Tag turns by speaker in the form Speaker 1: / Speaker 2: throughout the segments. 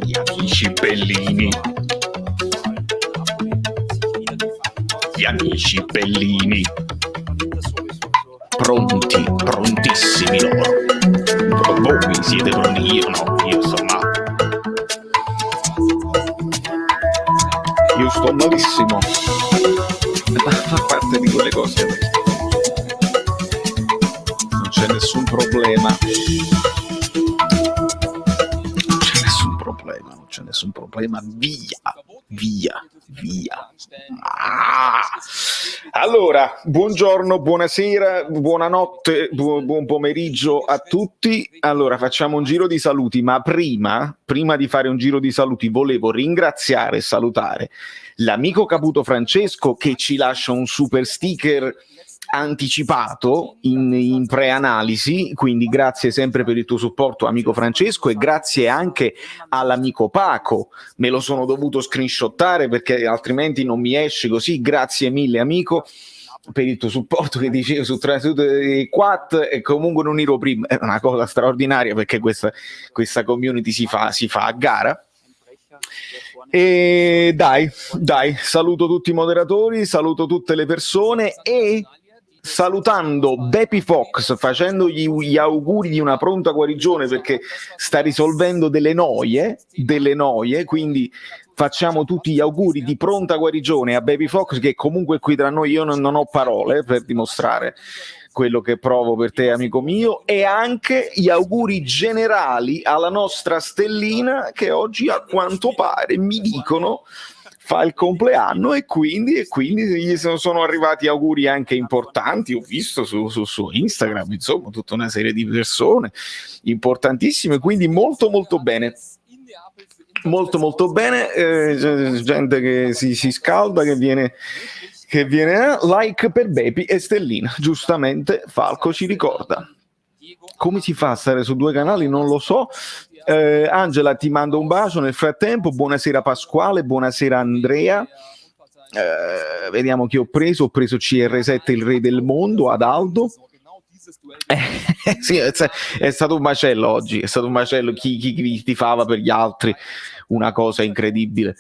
Speaker 1: Gli amici bellini. Gli amici bellini. Pronti, prontissimi loro. Voi siete pronti? Io no, io sto male. Io sto malissimo. Fa parte di quelle cose. Non c'è nessun problema. Non c'è nessun problema. Via. Allora, buongiorno, buonasera, buonanotte, buon pomeriggio a tutti. Allora, facciamo un giro di saluti, ma prima di fare un giro di saluti volevo ringraziare e salutare l'amico Caputo Francesco che ci lascia un super sticker anticipato in preanalisi, quindi grazie sempre per il tuo supporto amico Francesco e grazie anche all'amico Paco, me lo sono dovuto screenshottare perché altrimenti non mi esce così, grazie mille amico per il tuo supporto che dicevo su Quat e comunque non ero prima, è una cosa straordinaria perché questa community si fa a gara. E dai, saluto tutti i moderatori, saluto tutte le persone e salutando Bepi Fox, facendogli gli auguri di una pronta guarigione perché sta risolvendo delle noie, quindi facciamo tutti gli auguri di pronta guarigione a Bepi Fox che comunque qui tra noi io non ho parole per dimostrare quello che provo per te amico mio e anche gli auguri generali alla nostra Stellina che oggi a quanto pare mi dicono fa il compleanno e quindi gli sono arrivati auguri anche importanti, ho visto su Instagram, insomma, tutta una serie di persone importantissime, quindi molto bene. Molto bene, gente che si scalda, che viene like per Bepi e Stellina, giustamente Falco ci ricorda. Come si fa a stare su due canali? Non lo so. Angela ti mando un bacio nel frattempo, buonasera Pasquale, buonasera Andrea, vediamo chi ho preso CR7 il re del mondo, Adaldo. Sì, è stato un macello oggi, chi tifava per gli altri, una cosa incredibile.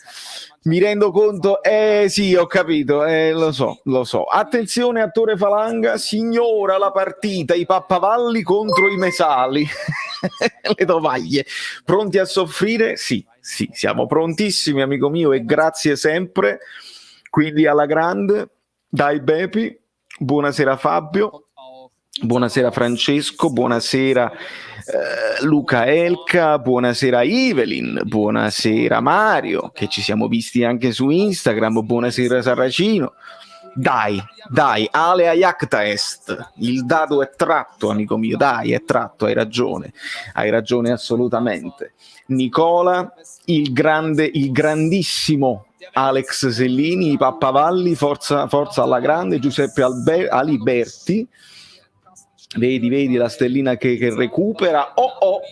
Speaker 1: Mi rendo conto, sì, ho capito, lo so. Attenzione, attore Falanga, signora la partita, i pappavalli contro i mesali, le tovaglie, pronti a soffrire? Sì, siamo prontissimi, amico mio, e grazie sempre, quindi alla grande, dai Bepi, buonasera Fabio. Buonasera Francesco, buonasera Luca Elka, buonasera Evelyn, buonasera Mario, che ci siamo visti anche su Instagram, buonasera Saracino. Dai, Alea Iacta Est, il dado è tratto, amico mio, dai, è tratto, hai ragione assolutamente. Nicola, il grandissimo Alex Sellini, i pappavalli, forza alla grande, Giuseppe Aliberti. Vedi la Stellina che recupera.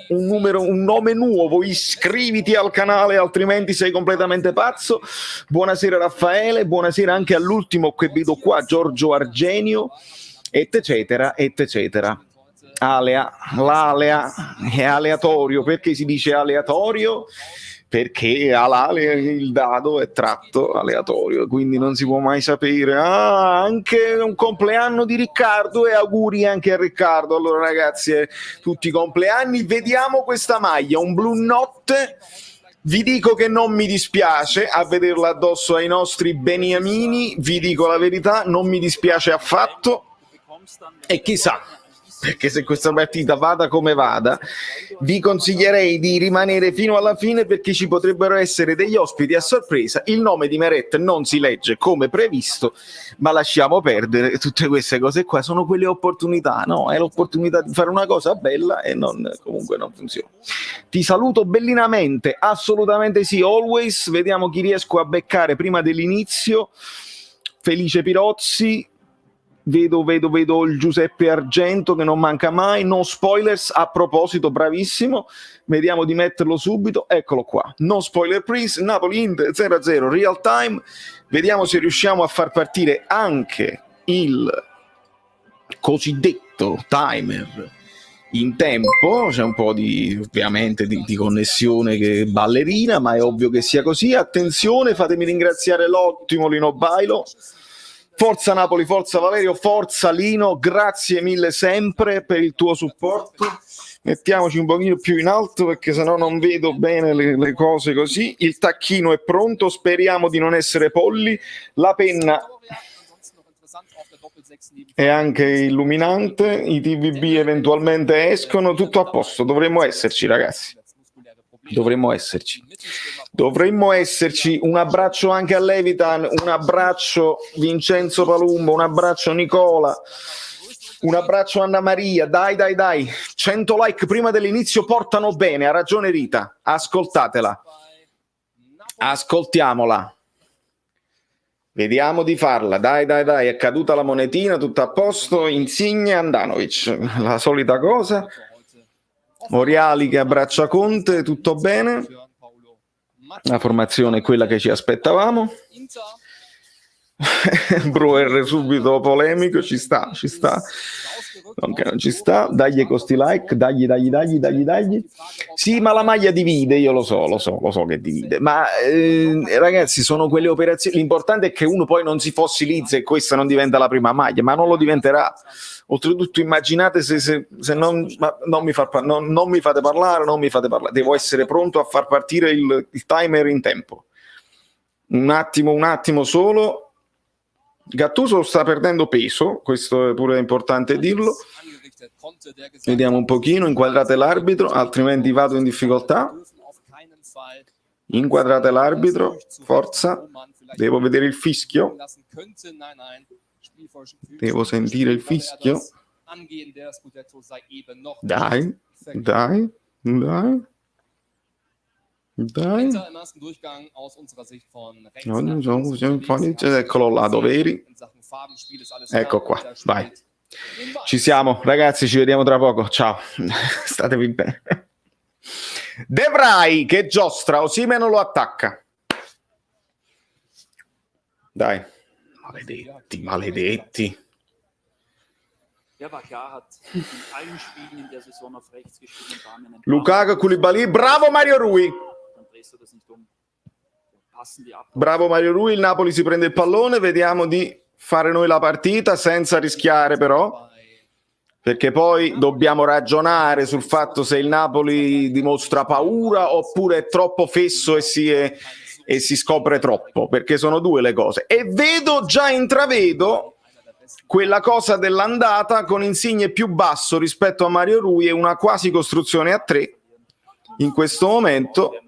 Speaker 1: Un nome nuovo, iscriviti al canale altrimenti sei completamente pazzo. Buonasera Raffaele, buonasera anche all'ultimo che vedo qua, Giorgio Argenio, eccetera. L'alea è aleatorio. Perché si dice aleatorio? Perché all'alea il dado è tratto aleatorio, quindi non si può mai sapere. Anche un compleanno di Riccardo e auguri anche a Riccardo. Allora ragazzi, tutti i compleanni, vediamo questa maglia, un blu notte. Vi dico che non mi dispiace a vederla addosso ai nostri beniamini, vi dico la verità, non mi dispiace affatto e chissà, perché se questa partita vada come vada vi consiglierei di rimanere fino alla fine perché ci potrebbero essere degli ospiti a sorpresa. Il nome di Meret non si legge come previsto, ma lasciamo perdere, tutte queste cose qua sono quelle opportunità, no? È l'opportunità di fare una cosa bella e comunque non funziona. Ti saluto bellinamente, assolutamente sì, always, vediamo chi riesco a beccare prima dell'inizio. Felice Pirozzi, vedo il Giuseppe Argento che non manca mai, no spoilers, a proposito, bravissimo, vediamo di metterlo subito, eccolo qua, no spoiler please, Napoli Inter 0-0 real time, vediamo se riusciamo a far partire anche il cosiddetto timer in tempo, c'è un po' ovviamente di connessione che ballerina, ma è ovvio che sia così. Attenzione, fatemi ringraziare l'ottimo Lino Bailo. Forza Napoli, forza Valerio, forza Lino, grazie mille sempre per il tuo supporto. Mettiamoci un pochino più in alto perché sennò non vedo bene le cose così. Il tacchino è pronto, speriamo di non essere polli. La penna è anche illuminante, i TVB eventualmente escono, tutto a posto, dovremmo esserci ragazzi. Dovremmo esserci. Un abbraccio anche a Levitan, un abbraccio Vincenzo Palumbo, un abbraccio Nicola, un abbraccio Anna Maria. Dai, 100 like prima dell'inizio portano bene, ha ragione Rita, ascoltatela, ascoltiamola, vediamo di farla. Dai, è caduta la monetina, tutto a posto. Insigne, Andanovic, la solita cosa. Oriali che abbraccia Conte, tutto bene. La formazione è quella che ci aspettavamo. Brewer subito polemico, ci sta. Nonché non ci sta. Dagli costi like, dagli. Sì, ma la maglia divide, io lo so che divide. Ma ragazzi, sono quelle operazioni. L'importante è che uno poi non si fossilizza e questa non diventa la prima maglia, ma non lo diventerà. Oltretutto immaginate se non mi fate parlare, devo essere pronto a far partire il timer in tempo. Un attimo solo. Gattuso sta perdendo peso, questo è pure importante dirlo. Vediamo un pochino, inquadrate l'arbitro, altrimenti vado in difficoltà. Inquadrate l'arbitro, forza, devo vedere il fischio. Devo sentire il fischio. Dai. Eccolo là, Doveri. Ecco qua, vai. Ci siamo, ragazzi, ci vediamo tra poco. Ciao, statevi bene. De Vrij che giostra, Osimhen lo attacca. Dai, maledetti. Lukaku, Koulibaly, bravo Mario Rui. Il Napoli si prende il pallone, vediamo di fare noi la partita senza rischiare però, perché poi dobbiamo ragionare sul fatto se il Napoli dimostra paura oppure è troppo fesso e si scopre troppo, perché sono due le cose. E intravedo quella cosa dell'andata con Insigne più basso rispetto a Mario Rui e una quasi costruzione a 3 in questo momento.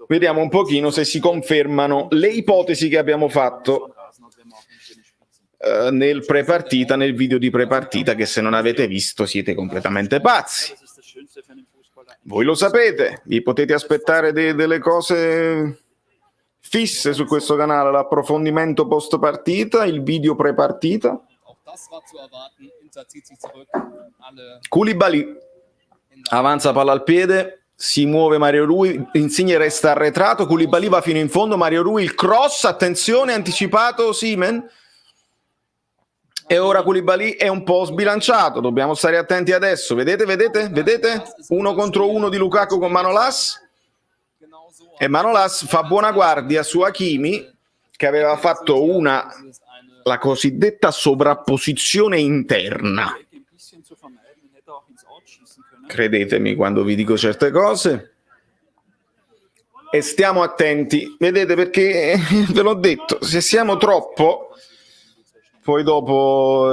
Speaker 1: Vediamo un pochino se si confermano le ipotesi che abbiamo fatto nel prepartita, nel video di prepartita, che se non avete visto siete completamente pazzi. Voi lo sapete, vi potete aspettare delle cose fisse su questo canale, l'approfondimento post partita, il video prepartita. Koulibaly avanza palla al piede, si muove Mario Rui, Insigne resta arretrato, Koulibaly va fino in fondo, Mario Rui il cross, attenzione, anticipato Osimhen. E ora Koulibaly è un po' sbilanciato, dobbiamo stare attenti adesso. Vedete? 1 contro 1 di Lukaku con Manolas. E Manolas fa buona guardia su Hakimi, che aveva fatto la cosiddetta sovrapposizione interna. Credetemi quando vi dico certe cose. E stiamo attenti, vedete, perché ve l'ho detto, se siamo troppo poi dopo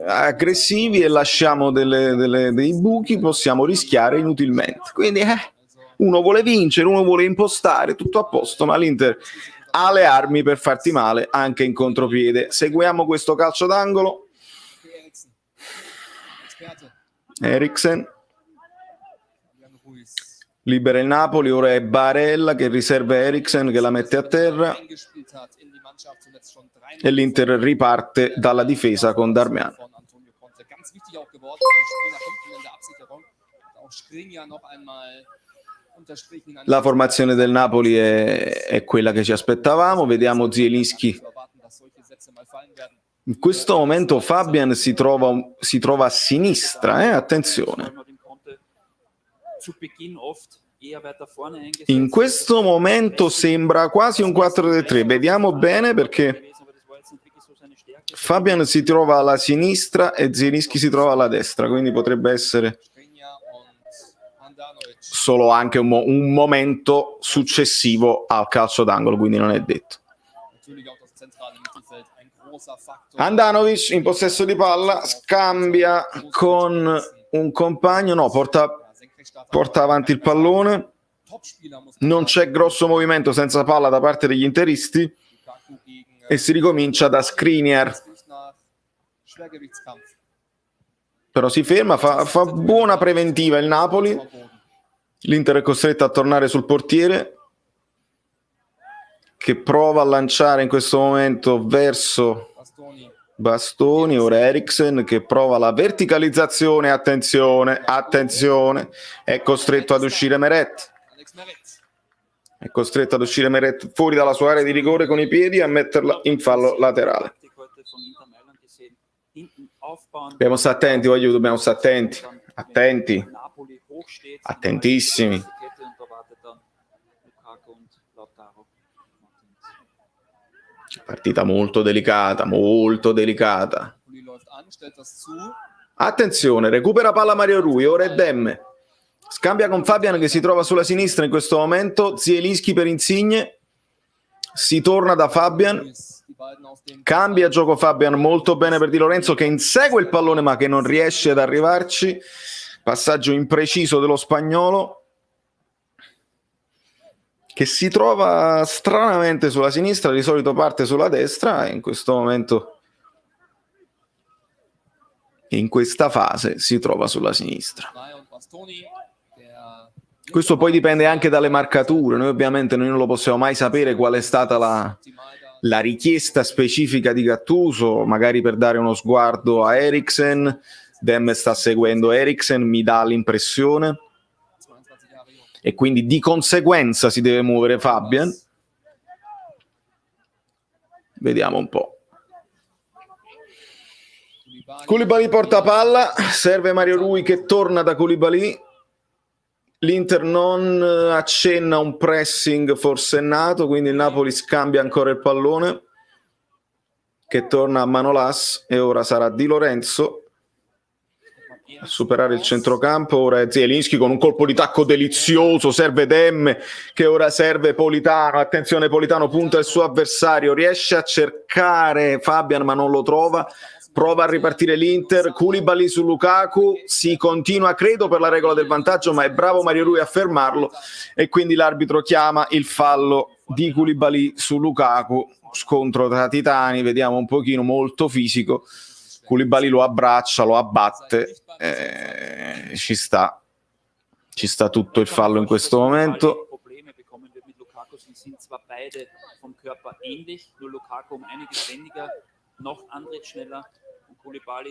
Speaker 1: aggressivi e lasciamo dei buchi, possiamo rischiare inutilmente. Quindi uno vuole vincere, uno vuole impostare, tutto a posto, ma l'Inter ha le armi per farti male anche in contropiede. Seguiamo questo calcio d'angolo. Eriksen libera il Napoli, ora è Barella che riserva Eriksen, che la mette a terra e l'Inter riparte dalla difesa con Darmian. La formazione del Napoli è quella che ci aspettavamo. Vediamo Zielinski In questo momento Fabian si trova a sinistra, attenzione. In questo momento sembra quasi un 4-3, vediamo bene perché Fabian si trova alla sinistra e Zielinski si trova alla destra, quindi potrebbe essere solo anche un momento successivo al calcio d'angolo, quindi non è detto. Handanovic in possesso di palla, scambia con un compagno, no, porta avanti il pallone, non c'è grosso movimento senza palla da parte degli interisti e si ricomincia da Skriniar. Però si ferma, fa buona preventiva il Napoli, l'Inter è costretto a tornare sul portiere che prova a lanciare in questo momento verso Bastoni, ora Eriksen che prova la verticalizzazione, attenzione, è costretto ad uscire Meret. È costretto ad uscire Meret fuori dalla sua area di rigore con i piedi e a metterla in fallo laterale. Dobbiamo stare attenti, dobbiamo stare attenti, attentissimi. Partita molto delicata, molto delicata. Attenzione, recupera palla Mario Rui, ora è Demme. Scambia con Fabian che si trova sulla sinistra in questo momento, Zielinski per Insigne. Si torna da Fabian. Cambia gioco Fabian molto bene per Di Lorenzo che insegue il pallone ma che non riesce ad arrivarci. Passaggio impreciso dello spagnolo che si trova stranamente sulla sinistra, di solito parte sulla destra e in questo momento, in questa fase, si trova sulla sinistra. Questo poi dipende anche dalle marcature, noi ovviamente non lo possiamo mai sapere qual è stata la richiesta specifica di Gattuso, magari per dare uno sguardo a Eriksen. Demme sta seguendo Eriksen, mi dà l'impressione, e quindi di conseguenza si deve muovere Fabian. Vediamo un po'. Koulibaly porta palla, serve Mario Rui che torna da Koulibaly. L'Inter non accenna un pressing forsennato, quindi il Napoli scambia ancora il pallone che torna a Manolas e ora sarà Di Lorenzo a superare il centrocampo. Ora è Zielinski con un colpo di tacco delizioso, serve Demme che ora serve Politano, attenzione Politano punta il suo avversario, riesce a cercare Fabian ma non lo trova, prova a ripartire l'Inter, Koulibaly su Lukaku, si continua credo per la regola del vantaggio ma è bravo Mario Rui a fermarlo e quindi l'arbitro chiama il fallo di Koulibaly su Lukaku, scontro tra titani, vediamo un pochino, molto fisico. Koulibaly lo abbraccia, lo abbatte, ci sta tutto il fallo in questo momento.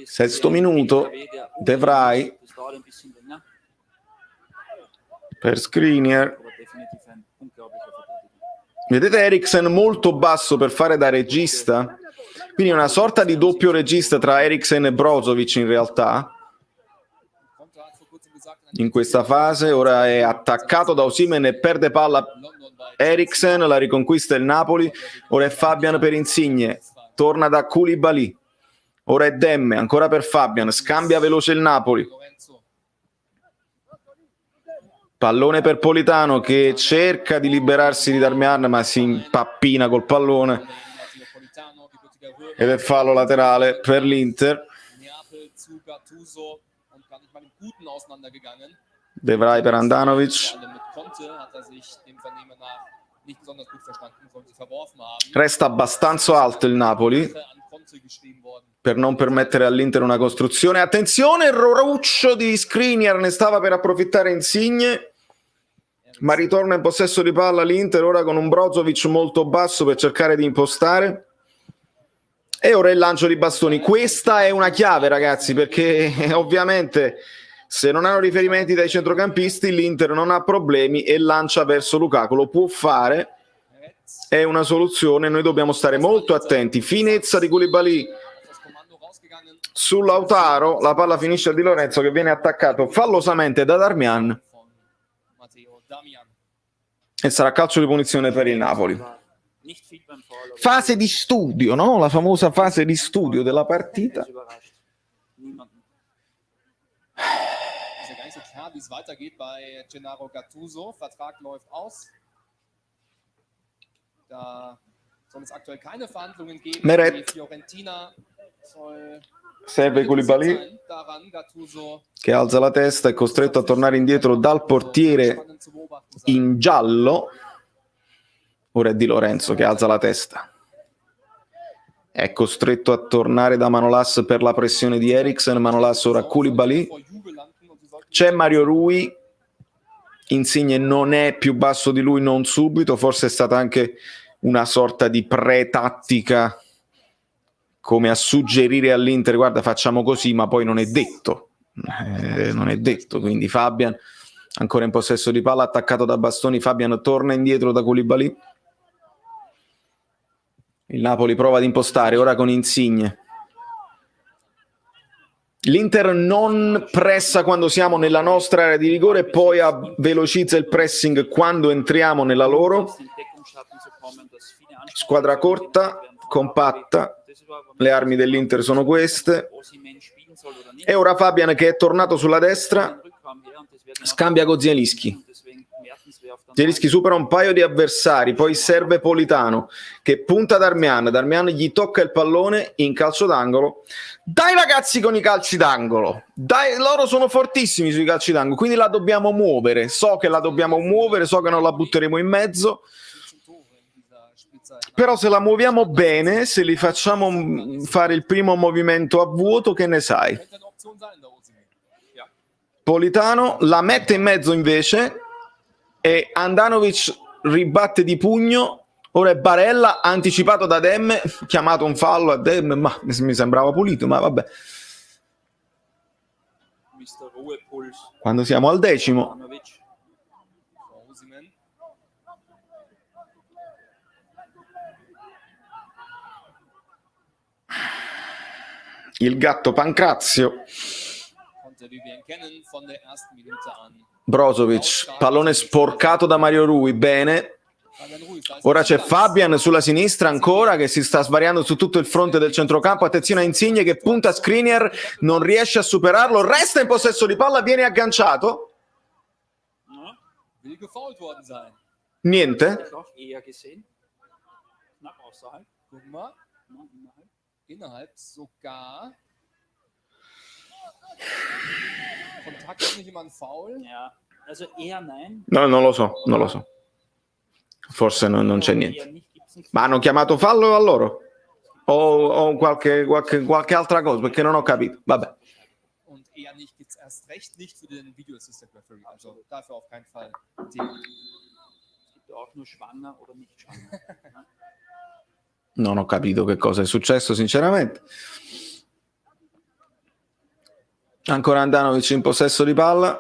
Speaker 1: Sesto minuto, De Vrij per Skriniar. Vedete Eriksen molto basso per fare da regista? Quindi una sorta di doppio regista tra Eriksen e Brozovic in realtà. In questa fase ora è attaccato da Osimhen e perde palla Eriksen, la riconquista il Napoli. Ora è Fabian per Insigne, torna da Koulibaly. Ora è Demme, ancora per Fabian, scambia veloce il Napoli. Pallone per Politano che cerca di liberarsi di Darmian ma si impappina col pallone. Ed è fallo laterale per l'Inter. De Vrij per Handanovic. Resta abbastanza alto il Napoli per non permettere all'Inter una costruzione. Attenzione, erroruccio di Skriniar, ne stava per approfittare Insigne, ma ritorna in possesso di palla l'Inter ora con un Brozovic molto basso per cercare di impostare. E ora il lancio di Bastoni. Questa è una chiave, ragazzi, perché ovviamente se non hanno riferimenti dai centrocampisti l'Inter non ha problemi e lancia verso Lukaku. Lo può fare, è una soluzione, noi dobbiamo stare molto attenti. Finezza di Koulibaly Su Lautaro la palla finisce a Di Lorenzo che viene attaccato fallosamente da Darmian e sarà calcio di punizione per il Napoli. Fase di studio, no? La famosa fase di studio della partita.
Speaker 2: Ist ja gar nicht so klar, wie es weitergeht bei Gennaro Gattuso. Vertrag läuft aus. Da soll es aktuell keine Verhandlungen geben.
Speaker 1: Meret.
Speaker 2: Die Fiorentina soll
Speaker 1: Serve Koulibaly
Speaker 2: sein daran. Gattuso
Speaker 1: che alza la testa, è costretto a tornare indietro dal portiere
Speaker 2: spannend zu beobachten sein.
Speaker 1: in giallo. Ora è Di Lorenzo che alza la testa. È costretto a tornare da Manolas per la pressione di Eriksen. Manolas ora Koulibaly.
Speaker 2: Vor Jubel landen und sie sollten
Speaker 1: C'è Mario Rui. Insigne non è più basso di lui, non subito. Forse è stata anche una sorta di pre-tattica, come a suggerire all'Inter: guarda, facciamo così, ma poi non è detto. Non è detto. Quindi Fabian ancora in possesso di palla, attaccato da Bastoni. Fabian torna indietro da Koulibaly. Il Napoli prova ad impostare ora con Insigne. L'Inter non pressa quando siamo nella nostra area di rigore e poi velocizza il pressing quando entriamo nella loro. Squadra corta, compatta. Le armi dell'Inter sono queste. E ora Fabian, che è tornato sulla destra, scambia con Zielinski. Zielinski supera un paio di avversari, poi serve Politano che punta Darmian. Darmian gli tocca il pallone in calcio d'angolo. Dai ragazzi con i calci d'angolo, dai, loro sono fortissimi sui calci d'angolo, quindi la dobbiamo muovere. So che la dobbiamo muovere, so che non la butteremo in mezzo, però se la muoviamo bene, se li facciamo fare il primo movimento a vuoto, che ne sai?
Speaker 2: könnte eine Option sein, da Osimhen. Ja.
Speaker 1: Politano la mette in mezzo invece e Andanovic ribatte di pugno. Ora è Barella, anticipato da Dem, chiamato un fallo a Dem, ma mi sembrava pulito, ma vabbè.
Speaker 2: Mr. Ruhepuls.
Speaker 1: Quando siamo al 10°,
Speaker 2: Ivanovic. Vor Osimhen.
Speaker 1: il gatto Pancrazio,
Speaker 2: Konnte, wie wir ihn kennen, von der ersten Minute an.
Speaker 1: Brozovic, pallone sporcato da Mario Rui, bene.
Speaker 2: Fabian Ruiz, da ist
Speaker 1: Ora
Speaker 2: er
Speaker 1: c'è
Speaker 2: ganz.
Speaker 1: Fabian sulla sinistra ancora che si sta svariando su tutto il fronte del centrocampo. Attenzione a Insigne che punta Skriniar, non riesce a superarlo, resta in possesso di palla, viene agganciato.
Speaker 2: Will gefoult worden sein.
Speaker 1: Niente.
Speaker 2: Guck mal. Innerhalb sogar. Kontakt ist nicht immer ein Foul.
Speaker 3: Ja, also eher nein.
Speaker 1: No, non lo so, non lo so. Forse non c'è
Speaker 3: Eher
Speaker 1: niente.
Speaker 3: nicht, gibt's nicht.
Speaker 1: Ma hanno chiamato fallo a loro? O qualche altra cosa? Perché non ho capito. Vabbè.
Speaker 2: Und eher nicht, gibt's erst recht nicht für den Video Assistant Referee. Also dafür auf keinen Fall. Thema.
Speaker 3: Es gibt ja auch nur schwanger oder nicht schwanger.
Speaker 1: Non ho capito che cosa è successo, sinceramente. Ancora Andanovic in possesso di palla.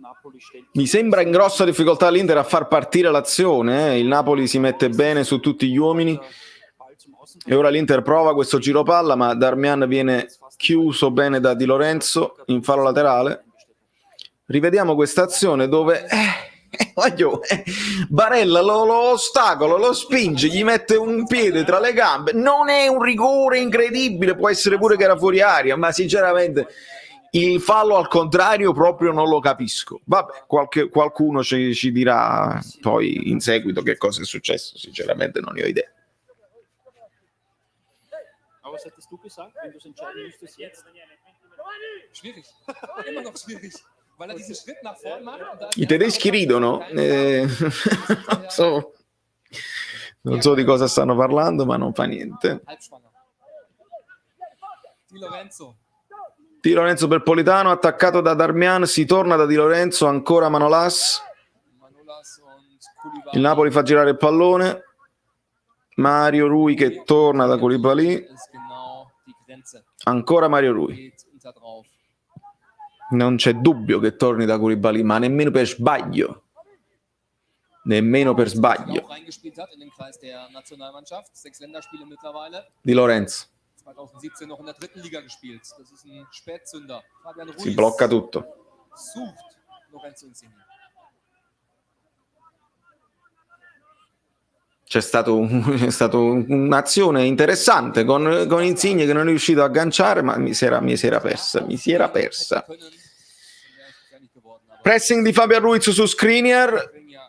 Speaker 3: Napoli stellt
Speaker 1: Mi sembra in grossa difficoltà l'Inter a far partire l'azione. Il Napoli si mette bene su tutti gli uomini.
Speaker 3: Ball zum
Speaker 1: E ora l'Inter prova questo giro palla, ma Darmian viene chiuso bene da Di Lorenzo in fallo laterale. Rivediamo questa azione dove Barella lo ostacola, lo spinge, gli mette un piede tra le gambe. Non è un rigore incredibile, può essere pure che era fuori aria, ma sinceramente il fallo al contrario proprio non lo capisco. Vabbè, qualcuno ci dirà poi in seguito che cosa è successo, sinceramente non ne ho idea.
Speaker 3: Aber was hättest du gesagt, wenn du es entscheiden müsstest jetzt?
Speaker 2: Schwierig. Immer noch schwierig. Weil er diesen Schritt nach vorn macht. Und da
Speaker 1: I tedeschi ridono, non so di cosa stanno parlando, ma non fa niente.
Speaker 2: Halbschwanger. Di Lorenzo.
Speaker 1: Di Lorenzo per Politano, attaccato da Darmian, si torna da Di Lorenzo, ancora Manolas.
Speaker 2: Manolas und Koulibaly.
Speaker 1: Il Napoli fa girare il pallone. Mario Rui che torna da Koulibaly.
Speaker 2: Ist genau die Grenze.
Speaker 1: Ancora Mario Rui.
Speaker 2: Geht unter drauf.
Speaker 1: Non c'è dubbio che torni da Koulibaly, ma nemmeno per sbaglio. nemmeno per
Speaker 2: Auch
Speaker 1: sbaglio.
Speaker 2: reingespielt hat in den Kreis der Nationalmannschaft. 6 Länderspiele mittlerweile.
Speaker 1: Di Lorenzo
Speaker 2: 2017 noch in der dritten Liga gespielt. Das ist ein Spätzünder. Fabian Ruiz
Speaker 1: si blocca tutto.
Speaker 2: sucht Lorenzo Insigne.
Speaker 1: C'è stato un'azione interessante con Insigne che non è riuscito a agganciare, ma mi si era persa.
Speaker 2: Hätte können, wäre gefährlich geworden, aber
Speaker 1: Pressing di Fabian Ruiz su Skriniar.
Speaker 2: Skriniar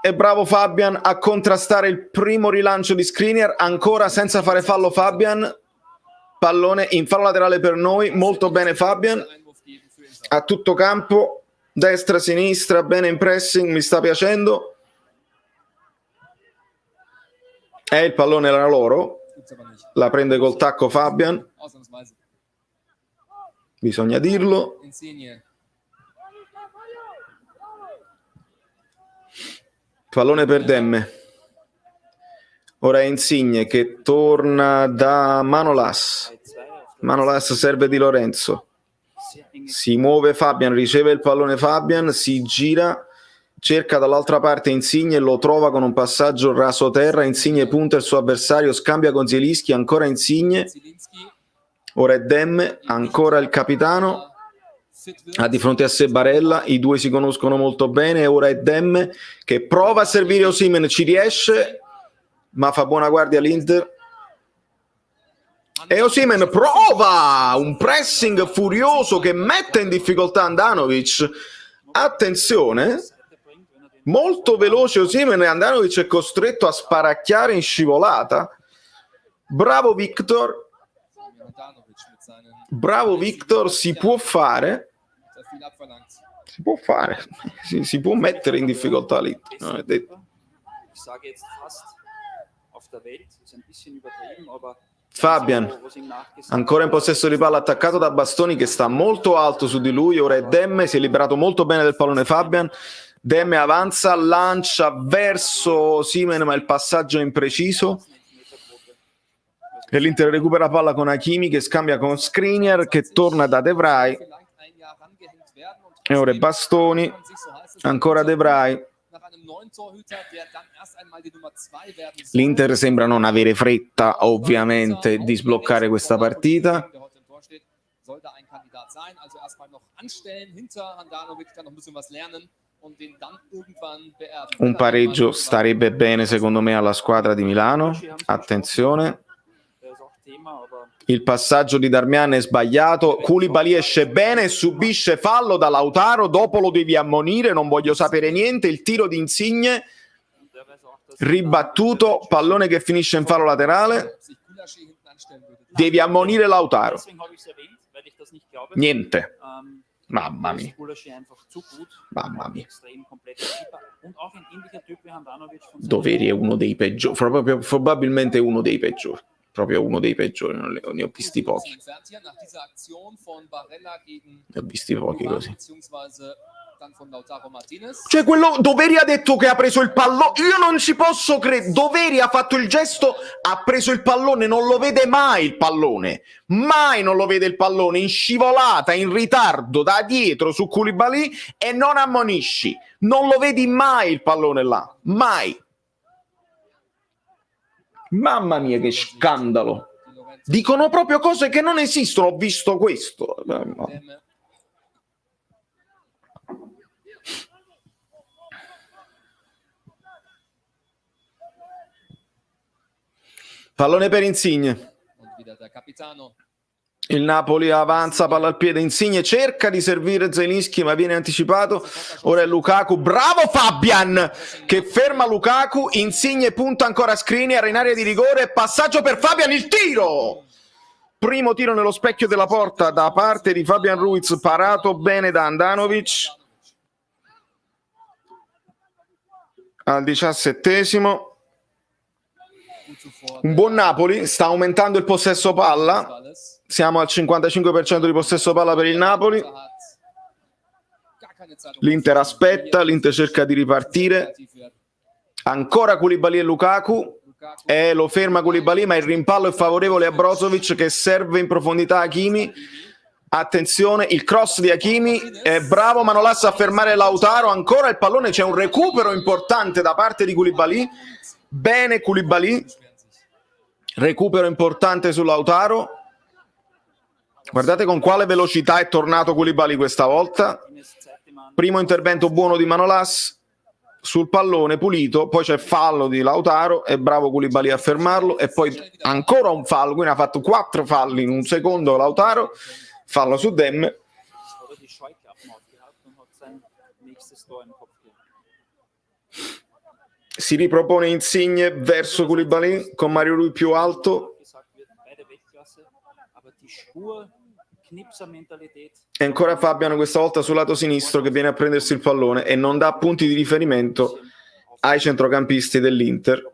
Speaker 1: E bravo Fabian a contrastare il primo rilancio di Skriniar, ancora senza fare fallo Fabian. Pallone in fallo laterale per noi, molto bene Fabian.
Speaker 2: Einwurf geben für Inter.
Speaker 1: A tutto campo, destra, sinistra, bene in pressing, mi sta piacendo. Il pallone era loro,
Speaker 2: Gibt's aber nicht.
Speaker 1: la prende col tacco Fabian,
Speaker 2: Ausnahmsweise.
Speaker 1: bisogna dirlo.
Speaker 2: Insigne.
Speaker 1: Pallone per Demme. Ora è Insigne che torna da Manolas.
Speaker 3: 3-2
Speaker 1: Manolas serve di Lorenzo.
Speaker 3: sehr enge
Speaker 1: Si muove Fabian, riceve il pallone Fabian, si gira, cerca dall'altra parte Insigne, lo trova con un passaggio raso terra, Insigne punta il suo avversario, scambia con Zielinski, ancora Insigne,
Speaker 2: Zielinski.
Speaker 1: ora è Demme, ancora il capitano,
Speaker 2: Fit wird.
Speaker 1: ha di fronte a sé Barella, i due si conoscono molto bene, ora è Demme che prova a servire Osimhen, ci riesce, ma fa buona guardia l'Inter. E Osimhen prova un pressing furioso che mette in difficoltà Andanovic. Attenzione,
Speaker 3: Seite bringt, wenn den
Speaker 1: molto veloce Osimhen e Andanovic è costretto a sparacchiare in scivolata. Bravo Victor,
Speaker 2: Handanovic mit seinen
Speaker 1: bravo Victor, si può fare,
Speaker 2: sehr viel abverlangt.
Speaker 1: si può fare, si può mettere in difficoltà lì.
Speaker 3: besten
Speaker 1: No, è detto.
Speaker 3: Keeper. Ich sage jetzt fast auf der Welt, ist ein bisschen übertrieben, aber
Speaker 1: Fabian,
Speaker 3: wo sie ihm nachgesagt
Speaker 1: ancora in possesso di palla, attaccato da Bastoni che sta molto alto su di lui, ora è Demme, si è liberato molto bene del pallone Fabian, Demme avanza, lancia verso Osimhen ma il passaggio è impreciso e l'Inter recupera palla con Hakimi che scambia con Skriniar che torna da De Vrij
Speaker 2: Vielleicht ein Jahr rangehängt werden und
Speaker 1: e ora è Bastoni,
Speaker 2: man sich so heißt es
Speaker 1: ancora De Vrij.
Speaker 2: nach einem neuen Torhüter, der dann erst einmal die Nummer 2 werden soll.
Speaker 1: L'Inter sembra non avere fretta ovviamente di sbloccare questa partita.
Speaker 2: Der heute im Tor steht, sollte ein Kandidat sein. Also erstmal noch anstellen hinter Handanovic, kann noch ein bisschen was lernen und den dann irgendwann beerben.
Speaker 1: Un pareggio starebbe bene secondo me alla squadra di Milano. Attenzione,
Speaker 3: Das ist auch Thema, aber
Speaker 1: il passaggio di Darmian è sbagliato, Koulibaly esce bene e subisce fallo da Lautaro, dopo lo devi ammonire, non voglio sapere niente, il tiro di Insigne,
Speaker 3: der weiß auch, dass
Speaker 1: ribattuto, pallone che finisce in fallo laterale,
Speaker 2: Sich Gulaschi hinten anstellen würde.
Speaker 1: devi ammonire Lautaro.
Speaker 3: Deswegen habe ich es erwähnt, weil ich das nicht glaube.
Speaker 1: Niente,
Speaker 3: Ähm,
Speaker 1: mamma
Speaker 3: da
Speaker 1: mia,
Speaker 3: ist Gulaschi einfach zu gut.
Speaker 1: mamma mia.
Speaker 3: Extrem kompletter Keeper und auch ein ähnlicher Typ wie Handanovic von seinem
Speaker 1: Doveri è uno dei peggiori, probabilmente uno dei peggiori, proprio uno dei peggiori, ne ho visti pochi,
Speaker 2: Entfernt hier nach dieser Aktion von Barella gegen
Speaker 1: ne ho visti pochi
Speaker 2: Luan,
Speaker 1: così.
Speaker 2: beziehungsweise dann von Lautaro Martinez.
Speaker 1: Cioè quello Doveri ha detto che ha preso il pallone, io non ci posso credere, Doveri ha fatto il gesto, ha preso il pallone, non lo vede mai il pallone, mai non lo vede il pallone, in scivolata, in ritardo, da dietro su Koulibaly e non ammonisci, non lo vedi mai il pallone là, mai. Mamma mia che scandalo,
Speaker 2: Die Lorenzo
Speaker 1: dicono proprio cose che non esistono, ho visto questo.
Speaker 2: Demme.
Speaker 1: Pallone per Insigne.
Speaker 2: Und wieder der Capitano.
Speaker 1: Il Napoli avanza, palla al piede, Insigne cerca di servire Zielinski ma viene anticipato, ora è Lukaku, bravo Fabian che ferma Lukaku, Insigne punta ancora Skriniar in area di rigore, passaggio per Fabian, il tiro! Primo tiro nello specchio della porta da parte di Fabian Ruiz, parato bene da Andanovic al 17esimo.
Speaker 2: Gut zuvor.
Speaker 1: Un buon Napoli, sta aumentando il possesso palla.
Speaker 2: Alles.
Speaker 1: Siamo al 55% di possesso palla per il Napoli.
Speaker 2: Hat gar keine Zeit, um
Speaker 1: L'Inter aspetta, l'Inter cerca di ripartire.
Speaker 2: kreativ werden.
Speaker 1: Ancora Koulibaly e Lukaku.
Speaker 2: Lukaku.
Speaker 1: Lo ferma Koulibaly, ma il rimpallo è favorevole a Brozovic che serve in profondità Hakimi. Attenzione, il cross di Hakimi, è bravo Manolas a fermare Lautaro, ancora il pallone, c'è un recupero importante da parte di Koulibaly, bene Koulibaly, recupero importante su Lautaro, guardate con quale velocità è tornato Koulibaly questa volta, primo intervento buono di Manolas, sul pallone pulito, poi c'è fallo di Lautaro, è bravo Koulibaly a fermarlo, e poi ancora un fallo, quindi ha fatto 4 falli in un secondo Lautaro, fallo su Dem.
Speaker 3: Oder die Scheuklappen aufgehabt und hat sein nächstes Tor im Kopf gehabt.
Speaker 1: Si ripropone Insigne verso Koulibaly con Mario Rui più alto,
Speaker 3: Gesagt wird, beide Weltklasse, aber die Spur-Knipser-Mentalität.
Speaker 1: e ancora Fabian questa volta sul lato sinistro che viene a prendersi il pallone e non dà punti di riferimento ai centrocampisti dell'Inter.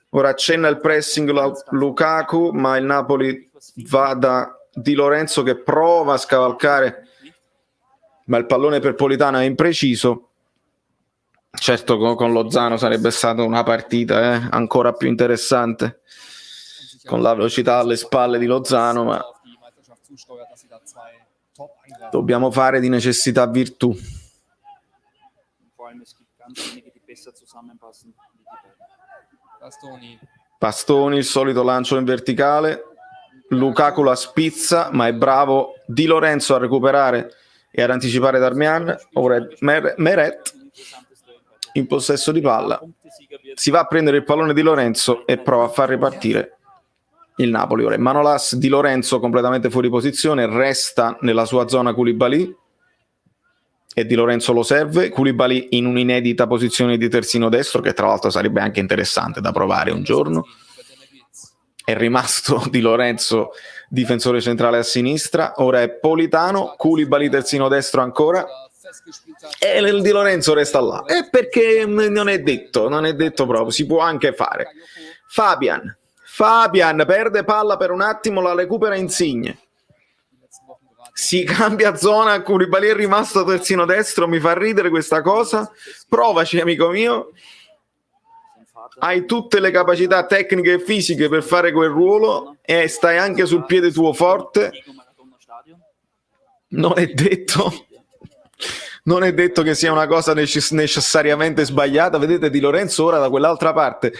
Speaker 1: Ora accenna il pressing Lukaku, ma il Napoli va da Di Lorenzo che prova a scavalcare, ma il pallone per Politano è impreciso. Certo, con Lozano sarebbe stata una partita ancora più interessante, con la velocità alle spalle di Lozano, ma dobbiamo fare di necessità virtù.
Speaker 3: Vor allem es gibt ganz wenige, die besser zusammenpassen wie die beiden.
Speaker 1: Pastoni, il solito lancio in verticale, Lukaku la spizza, ma è bravo Di Lorenzo a recuperare e ad anticipare Darmian. Ora è Meret in possesso di palla, si va a prendere il pallone di Lorenzo e prova a far ripartire il Napoli. Ora è Manolas, Di Lorenzo completamente fuori posizione, resta nella sua zona Koulibaly e Di Lorenzo lo serve. Koulibaly in un'inedita posizione di terzino destro, che tra l'altro sarebbe anche interessante da provare un giorno. È rimasto Di Lorenzo difensore centrale a sinistra, ora è Politano, Koulibaly terzino destro ancora, e il Di Lorenzo resta là, perché non è detto proprio, si può anche fare. Fabian perde palla per un attimo, la recupera Insigne, si cambia zona, Koulibaly è rimasto terzino destro, mi fa ridere questa cosa. Provaci amico mio, hai tutte le capacità tecniche e fisiche per fare quel ruolo e stai anche sul piede tuo forte. Non è detto che sia una cosa necessariamente sbagliata. Vedete Di Lorenzo ora da quell'altra parte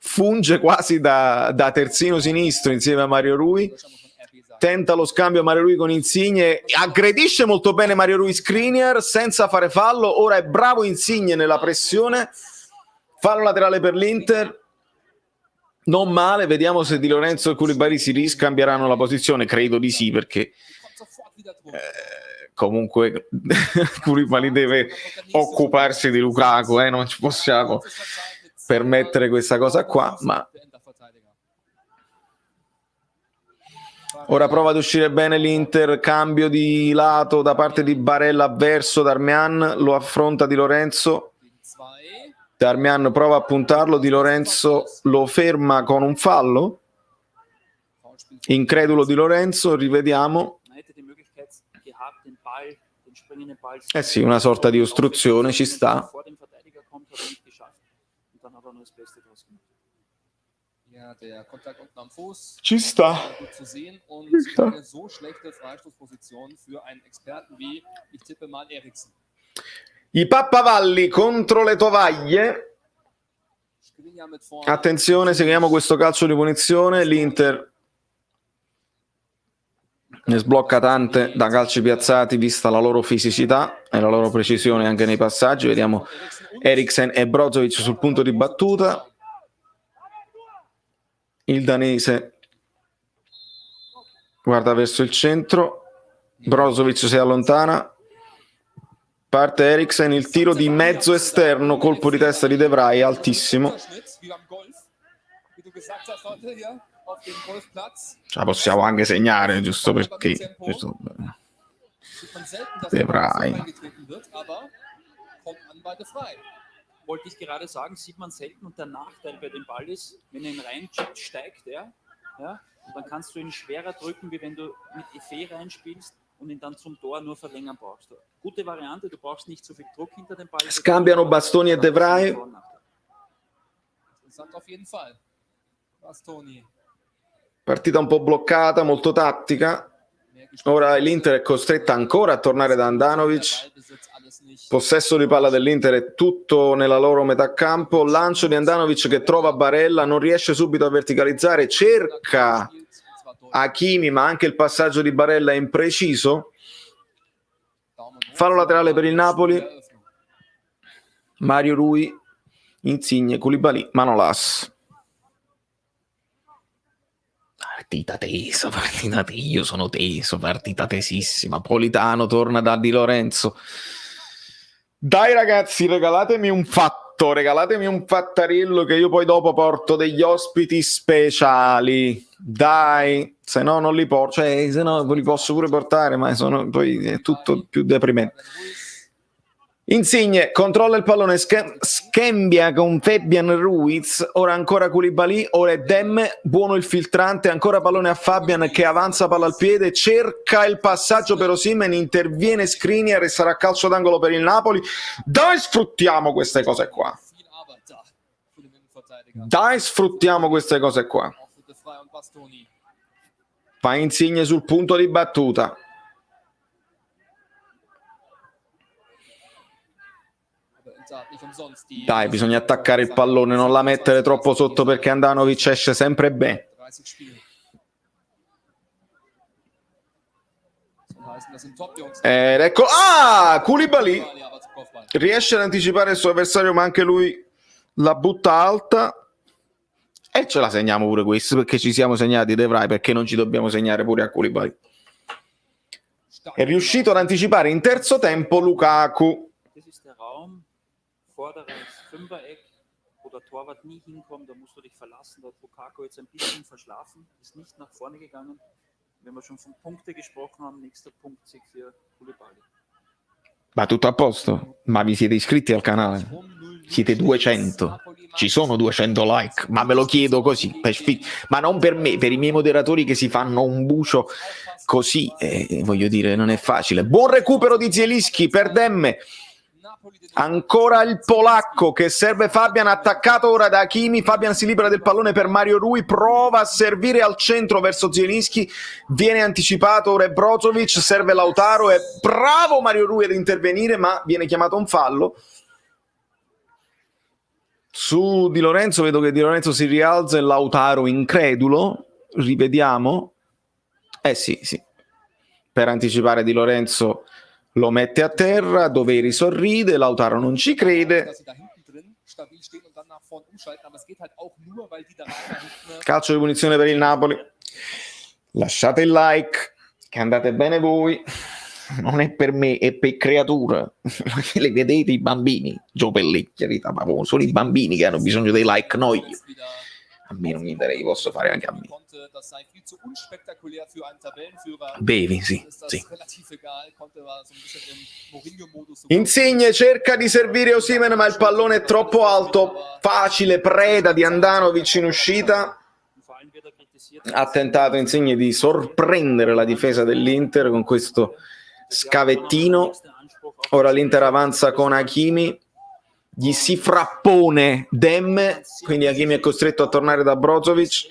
Speaker 1: funge quasi da terzino sinistro insieme a Mario Rui, tenta lo scambio Mario Rui con Insigne, aggredisce molto bene Mario Rui Skriniar senza fare fallo. Ora è bravo Insigne nella pressione, fallo laterale per l'Inter, non male. Vediamo se Di Lorenzo e Koulibaly si riscambieranno la posizione, credo di sì, perché comunque Koulibaly deve occuparsi di Lukaku, non ci possiamo permettere questa cosa qua. Ma ora prova ad uscire bene l'Inter, cambio di lato da parte di Barella verso Darmian, lo affronta Di Lorenzo, Darmian prova a puntarlo, Di Lorenzo lo ferma con un fallo, incredulo Di Lorenzo, rivediamo. Sì, una sorta di ostruzione, ci sta. Ci sta. I pappavalli contro le tovaglie. Attenzione, seguiamo questo calcio di punizione. L'Inter ne sblocca tante da calci piazzati, vista la loro fisicità e la loro precisione anche nei passaggi. Vediamo Eriksen e Brozovic sul punto di battuta. Il danese guarda verso il centro, Brozovic si allontana, parte Eriksen, il tiro di mezzo esterno, colpo di testa di De Vrij altissimo. Ce la possiamo anche segnare, giusto perché De Vrij.
Speaker 3: Wollte ich gerade sagen, sieht man selten, und der Nachteil bei dem Ball ist, wenn er ihn reinchippt, steigt er, ja, und dann kannst du ihn schwerer drücken, wie wenn du mit Efe reinspielst und ihn dann zum Tor nur verlängern brauchst. Gute Variante, du brauchst nicht so viel Druck hinter dem Ball.
Speaker 1: Scambiano Bastoni e De Vrij. Partita un po' bloccata, molto tattica. Ora l'Inter è costretta ancora a tornare da Handanovic. Possesso di palla dell'Inter è tutto nella loro metà campo. Lancio di Handanovic che trova Barella, non riesce subito a verticalizzare, cerca Hakimi, ma anche il passaggio di Barella è impreciso. Fallo laterale per il Napoli. Mario Rui, Insigne, Koulibaly, Manolas. Partita tesa, io sono teso, partita tesissima. Politano torna da Di Lorenzo. Dai ragazzi, regalatemi un fattarello che io poi dopo porto degli ospiti speciali. Dai, se no non li porto, cioè se no li posso pure portare, ma poi è tutto più deprimente. Insigne controlla il pallone, scambia con Fabian Ruiz, ora ancora Koulibaly, ora è Demme, buono il filtrante, ancora pallone a Fabian che avanza palla al piede, cerca il passaggio per Osimhen, interviene Skriniar e sarà calcio d'angolo per il Napoli. Dai, sfruttiamo queste cose qua. Fa Insigne sul punto di battuta. Dai, bisogna attaccare il pallone, non la mettere troppo sotto perché Handanovic esce sempre bene. Ed ecco, Koulibaly riesce ad anticipare il suo avversario, ma anche lui la butta alta e ce la segniamo pure questo, perché ci siamo segnati De Vrij, perché non ci dobbiamo segnare pure a Koulibaly. È riuscito ad anticipare in terzo tempo Lukaku.
Speaker 3: Vorderes Fünfer-Eck, wo der Torwart nie hinkommt, da musst du dich verlassen. Da hat Lukaku jetzt ein bisschen verschlafen, ist nicht nach vorne gegangen. Wenn wir schon von Punkte gesprochen haben, nächster Punkt Sieg für Koulibaly.
Speaker 1: Ma tutto a posto? Ma vi siete iscritti al canale? Siete 200? Ci sono 200 like? Ma ve lo chiedo così, ma non per me, per i miei moderatori che si fanno un bucio così, voglio dire, non è facile. Buon recupero di Zielinski per Demme. Ancora il polacco che serve Fabian, attaccato ora da Hakimi. Fabian si libera del pallone per Mario Rui, prova a servire al centro verso Zielinski, viene anticipato, ora è Brozovic, serve Lautaro, è bravo Mario Rui ad intervenire, ma viene chiamato un fallo su Di Lorenzo. Vedo che Di Lorenzo si rialza e Lautaro incredulo, rivediamo, sì, per anticipare Di Lorenzo lo mette a terra, Doveri sorride, Lautaro non ci crede. Calcio di punizione per il Napoli. Lasciate il like, che andate bene voi. Non è per me, è per creature. Le vedete i bambini? Giopellecchia, ma sono i bambini che hanno bisogno dei like, noi. A me non mi interessa, posso fare anche a me. Bevi, sì. Insigne cerca di servire Osimhen, ma il pallone è troppo alto. Facile preda di Handanovic in uscita. Ha tentato Insigne di sorprendere la difesa dell'Inter con questo scavettino. Ora l'Inter avanza con Hakimi. Gli si frappone Demme, quindi Hakimi è costretto a tornare da Brozovic,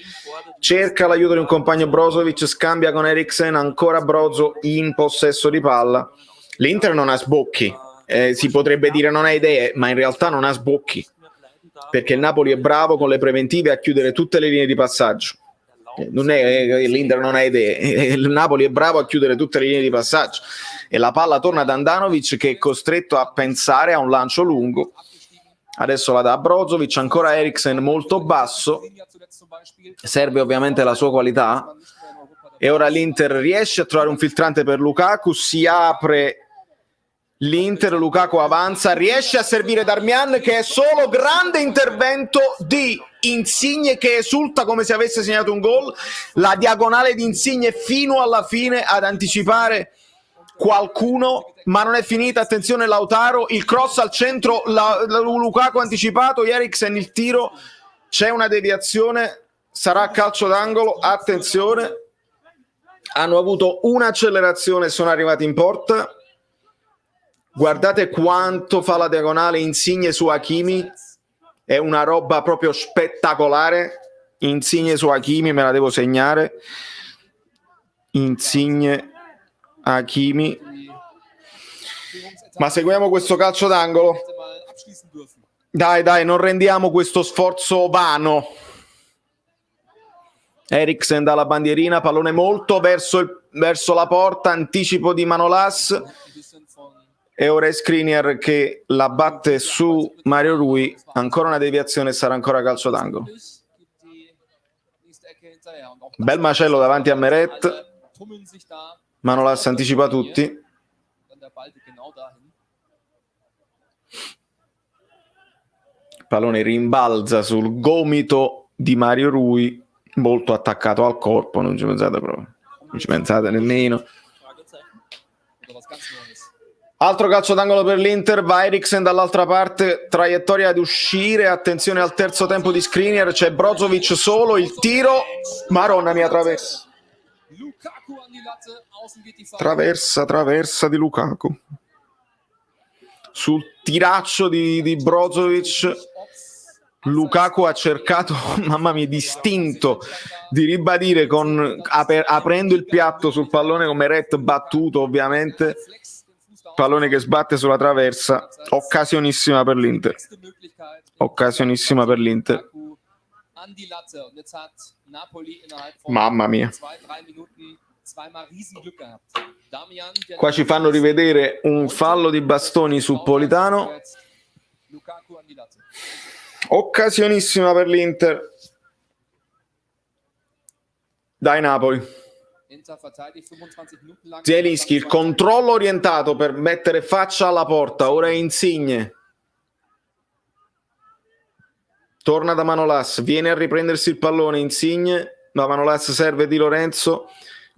Speaker 1: cerca l'aiuto di un compagno Brozovic, scambia con Eriksen, ancora Brozo in possesso di palla. L'Inter non ha sbocchi, si potrebbe dire non ha idee, ma in realtà non ha sbocchi, perché il Napoli è bravo con le preventive a chiudere tutte le linee di passaggio. Non è l'Inter non ha idee, il Napoli è bravo a chiudere tutte le linee di passaggio e la palla torna da Handanovic che è costretto a pensare a un lancio lungo. Adesso la dà Brozovic, ancora Eriksen molto basso, serve ovviamente la sua qualità e ora l'Inter riesce a trovare un filtrante per Lukaku, si apre l'Inter, Lukaku avanza, riesce a servire Darmian che è solo, grande intervento di Insigne che esulta come se avesse segnato un gol, la diagonale di Insigne fino alla fine ad anticipare qualcuno, ma non è finita. Attenzione Lautaro, il cross al centro, Lukaku anticipato, Eriksen il tiro, c'è una deviazione, sarà calcio d'angolo. Attenzione, hanno avuto un'accelerazione, sono arrivati in porta. Guardate quanto fa la diagonale Insigne su Hakimi, è una roba proprio spettacolare. Insigne su Hakimi, me la devo segnare. Insigne, Hakimi. Ma seguiamo questo calcio d'angolo. Dai, non rendiamo questo sforzo vano. Eriksen dalla bandierina, pallone molto verso la porta, anticipo di Manolas. E ora è Skriniar che la batte su Mario Rui. Ancora una deviazione, sarà ancora calcio d'angolo. Bel macello davanti a Meret. Manolas anticipa tutti. Pallone rimbalza sul gomito di Mario Rui, molto attaccato al corpo, non ci pensate proprio, non ci pensate nemmeno. Altro calcio d'angolo per l'Inter, va Eriksen dall'altra parte, traiettoria ad uscire, attenzione al terzo tempo di Skriniar, c'è Brozovic solo, il tiro, Maronna mia, traversa di Lukaku. Sul tiraccio di Brozovic, Lukaku ha cercato, mamma mia, distinto di ribadire aprendo il piatto sul pallone come Meret battuto ovviamente, pallone che sbatte sulla traversa, occasionissima per l'Inter. Mamma mia. Qua ci fanno rivedere un fallo di Bastoni su Politano. Occasionissima per l'Inter. Dai Napoli. Zielinski, il controllo orientato per mettere faccia alla porta. Ora è Insigne. Torna da Manolas, viene a riprendersi il pallone Insigne, ma Manolas serve Di Lorenzo.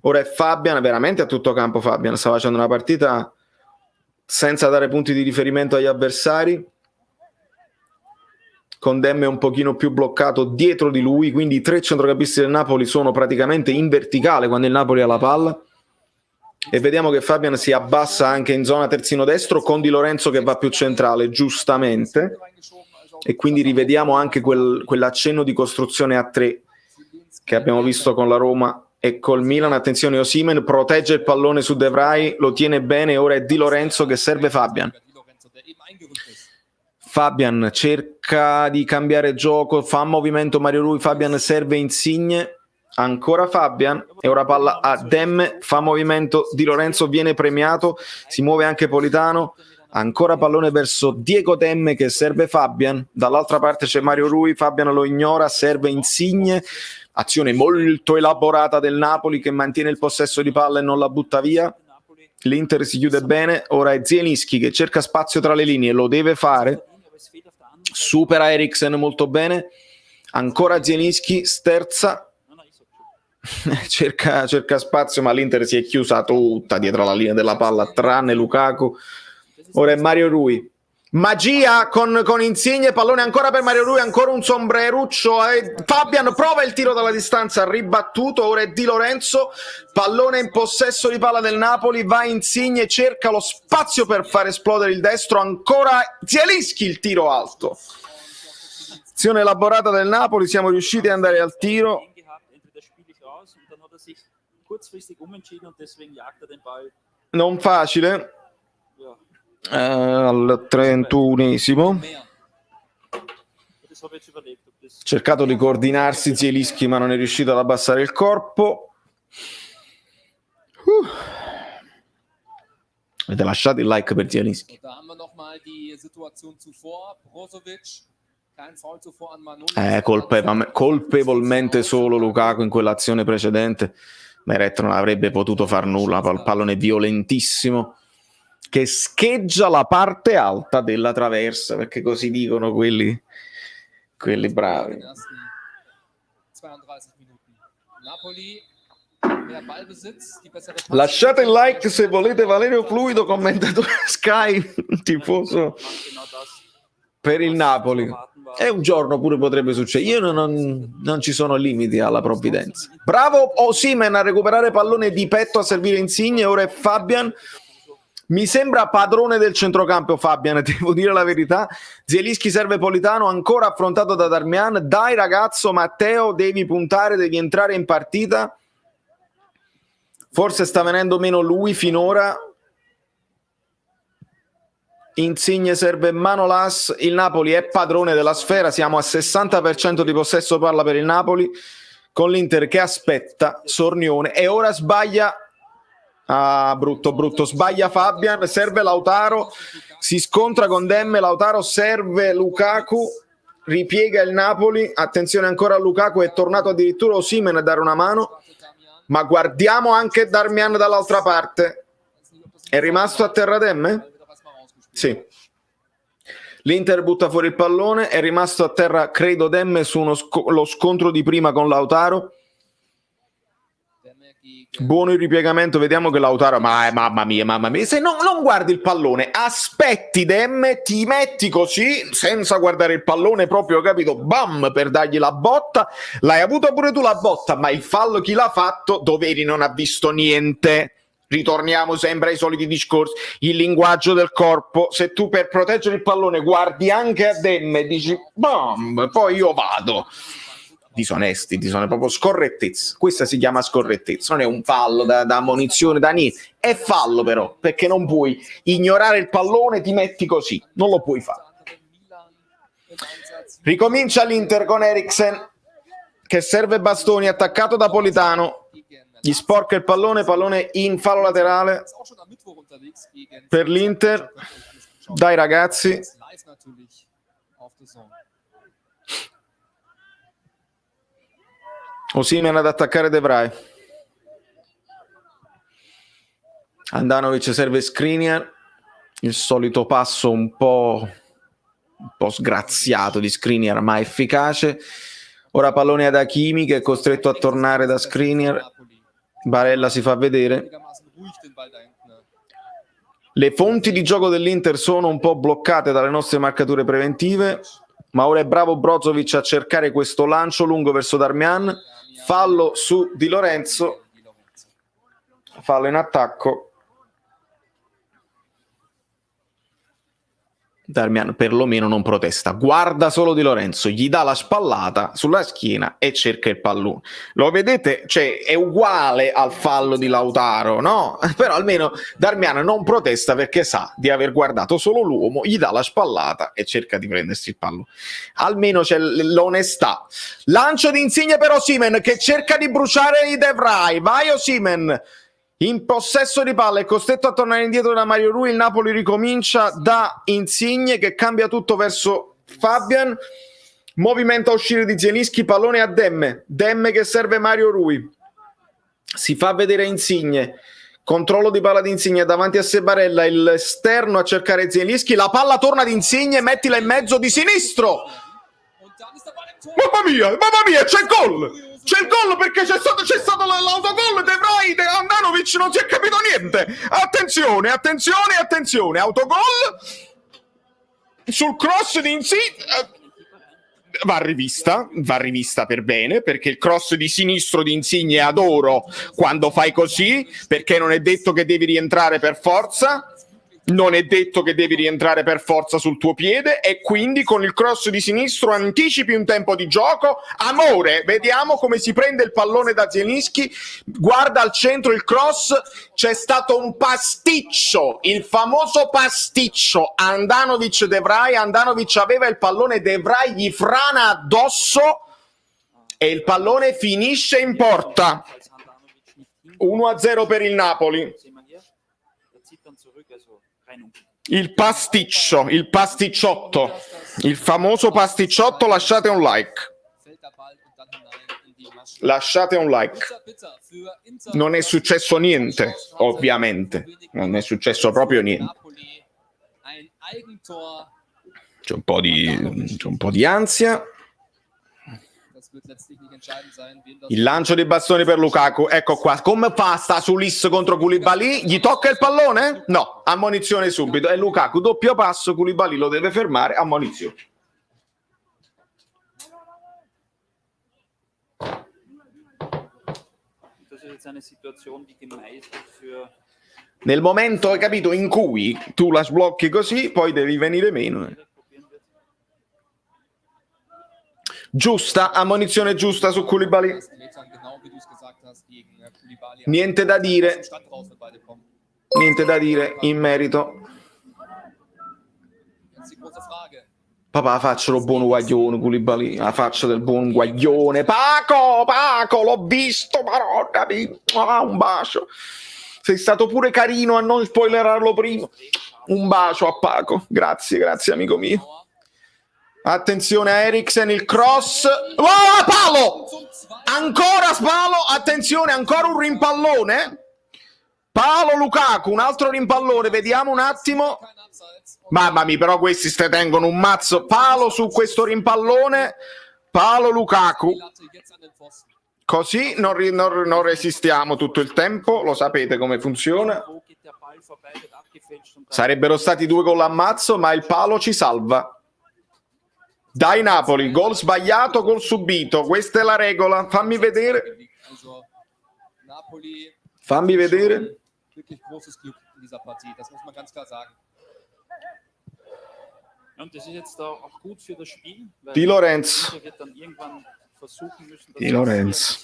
Speaker 1: Ora è Fabian, veramente a tutto campo Fabian, sta facendo una partita senza dare punti di riferimento agli avversari, con Demme un pochino più bloccato dietro di lui, quindi i tre centrocampisti del Napoli sono praticamente in verticale quando il Napoli ha la palla, e vediamo che Fabian si abbassa anche in zona terzino destro con Di Lorenzo che va più centrale, giustamente, e quindi rivediamo anche quell'accenno di costruzione a tre che abbiamo visto con la Roma e col Milan. Attenzione, Osimhen protegge il pallone su De Vrij, lo tiene bene, ora è Di Lorenzo che serve Fabian. Fabian cerca di cambiare gioco, fa movimento Mario Rui, Fabian serve Insigne, ancora Fabian, e ora palla a Demme, fa movimento Di Lorenzo, viene premiato, si muove anche Politano, ancora pallone verso Diego Demme che serve Fabian, dall'altra parte c'è Mario Rui, Fabian lo ignora, serve Insigne, azione molto elaborata del Napoli che mantiene il possesso di palla e non la butta via. L'Inter si chiude bene, ora è Zielinski che cerca spazio tra le linee, lo deve fare, supera Eriksen molto bene, ancora Zielinski, sterza, cerca spazio, ma l'Inter si è chiusa tutta dietro la linea della palla, tranne Lukaku. Ora è Mario Rui, magia con Insigne, pallone ancora per Mario Rui, ancora un sombreruccio, Fabian prova il tiro dalla distanza, ribattuto, ora è Di Lorenzo, pallone in possesso di palla del Napoli, va Insigne, cerca lo spazio per far esplodere il destro, ancora Zielinski, il tiro alto, azione elaborata del Napoli, siamo riusciti ad andare al tiro, non facile. Al 31esimo cercato di coordinarsi Zielinski ma non è riuscito ad abbassare il corpo. Avete lasciato il like per Zielinski. Colpevolmente solo Lukaku in quell'azione precedente. Meret non avrebbe potuto far nulla, il pallone violentissimo che scheggia la parte alta della traversa, perché così dicono quelli bravi. Lasciate il like se volete Valerio Fluido, commentatore Sky, tifoso per il Napoli. E un giorno pure potrebbe succedere. Io non ci sono limiti alla provvidenza. Bravo Osimhen a recuperare pallone di petto, a servire Insigne. Ora è Fabian. Mi sembra padrone del centrocampo Fabian, devo dire la verità. Zielinski serve Politano, ancora affrontato da Darmian. Dai ragazzo Matteo, devi puntare, devi entrare in partita. Forse sta venendo meno lui finora. Insigne serve Manolas, il Napoli è padrone della sfera, siamo a 60% di possesso palla per il Napoli, con l'Inter che aspetta Sornione e ora sbaglia, brutto, sbaglia Fabian, serve Lautaro, si scontra con Demme, Lautaro serve Lukaku, ripiega il Napoli, attenzione ancora a Lukaku, è tornato addirittura Osimhen a dare una mano, ma guardiamo anche Darmian dall'altra parte, è rimasto a terra Demme? Sì. L'Inter butta fuori il pallone, è rimasto a terra credo Demme su lo scontro di prima con Lautaro. Buono il ripiegamento, vediamo che Lautaro, mamma mia, se non guardi il pallone, aspetti Demme, ti metti così senza guardare il pallone, proprio capito, bam, per dargli la botta, l'hai avuto pure tu la botta, ma il fallo chi l'ha fatto? Doveri non ha visto niente. Ritorniamo sempre ai soliti discorsi, il linguaggio del corpo, se tu per proteggere il pallone guardi anche a Demme e dici bam, poi io vado, disonesti, proprio scorrettezza, questa si chiama scorrettezza, non è un fallo da ammonizione, da niente, è fallo però, perché non puoi ignorare il pallone, ti metti così, non lo puoi fare. Ricomincia l'Inter con Eriksen che serve Bastoni, attaccato da Politano. Gli sporca il pallone in fallo laterale per l'Inter. Dai ragazzi. Osimhen ad attaccare De Vrij. Andanovic serve Skriniar. Il solito passo un po' sgraziato di Skriniar, ma efficace. Ora pallone ad Hakimi che è costretto a tornare da Skriniar. Barella si fa vedere. Le fonti di gioco dell'Inter sono un po' bloccate dalle nostre marcature preventive, ma ora è bravo Brozovic a cercare questo lancio lungo verso Darmian. Fallo su Di Lorenzo, fallo in attacco. Darmian perlomeno non protesta, guarda solo Di Lorenzo, gli dà la spallata sulla schiena e cerca il pallone. Lo vedete? Cioè, è uguale al fallo di Lautaro, no? Però almeno Darmian non protesta perché sa di aver guardato solo l'uomo, gli dà la spallata e cerca di prendersi il pallone. Almeno c'è l'onestà. Lancio di Insigne per Osimhen che cerca di bruciare i De Vrij. Vai Osimhen! In possesso di palla, è costretto a tornare indietro da Mario Rui. Il Napoli ricomincia da Insigne che cambia tutto verso Fabian. Movimento a uscire di Zielinski, pallone a Demme. Demme che serve Mario Rui. Si fa vedere Insigne. Controllo di palla di Insigne davanti a Sebarella. L'esterno a cercare Zielinski. La palla torna di Insigne, mettila in mezzo di sinistro. Mamma mia, c'è il gol! C'è il gol perché c'è stato l'autogol De Vrij, Andanovic non si è capito niente. Attenzione, autogol sul cross di Insigne. Va rivista per bene, perché il cross di sinistro di Insigne adoro quando fai così, perché non è detto che devi rientrare per forza. Non è detto che devi rientrare per forza sul tuo piede e quindi con il cross di sinistro anticipi un tempo di gioco. Amore, vediamo come si prende il pallone da Zielinski, guarda al centro il cross, c'è stato un pasticcio, il famoso pasticcio Andanovic De Vrij. Andanovic aveva il pallone, De Vrij gli frana addosso e il pallone finisce in porta. 1-0 per il Napoli. Il pasticcio, il pasticciotto, il famoso pasticciotto. Lasciate un like. Lasciate un like. Non è successo niente, ovviamente. Non è successo proprio niente. C'è un po' di ansia. Il lancio di bastoni per Lukaku, ecco qua, come fa? Sta sull'Is contro Koulibaly, gli tocca il pallone? No, ammonizione subito, e Lukaku doppio passo, Koulibaly lo deve fermare, ammonizione. Nel momento, hai capito, in cui tu la sblocchi così, poi devi venire meno. Giusta, ammonizione giusta su Koulibaly. Niente da dire. Niente da dire in merito. Papà, faccio lo buon guaglione, Koulibaly, la faccia del buon guaglione. Paco, l'ho visto, madonna mia. Un bacio. Sei stato pure carino a non spoilerarlo prima. Un bacio a Paco. Grazie amico mio. Attenzione a Eriksen, il cross. Oh, palo! Ancora palo, attenzione, ancora un rimpallone. Palo Lukaku, un altro rimpallone, vediamo un attimo. Mamma mia, però questi ste tengono un mazzo. Palo su questo rimpallone. Palo Lukaku. Così non resistiamo tutto il tempo, lo sapete come funziona. Sarebbero stati 2 gol a mazzo, ma il palo ci salva. Dai Napoli, gol sbagliato, gol subito. Questa è la regola. Fammi vedere. Fammi vedere. Di Lorenzo. Di Lorenzo.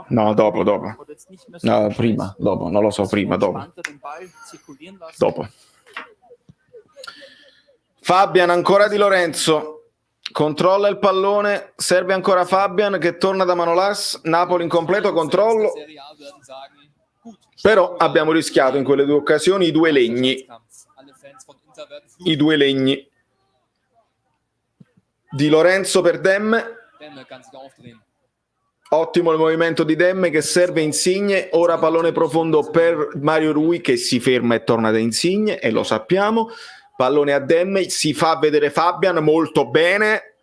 Speaker 1: No, dopo. No, prima, dopo, non lo so, prima, dopo. Fabian, ancora Di Lorenzo. Controlla il pallone, serve ancora Fabian che torna da Manolas. Napoli in completo controllo. Però abbiamo rischiato in quelle 2 occasioni i 2 legni. I 2 legni. Di Lorenzo per Demme. Ottimo il movimento di Demme che serve Insigne. Ora pallone profondo per Mario Rui che si ferma e torna da Insigne e lo sappiamo. Pallone a Demme, si fa vedere Fabian molto bene.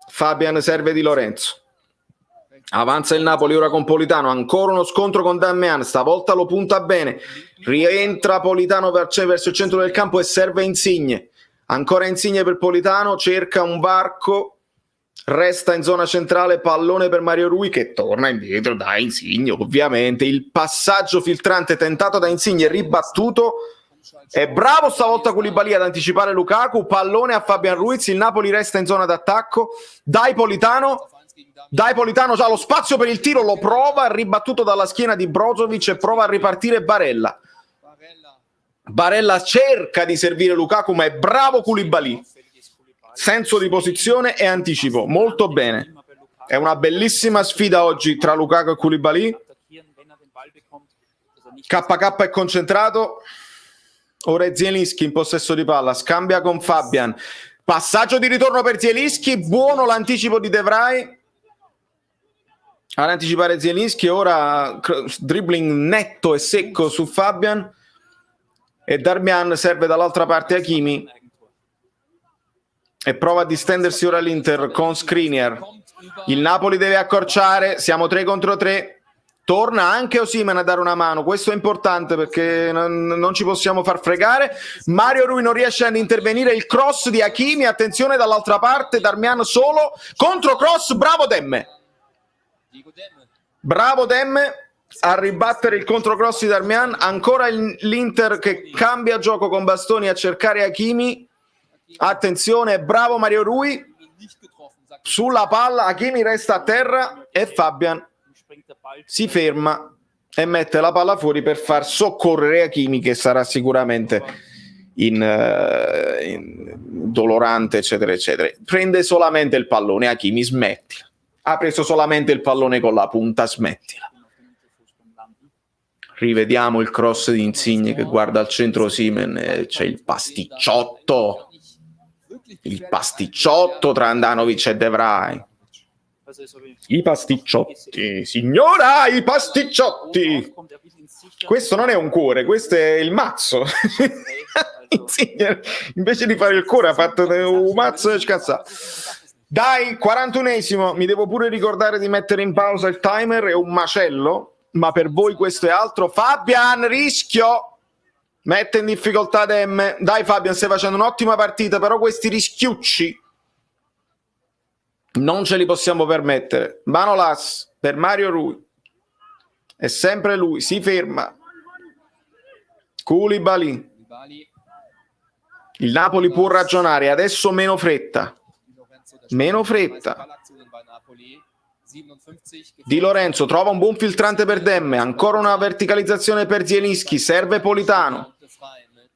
Speaker 1: Fabian serve Di Lorenzo. Avanza il Napoli ora con Politano, ancora uno scontro con Damian, stavolta lo punta bene. Rientra Politano verso il centro del campo e serve Insigne. Ancora Insigne per Politano, cerca un varco. Resta in zona centrale, pallone per Mario Rui che torna indietro da Insigne, ovviamente. Il passaggio filtrante tentato da Insigne, ribattuto. È bravo stavolta Koulibaly ad anticipare Lukaku, pallone a Fabian Ruiz, il Napoli resta in zona d'attacco. Dai Politano, già lo spazio per il tiro, lo prova, ribattuto dalla schiena di Brozovic e prova a ripartire Barella cerca di servire Lukaku, ma è bravo Koulibaly. Senso di posizione e anticipo, molto bene. È una bellissima sfida oggi tra Lukaku e Koulibaly. KK è concentrato. Ora è Zielinski in possesso di palla, scambia con Fabian. Passaggio di ritorno per Zielinski, buono l'anticipo di De Vrij. Ad anticipare Zielinski, ora dribbling netto e secco su Fabian. E Darmian serve dall'altra parte Hakimi. E prova a distendersi ora l'Inter con Skriniar. Il Napoli deve accorciare, siamo 3 contro 3. Torna anche Osimhen a dare una mano, questo è importante perché non ci possiamo far fregare. Mario Rui non riesce ad intervenire, il cross di Hakimi, attenzione dall'altra parte, Darmian solo, contro cross, bravo Demme a ribattere il controcross di Darmian. Ancora l'Inter che cambia gioco con Bastoni a cercare Hakimi, attenzione, bravo Mario Rui sulla palla, Hakimi resta a terra e Fabian si ferma e mette la palla fuori per far soccorrere Hakimi che sarà sicuramente dolorante eccetera eccetera. Prende solamente il pallone Hakimi, smettila, ha preso solamente il pallone con la punta, smettila. Rivediamo il cross di Insigne che guarda al centro Osimhen e c'è il pasticciotto tra Andanovic e De Vrij. I pasticciotti, signora, i pasticciotti. Questo non è un cuore, questo è il mazzo. Insigne, invece di fare il cuore ha fatto un mazzo e scazzato. Dai, 41esimo, mi devo pure ricordare di mettere in pausa il timer, è un macello, ma per voi questo è altro. Fabian, rischio, mette in difficoltà Demme. Dai Fabian, stai facendo un'ottima partita, però questi rischiucci non ce li possiamo permettere. Manolas per Mario Rui, è sempre lui, si ferma. Koulibaly, il Napoli può ragionare, adesso meno fretta.
Speaker 2: 57.
Speaker 1: Di Lorenzo trova un buon filtrante per Demme, ancora una verticalizzazione per Zielinski, serve Politano.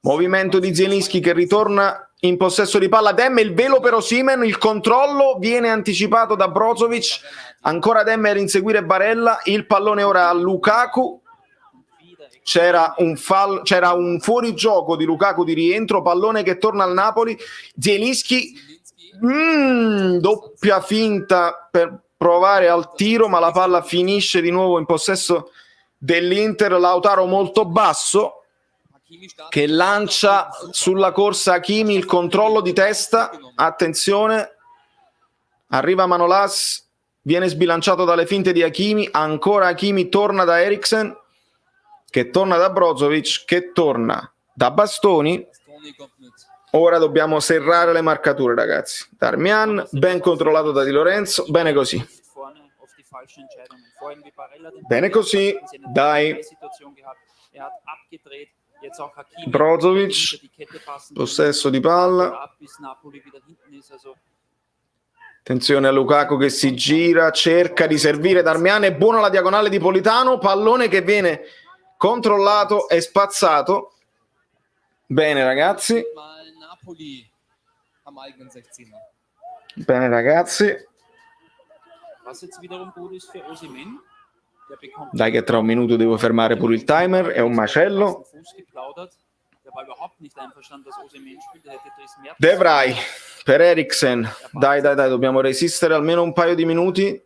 Speaker 1: Movimento di Zielinski che ritorna in possesso di palla. Demme, il velo per Osimhen, il controllo viene anticipato da Brozovic. Ancora Demme a inseguire Barella. Il pallone ora a Lukaku. C'era un fuorigioco di Lukaku di rientro. Pallone che torna al Napoli. Zielinski, doppia finta per provare al tiro, ma la palla finisce di nuovo in possesso dell'Inter. Lautaro molto basso che lancia sulla corsa Hakimi, il controllo di testa, attenzione, arriva Manolas, viene sbilanciato dalle finte di Hakimi, ancora Hakimi, torna da Eriksen, che torna da Brozovic, che torna da Bastoni. Ora dobbiamo serrare le marcature, ragazzi. Darmian, ben controllato da Di Lorenzo, bene così. Bene così, dai. Brozovic, possesso di palla. Attenzione a Lukaku che si gira, cerca di servire Darmian, è buona la diagonale di Politano, pallone che viene controllato e spazzato. Bene ragazzi. Bene ragazzi. Dai che tra un minuto devo fermare pure il timer, è un macello. De Vrij per Eriksen. Dai, dobbiamo resistere almeno un paio di minuti.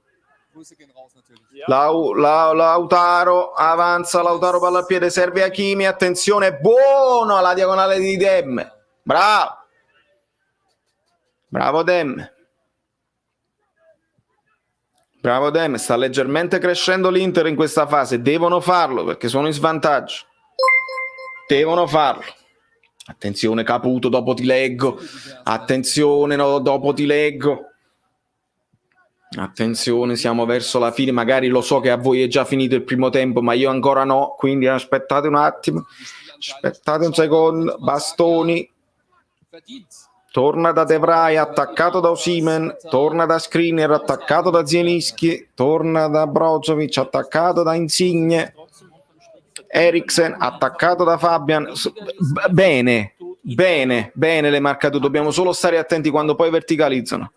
Speaker 1: Lautaro avanza, Lautaro palla al piede, serve Hakimi, attenzione, buono alla diagonale di Demme. Bravo Demme. Bravo Demme, sta leggermente crescendo l'Inter in questa fase, devono farlo perché sono in svantaggio. Devono farlo. Attenzione Caputo, dopo ti leggo. Attenzione, no, dopo ti leggo. Attenzione, siamo verso la fine, magari lo so che a voi è già finito il primo tempo, ma io ancora no, quindi aspettate un attimo. Aspettate un secondo. Bastoni. Torna da De Vrij, attaccato da Osimhen, torna da Skriniar, attaccato da Zielinski, torna da Brozovic, attaccato da Insigne, Eriksen, attaccato da Fabian. Bene le marcature, dobbiamo solo stare attenti quando poi verticalizzano.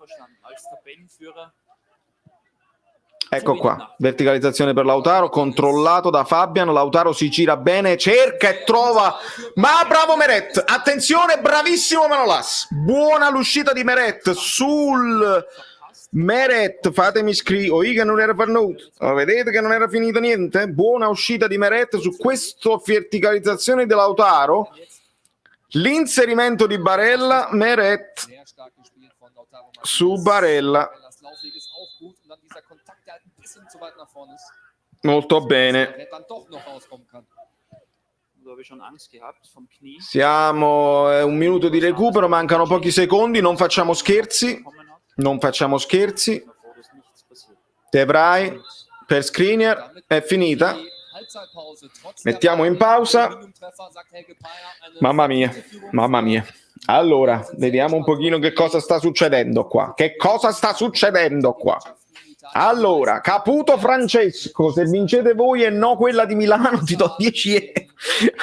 Speaker 1: Ecco qua, verticalizzazione per Lautaro, controllato da Fabian, Lautaro si gira bene, cerca e trova, ma bravo Meret, attenzione, bravissimo Manolas, buona l'uscita di Meret, sul Meret, fatemi scrivere, che non era venuto, vedete che non era finito niente, buona uscita di Meret su questa verticalizzazione di Lautaro, l'inserimento di Barella, Meret su Barella. Molto bene. Siamo un minuto di recupero, mancano pochi secondi, non facciamo scherzi. De Vrij per Skriniar, è finita. Mettiamo in pausa. Mamma mia. Allora, vediamo un pochino che cosa sta succedendo qua. Allora, Caputo Francesco, se vincete voi e no quella di Milano ti do 10 euro.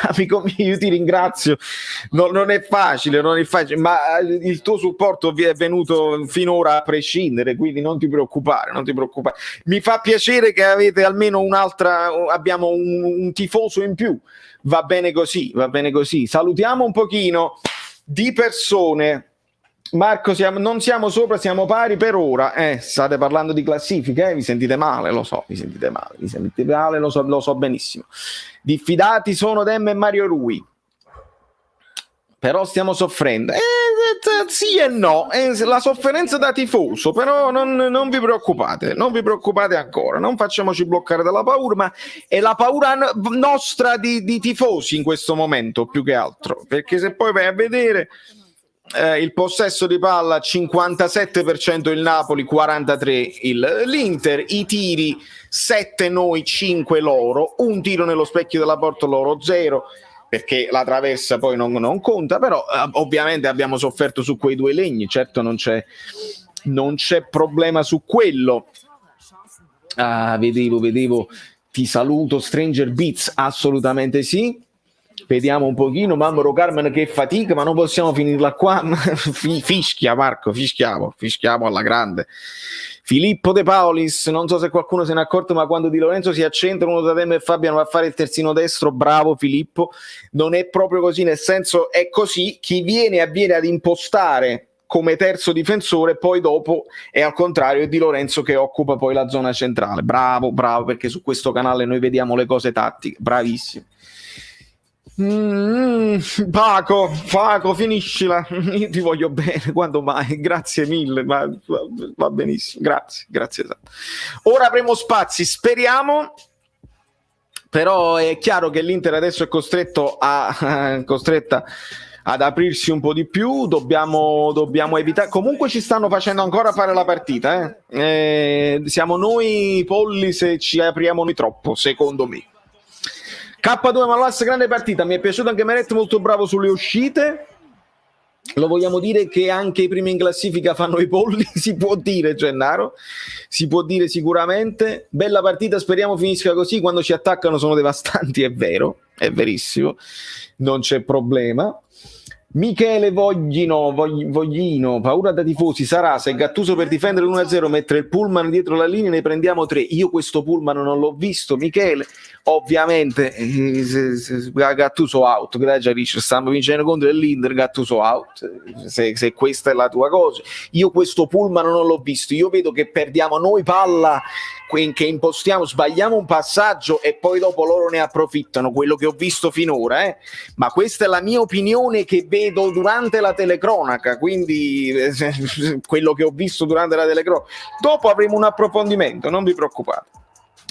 Speaker 1: Amico mio, io ti ringrazio. Non è facile, ma il tuo supporto vi è venuto finora a prescindere, quindi non ti preoccupare. Mi fa piacere che avete almeno abbiamo un tifoso in più. Va bene così. Salutiamo un pochino di persone. Marco, non siamo sopra, siamo pari per ora. State parlando di classifiche, vi sentite male, lo so, lo so benissimo. Diffidati sono Demme e Mario Rui. Però stiamo soffrendo. Sì e no, la sofferenza da tifoso, però non vi preoccupate ancora, non facciamoci bloccare dalla paura, ma è la paura nostra di tifosi in questo momento, più che altro, perché se poi vai a vedere il possesso di palla 57% il Napoli, 43% l'Inter, i tiri 7 noi, 5 loro, un tiro nello specchio della porta loro 0, perché la traversa poi non conta, però ovviamente abbiamo sofferto su quei due legni, certo non c'è problema su quello. Vedevo, ti saluto Stranger Beats, assolutamente sì. Vediamo un pochino, Mammaro Carmen che fatica, ma non possiamo finirla qua. Fischia Marco, fischiamo alla grande. Filippo De Paulis, non so se qualcuno se n'è accorto, ma quando Di Lorenzo si accentra, uno da Temme e Fabiano va a fare il terzino destro. Bravo Filippo, non è proprio così, nel senso è così, chi viene ad impostare come terzo difensore, poi dopo è al contrario, è Di Lorenzo che occupa poi la zona centrale. Bravo, perché su questo canale noi vediamo le cose tattiche, bravissimo. Paco, finiscila, io ti voglio bene, quando mai, grazie mille, va benissimo, grazie. Ora avremo spazi, speriamo, però è chiaro che l'Inter adesso è costretta ad aprirsi un po' di più, dobbiamo evitare, comunque ci stanno facendo ancora fare la partita, siamo noi polli se ci apriamo noi troppo, secondo me. K2 Malas, grande partita, mi è piaciuto anche Meret, molto bravo sulle uscite. Lo vogliamo dire che anche i primi in classifica fanno i polli? Si può dire, Gennaro, si può dire sicuramente. Bella partita, speriamo finisca così, quando ci attaccano sono devastanti, è vero, è verissimo, non c'è problema. Michele Voglino, paura da tifosi, sarà se Gattuso per difendere l'1-0 mettere il pullman dietro la linea ne prendiamo 3. Io questo pullman non l'ho visto, Michele, ovviamente Gattuso out, stiamo vincendo contro l'Inter, Gattuso out, se questa è la tua cosa. Io questo pullman non l'ho visto, io vedo che perdiamo noi palla, che impostiamo, sbagliamo un passaggio e poi dopo loro ne approfittano, quello che ho visto finora, ma questa è la mia opinione che vedo durante la telecronaca, quindi quello che ho visto durante la telecronaca. Dopo avremo un approfondimento, non vi preoccupate,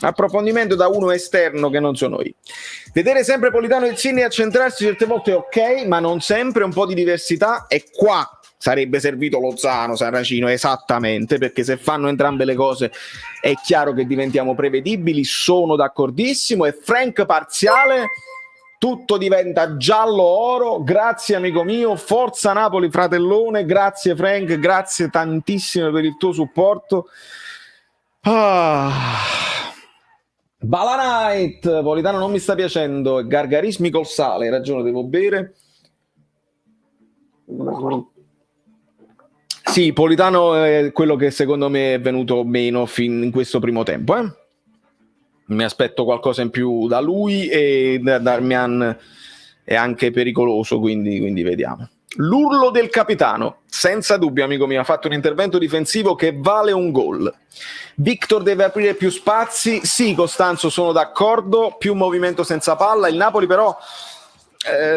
Speaker 1: approfondimento da uno esterno che non sono io. Vedere sempre Politano e Insigne accentrarsi certe volte è ok, ma non sempre, un po' di diversità, e qua sarebbe servito Lozano, Saracino, esattamente, perché se fanno entrambe le cose è chiaro che diventiamo prevedibili. Sono d'accordissimo. E Frank parziale, tutto diventa giallo oro. Grazie amico mio, forza Napoli fratellone, grazie Frank, grazie tantissimo per il tuo supporto. Bala Night, Politano non mi sta piacendo, gargarismi col sale, hai ragione, devo bere. Sì, Politano è quello che secondo me è venuto meno fin in questo primo tempo. Mi aspetto qualcosa in più da lui, e Darmian è anche pericoloso, quindi vediamo. L'urlo del capitano, senza dubbio amico mio, ha fatto un intervento difensivo che vale un gol. Victor deve aprire più spazi, sì Costanzo sono d'accordo, più movimento senza palla, il Napoli però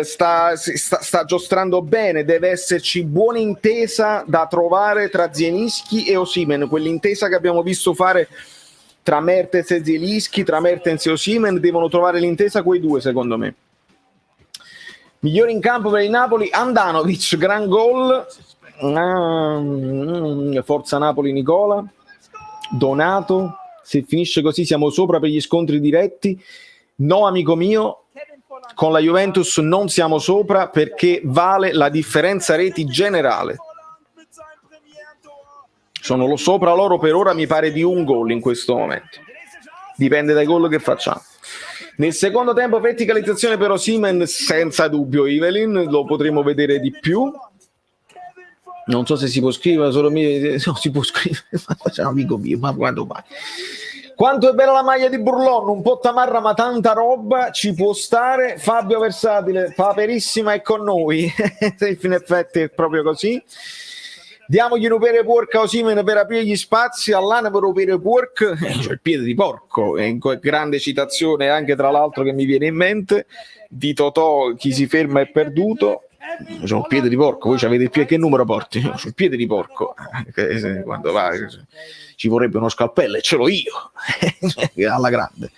Speaker 1: sta giostrando bene, deve esserci buona intesa da trovare tra Zielinski e Osimhen, quell'intesa che abbiamo visto fare tra Mertens e Zielinski, tra Mertens e Osimhen, devono trovare l'intesa quei due secondo me. Migliore in campo per il Napoli, Andanovic, gran gol, forza Napoli Nicola. Donato, se finisce così siamo sopra per gli scontri diretti. No amico mio, con la Juventus non siamo sopra perché vale la differenza reti generale. Sono sopra loro per ora, mi pare di un gol in questo momento. Dipende dai gol che facciamo. Nel secondo tempo verticalizzazione per Osimhen, senza dubbio Evelyn, lo potremo vedere di più. Non so se si può scrivere, solo no, si può scrivere, amico mio, ma quando mai? Quanto è bella la maglia di Burlon, un po' tamarra ma tanta roba, ci può stare. Fabio Versatile, Paperissima è con noi, in effetti è proprio così. Diamogli un opere porco a Osimhen per aprire gli spazi, all'Ana per opere porco, c'è il piede di porco, è grande citazione anche tra l'altro che mi viene in mente, di Totò, chi si ferma è perduto. C'ho un piede di porco, voi avete il piede, che numero porti? C'ho il piede di porco, quando va ci vorrebbe uno scalpello e ce l'ho io alla grande.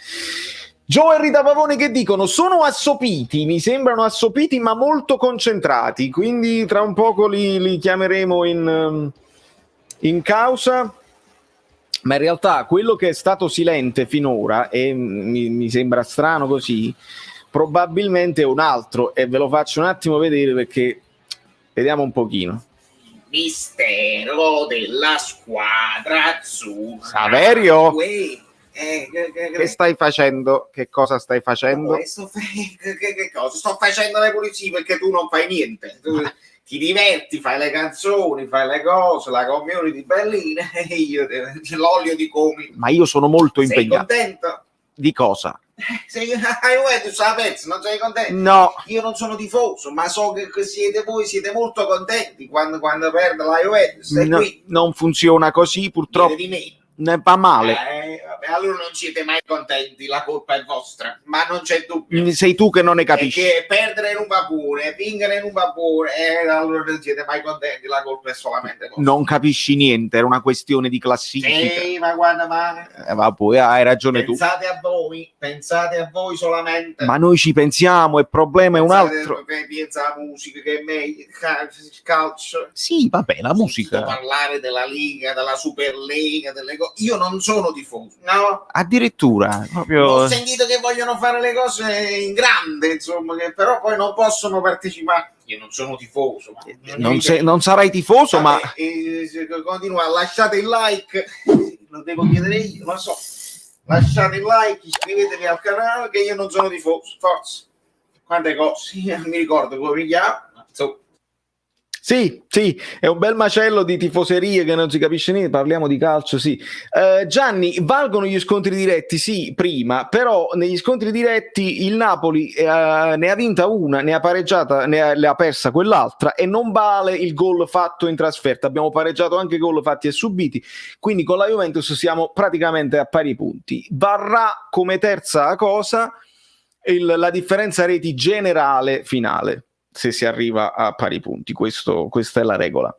Speaker 1: Gio e Rita Pavone che dicono sono assopiti, mi sembrano assopiti ma molto concentrati, quindi tra un poco li chiameremo in causa, ma in realtà quello che è stato silente finora, e mi sembra strano così, probabilmente è un altro, e ve lo faccio un attimo vedere perché vediamo un pochino. Mistero della squadra azzurra. Saverio? Che stai facendo? Che cosa stai facendo?
Speaker 4: Che cosa? Sto facendo le pulizie perché tu non fai niente. Tu ti diverti, fai le canzoni, fai le cose, la community bellina e io l'olio di comi.
Speaker 1: Ma io sono molto
Speaker 4: Sei
Speaker 1: impegnato.
Speaker 4: contento?
Speaker 1: Di cosa?
Speaker 4: Tu sapessi, non sei contento?
Speaker 1: No,
Speaker 4: Io non sono tifoso, ma so che voi siete molto contenti quando perde la Juventus. E
Speaker 1: no,
Speaker 4: qui
Speaker 1: non funziona così, purtroppo.
Speaker 4: di me.
Speaker 1: Ne va male.
Speaker 4: Vabbè, allora non siete mai contenti, la colpa è vostra, ma non c'è dubbio.
Speaker 1: Sei tu che non ne capisci.
Speaker 4: Perché perdere non va pure, vincere non va pure, allora non siete mai contenti, la colpa è solamente vostra.
Speaker 1: Non capisci niente, era una questione di classifica.
Speaker 4: Sì, ma guarda, ma
Speaker 1: Ma poi hai ragione tu.
Speaker 4: pensate a voi solamente.
Speaker 1: Ma noi ci pensiamo, il problema è un
Speaker 4: Pensate
Speaker 1: altro.
Speaker 4: che pensa la musica, che è meglio, il calcio.
Speaker 1: Sì, vabbè, la
Speaker 4: Sento
Speaker 1: musica.
Speaker 4: parlare della Liga, della Superlega, delle cose. Io non sono tifoso, no?
Speaker 1: Addirittura, proprio.
Speaker 4: Ho sentito che vogliono fare le cose in grande, insomma, che però poi non possono partecipare. Io non sono tifoso.
Speaker 1: Non sarai tifoso, ma
Speaker 4: continua, lasciate il like, lo devo chiedere io, lo so. Lasciate il like, iscrivetevi al canale, che io non sono tifoso, forza. Quante cose, mi ricordo come mi chiamo, insomma.
Speaker 1: sì, è un bel macello di tifoserie che non si capisce niente, parliamo di calcio, sì. Gianni, valgono gli scontri diretti? Sì, prima, però negli scontri diretti il Napoli ne ha vinta una, ne ha pareggiata, le ha persa quell'altra e non vale il gol fatto in trasferta. Abbiamo pareggiato anche gol fatti e subiti, quindi con la Juventus siamo praticamente a pari punti. Varrà come terza cosa la differenza reti generale finale, se si arriva a pari punti. Questa è la regola.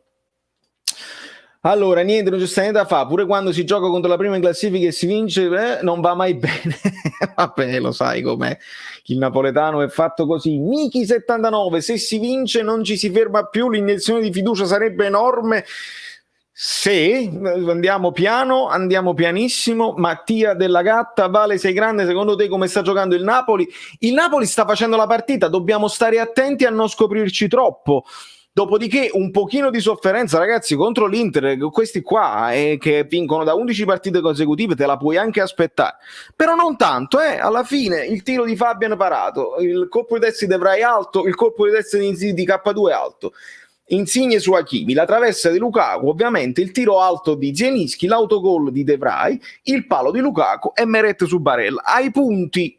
Speaker 1: Allora, niente, non c'è sta niente da fare. Pure quando si gioca contro la prima in classifica e si vince, non va mai bene. Vabbè, lo sai com'è. Il napoletano è fatto così. Miki79, se si vince non ci si ferma più, l'iniezione di fiducia sarebbe enorme. Se andiamo piano, andiamo pianissimo. Mattia della Gatta, Vale sei grande, secondo te come sta giocando il Napoli? Il Napoli sta facendo la partita, dobbiamo stare attenti a non scoprirci troppo. Dopodiché un pochino di sofferenza, ragazzi, contro l'Inter, questi qua che vincono da 11 partite consecutive te la puoi anche aspettare, però non tanto, alla fine il tiro di Fabian parato, il colpo di testa di De Vrij alto, il colpo di testa di K2 alto, Insigne su Hakimi, la traversa di Lukaku, ovviamente il tiro alto di Zielinski, l'autogol di De Vrij, il palo di Lukaku e Meret su Barella. Ai punti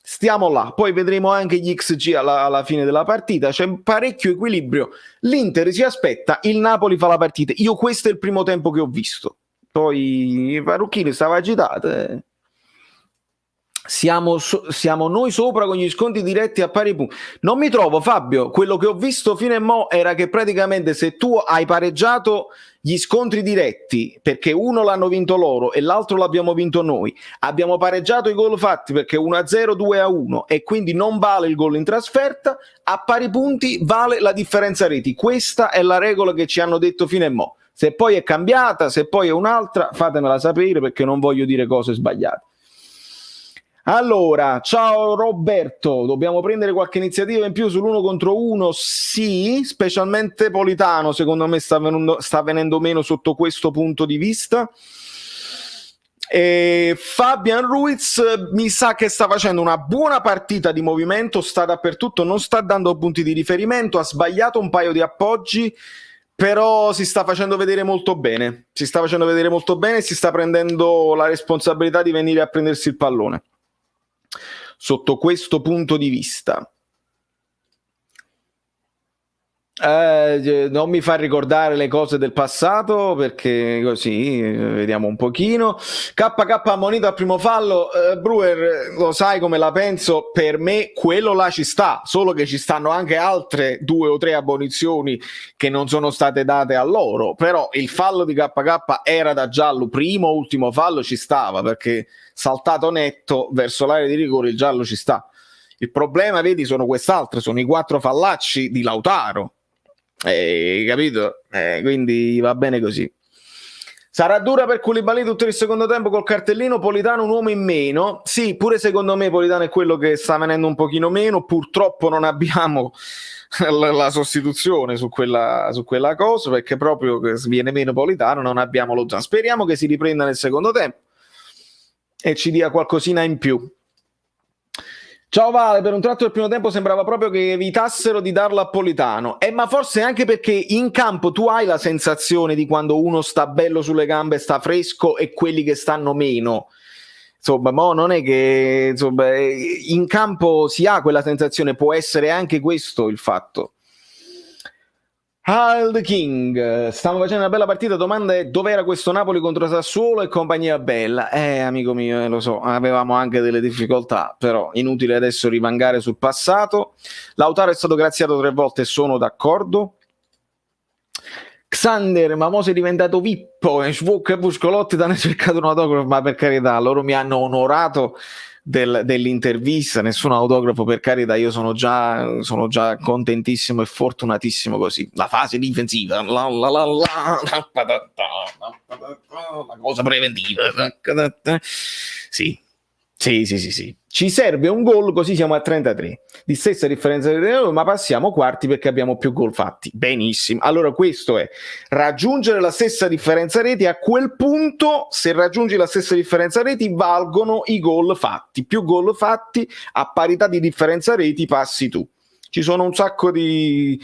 Speaker 1: stiamo là, poi vedremo anche gli XG alla fine della partita, c'è parecchio equilibrio, l'Inter si aspetta, il Napoli fa la partita. Io questo è il primo tempo che ho visto, poi Parrucchini stava agitato, Siamo noi sopra con gli sconti diretti a pari punti. Non mi trovo, Fabio, quello che ho visto fino a mo' era che praticamente se tu hai pareggiato gli scontri diretti perché uno l'hanno vinto loro e l'altro l'abbiamo vinto noi, abbiamo pareggiato i gol fatti perché 1-0, 2-1 e quindi non vale il gol in trasferta, a pari punti vale la differenza reti. Questa è la regola che ci hanno detto fino a mo'. Se poi è cambiata, se poi è un'altra, fatemela sapere perché non voglio dire cose sbagliate. Allora, ciao Roberto, dobbiamo prendere qualche iniziativa in più sull'1 contro 1? Sì, specialmente Politano secondo me sta venendo meno sotto questo punto di vista. E Fabian Ruiz mi sa che sta facendo una buona partita di movimento, sta dappertutto, non sta dando punti di riferimento, ha sbagliato un paio di appoggi, però si sta facendo vedere molto bene, si sta prendendo la responsabilità di venire a prendersi il pallone. Sotto questo punto di vista non mi fa ricordare le cose del passato perché così vediamo un pochino. KK ammonito al primo fallo. Brewer, lo sai come la penso, per me quello là ci sta, solo che ci stanno anche altre 2 o 3 ammonizioni che non sono state date a loro, però il fallo di KK era da giallo, primo o ultimo fallo ci stava perché saltato netto verso l'area di rigore il giallo ci sta. Il problema, vedi, sono quest'altro, sono i 4 fallacci di Lautaro. Capito? Quindi va bene così. Sarà dura per Koulibaly tutto il secondo tempo col cartellino. Politano un uomo in meno. Sì, pure secondo me Politano è quello che sta venendo un pochino meno. Purtroppo non abbiamo la sostituzione su quella cosa, perché proprio che viene meno Politano non abbiamo lo Zan. Speriamo che si riprenda nel secondo tempo. e ci dia qualcosina in più. Ciao Vale, per un tratto del primo tempo sembrava proprio che evitassero di darlo a Politano, ma forse anche perché in campo tu hai la sensazione di quando uno sta bello sulle gambe, sta fresco, e quelli che stanno meno. Insomma, non è che in campo si ha quella sensazione, può essere anche questo il fatto. Hal King, stiamo facendo una bella partita, domanda è dove era questo Napoli contro Sassuolo e compagnia bella? Amico mio, lo so, avevamo anche delle difficoltà, però inutile adesso rivangare sul passato. Lautaro è stato graziato 3 volte, sono d'accordo. Xander, ma mo sei diventato Vippo e Svuk e Buscolotti ti hanno cercato un autografo, ma per carità, loro mi hanno onorato dell'intervista, nessun autografo per carità, io sono già contentissimo e fortunatissimo così. La fase difensiva, la cosa preventiva, sì. Ci serve un gol, così siamo a 33 di stessa differenza di noi, ma passiamo quarti perché abbiamo più gol fatti. Benissimo, allora questo è raggiungere la stessa differenza reti. A quel punto, se raggiungi la stessa differenza reti, valgono i gol fatti. Più gol fatti, a parità di differenza reti passi tu. Ci sono un sacco di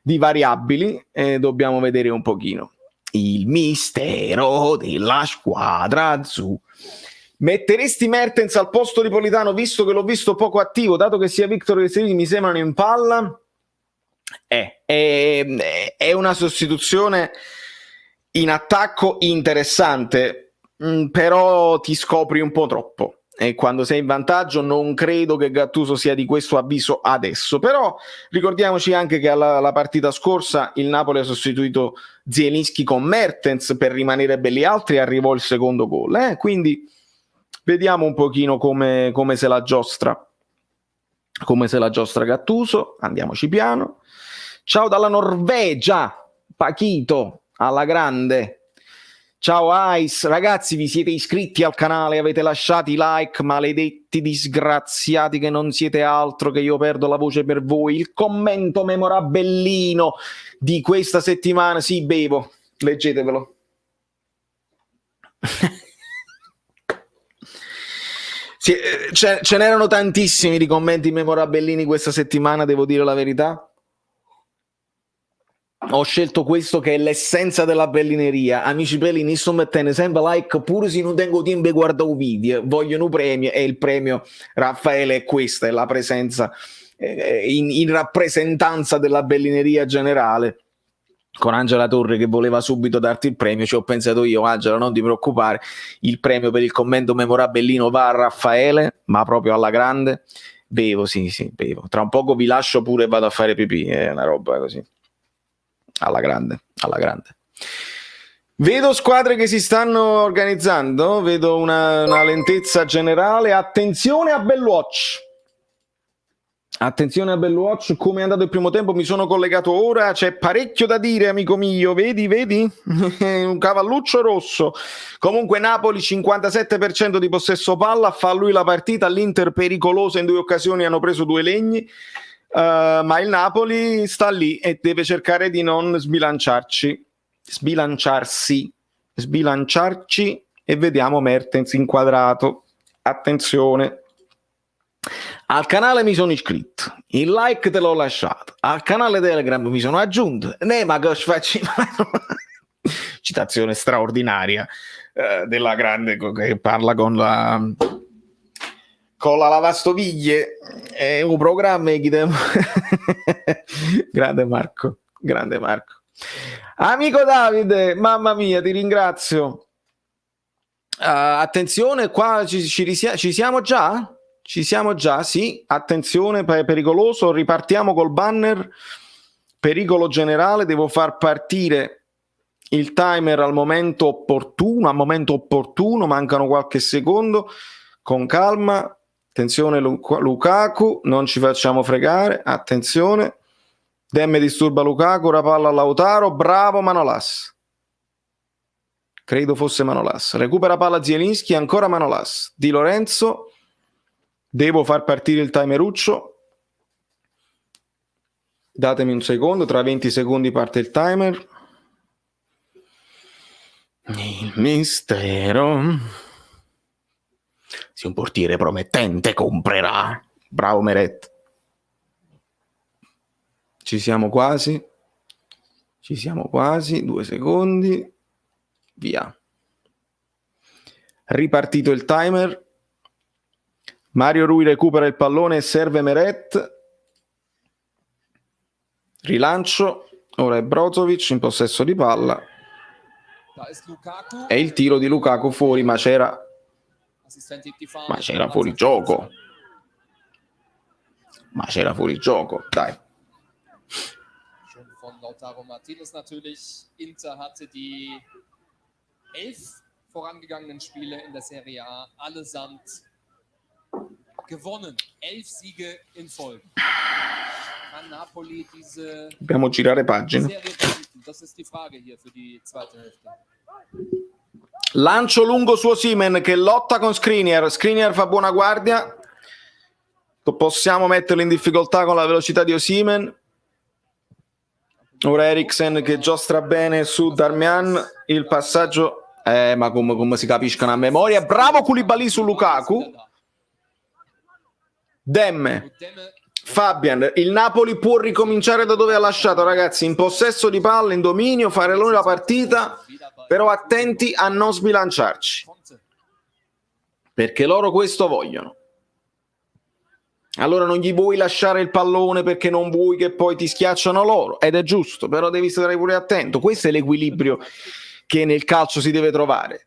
Speaker 1: variabili e dobbiamo vedere un pochino il mistero della squadra azzurra. Metteresti Mertens al posto di Politano, visto che l'ho visto poco attivo, dato che sia Victor che Serini mi sembrano in palla? È una sostituzione in attacco interessante, però ti scopri un po' troppo. E quando sei in vantaggio non credo che Gattuso sia di questo avviso adesso, però ricordiamoci anche che alla partita scorsa il Napoli ha sostituito Zielinski con Mertens per rimanere belli altri e arrivò il secondo gol, quindi vediamo un pochino come se la giostra Gattuso. Andiamoci piano. Ciao dalla Norvegia, Pachito, alla grande. Ciao Ice, ragazzi, vi siete iscritti al canale, avete lasciato i like, maledetti disgraziati che non siete altro, che io perdo la voce per voi. Il commento memorabellino di questa settimana, sì, bevo, leggetevelo. Sì, ce n'erano tantissimi di commenti memorabellini questa settimana, devo dire la verità. Ho scelto questo che è l'essenza della bellineria. Amici belli, non sto mettendo sempre like pure se non tengo tempo di guardare un video, vogliono un premio, e il premio Raffaele è questa, è la presenza in rappresentanza della bellineria generale. Con Angela Torre che voleva subito darti il premio, ci ho pensato io, Angela, non ti preoccupare, il premio per il commento memorabellino va a Raffaele, ma proprio alla grande. Bevo, sì, bevo. Tra un poco vi lascio pure e vado a fare pipì, è una roba così. Alla grande. Vedo squadre che si stanno organizzando, vedo una lentezza generale. Attenzione a Bellwatch. Come è andato il primo tempo? Mi sono collegato ora, c'è parecchio da dire, amico mio, vedi? Un cavalluccio rosso. Comunque Napoli 57% di possesso palla, fa lui la partita, l'Inter pericolosa in 2 occasioni, hanno preso 2 legni, ma il Napoli sta lì e deve cercare di non sbilanciarci, e vediamo Mertens inquadrato. Attenzione. Al canale mi sono iscritto, il like te l'ho lasciato, al canale Telegram mi sono aggiunto, ma che faccio? Citazione straordinaria della grande che parla con la lavastoviglie, è un programma che grande Marco. Amico Davide, mamma mia, ti ringrazio. Attenzione, qua ci siamo già? Ci siamo già, sì, attenzione, pericoloso, ripartiamo col banner, pericolo generale, devo far partire il timer al momento opportuno, mancano qualche secondo, con calma, attenzione Lukaku, non ci facciamo fregare, attenzione, Demme disturba Lukaku, ora palla a Lautaro, bravo Manolas. Credo fosse Manolas, recupera palla Zielinski, ancora Manolas, Di Lorenzo. Devo far partire il timeruccio. Datemi un secondo, tra 20 secondi parte il timer. Il mistero Se un portiere promettente comprerà. Bravo Meret. Ci siamo quasi. 2 secondi. Via. Ripartito il timer. Mario Rui recupera il pallone e serve Meret. Rilancio. Ora è Brozovic in possesso di palla.
Speaker 2: Da ist Lukaku.
Speaker 1: E il tiro di Lukaku fuori, ma c'era
Speaker 2: Assistent hebt die Fahne.
Speaker 1: Ma c'era fuori gioco. Dai.
Speaker 2: Schön von Lautaro Martinez natürlich. Inter hatte die 11 vorangegangenen Spiele in der Serie A allesamt gewonnen. 11 Siege in Folge. Kann Napoli diese
Speaker 1: Dobbiamo girare pagina.
Speaker 2: Serie beenden? Das ist die Frage hier für die zweite Hälfte.
Speaker 1: Lancio lungo su Osimhen che lotta con Skriniar. Skriniar fa buona guardia. Possiamo metterlo in difficoltà con la velocità di Osimhen. Ora Eriksen che giostra bene su Darmian. Il passaggio ma come si capiscono a memoria. Bravo Koulibaly su Lukaku. Demme, Fabian, il Napoli può ricominciare da dove ha lasciato, ragazzi, in possesso di palla, in dominio, fare loro la partita, però attenti a non sbilanciarci, perché loro questo vogliono. Allora non gli vuoi lasciare il pallone perché non vuoi che poi ti schiacciano loro, ed è giusto, però devi stare pure attento. Questo è l'equilibrio che nel calcio si deve trovare.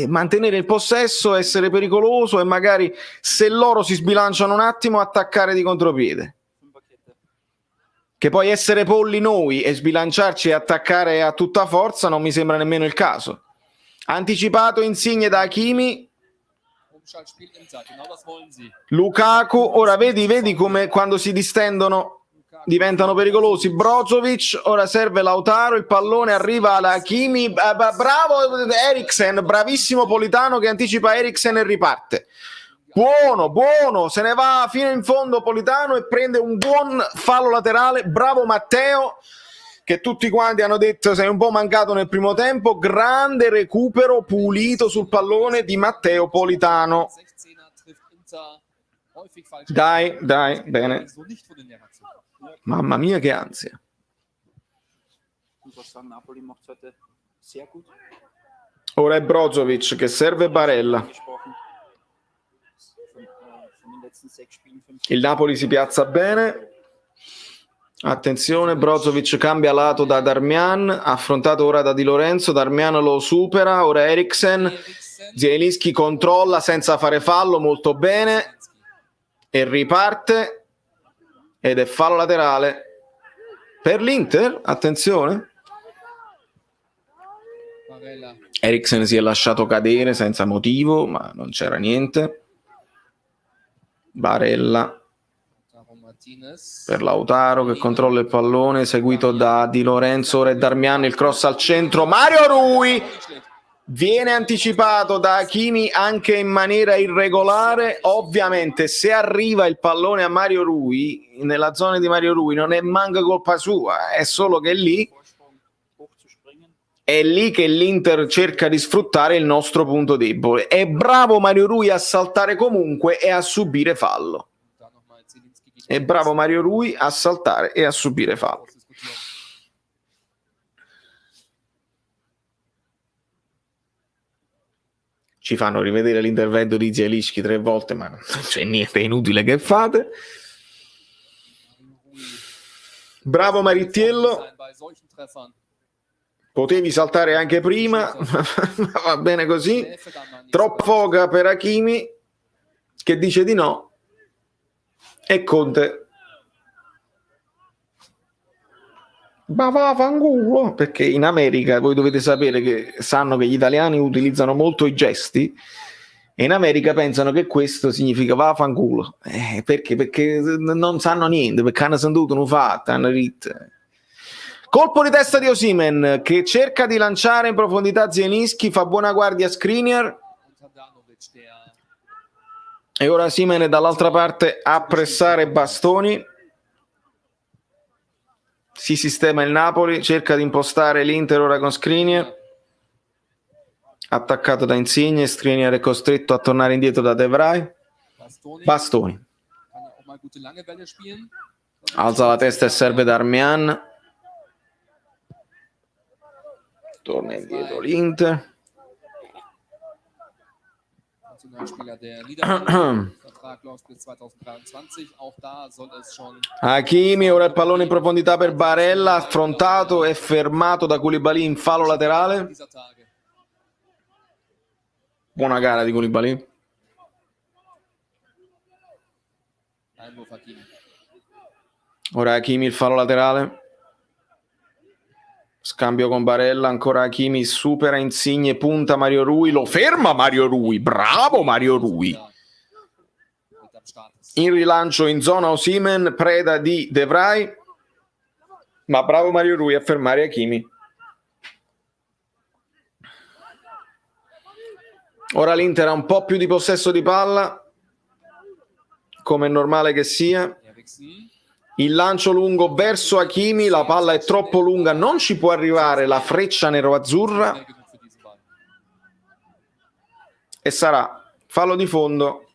Speaker 1: Mantenere il possesso, essere pericoloso e magari, se loro si sbilanciano un attimo, attaccare di contropiede. Che poi essere polli noi e sbilanciarci e attaccare a tutta forza non mi sembra nemmeno il caso. Anticipato Insigne da Hakimi. Lukaku, ora vedi come quando si distendono diventano pericolosi. Brozovic, ora serve Lautaro, il pallone arriva alla Hakimi, bravo Eriksen, bravissimo Politano che anticipa Eriksen e riparte. Buono, se ne va fino in fondo Politano e prende un buon fallo laterale. Bravo Matteo, che tutti quanti hanno detto sei un po' mancato nel primo tempo. Grande recupero pulito sul pallone di Matteo Politano. Dai, bene. Mamma mia che ansia. Ora è Brozovic che serve Barella. Il Napoli si piazza bene. Attenzione, Brozovic cambia lato da Darmian, affrontato ora da Di Lorenzo. Darmian lo supera, ora Eriksen. Zielinski controlla senza fare fallo, molto bene, e riparte. Ed è fallo laterale per l'Inter. Attenzione, Eriksen si è lasciato cadere senza motivo, ma non c'era niente. Barella per Lautaro che controlla il pallone, seguito da Di Lorenzo. Ora è Darmian, il cross al centro. Mario Rui viene anticipato da Hakimi anche in maniera irregolare. Ovviamente se arriva il pallone a Mario Rui, nella zona di Mario Rui, non è manca colpa sua, è solo che è lì che l'Inter cerca di sfruttare il nostro punto debole. È bravo Mario Rui a saltare comunque e a subire fallo. È bravo Mario Rui a saltare e a subire fallo. Ci fanno rivedere l'intervento di Zielinski 3 volte, ma non c'è niente, è inutile che fate. Bravo Marittiello, potevi saltare anche prima, va bene così. Troppa foga per Hakimi che dice di no, e Conte ma vaffanculo, perché in America voi dovete sapere che sanno che gli italiani utilizzano molto i gesti e in America pensano che questo significa vaffanculo. Perché non sanno niente, perché hanno sentito, non fatto, hanno ritto. Colpo di testa di Osimhen che cerca di lanciare in profondità Zielinski, fa buona guardia a Skriniar e ora Osimhen è dall'altra parte a pressare Bastoni. Si sistema il Napoli, cerca di impostare l'Inter ora con Skriniar. attaccato da Insigne, Skriniar è costretto a tornare indietro da De Vrij. Bastoni
Speaker 2: Kann ja auch mal gute lange Bälle spielen.
Speaker 1: alza la testa e serve Darmian, torna indietro l'Inter.
Speaker 2: Nationalspieler der Niederlande. Vertrag läuft bis 2023. Auch da soll es schon
Speaker 1: Hakimi, ora il pallone in profondità per Barella, affrontato e fermato da Koulibaly in fallo laterale.
Speaker 2: dieser Tage.
Speaker 1: Buona gara di Koulibaly.
Speaker 2: Einwurf Hakimi.
Speaker 1: Ora Hakimi il fallo laterale. Scambio con Barella, ancora Hakimi, supera Insigne, punta Mario Rui, lo ferma Mario Rui, bravo Mario Rui.
Speaker 2: Mit am Start ist.
Speaker 1: In rilancio in zona Osimhen, preda di De Vrij, ma bravo Mario Rui a fermare Hakimi. Ora l'Inter ha un po' più di possesso di palla, come è normale che sia.
Speaker 2: Eriksen.
Speaker 1: Il lancio lungo verso Hakimi, la palla è troppo lunga, non ci può arrivare la freccia nero-azzurra
Speaker 2: Schnell genug für diesen Ball.
Speaker 1: e sarà fallo di fondo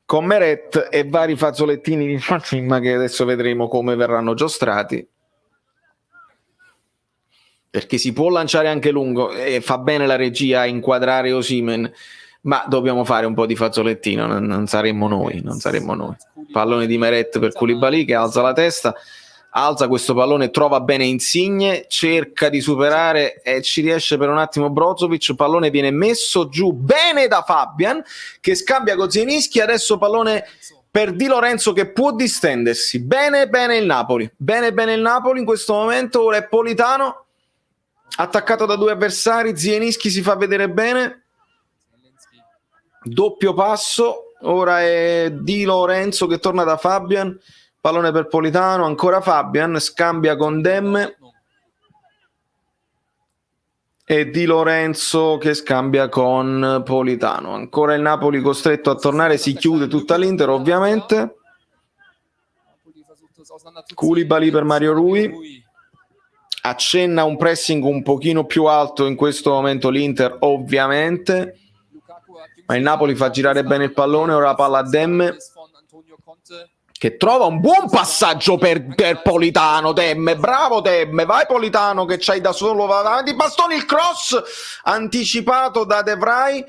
Speaker 1: con Meret e vari fazzolettini di Facimma che adesso vedremo come verranno giostrati, perché si può lanciare anche lungo e fa bene la regia a inquadrare Osimhen, ma dobbiamo fare un po' di fazzolettino, non saremmo noi. Pallone di Meret per Koulibaly che alza la testa, alza questo pallone, trova bene Insigne, cerca di superare e ci riesce per un attimo Brozovic, pallone viene messo giù bene da Fabian che scambia con Zielinski, adesso pallone per Di Lorenzo che può distendersi, bene il Napoli in questo momento. Ora è Politano attaccato da due avversari, Zielinski si fa vedere bene,
Speaker 2: Zielinski.
Speaker 1: doppio passo, ora è Di Lorenzo che torna da Fabian, pallone per Politano, ancora Fabian, scambia con Demme e Di Lorenzo che scambia con Politano, ancora il Napoli costretto a tornare, si chiude tutta l'Inter ovviamente.
Speaker 2: Napoli versucht es auseinanderzuziehen.
Speaker 1: Koulibaly per Mario Rui, accenna un pressing un pochino più alto in questo momento l'Inter ovviamente,
Speaker 2: Lukaku hat
Speaker 1: ma il Napoli fa girare bene il pallone, ora la palla a Demme
Speaker 2: von Antonio Conte.
Speaker 1: che trova un buon passaggio per Politano. Demme, bravo Demme, vai Politano che c'hai da solo, va avanti, bastoni, il cross anticipato da De Vrij,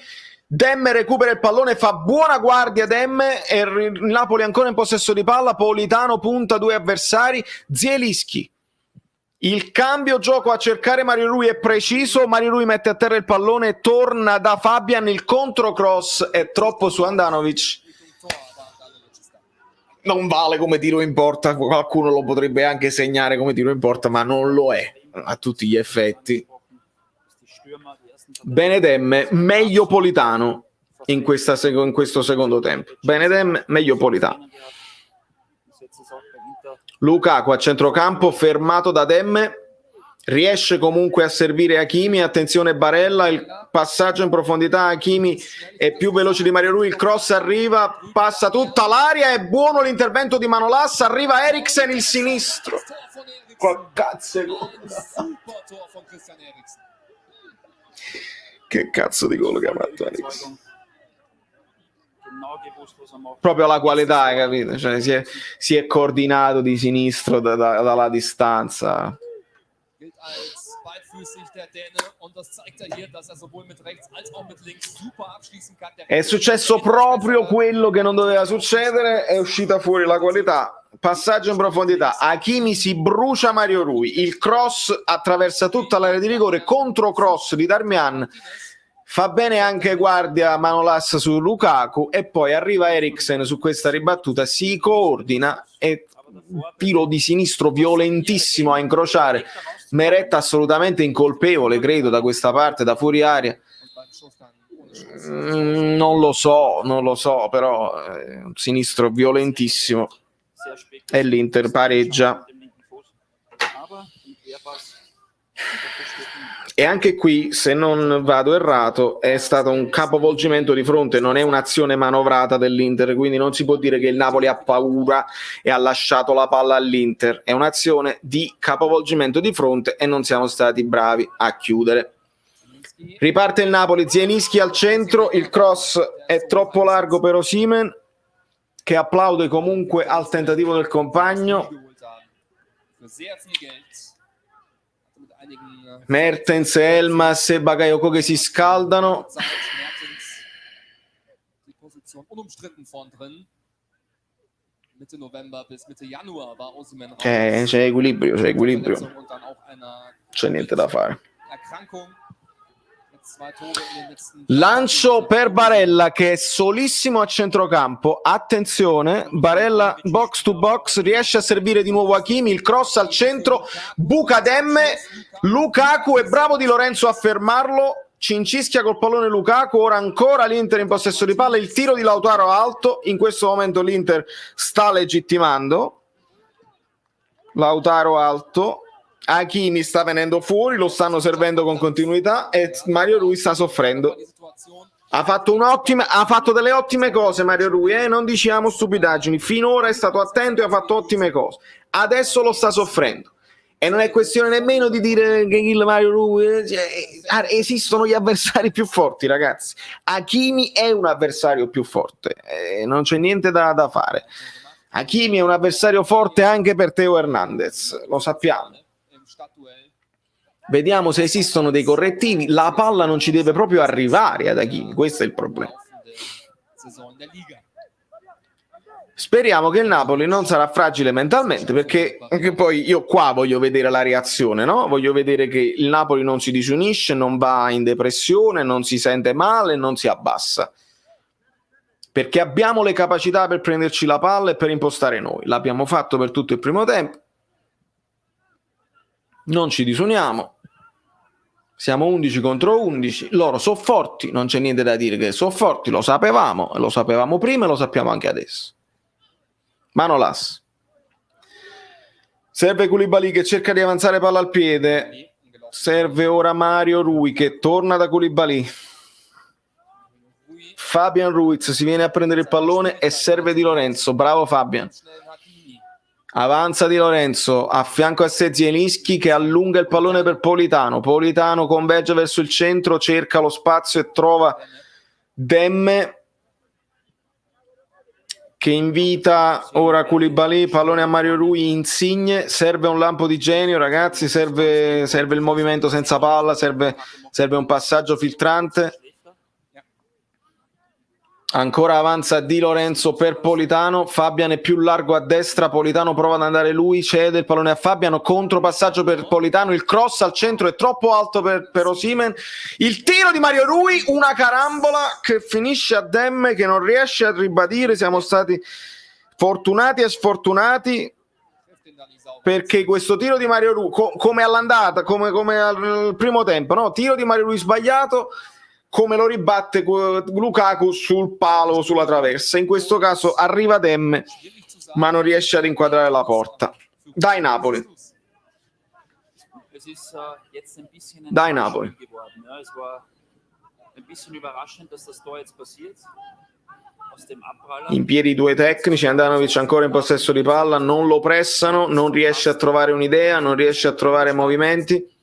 Speaker 1: Demme recupera il pallone, fa buona guardia Demme e il Napoli ancora in possesso di palla, Politano punta due avversari, Zielinski. Il cambio gioco a cercare Mario Rui è preciso, Mario Rui mette a terra il pallone, torna da Fabian, il controcross è troppo su Andanovic.
Speaker 2: Tor, aber Andanovic ist da.
Speaker 1: Non vale come tiro in porta, qualcuno lo potrebbe anche segnare come tiro in porta, ma non lo è a tutti gli effetti. Bene Demme, meglio Politano in questo secondo tempo. Bene Demme, meglio Politano. Lukaku a centrocampo, fermato da Demme, riesce comunque a servire Hakimi, attenzione Barella, il passaggio in profondità, Hakimi è più veloce di Mario Rui, il cross arriva, passa tutta l'area, è buono l'intervento di Manolas, arriva Eriksen il sinistro.
Speaker 2: Tor von Eriksen.
Speaker 1: Qua cazzo di
Speaker 2: Ein
Speaker 1: gol.
Speaker 2: super Tor von Christian Eriksen.
Speaker 1: Che cazzo di gol che ha fatto Eriksen. Proprio la qualità, hai capito? Cioè, si è coordinato di sinistro dalla distanza.
Speaker 2: Gilt als beidfüßig der Däne und das zeigt hier, dass sowohl mit rechts als auch mit links super abschließen kann.
Speaker 1: È successo proprio quello che non doveva succedere, è uscita fuori la qualità. Passaggio in profondità, Hakimi si brucia Mario Rui, il cross attraversa tutta l'area di rigore, contro cross di Darmian, fa bene anche guardia Manolas su Lukaku e poi arriva Eriksen su questa ribattuta, si coordina e tiro di sinistro violentissimo a incrociare Meret, assolutamente incolpevole credo da questa parte, da fuori area. Non lo so, però è un sinistro violentissimo e l'Inter pareggia. E anche qui, se non vado errato, è stato un capovolgimento di fronte, non è un'azione manovrata dell'Inter, quindi non si può dire che il Napoli ha paura e ha lasciato la palla all'Inter, è un'azione di capovolgimento di fronte e non siamo stati bravi a chiudere. Riparte il Napoli, Zielinski al centro, il cross è troppo largo per Osimhen, che applaude comunque al tentativo del compagno. Mertens, Elmas e Bakayoko che si scaldano.
Speaker 2: Die Position unumstritten vorn drin. Mitte November bis Mitte Januar war Osimhen raus.
Speaker 1: C'è equilibrio, c'è equilibrio.
Speaker 2: Und dann auch einer
Speaker 1: C'è niente da fare.
Speaker 2: Erkrankung. Mit 2 Tore in den letzten
Speaker 1: Lancio per Barella che è solissimo a centrocampo. Attenzione, Barella box to box, riesce a servire di nuovo Hakimi, il cross al centro, buca Demme, Lukaku è bravo Di Lorenzo a fermarlo. Cincischia col pallone Lukaku, ora ancora l'Inter in possesso di palla, il tiro di Lautaro alto, in questo momento l'Inter sta legittimando. Lautaro alto, Hakimi sta venendo fuori, lo stanno servendo con continuità e Mario Rui sta soffrendo.
Speaker 2: die Situation.
Speaker 1: Ha fatto delle ottime cose Mario Rui, non diciamo stupidaggini, finora è stato attento e ha fatto ottime cose, adesso lo sta soffrendo. E non è questione nemmeno di dire che il Mario Rui, esistono gli avversari più forti, ragazzi. Hakimi è un avversario più forte, non c'è niente da fare. Hakimi è un avversario forte anche per Theo Hernandez, lo sappiamo.
Speaker 2: Im Stadtduell.
Speaker 1: Vediamo se esistono dei correttivi. La palla non ci deve proprio arrivare ad Hakimi, questo è il problema.
Speaker 2: Laufende Saison in der Liga.
Speaker 1: Speriamo che il Napoli non sarà fragile mentalmente, perché anche poi io qua voglio vedere la reazione, no? Voglio vedere che il Napoli non si disunisce, non va in depressione, non si sente male, non si abbassa. Perché abbiamo le capacità per prenderci la palla e per impostare noi. L'abbiamo fatto per tutto il primo tempo. Non ci disuniamo. Siamo 11 contro 11. Loro sono forti, non c'è niente da dire che sono forti, lo sapevamo prima e lo sappiamo anche adesso. Manolas. Serve Koulibaly che cerca di avanzare palla al piede. Serve ora Mario Rui che torna da Koulibaly. Fabian Ruiz si viene a prendere il pallone e serve Di Lorenzo. Bravo Fabian.
Speaker 2: Schnell Hakimi.
Speaker 1: Avanza Di Lorenzo a fianco a sé Zielinski che allunga il pallone per Politano. Politano converge verso il centro, cerca lo spazio e trova Demme che invita ora Koulibaly, pallone a Mario Rui, Insigne, serve un lampo di genio ragazzi, serve il movimento senza palla, serve un passaggio filtrante. Ancora avanza Di Lorenzo per Politano, Fabian è più largo a destra, Politano prova ad andare lui, cede il pallone a Fabian, contropassaggio per Politano, il cross al centro è troppo alto per Osimhen, il tiro di Mario Rui, una carambola che finisce a Demme che non riesce a ribadire. Siamo stati fortunati e sfortunati perché questo tiro di Mario Rui, come all'andata, come al primo tempo, no? Tiro di Mario Rui sbagliato, come lo ribatte Lukaku sul palo, sulla traversa. In questo caso arriva Demme, ma non riesce ad inquadrare la porta. Dai Napoli. Dai Napoli.
Speaker 3: Es war ein bisschen überraschend, dass das Tor jetzt passiert. Aus dem Abpraller.
Speaker 1: In piedi i due tecnici, Andanovic ancora in possesso di palla, non lo pressano, non riesce a trovare un'idea, non riesce a trovare movimenti.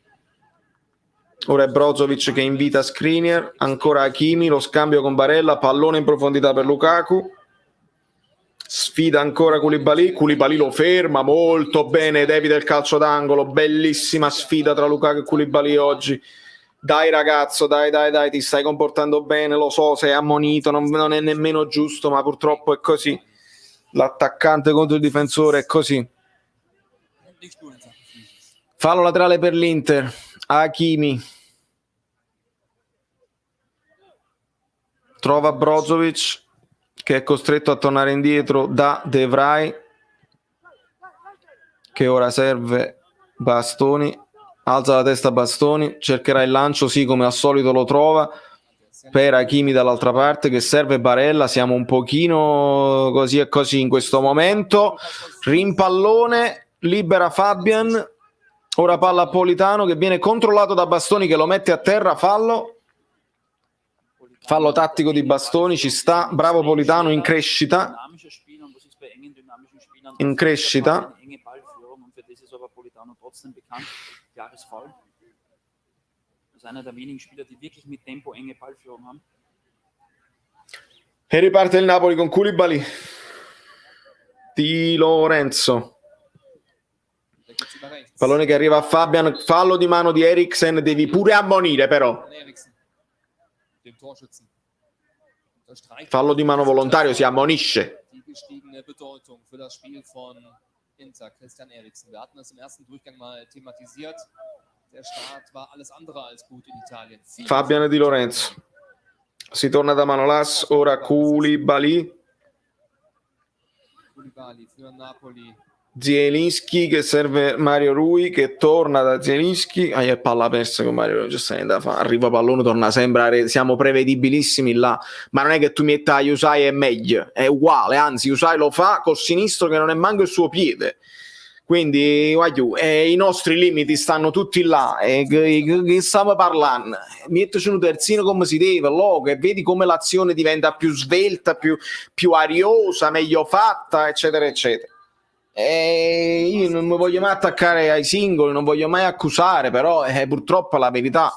Speaker 1: Ora è Brozovic che invita Skriniar, ancora Hakimi, lo scambio con Barella, pallone in profondità per Lukaku, sfida ancora Koulibaly lo ferma molto bene, evita il calcio d'angolo, bellissima sfida tra Lukaku e Koulibaly oggi. Dai ragazzo, dai, ti stai comportando bene, lo so, sei ammonito, non è nemmeno giusto, ma purtroppo è così. L'attaccante contro il difensore è così. Fallo laterale per l'Inter, Hakimi. Trova Brozovic che è costretto a tornare indietro da De Vrij che ora serve Bastoni, alza la testa Bastoni, cercherà il lancio, sì, come al solito lo trova per Hakimi dall'altra parte che serve Barella. Siamo un pochino così e così in questo momento. Rimpallone, libera Fabian, ora palla a Politano che viene controllato da Bastoni che lo mette a terra. Fallo tattico di Bastoni, ci sta, bravo Politano, in crescita.
Speaker 3: Das ist einer der wenigen Spieler, die wirklich mit Tempo enge Ballführung haben.
Speaker 1: E riparte il Napoli con Koulibaly. Di Lorenzo.
Speaker 2: Der geht's über rechts.
Speaker 1: Pallone che arriva a Fabian, fallo di mano di Eriksen, devi pure ammonire però.
Speaker 2: Von Eriksen, dem Torschützen. Unterstreicht
Speaker 1: Fallo di mano volontario, si ammonisce.
Speaker 2: die gestiegene Bedeutung für das Spiel von Inter, Christian Eriksen. Wir hatten das im ersten Durchgang mal thematisiert. Der Start war alles andere als gut in Italien.
Speaker 1: Fabian Di Lorenzo. Si torna da Manolas, ora Koulibaly.
Speaker 2: Koulibaly für Napoli.
Speaker 1: Zielinski che serve Mario Rui, che torna da Zielinski. È palla persa con Mario Rui, c'è da fare. Arriva pallone, torna sempre a rete. Siamo prevedibilissimi là, ma non è che tu metta Yusai e meglio, è uguale, anzi Yusai lo fa col sinistro che non è manco il suo piede. Quindi i nostri limiti stanno tutti là, e che stiamo parlando? Metterci un terzino come si deve, logo, e vedi come l'azione diventa più svelta, più ariosa, meglio fatta, eccetera eccetera. E io non mi voglio mai attaccare ai singoli, non voglio mai accusare, però è purtroppo la verità.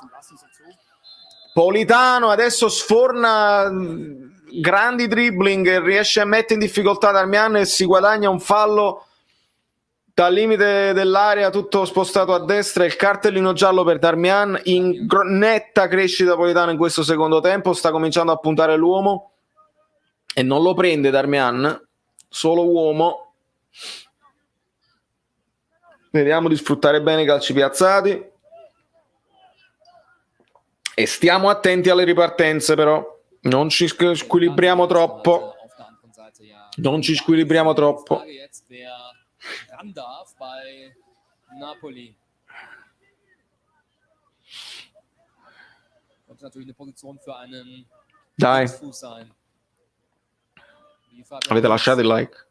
Speaker 1: Politano adesso sforna grandi dribbling, riesce a mettere in difficoltà Darmian e si guadagna un fallo dal limite dell'area, tutto spostato a destra, il cartellino giallo per Darmian, in netta crescita Politano in questo secondo tempo, sta cominciando a puntare l'uomo e non lo prende Darmian, solo uomo. Vediamo di sfruttare bene i calci piazzati e stiamo attenti alle ripartenze, però non ci squilibriamo troppo. Non ci squilibriamo troppo.
Speaker 2: Ran darf bei Napoli. Das ist natürlich eine Position für einen
Speaker 1: Dai,
Speaker 2: Fuß sein. Wie Fabian
Speaker 1: avete lasciato il like?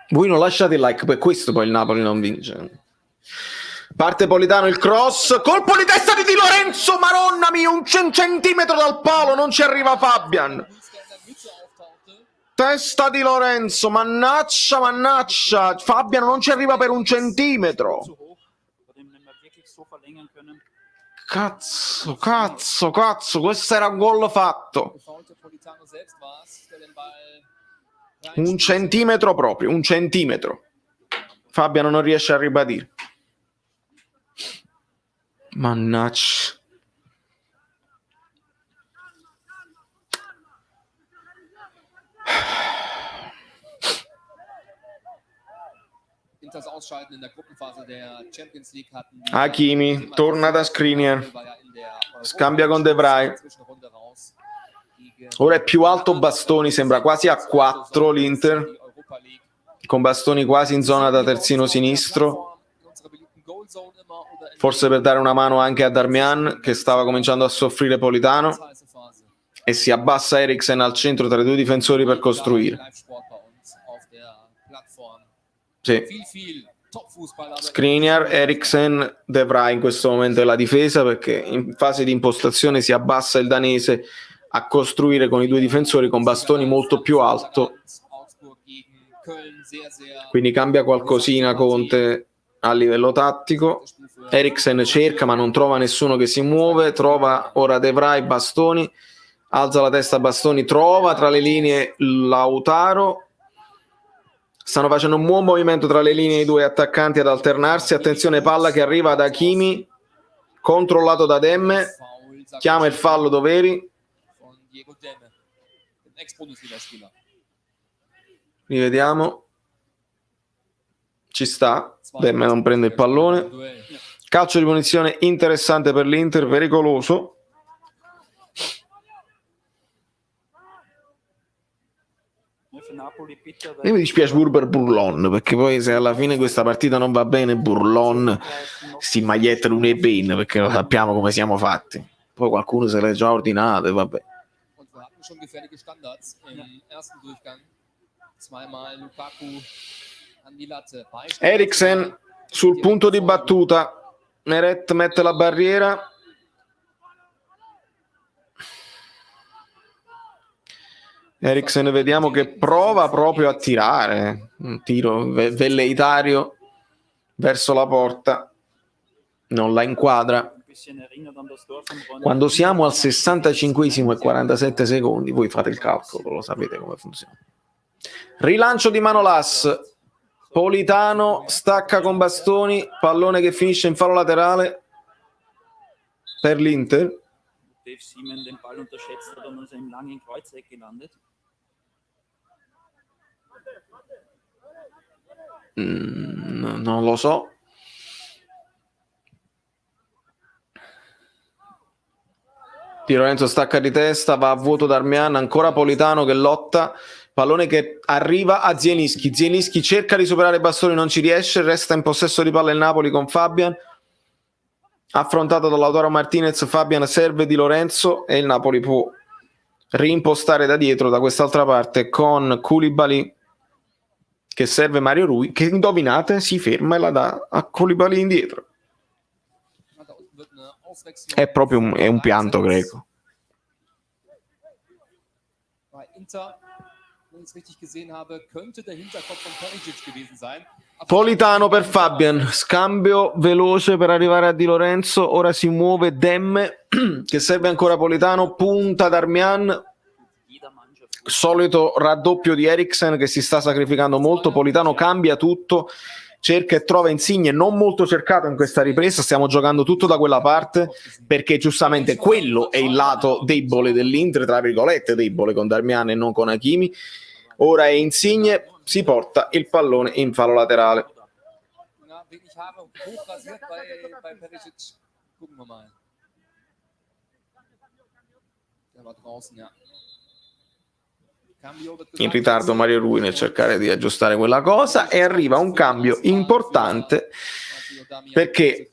Speaker 1: Voi non lasciate il like, per questo poi il Napoli non vince. Parte Politano, il cross, colpo di testa di Di Lorenzo, maronna mia, un centimetro dal palo, non ci arriva Fabian.
Speaker 2: der in der Mitte auftauchte.
Speaker 1: Testa di Lorenzo, mannaggia, Fabian non ci arriva per un centimetro.
Speaker 3: Zu hoch, bei dem wir wirklich so verlängern können.
Speaker 1: Cazzo, questo era un gol fatto.
Speaker 2: Gefaulte Politano selbst war es, der den Ball
Speaker 1: Un centimetro proprio, un centimetro. Fabian non riesce a ribadire. Mannaggia.
Speaker 2: Inters Ausscheiden in der Gruppenphase der Champions League hatten.
Speaker 1: Hakimi torna da Skriniar,
Speaker 2: War ja in der
Speaker 1: scambia con De Vrij.
Speaker 2: Zwischenrunde raus. Gegen
Speaker 1: Ora è più alto Bastoni, sembra quasi a 4 l'Inter,
Speaker 2: die Europa League.
Speaker 1: con Bastoni quasi in zona da terzino sinistro,
Speaker 2: In unserer beliebten Goalzone immer oder in
Speaker 1: forse per dare una mano anche a Darmian che stava cominciando a soffrire Politano,
Speaker 2: der heiße Phase.
Speaker 1: e si abbassa Eriksen al centro tra i due difensori per costruire.
Speaker 2: Live-Sport bei uns auf der Plattform.
Speaker 1: Sì.
Speaker 2: Viel Top-Fußball. aber-
Speaker 1: Skriniar, Eriksen, De Vrij in questo momento è la difesa, perché in fase di impostazione si abbassa il danese a costruire con i due difensori con Bastoni molto più alto,
Speaker 2: Augsburg gegen Köln, sehr
Speaker 1: quindi cambia qualcosina Conte a livello tattico. Eriksen cerca ma non trova nessuno che si muove, trova ora De Vrij, Bastoni, alza la testa Bastoni, trova tra le linee Lautaro. Stanno facendo un buon movimento tra le linee i due attaccanti ad alternarsi. Attenzione, palla che arriva da Hakimi, controllato da Demme,
Speaker 2: Foul, sagt
Speaker 1: chiama il fallo Doveri.
Speaker 2: von Diego Demme, dem Ex-Bundesliga-Spieler.
Speaker 1: Rivediamo, ci sta, Demme non prende il pallone.
Speaker 2: Duell.
Speaker 1: Calcio di punizione interessante per l'Inter, pericoloso.
Speaker 3: Für Napoli bitter,
Speaker 1: E mi dispiace pure per Burlon, perché poi se alla fine questa partita non va bene, Burlon si maglietta non è bene, perché lo sappiamo come siamo fatti. Poi qualcuno se l'è già ordinato e vabbè.
Speaker 2: Und wir hatten schon gefährliche Standards im ersten Durchgang. Zweimal Lukaku an die Latte.
Speaker 1: Eriksen sul punto di battuta, Meret mette la barriera. Eriksen vediamo che prova proprio a tirare un tiro velleitario verso la porta, non la inquadra.
Speaker 3: bisschen erinnert an das Tor von Ronald.
Speaker 1: Quando siamo al 65esimo e 47 secondi, voi fate il calcolo, lo sapete come funziona. Rilancio di Manolas, Politano stacca con bastoni, pallone che finisce in fallo laterale per l'Inter.
Speaker 3: Dave Seaman den Ball unterschätzt hat und ist im langen Kreuzeck gelandet.
Speaker 1: Non lo so. Di Lorenzo stacca di testa, va a vuoto Darmian, ancora Politano che lotta, pallone che arriva a Zielinski. Zielinski cerca di superare Bastoni, non ci riesce, resta in possesso di palla il Napoli con Fabian, affrontato da Lautaro Martinez. Fabian serve Di Lorenzo e il Napoli può reimpostare da dietro, da quest'altra parte, con Koulibaly che serve Mario Rui, che indovinate si ferma e la dà a Koulibaly indietro. È proprio un pianto greco.
Speaker 2: Bei Inter, wenn ich es richtig gesehen habe, könnte der Hinterkopf von Perisic gewesen sein.
Speaker 1: Politano per Fabian, scambio veloce per arrivare a Di Lorenzo, ora si muove Demme che serve ancora Politano, punta Darmian, solito raddoppio di Eriksen che si sta sacrificando molto. Politano cambia tutto, cerca e trova Insigne, non molto cercato in questa ripresa, stiamo giocando tutto da quella parte perché giustamente quello è il lato debole dell'Inter, tra virgolette debole, con Darmian e non con Hakimi. Ora è Insigne, si porta il pallone in fallo laterale.
Speaker 2: Na, wenig Haare hochrasiert bei Perisic. Gucken wir mal. Der war draußen, ja.
Speaker 1: In ritardo Mario Rui nel cercare di aggiustare quella cosa e arriva un cambio importante perché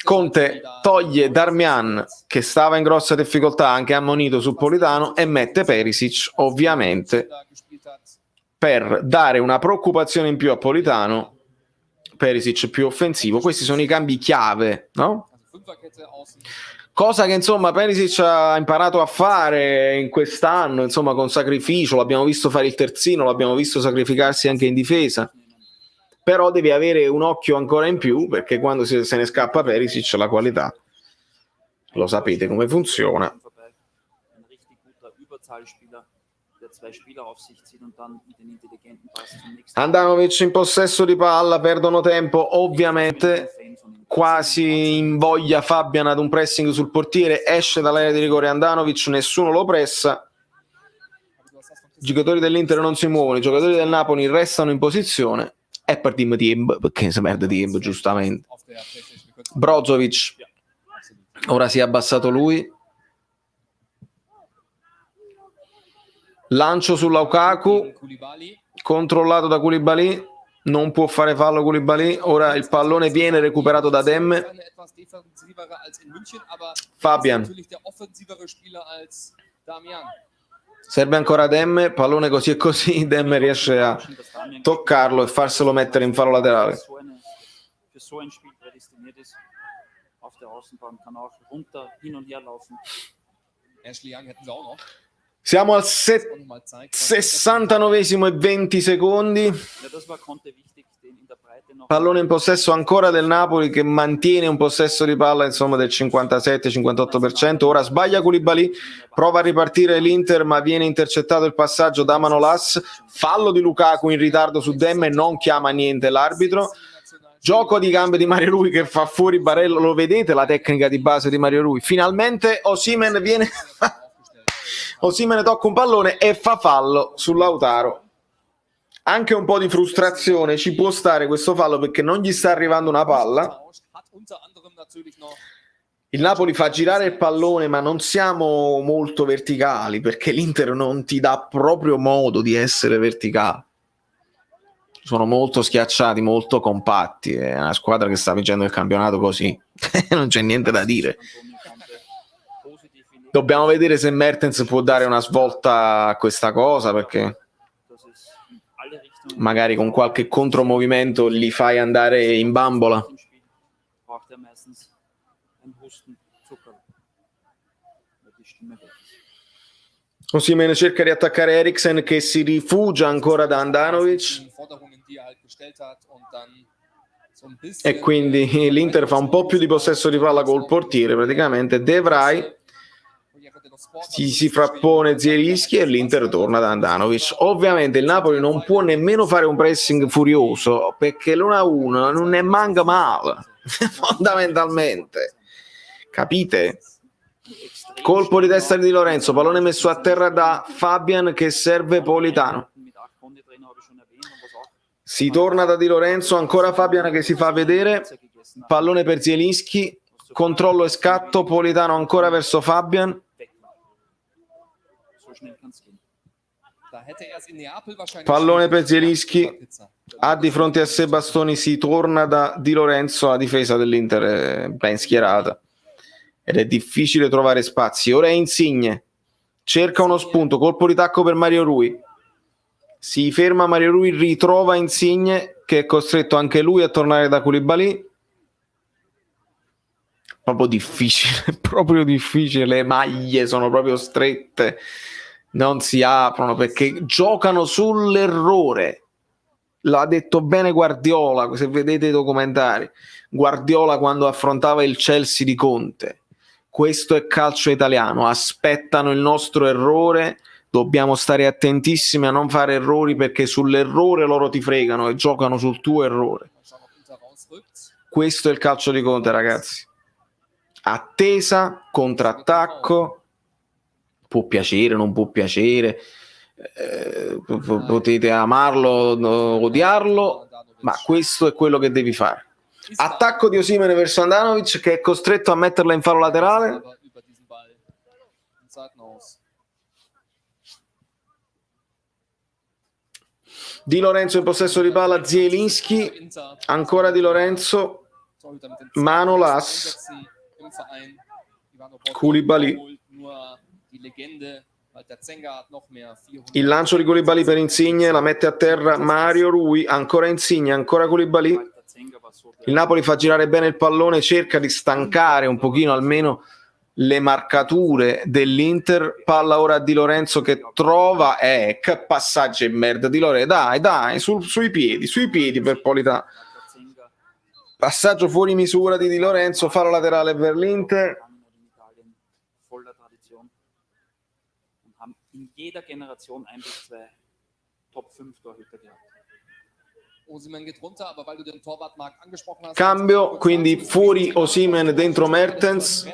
Speaker 1: Conte toglie Darmian che stava in grossa difficoltà, anche ammonito su Politano, e mette Perisic ovviamente per dare una preoccupazione in più a Politano. Perisic più offensivo. Questi sono i cambi chiave, no? Cosa che insomma Perisic ha imparato a fare in quest'anno, insomma con sacrificio, l'abbiamo visto fare il terzino, l'abbiamo visto sacrificarsi anche in difesa, però devi avere un occhio ancora in più perché quando se ne scappa Perisic la qualità, lo sapete come funziona. Handanovic in possesso di palla, perdono tempo ovviamente, quasi invoglia Fabian ad un pressing sul portiere, esce dall'area di rigore Handanovic, nessuno lo pressa, i giocatori dell'Inter non si muovono, i giocatori del Napoli restano in posizione e partiamo tempo perché si perde tempo giustamente. Brozovic ora si è abbassato lui, lancio su Lukaku controllato da Koulibaly, non può fare fallo Koulibaly, ora il pallone viene recuperato da Demme. Fabian serve ancora Demme, pallone così e così, Demme riesce a toccarlo e farselo mettere in fallo laterale. Siamo al 69esimo e 20 secondi. Pallone in possesso ancora del Napoli che mantiene un possesso di palla insomma del 57-58%. Ora sbaglia Koulibaly, prova a ripartire l'Inter ma viene intercettato il passaggio da Manolas. Fallo di Lukaku in ritardo su Demme, non chiama niente l'arbitro. Gioco di gambe di Mario Rui che fa fuori Barella, lo vedete la tecnica di base di Mario Rui. Finalmente Osimhen viene... Osimhen tocca un pallone e fa fallo su Lautaro. Anche un po' di frustrazione ci può stare questo fallo perché non gli sta arrivando una palla. Il Napoli fa girare il pallone ma non siamo molto verticali perché l'Inter non ti dà proprio modo di essere verticale. Sono molto schiacciati, molto compatti. È una squadra che sta vincendo il campionato così. Non c'è niente da dire. Dobbiamo vedere se Mertens può dare una svolta a questa cosa perché magari con qualche contromovimento li fai andare in bambola. Osimhen cerca di attaccare Eriksen che si rifugia ancora da Handanovic. e quindi l'Inter fa un po' più di possesso di palla col portiere, praticamente De Vrij si frappone Zielinski e l'Inter torna da Handanovic. Ovviamente il Napoli non può nemmeno fare un pressing furioso perché l'1-1 non ne manca male fondamentalmente, capite? Colpo di testa di Di Lorenzo, pallone messo a terra da Fabian che serve Politano. Si torna da Di Lorenzo, ancora Fabian che si fa vedere, pallone per Zielinski, controllo e scatto, Politano ancora verso Fabian. Pallone per Zielinski, ha di fronte a sé Bastoni, si torna da Di Lorenzo, la difesa dell'Inter è ben schierata ed è difficile trovare spazi. Ora è Insigne, cerca uno spunto, colpo di tacco per Mario Rui, si ferma Mario Rui, ritrova Insigne che è costretto anche lui a tornare da Koulibaly. Proprio difficile, le maglie sono proprio strette, non si aprono perché giocano sull'errore. L'ha detto bene Guardiola, se vedete i documentari, Guardiola quando affrontava il Chelsea di Conte. Questo è calcio italiano, aspettano il nostro errore, dobbiamo stare attentissimi a non fare errori perché sull'errore loro ti fregano e giocano sul tuo errore. Questo è il calcio di Conte, ragazzi. Attesa, contrattacco, può piacere, non può piacere, potete amarlo, odiarlo, ma questo è quello che devi fare. Attacco di Osimhen verso Handanovic che è costretto a metterla in fallo laterale. Di Lorenzo in possesso di palla, Zielinski, ancora Di Lorenzo, Manolas, Koulibaly. Il lancio di Koulibaly per Insigne, la mette a terra Mario Rui, ancora Insigne, ancora Koulibaly. Il Napoli fa girare bene il pallone, cerca di stancare un pochino almeno le marcature dell'Inter. Palla ora a Di Lorenzo che trova, che passaggio in merda Di Lorenzo, dai, sui piedi per Politano. Passaggio fuori misura di Di Lorenzo, fallo laterale per l'Inter.
Speaker 3: In jeder Generation 1 bis 2 Top 5 Torhüter gehabt.
Speaker 1: Cambio, quindi fuori Osimhen, dentro Mertens.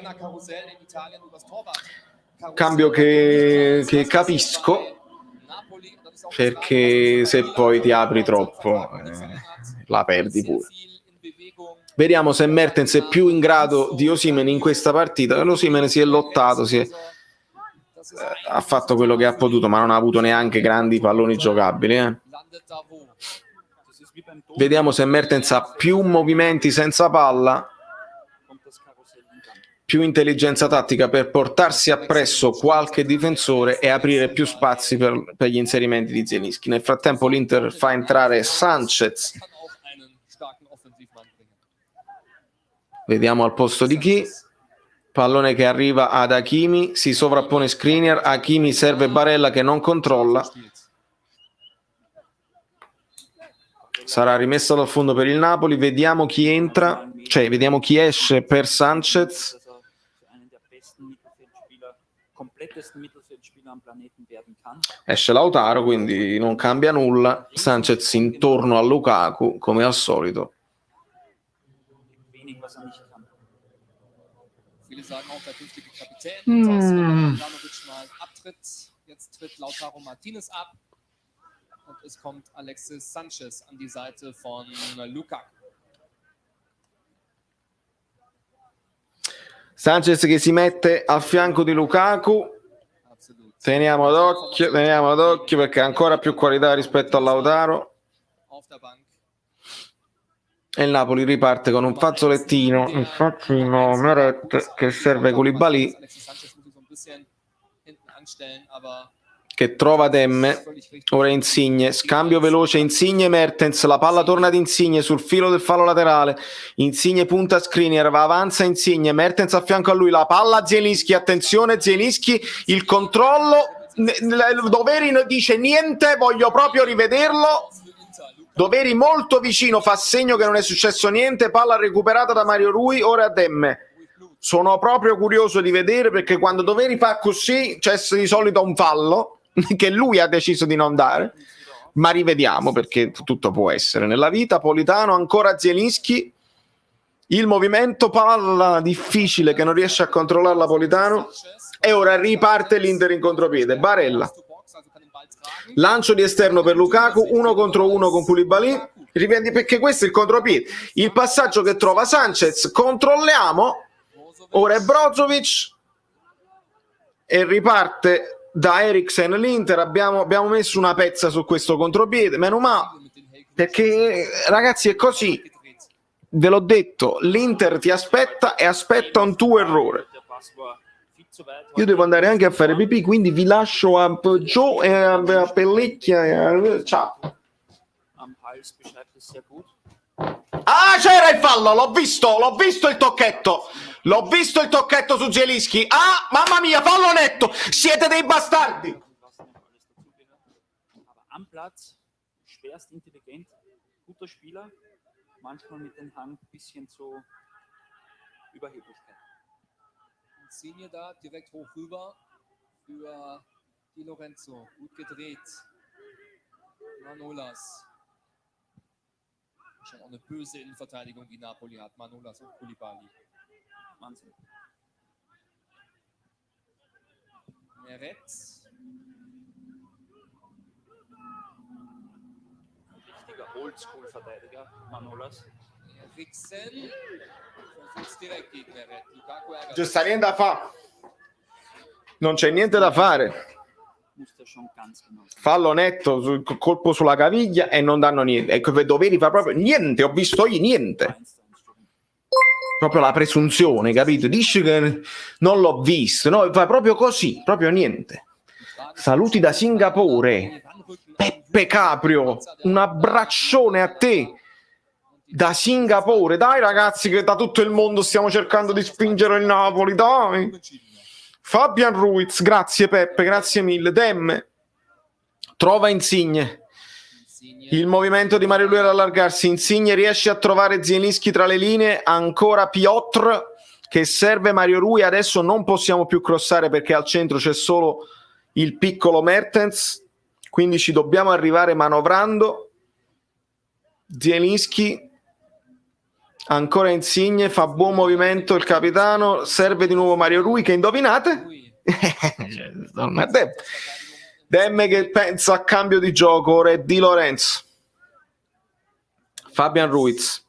Speaker 1: Cambio che capisco, perché se poi ti apri troppo la perdi pure. Vediamo se Mertens è più in grado di Osimhen in questa partita. L'Osimhen si è lottato, ha fatto quello che ha potuto, ma non ha avuto neanche grandi palloni giocabili. Vediamo se Mertens ha più movimenti senza palla, più intelligenza tattica per portarsi appresso qualche difensore e aprire più spazi per gli inserimenti di Zielinski. Nel frattempo l'Inter fa entrare Sanchez. Vediamo al posto di chi. Pallone che arriva ad Hakimi, si sovrappone Skriniar, Hakimi serve Barella che non controlla. Sarà rimessa dal fondo per il Napoli, vediamo chi entra, vediamo chi esce per Sanchez. Esce Lautaro, quindi non cambia nulla. Sanchez intorno a Lukaku, come al solito.
Speaker 2: Viele sagen auch, der künftige Kapitän, dass Handanovic mal abtritt. Jetzt tritt Lautaro Martinez ab und es kommt Alexis Sanchez an die Seite von Lukaku.
Speaker 1: Sanchez che si mette a fianco di Lukaku. Teniamo d'occhio perché ha ancora più qualità rispetto a Lautaro. E il Napoli riparte con un fazzolettino, Meret che serve Koulibaly, che trova Demme. Ora Insigne, scambio veloce Insigne Mertens, la palla torna ad Insigne sul filo del fallo laterale. Insigne punta Skriniar, avanza Insigne, Mertens a fianco a lui, la palla a Zielinski, attenzione Zielinski, il controllo, Doverin dice niente, voglio proprio rivederlo. Doveri molto vicino, fa segno che non è successo niente, palla recuperata da Mario Rui, ora a Demme. Sono proprio curioso di vedere, perché quando Doveri fa così c'è di solito un fallo che lui ha deciso di non dare, ma rivediamo, perché tutto può essere nella vita. Politano, ancora Zielinski, il movimento palla difficile che non riesce a controllare la Politano, e ora riparte l'Inter in contropiede. Barella, lancio di esterno per Lukaku, 1 contro 1 con Koulibaly, riprendi, perché questo è il contropiede, il passaggio che trova Sanchez, controlliamo, ora è Brozovic e riparte da Eriksen l'Inter. Abbiamo messo una pezza su questo contropiede, meno male, perché ragazzi è così, ve l'ho detto, l'Inter ti aspetta e aspetta un tuo errore. Io devo andare anche a fare pipì, quindi vi lascio a Joe e a Pellicchia. Ciao. Ah, c'era il fallo, l'ho visto il tocchetto. L'ho visto il tocchetto su Zielinski. Ah, mamma mia, fallo netto. Siete dei bastardi.
Speaker 3: Am Platz, schwerst intelligent, guter Spieler, manchmal mit dem Hang ein bisschen zu Überheblichkeit.
Speaker 2: Insigne da direkt hoch rüber für Di Lorenzo. Gut gedreht. Manolas. Schon auch eine böse Innenverteidigung, die Napoli hat. Manolas und Koulibaly.
Speaker 3: Wahnsinn.
Speaker 2: Meret.
Speaker 3: Richtiger Oldschool-Verteidiger, Manolas.
Speaker 2: Eriksen. Versucht's direkt gegen Meret. Lukaku ärgert.
Speaker 1: Non c'è niente da fare. Non c'è niente da fare. Fallo netto, colpo sulla caviglia e non danno niente. Ecco, Doveri fa proprio niente, ho visto io niente. Proprio la presunzione, capito? Dici che non l'ho visto, no, fa proprio così, proprio niente. Saluti da Singapore. Peppe Caprio, un abbraccione a te da Singapore. Dai ragazzi, che da tutto il mondo stiamo cercando di spingere il Napoli, dai. Fabian Ruiz, grazie Peppe, grazie mille. Demme trova Insigne, il movimento di Mario Rui ad allargarsi, Insigne riesce a trovare Zielinski tra le linee, ancora Piotr che serve Mario Rui. Adesso non possiamo più crossare perché al centro c'è solo il piccolo Mertens, quindi ci dobbiamo arrivare manovrando. Zielinski, ancora Insigne, fa buon movimento il capitano, serve di nuovo Mario Rui, che indovinate? Demme che pensa a cambio di gioco, ora è Di Lorenzo. Fabian Ruiz,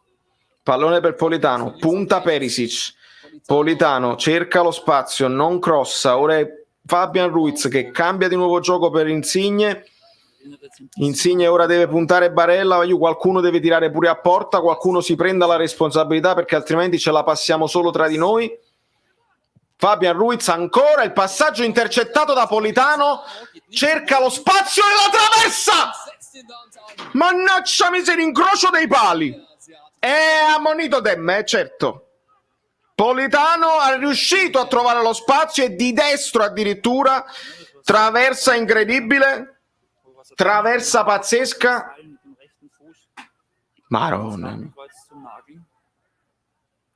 Speaker 1: pallone per Politano, punta Perisic, Politano cerca lo spazio, non crossa, ora è Fabian Ruiz che cambia di nuovo gioco per Insigne. Insigne ora deve puntare Barella, qualcuno deve tirare pure a porta, qualcuno si prenda la responsabilità perché altrimenti ce la passiamo solo tra di noi. Fabian Ruiz, ancora il passaggio intercettato da Politano, cerca lo spazio e la traversa! Mannaggia miseria, incrocio dei pali. È ammonito Demme, certo. Politano è riuscito a trovare lo spazio e di destro addirittura, traversa incredibile. Traversa pazzesca. Maronna.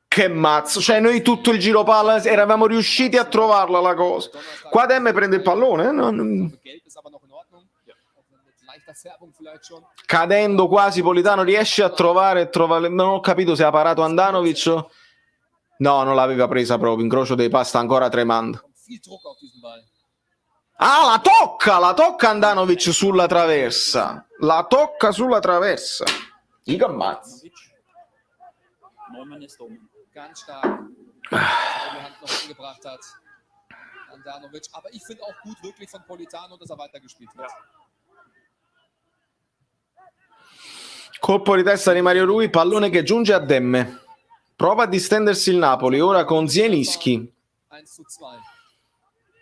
Speaker 1: Che mazzo, cioè noi tutto il giro palla eravamo riusciti a trovarla la cosa. Qua Demme prende il pallone, cadendo quasi Politano riesce a trovare, non ho capito se ha parato Andanovic. No, non l'aveva presa proprio, incrocio dei pasta ancora tremando. Ah, la tocca Andanovic sulla traversa. La tocca sulla traversa. I ammazza.
Speaker 2: Ganz stark, die Hand noch angebracht hat. Andanovic, aber ich finde auch gut wirklich von Politano, dass weitergespielt wird.
Speaker 1: Colpo di testa di Mario Rui, pallone che giunge a Demme. Prova a distendersi il Napoli, ora con Zielinski.
Speaker 2: 1:2.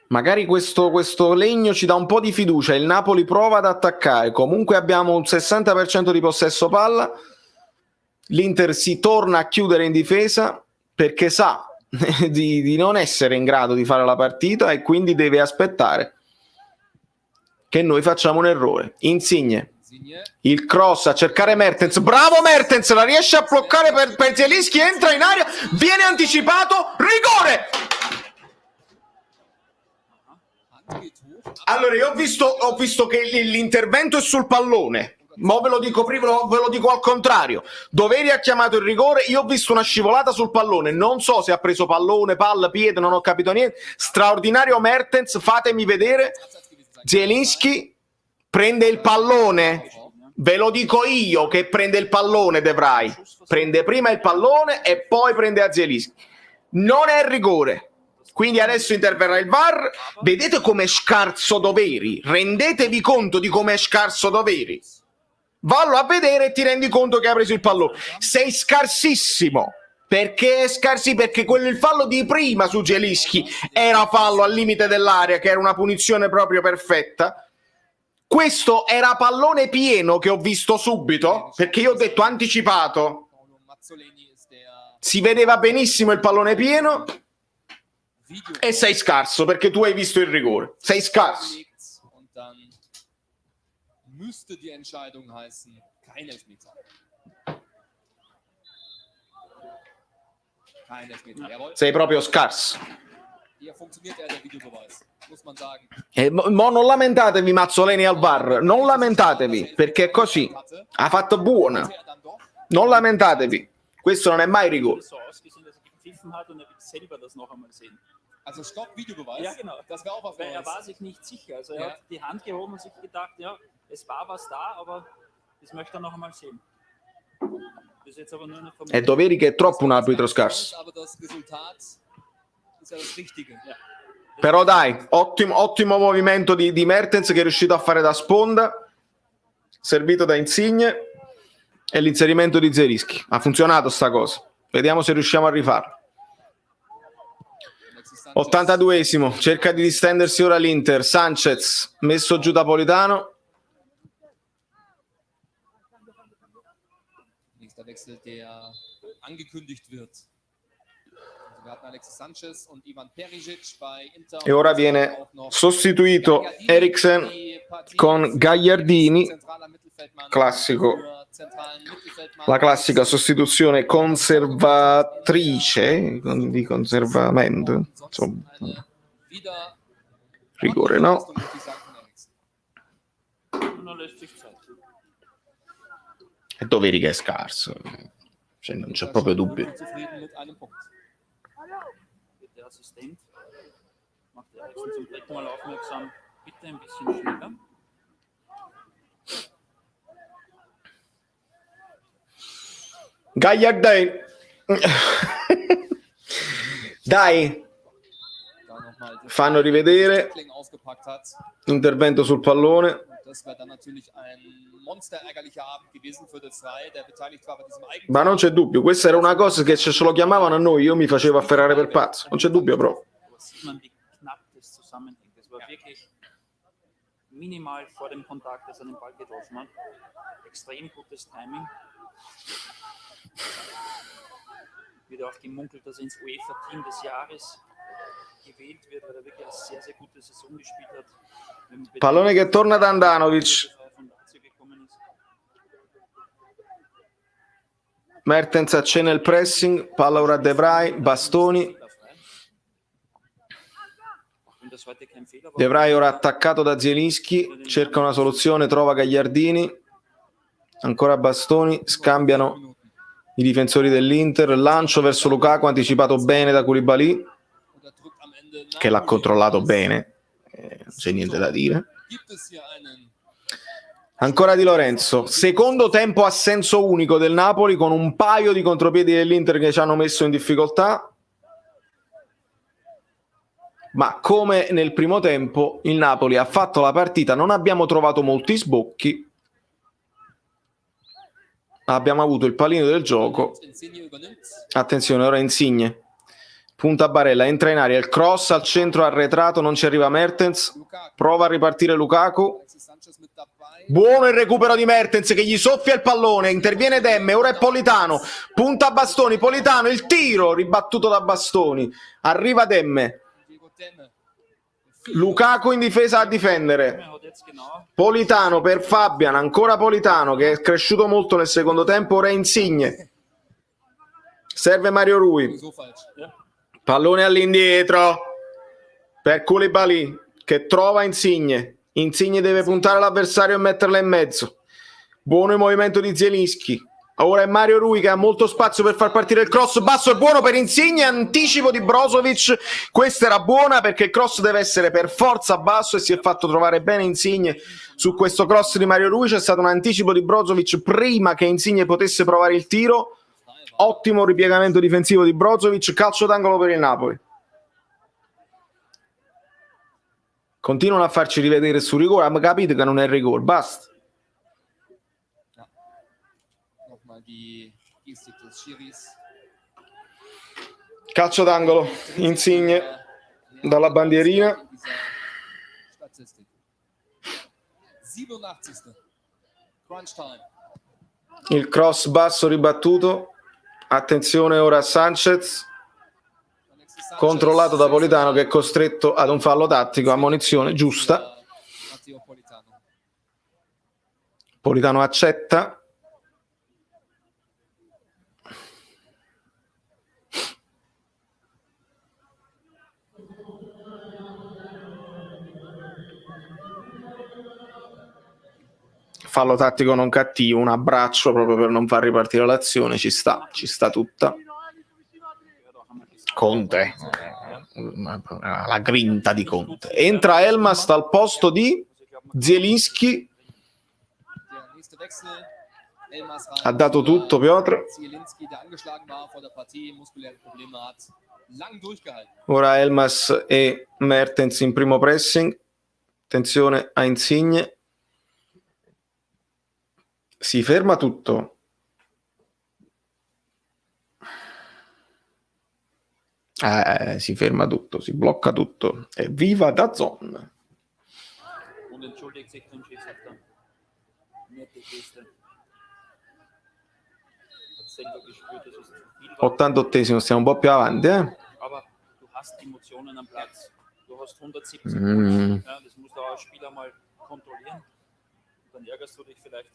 Speaker 1: Magari questo legno ci dà un po' di fiducia, il Napoli prova ad attaccare, comunque abbiamo un 60% di possesso palla, l'Inter si torna a chiudere in difesa perché sa di non essere in grado di fare la partita e quindi deve aspettare che noi facciamo un errore. Insigne,
Speaker 2: Insigne.
Speaker 1: Il cross a cercare Mertens, bravo Mertens, la riesce a bloccare per Zielinski, entra in aria, viene anticipato, rigore!
Speaker 2: Hand geht hoch.
Speaker 1: Allora, io ho visto che l'intervento è sul pallone, ma ve lo dico prima, ve lo dico al contrario. Doveri ha chiamato il rigore, io ho visto una scivolata sul pallone, non so se ha preso pallone, palla, piede, non ho capito niente. Straordinario Mertens, fatemi vedere. Zielinski prende il pallone, ve lo dico io che prende il pallone De Vrij, prende prima il pallone e poi prende a Zielinski. Non è rigore. Quindi adesso interverrà il VAR. Vedete com'è scarso Doveri? Rendetevi conto di com'è scarso Doveri. Vallo a vedere e ti rendi conto che ha preso il pallone. Sei scarsissimo. Perché è scarsi? Perché il fallo di prima su Zielinski era fallo al limite dell'area, che era una punizione proprio perfetta. Questo era pallone pieno che ho visto subito, perché io ho detto anticipato.
Speaker 2: Paolo Mazzoleni ist der
Speaker 1: Si vedeva benissimo il pallone pieno.
Speaker 2: Video
Speaker 1: E sei scarso perché tu hai visto il rigore. Sei scarso.
Speaker 2: gelegt und dann müsste die Entscheidung heißen, kein Elfmeter. Kein Elfmeter. Jawohl.
Speaker 1: Sei proprio scarso.
Speaker 2: Hier funktioniert der Videobeweis, muss man sagen.
Speaker 1: E mo non lamentatevi Mazzoleni al VAR. Non lamentatevi perché è così. Ha fatto buona.
Speaker 2: Er dann doch
Speaker 1: Non lamentatevi. Questo non è mai rigore.
Speaker 3: so ausgesehen, dass er gepfiffen hat und er will selber das noch einmal sehen.
Speaker 2: Also Stopp, Videobeweis.
Speaker 3: Ja, genau.
Speaker 2: Das wäre auch was
Speaker 3: Weil er
Speaker 2: Neues.
Speaker 3: war sich nicht sicher. Also er
Speaker 2: Ja.
Speaker 3: hat die Hand gehoben und sich gedacht, ja, es war was da, aber das möchte er noch einmal sehen. Das ist jetzt aber nur eine
Speaker 1: È Doveri che è troppo un arbitro scarso.
Speaker 2: Aber das Resultat ist ja das Richtige.
Speaker 3: Ja.
Speaker 1: Però dai, ottimo movimento di Mertens che è riuscito a fare da sponda, servito da Insigne, e l'inserimento di Zielinski. Ha funzionato sta cosa. Vediamo se riusciamo a rifarlo.
Speaker 2: Alexis Sanchez.
Speaker 1: 82esimo, cerca di distendersi ora l'Inter. Sanchez, messo giù da Politano.
Speaker 2: Nächster Wechsel, der angekündigt wird. Also wir hatten Alexis Sanchez und Ivan Perisic bei Inter.
Speaker 1: E ora viene
Speaker 2: Auch noch
Speaker 1: sostituito Eriksen
Speaker 2: die Partie
Speaker 1: con Gagliardini,
Speaker 2: zentraler Mittelfeldmann
Speaker 1: classico.
Speaker 2: für zentralen Mittelfeldmann.
Speaker 1: La classica sostituzione conservatrice, di conservamento, insomma,
Speaker 2: Eine wieder
Speaker 1: rigore no.
Speaker 2: Leistung, muss ich sagen, von Eriksen.
Speaker 3: Und er lässt sich Zeit.
Speaker 1: E Doveri che è scarso, cioè, non c'è proprio dubbio.
Speaker 2: Zufrieden mit einem Punkt.
Speaker 3: Wird der Assistent, macht der Eriksen zum dritten Mal aufmerksam, bitte ein bisschen schneller.
Speaker 1: Gagliardini. Dai,
Speaker 2: Da nochmal das
Speaker 1: fanno rivedere
Speaker 2: Tackling ausgepackt hat.
Speaker 1: intervento sul pallone.
Speaker 2: Und das wäre dann natürlich ein monsterärgerlicher Abend gewesen für das 2, der beteiligt war bei diesem Eigentor.
Speaker 1: Ma non c'è dubbio, questa era una cosa che se ce lo chiamavano a noi io mi facevo afferrare per pazzo, non c'è dubbio proprio.
Speaker 3: Aber sieht man, wie knapp das zusammenhängt. Es war wirklich minimal vor dem Kontakt, dass er den Ball getroffen hat. Extrem gutes Timing. Wird auch gemunkelt, dass er ins UEFA-Team des Jahres gewählt wird, weil er wirklich eine sehr, sehr gute Saison gespielt hat. Wenn man
Speaker 1: Pallone che torna da Andanovic.
Speaker 3: von Lazio gekommen ist.
Speaker 1: Mertens accena il pressing, palla ora a De Vrij, Bastoni.
Speaker 3: Wenn das heute kein Fehler war,
Speaker 1: De Vrij ora attaccato da Zielinski, cerca una soluzione, trova Gagliardini, ancora Bastoni, scambiano i difensori dell'Inter, lancio verso Lukaku anticipato bene da Koulibaly,
Speaker 2: Und er drückt am Ende
Speaker 1: che l'ha
Speaker 2: Napoli
Speaker 1: controllato
Speaker 2: aus.
Speaker 1: bene, non c'è niente da dire.
Speaker 2: Gibt es hier einen
Speaker 1: Ancora Di Lorenzo, secondo tempo a senso unico del Napoli con un paio di contropiedi dell'Inter che ci hanno messo in difficoltà, ma come nel primo tempo il Napoli ha fatto la partita, non abbiamo trovato molti sbocchi, abbiamo avuto il pallino del gioco.
Speaker 2: Insigne übernimmt.
Speaker 1: Attenzione, ora Insigne, punta Barella, entra in aria, il cross al centro arretrato, non ci arriva Mertens,
Speaker 2: Lukaku.
Speaker 1: prova a ripartire Lukaku.
Speaker 2: Alexis Sanchez mit dabei.
Speaker 1: Buono il recupero di Mertens che gli soffia il pallone, interviene Demme, ora è Politano, punta Bastoni, Politano, il tiro ribattuto da Bastoni, arriva Demme,
Speaker 2: Diego Demme.
Speaker 1: Lukaku in difesa a difendere.
Speaker 3: hat jetzt genau
Speaker 1: Politano per Fabian, ancora Politano che è cresciuto molto nel secondo tempo, ora Insigne. Serve Mario Rui.
Speaker 2: So falsch.
Speaker 1: Pallone all'indietro per Koulibaly che trova Insigne. Insigne deve puntare l'avversario e metterla in mezzo. Buono il movimento di Zielinski. Ora è Mario Rui che ha molto spazio per far partire il cross basso, è buono per Insigne, anticipo di Brozovic. Questa era buona perché il cross deve essere per forza basso e si è fatto trovare bene Insigne su questo cross di Mario Rui. C'è stato un anticipo di Brozovic prima che Insigne potesse provare il tiro. Ottimo ripiegamento difensivo di Brozovic, calcio d'angolo per il Napoli. Continuano a farci rivedere su rigore, ma capite che non è rigore, basta.
Speaker 2: Nochmal die Gestik des Schiris.
Speaker 1: Calcio d'angolo, Insigne dalla bandierina.
Speaker 2: Statistik. 87. Crunch time.
Speaker 1: Il cross basso ribattuto. Attenzione ora Sanchez, controllato da Politano che è costretto ad un fallo tattico, ammonizione giusta.
Speaker 2: Matteo Politano.
Speaker 1: Politano accetta. Fallo tattico non cattivo, un abbraccio proprio per non far ripartire l'azione, ci sta tutta. Conte, la grinta di Conte. Entra Elmas al posto di Zielinski,
Speaker 2: Der nächste Wechsel. Elmas rein.
Speaker 1: ha dato tutto Piotr.
Speaker 2: Zielinski, der angeschlagen war vor der Partie, muskuläre Probleme hat. Lang durchgehalten.
Speaker 1: Ora Elmas e Mertens in primo pressing. Attenzione a Insigne. Si ferma tutto. Si ferma tutto, si blocca tutto. Evviva DAZN.
Speaker 3: und entschuldigt sich den Schiedsrichter. Nette Geste. Hat selber gespürt, dass es zu viel war.
Speaker 1: 88esimo, stiamo un po' più avanti,
Speaker 3: Aber du hast Emotionen am Platz. Du hast 170 Ja, das muss der Spieler mal kontrollieren. Dann ärgerst du dich vielleicht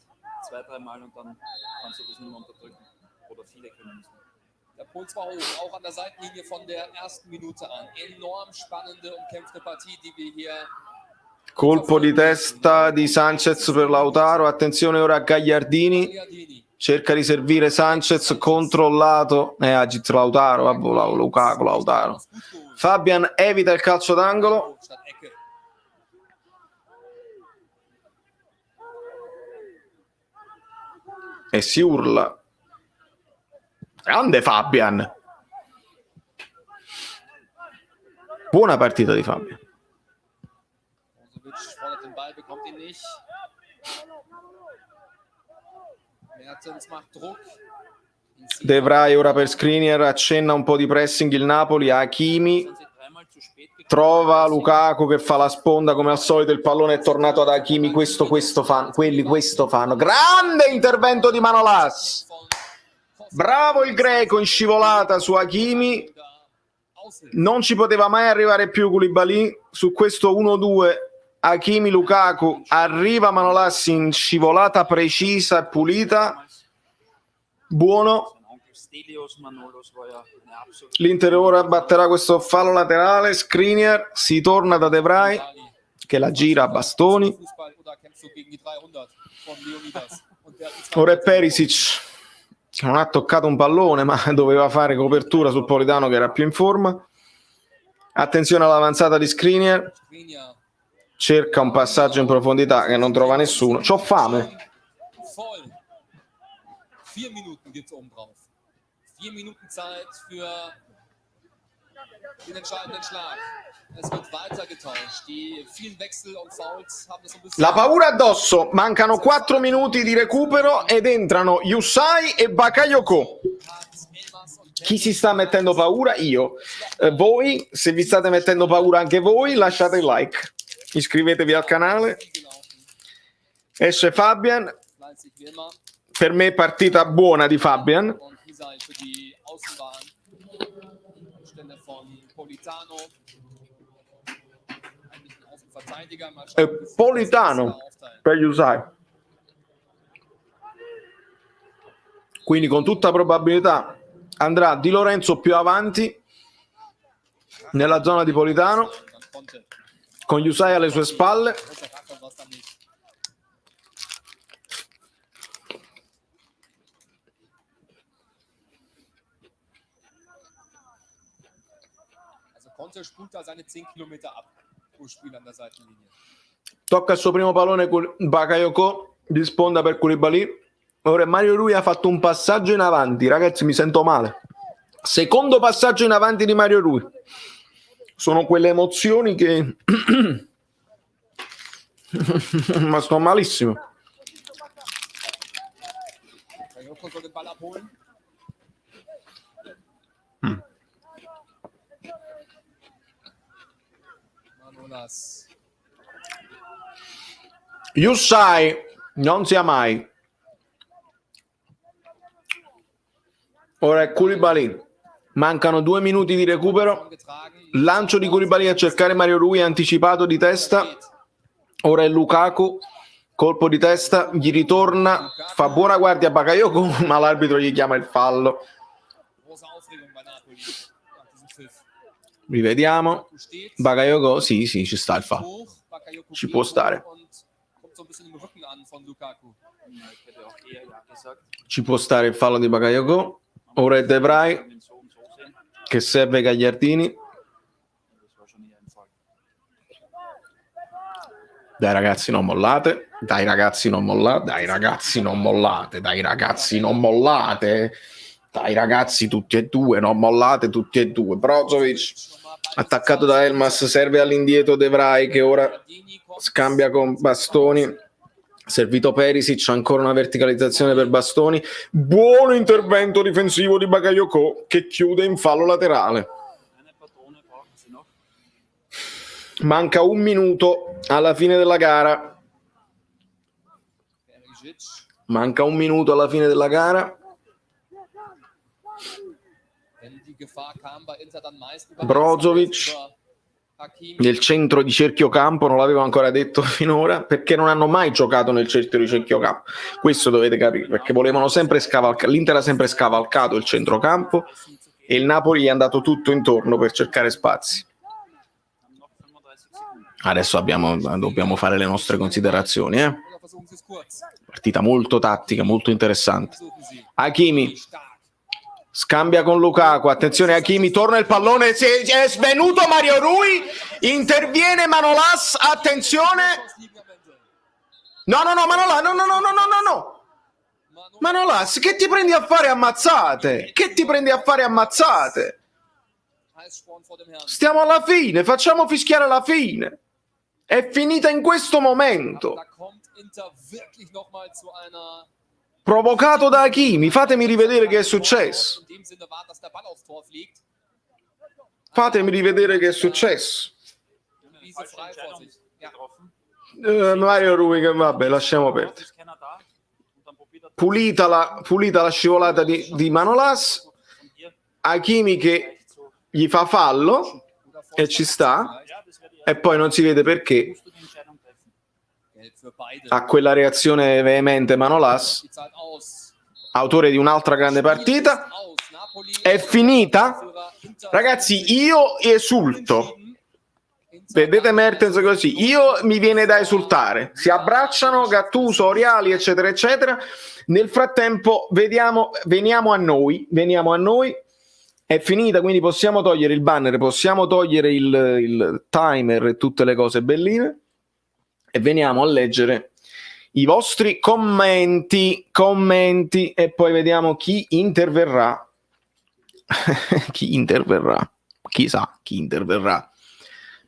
Speaker 3: 2-3 Mal und dann kannst du das nicht mehr unterdrücken. Oder viele können es nicht.
Speaker 2: Der Puls war hoch, auch an der Seitenlinie von der ersten Minute an. Enorm spannende, umkämpfte Partie, die wir hier.
Speaker 1: Colpo di testa di Sanchez per Lautaro. Attenzione ora a Gagliardini.
Speaker 2: Gagliardini.
Speaker 1: Cerca di servire Sanchez, controllato. Agit Lautaro, vabbè, Lukaku, Lautaro. Fabian evita il calcio d'angolo.
Speaker 2: Statt Ecke.
Speaker 1: E si urla. Grande Fabian. Buona partita di Fabian.
Speaker 2: Brozovic fordert den Ball, bekommt ihn nicht. Mertens macht Druck. Insigne.
Speaker 1: De Vrij ora per Skriniar, accenna un po' di pressing il Napoli. Hakimi
Speaker 3: Sind sie dreimal zu spät gekommen.
Speaker 1: trova Lukaku che fa la sponda come al solito, il pallone è tornato ad Hakimi. Questo fanno, quelli questo fanno. Grande intervento di Manolas. Bravo il greco in scivolata su Hakimi. Non ci poteva mai arrivare più Koulibaly su questo 1-2. Hakimi Lukaku, arriva Manolas in scivolata precisa e pulita. Buono.
Speaker 3: Sein Onkel Stelios Manolos war ja eine absolute.
Speaker 1: L'Inter ora batterà questo fallo laterale. Skriniar, si torna da De Vrij che la gira a bastoni.
Speaker 2: Fußball oder kämpfst du gegen die 300 von Leonidas? Und der hat die
Speaker 1: Ora è Perisic, non ha toccato un pallone ma doveva fare copertura sul Politano che era più in forma. Attenzione all'avanzata di Skriniar,
Speaker 2: Skriniar.
Speaker 1: cerca un passaggio in profondità che non trova nessuno. C'ho fame.
Speaker 2: Voll. 4 Minuten gibt es oben drauf. 4 Minuten Zeit für den entscheidenden Schlag. Es wird weiter getauscht. Die vielen Wechsel und Fouls haben es ein bisschen.
Speaker 1: La paura addosso, mancano 4 minuti di recupero ed entrano Yusai e Bakayoko. Chi si sta mettendo paura? Io. Voi, se vi state mettendo paura anche voi, lasciate il like. Iscrivetevi al canale. Esce Fabian.
Speaker 2: Fleißig wie immer.
Speaker 1: Per me partita buona di Fabian.
Speaker 2: Und Isai für die Außenbahn. Stelle von Politano. Außenverteidiger. Mal
Speaker 1: E
Speaker 2: schauen, wie sich das
Speaker 1: Politano
Speaker 2: da aufteilen.
Speaker 1: per gli Usai. Quindi con tutta probabilità andrà Di Lorenzo più avanti nella zona di Politano,
Speaker 2: Dann Conte.
Speaker 1: con gli Usai alle sue spalle.
Speaker 2: Großer Rache war's dann nicht. Also Conte spult da seine 10 Kilometer ab pro Spiel an der Seitenlinie.
Speaker 1: Tocca il suo primo pallone con Bakayoko di sponda per Koulibaly. Ora Mario Rui ha fatto un passaggio in avanti, ragazzi, mi sento male. Secondo passaggio in avanti di Mario Rui. Sono quelle emozioni che ma sto malissimo.
Speaker 2: Bakayoko soll den Ball abholen. Manolas.
Speaker 1: Yusai non sia mai. Ora è Koulibaly. Mancano 2 minuti di recupero.
Speaker 2: Getragen.
Speaker 1: Lancio di Koulibaly a cercare Mario Rui, anticipato di testa. Ora è Lukaku. Colpo di testa, gli ritorna. Fa buona guardia a Bakayoko, ma l'arbitro gli chiama il fallo.
Speaker 2: Große Aufregung bei Napoli nach diesem Pfiff.
Speaker 1: Rivediamo.
Speaker 2: Lukaku steht
Speaker 1: Bakayoko, sì, ci sta il fallo.
Speaker 2: hoch, Bakayoko
Speaker 1: Ci
Speaker 2: geht
Speaker 1: può
Speaker 2: hoch
Speaker 1: stare.
Speaker 2: und kommt so ein bisschen im Rücken an von Lukaku.
Speaker 3: Ja, ich hätte auch eher ja gesagt.
Speaker 1: Ci può stare il fallo di Bakayoko. Ora è De Vrij
Speaker 3: Den so und so sehen.
Speaker 1: che serve Gagliardini.
Speaker 3: Das war schon eher ein Fall.
Speaker 1: Dai ragazzi, non mollate. Dai ragazzi, non mollate. Dai ragazzi, non mollate. Dai ragazzi, non mollate. Dai ragazzi, tutti e due, non mollate tutti e due. Brozovic attaccato da Elmas, serve all'indietro De Vrij che ora scambia con Bastoni. Servito Perisic, ancora una verticalizzazione per Bastoni. Buon intervento difensivo di Bakayoko che chiude in fallo laterale.
Speaker 3: Eine Patrone brauchen sie noch.
Speaker 1: Manca 1 minuto alla fine della gara.
Speaker 2: Perisic.
Speaker 1: Manca 1 minuto alla fine della gara.
Speaker 2: Wenn die Gefahr kam bei Inter dann meist
Speaker 1: Brozovic
Speaker 2: über Hakimi.
Speaker 1: nel centro di cerchio campo, non l'avevo ancora detto finora, perché non hanno mai giocato nel centro di cerchio campo. Questo dovete capire, perché volevano sempre scavalcare. L'Inter ha sempre scavalcato il centrocampo e il Napoli gli è andato tutto intorno per cercare spazi.
Speaker 3: Haben noch 35 Sekunden.
Speaker 1: Adesso dobbiamo fare le nostre considerazioni.
Speaker 2: Oder versuchen sie es kurz.
Speaker 1: Partita molto tattica, molto interessante.
Speaker 2: Versuchen sie.
Speaker 1: Hakimi
Speaker 2: Stark.
Speaker 1: scambia con Lukaku, attenzione Hakimi, torna il pallone, è svenuto Mario Rui, interviene Manolas, attenzione.
Speaker 2: Liegen am Ende.
Speaker 1: No, Manolas, no. Manolas, che ti prendi a fare ammazzate? Che ti prendi a fare ammazzate?
Speaker 2: Heißsporn vor dem Herrn.
Speaker 1: Stiamo alla fine, facciamo fischiare la fine. È finita in questo momento.
Speaker 2: Da kommt Inter wirklich nochmal zu einer.
Speaker 1: Provocato da Hakimi, fatemi rivedere che è successo.
Speaker 2: In dem Sinne war, dass der Ball aufs Tor fliegt.
Speaker 1: Fatemi rivedere che è successo.
Speaker 2: Wiese
Speaker 3: Falsche
Speaker 2: frei vor
Speaker 3: Entscheidung
Speaker 2: sich. Ja.
Speaker 3: getroffen.
Speaker 1: Mario Rui, che vabbè, lasciamo perdere.
Speaker 3: Ist keiner da. Und dann probiert er
Speaker 1: Pulita la scivolata di Manolas.
Speaker 3: von hier
Speaker 1: Hakimi che
Speaker 3: leicht so.
Speaker 1: gli fa fallo
Speaker 2: Oder
Speaker 1: e ci sta,
Speaker 3: Ja, das wäre die
Speaker 1: e poi non si vede perché
Speaker 3: musst du die Entscheidung treffen.
Speaker 2: Gelb für beide.
Speaker 1: ha quella reazione veemente Manolas,
Speaker 2: Die Zeit aus.
Speaker 1: autore di un'altra grande partita.
Speaker 2: Aus. Napoli.
Speaker 1: È finita? Ragazzi, io esulto. Vedete Mertens così, io mi viene da esultare. Si abbracciano Gattuso, Oriali, eccetera, eccetera. Nel frattempo veniamo a noi. È finita, quindi possiamo togliere il banner, possiamo togliere il timer e tutte le cose belline. E veniamo a leggere i vostri commenti e poi vediamo chi interverrà. Chissà chi interverrà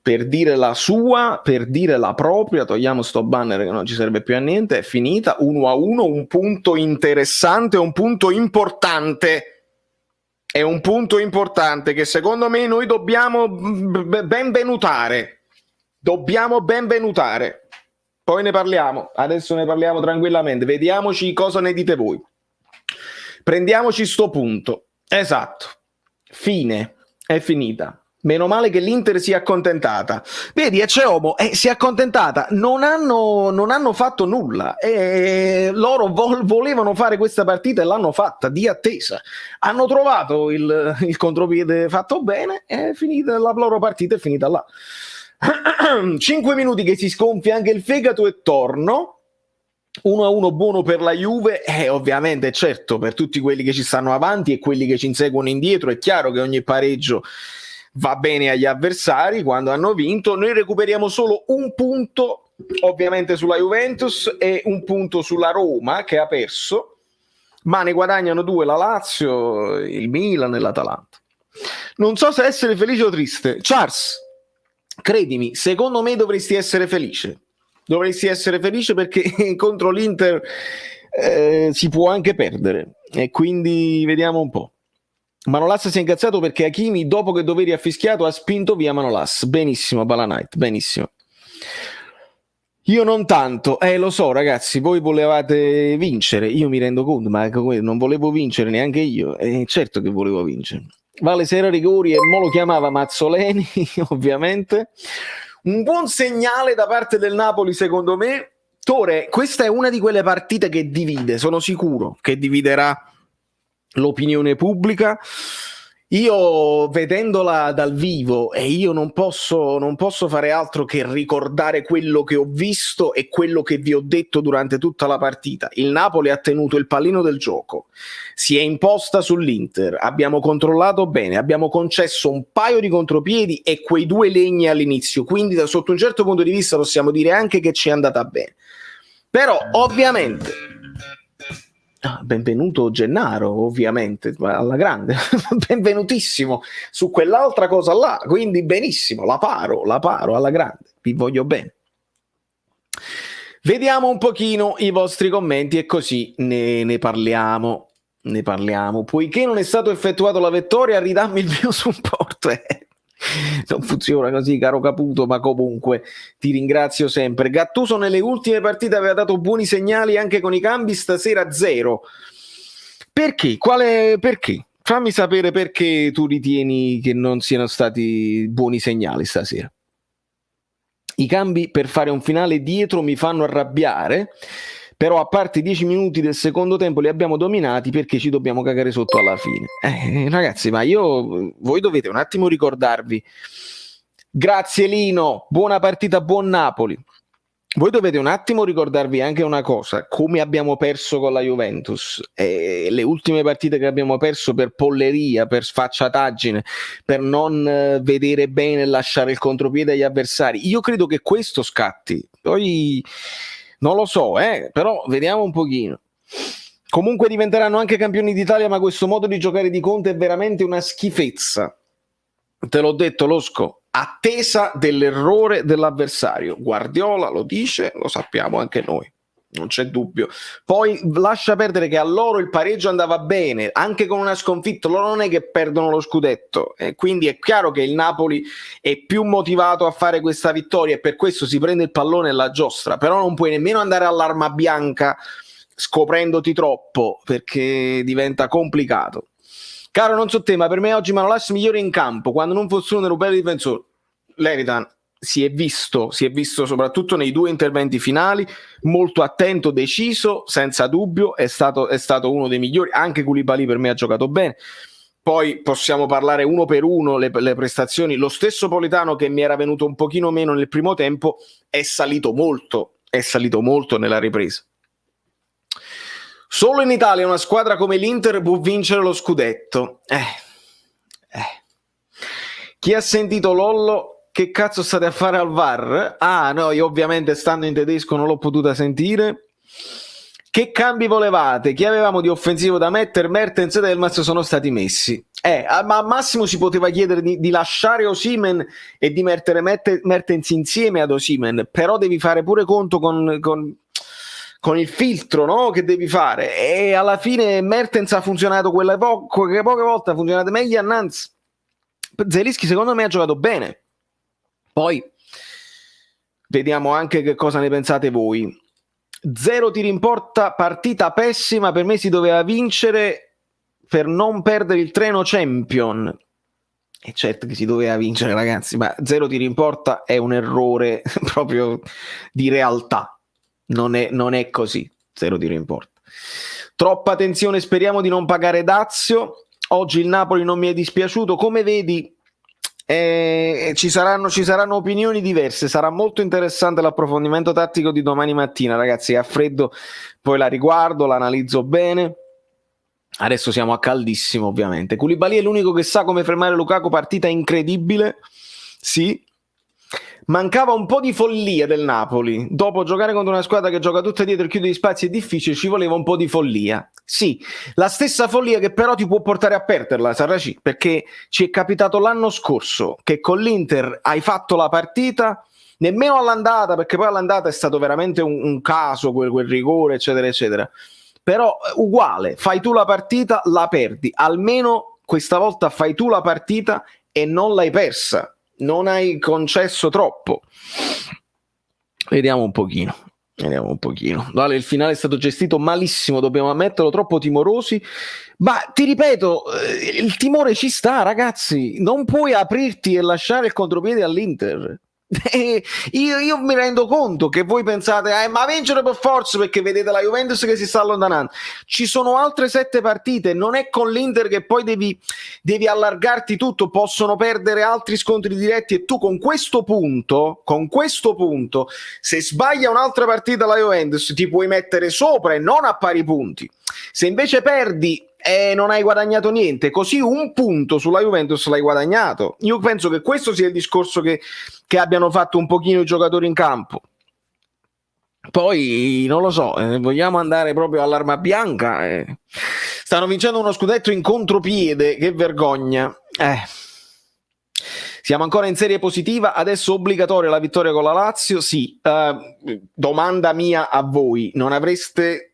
Speaker 1: per dire la sua, per dire la propria. Togliamo sto banner che non ci serve più a niente. È finita 1-1, un punto interessante, un punto importante. È un punto importante che secondo me noi dobbiamo benvenutare. Poi ne parliamo, adesso ne parliamo tranquillamente. Vediamoci cosa ne dite voi. Prendiamoci sto punto. Esatto. Fine. È finita. Meno male che l'Inter si è accontentata. Vedi, Eceomo si è accontentata. Non hanno fatto nulla. Loro volevano fare questa partita e l'hanno fatta di attesa. Hanno trovato il contropiede fatto bene e finita la loro partita è finita là. 5 minuti che si sgonfia anche il fegato e torno. 1-1 buono per la Juve e ovviamente certo per tutti quelli che ci stanno avanti e quelli che ci inseguono indietro è chiaro che ogni pareggio va bene agli avversari. Quando hanno vinto noi recuperiamo solo un punto ovviamente sulla Juventus e un punto sulla Roma che ha perso, ma ne guadagnano 2 la Lazio, il Milan e l'Atalanta. Non so se essere felice o triste. Charles, credimi, secondo me dovresti essere felice perché contro l'Inter si può anche perdere e quindi vediamo un po'. Manolas si è incazzato perché Hakimi, dopo che Doveri ha fischiato, ha spinto via Manolas. Benissimo, Balanite, benissimo. Io non tanto, lo so ragazzi, voi volevate vincere, io mi rendo conto, ma non volevo vincere neanche io, certo che volevo vincere. Vale se era rigori e mo lo chiamava Mazzoleni, ovviamente. Un buon segnale da parte del Napoli secondo me. Tore, questa è una di quelle partite che divide, sono sicuro che dividerà l'opinione pubblica. Io vedendola dal vivo e io non posso fare altro che ricordare quello che ho visto e quello che vi ho detto durante tutta la partita. Il Napoli ha tenuto il pallino del gioco, si è imposta sull'Inter, abbiamo controllato bene, abbiamo concesso un paio di contropiedi e quei 2 legni all'inizio, quindi sotto un certo punto di vista possiamo dire anche che ci è andata bene. Però ovviamente benvenuto Gennaro, ovviamente, alla grande, benvenutissimo su quell'altra cosa là, quindi benissimo, la paro alla grande, vi voglio bene. Vediamo un pochino i vostri commenti e così ne parliamo, poiché non è stato effettuato la vittoria, ridammi il mio supporto. Non funziona così, caro Caputo, ma comunque ti ringrazio sempre. Gattuso nelle ultime partite aveva dato buoni segnali anche con i cambi, stasera 0. Perché? Perché? Fammi sapere perché tu ritieni che non siano stati buoni segnali stasera. I cambi per fare un finale dietro mi fanno arrabbiare, però a parte i 10 minuti del secondo tempo li abbiamo dominati perché ci dobbiamo cagare sotto alla fine. Ragazzi, ma voi dovete un attimo ricordarvi. Grazie Lino, buona partita, buon Napoli. Voi dovete un attimo ricordarvi anche una cosa, come abbiamo perso con la Juventus, le ultime partite che abbiamo perso per polleria, per sfacciataggine, per non vedere bene e lasciare il contropiede agli avversari. Io credo che questo scatti, poi non lo so, però vediamo un pochino. Comunque diventeranno anche campioni d'Italia, ma questo modo di giocare di Conte è veramente una schifezza. Te l'ho detto, Losco. Attesa dell'errore dell'avversario. Guardiola lo dice, lo sappiamo anche noi, non c'è dubbio. Poi lascia perdere che a loro il pareggio andava bene, anche con una sconfitta, loro non è che perdono lo scudetto, quindi è chiaro che il Napoli è più motivato a fare questa vittoria e per questo si prende il pallone e la giostra, però non puoi nemmeno andare all'arma bianca scoprendoti troppo perché diventa complicato. Caro, non so te, ma per me oggi Manolas migliore in campo, quando non fosse uno bello difensore. Levitan si è visto soprattutto nei 2 interventi finali, molto attento, deciso, senza dubbio, è stato uno dei migliori, anche Koulibaly per me ha giocato bene. Poi possiamo parlare uno per uno le prestazioni, lo stesso Politano che mi era venuto un pochino meno nel primo tempo è salito molto nella ripresa. Solo in Italia una squadra come l'Inter può vincere lo scudetto. Chi ha sentito Lollo? Che cazzo state a fare al VAR? Ah no, io ovviamente stando in tedesco non l'ho potuta sentire. Che cambi volevate? Chi avevamo di offensivo da mettere? Mertens ed Elmas sono stati messi. Ma al massimo si poteva chiedere di lasciare Osimhen e di mettere Mertens insieme ad Osimhen, però devi fare pure conto con il filtro, no? Che devi fare, e alla fine Mertens ha funzionato quelle poche volte, ha funzionato meglio a Nantes. Zelinski secondo me ha giocato bene. Poi vediamo anche che cosa ne pensate voi. 0 tiri in porta, partita pessima, per me si doveva vincere per non perdere il treno Champion. E certo che si doveva vincere, ragazzi, ma 0 tiri in porta è un errore proprio di realtà. Non è così, 0 tiri in porta. Troppa tensione, speriamo di non pagare dazio. Oggi il Napoli non mi è dispiaciuto, come vedi ci saranno opinioni diverse, sarà molto interessante l'approfondimento tattico di domani mattina, ragazzi. A freddo poi la riguardo, l'analizzo bene. Adesso siamo a caldissimo, ovviamente. Koulibaly è l'unico che sa come fermare Lukaku, partita incredibile, sì. Mancava un po' di follia del Napoli. Dopo giocare contro una squadra che gioca tutta dietro e chiude gli spazi è difficile, ci voleva un po' di follia. Sì, la stessa follia che però ti può portare a perderla, Sarraci, perché ci è capitato l'anno scorso che con l'Inter hai fatto la partita, nemmeno all'andata, perché poi all'andata è stato veramente un caso, quel rigore, eccetera, eccetera. Però uguale, fai tu la partita, la perdi. Almeno questa volta fai tu la partita e non l'hai persa. Non hai concesso troppo. Vediamo un pochino. Vale, il finale è stato gestito malissimo, dobbiamo ammetterlo, troppo timorosi. Ma ti ripeto, il timore ci sta, ragazzi. Non puoi aprirti e lasciare il contropiede all'Inter. Io mi rendo conto che voi pensate ma vincere per forza, perché vedete la Juventus che si sta allontanando. Ci sono altre 7 partite, non è con l'Inter che poi devi allargarti tutto, possono perdere altri scontri diretti e tu con questo punto, se sbaglia un'altra partita la Juventus ti puoi mettere sopra e non a pari punti. Se invece perdi non hai guadagnato niente, così un punto sulla Juventus l'hai guadagnato. Io penso che questo sia il discorso che abbiano fatto un pochino i giocatori in campo. Poi non lo so, vogliamo andare proprio all'arma bianca? Stanno vincendo uno scudetto in contropiede, che vergogna. Siamo ancora in serie positiva, adesso obbligatoria la vittoria con la Lazio. Sì, domanda mia a voi, non avreste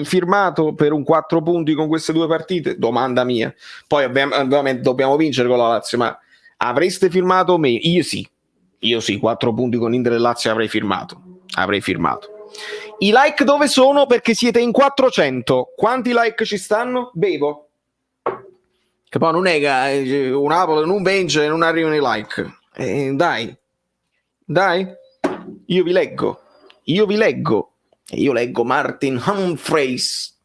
Speaker 1: firmato per un 4 punti con queste 2 partite? Domanda mia. Poi ovviamente dobbiamo vincere con la Lazio, ma avreste firmato me? Io sì, 4 punti con Inter e Lazio avrei firmato. I like dove sono? Perché siete in 400. Quanti like ci stanno? Bevo. Che poi non è che un Napoli non vince e non arrivano i like. Dai. Io vi leggo. Io leggo Martin Humphreys.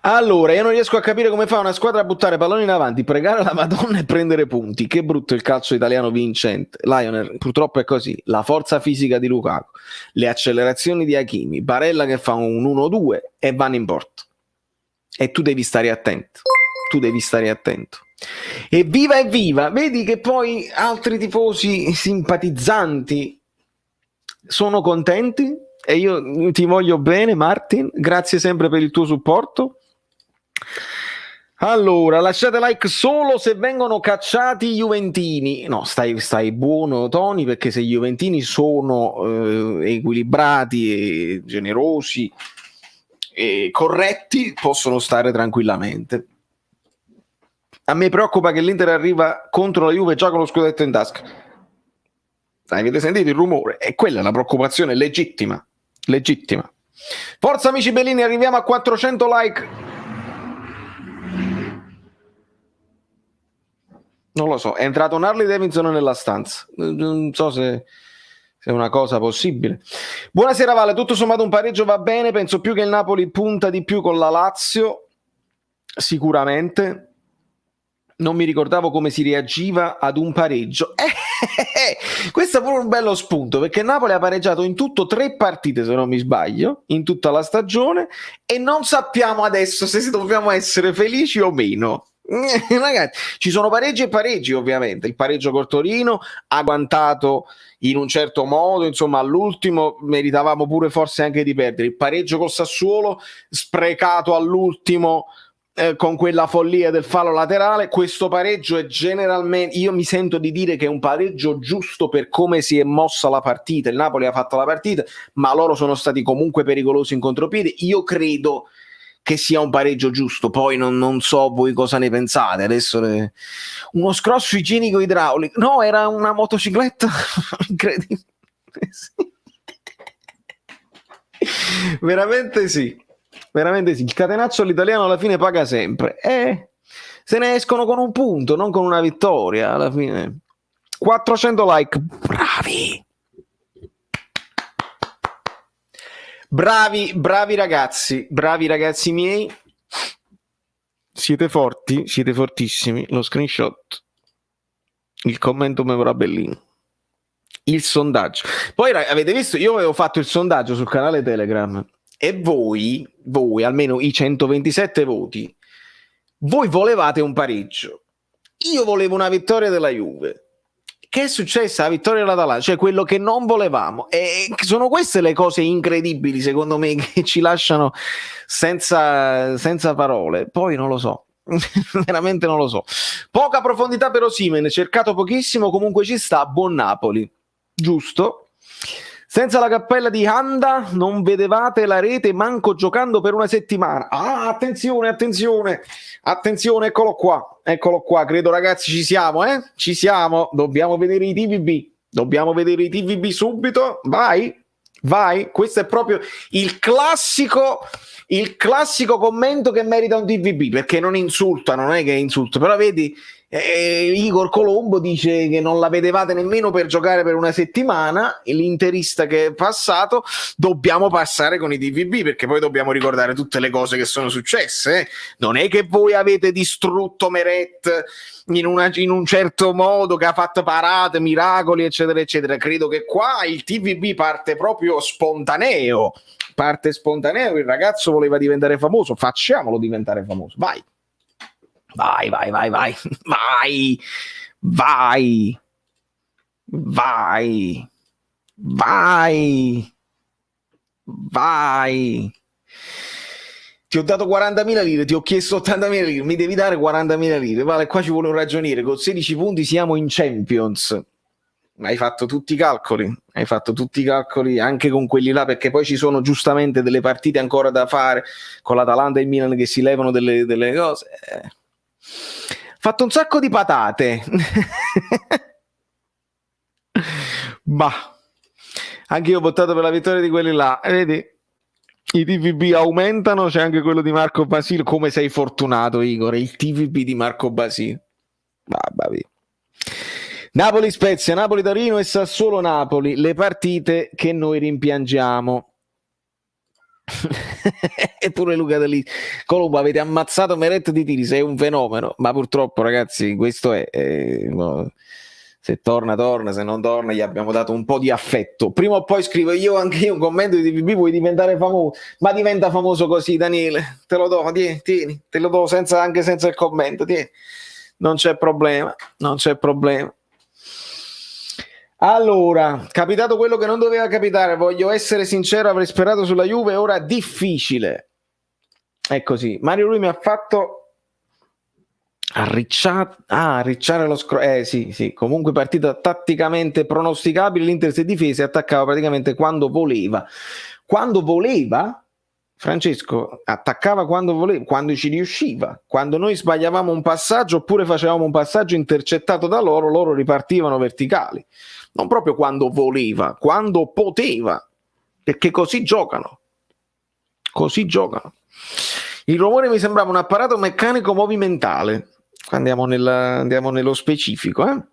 Speaker 1: Allora, io non riesco a capire come fa una squadra a buttare palloni in avanti, pregare la Madonna e prendere punti. Che brutto il calcio italiano vincente. Lionel, purtroppo è così. La forza fisica di Lukaku, le accelerazioni di Hakimi, Barella che fa un 1-2 e vanno in porta. E tu devi stare attento. Evviva! Vedi che poi altri tifosi simpatizzanti sono contenti e io ti voglio bene, Martin. Grazie sempre per il tuo supporto. Allora, lasciate like solo se vengono cacciati i juventini. No, stai buono, Tony, perché se i juventini sono equilibrati e generosi e corretti, possono stare tranquillamente. A me preoccupa che l'Inter arriva contro la Juve già con lo scudetto in tasca. Avete sentito il rumore? E quella è una preoccupazione legittima. Forza amici bellini, arriviamo a 400 like. Non lo so, è entrato un Harley Davidson nella stanza. Non so se è una cosa possibile. Buonasera Vale, tutto sommato un pareggio va bene, penso più che il Napoli punta di più con la Lazio, sicuramente. Non mi ricordavo come si reagiva ad un pareggio. Questo è pure un bello spunto, perché Napoli ha pareggiato in tutto 3 partite, se non mi sbaglio, in tutta la stagione, e non sappiamo adesso se dobbiamo essere felici o meno. Ragazzi, ci sono pareggi e pareggi, ovviamente. Il pareggio col Torino ha agguantato in un certo modo, insomma all'ultimo meritavamo pure forse anche di perdere. Il pareggio col Sassuolo sprecato all'ultimo con quella follia del fallo laterale. Questo pareggio è generalmente, io mi sento di dire che è un pareggio giusto per come si è mossa la partita. Il Napoli ha fatto la partita, ma loro sono stati comunque pericolosi in contropiede. Io credo che sia un pareggio giusto, poi non so voi cosa ne pensate. Adesso uno scrosso igienico idraulico, no, era una motocicletta incredibile. Veramente sì, veramente sì. Il catenaccio all'italiano alla fine paga sempre. Se ne escono con un punto, non con una vittoria. Alla fine 400 like, bravi ragazzi miei. Siete forti, siete fortissimi. Lo screenshot, il commento memorabellino, il sondaggio. Poi avete visto, io avevo fatto il sondaggio sul canale Telegram e voi, almeno i 127 voti, voi volevate un pareggio. Io volevo una vittoria della Juve. Che è successa? La vittoria dell'Atalanta, cioè quello che non volevamo. E sono queste le cose incredibili, secondo me, che ci lasciano senza parole. Poi non lo so. Veramente non lo so. Poca profondità per Osimhen, cercato pochissimo, comunque ci sta. Buon Napoli. Giusto. Senza la cappella di Handa non vedevate la rete manco giocando per una settimana. Attenzione, eccolo qua, credo ragazzi ci siamo, dobbiamo vedere i TVB subito, vai, questo è proprio il classico commento che merita un TVB, perché non insulta, non è che insulta, però vedi, Igor Colombo dice che non la vedevate nemmeno per giocare per una settimana, l'interista che è passato, dobbiamo passare con i TVB perché poi dobbiamo ricordare tutte le cose che sono successe, non è che voi avete distrutto Meret in un certo modo che ha fatto parate, miracoli eccetera eccetera. Credo che qua il TVB parte proprio spontaneo, il ragazzo voleva diventare famoso, facciamolo diventare famoso, vai. Ti ho dato 40.000 lire, ti ho chiesto 80.000 lire, mi devi dare 40.000 lire. Vale, qua ci vuole un ragioniere, con 16 punti siamo in Champions. Hai fatto tutti i calcoli, anche con quelli là, perché poi ci sono giustamente delle partite ancora da fare con l'Atalanta e il Milan che si levano delle cose. Fatto un sacco di patate. Anche io ho votato per la vittoria di quelli là, vedi, i TVB aumentano, c'è anche quello di Marco Basile. Come sei fortunato, Igor, il TVB di Marco Basile. Napoli Spezia, Napoli Torino e Sassuolo Napoli, le partite che noi rimpiangiamo. Eppure Luca Dell'Isi, Colombo, avete ammazzato Meret di tiri, sei un fenomeno, ma purtroppo ragazzi questo è no. Se torna, se non torna gli abbiamo dato un po' di affetto, prima o poi scrivo anche io un commento di TVB, vuoi diventare famoso, ma diventa famoso così Daniele, te lo do, tieni, te lo do anche senza il commento, tieni. Non c'è problema. Allora, capitato quello che non doveva capitare, voglio essere sincero, avrei sperato sulla Juve, ora difficile. È così. Mario Rui mi ha fatto arricciare lo sì, comunque partita tatticamente pronosticabile, l'Inter si è difesa e attaccava praticamente quando voleva. Francesco attaccava quando voleva, quando ci riusciva, quando noi sbagliavamo un passaggio oppure facevamo un passaggio intercettato da loro ripartivano verticali, non proprio quando voleva, quando poteva, perché così giocano. Il rumore mi sembrava un apparato meccanico movimentale. Andiamo nello specifico,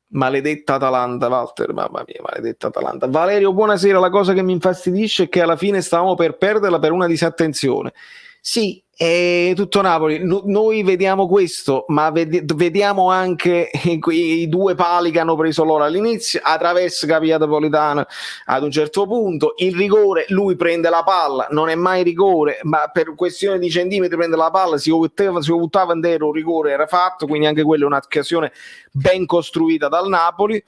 Speaker 1: Maledetta Atalanta, Walter, mamma mia, maledetta Atalanta. Valerio, buonasera. La cosa che mi infastidisce è che alla fine stavamo per perderla per una disattenzione. Sì, è tutto Napoli. Noi vediamo questo, ma vediamo anche i due pali che hanno preso loro all'inizio, attraverso Capia Napolitano ad un certo punto, il rigore, lui prende la palla, non è mai rigore, ma per questione di centimetri prende la palla, si buttava in terra, un rigore era fatto, quindi anche quella è un'occasione ben costruita dal Napoli.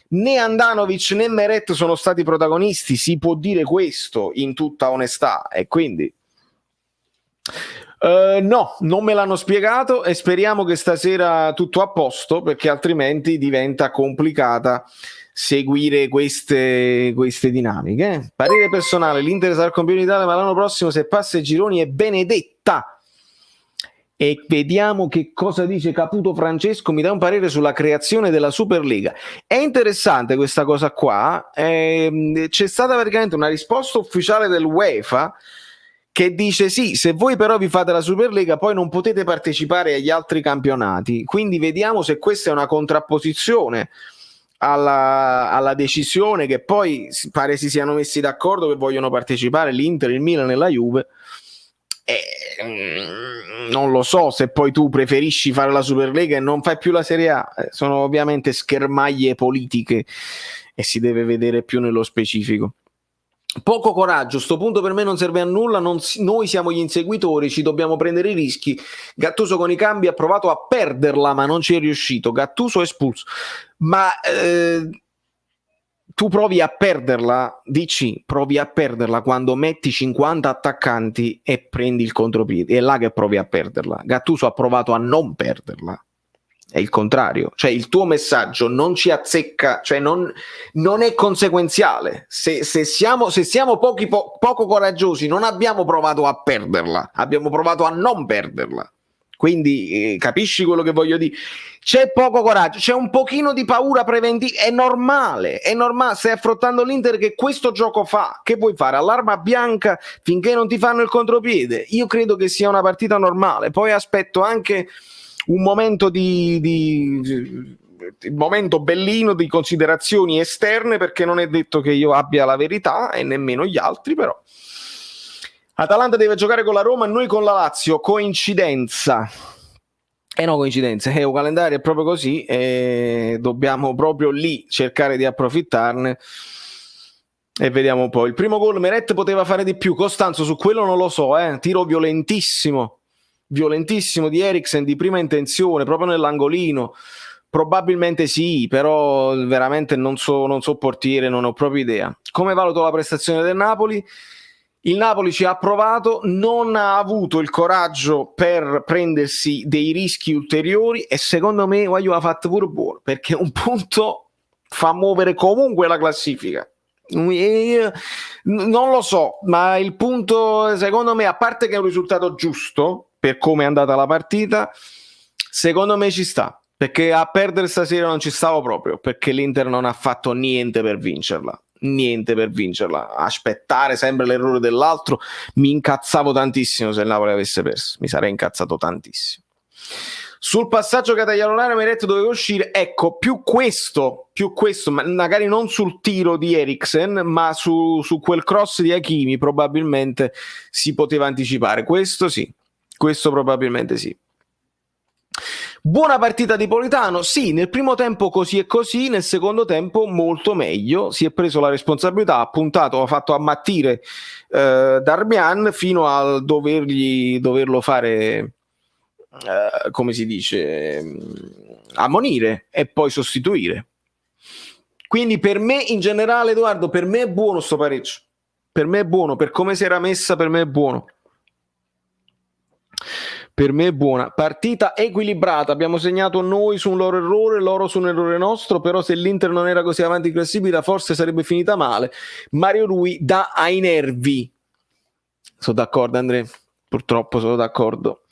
Speaker 1: Né Andanovic né Meret sono stati protagonisti, si può dire questo in tutta onestà, e quindi no, non me l'hanno spiegato e speriamo che stasera tutto a posto, perché altrimenti diventa complicata seguire queste dinamiche. Parere personale, l'Inter sarà campione d'Italia, ma l'anno prossimo se passa i gironi è Benedetta. E vediamo che cosa dice Caputo Francesco. Mi dà un parere sulla creazione della Superlega. È interessante questa cosa qua. C'è stata praticamente una risposta ufficiale dell'UEFA che dice sì, se voi però vi fate la Superlega poi non potete partecipare agli altri campionati. Quindi vediamo se questa è una contrapposizione alla decisione, che poi pare si siano messi d'accordo che vogliono partecipare l'Inter, il Milan e la Juve. Non lo so se poi tu preferisci fare la Superlega e non fai più la Serie A. Sono ovviamente schermaglie politiche e si deve vedere più nello specifico. Poco coraggio, sto punto per me non serve a nulla, noi siamo gli inseguitori, ci dobbiamo prendere i rischi. Gattuso con i cambi ha provato a perderla ma non ci è riuscito. Gattuso espulso. Ma tu provi a perderla, dici, provi a perderla quando metti 50 attaccanti e prendi il contropiede. È là che provi a perderla. Gattuso ha provato a non perderla. È il contrario, cioè il tuo messaggio non ci azzecca, cioè non è conseguenziale. Se siamo poco coraggiosi, non abbiamo provato a perderla, abbiamo provato a non perderla. Quindi capisci quello che voglio dire? C'è poco coraggio, c'è un pochino di paura preventiva, è normale, stai affrontando l'Inter che questo gioco fa. Che vuoi fare? All'arma bianca finché non ti fanno il contropiede? Io credo che sia una partita normale, poi aspetto anche un momento il momento bellino di considerazioni esterne, perché non è detto che io abbia la verità e nemmeno gli altri. Però Atalanta deve giocare con la Roma e noi con la Lazio. Coincidenza? No, coincidenza, un calendario è proprio così e dobbiamo proprio lì cercare di approfittarne. E vediamo un po'. Il primo gol Meret poteva fare di più. Costanzo, su quello non lo so, tiro violentissimo di Eriksen di prima intenzione, proprio nell'angolino. Probabilmente sì, però veramente non so portiere, non ho proprio idea. Come valuto la prestazione del Napoli? Il Napoli ci ha provato, non ha avuto il coraggio per prendersi dei rischi ulteriori e secondo me Guagliò ha fatto pure buono, perché un punto fa muovere comunque la classifica. Non lo so, ma il punto secondo me, a parte che è un risultato giusto per come è andata la partita, secondo me ci sta, perché a perdere stasera non ci stavo proprio, perché l'Inter non ha fatto niente per vincerla. Aspettare sempre l'errore dell'altro, mi incazzavo tantissimo se il Napoli avesse perso, mi sarei incazzato tantissimo. Sul passaggio Cataglialonare mi hai detto doveva uscire, ecco, più questo, magari non sul tiro di Eriksen, ma su quel cross di Hakimi probabilmente si poteva anticipare. Questo probabilmente sì. Buona partita di Politano, sì, nel primo tempo così e così, nel secondo tempo molto meglio, si è preso la responsabilità, ha fatto ammattire Darmian fino a doverlo fare, come si dice, ammonire e poi sostituire. Quindi per me in generale, Edoardo, per me è buono sto pareggio, per me è buono, per come si era messa per me è buono. Per me è buona partita equilibrata, abbiamo segnato noi su un loro errore, loro su un errore nostro, però se l'Inter non era così avanti in classifica forse sarebbe finita male. Mario Rui dà ai nervi. Sono d'accordo Andrea, purtroppo sono d'accordo.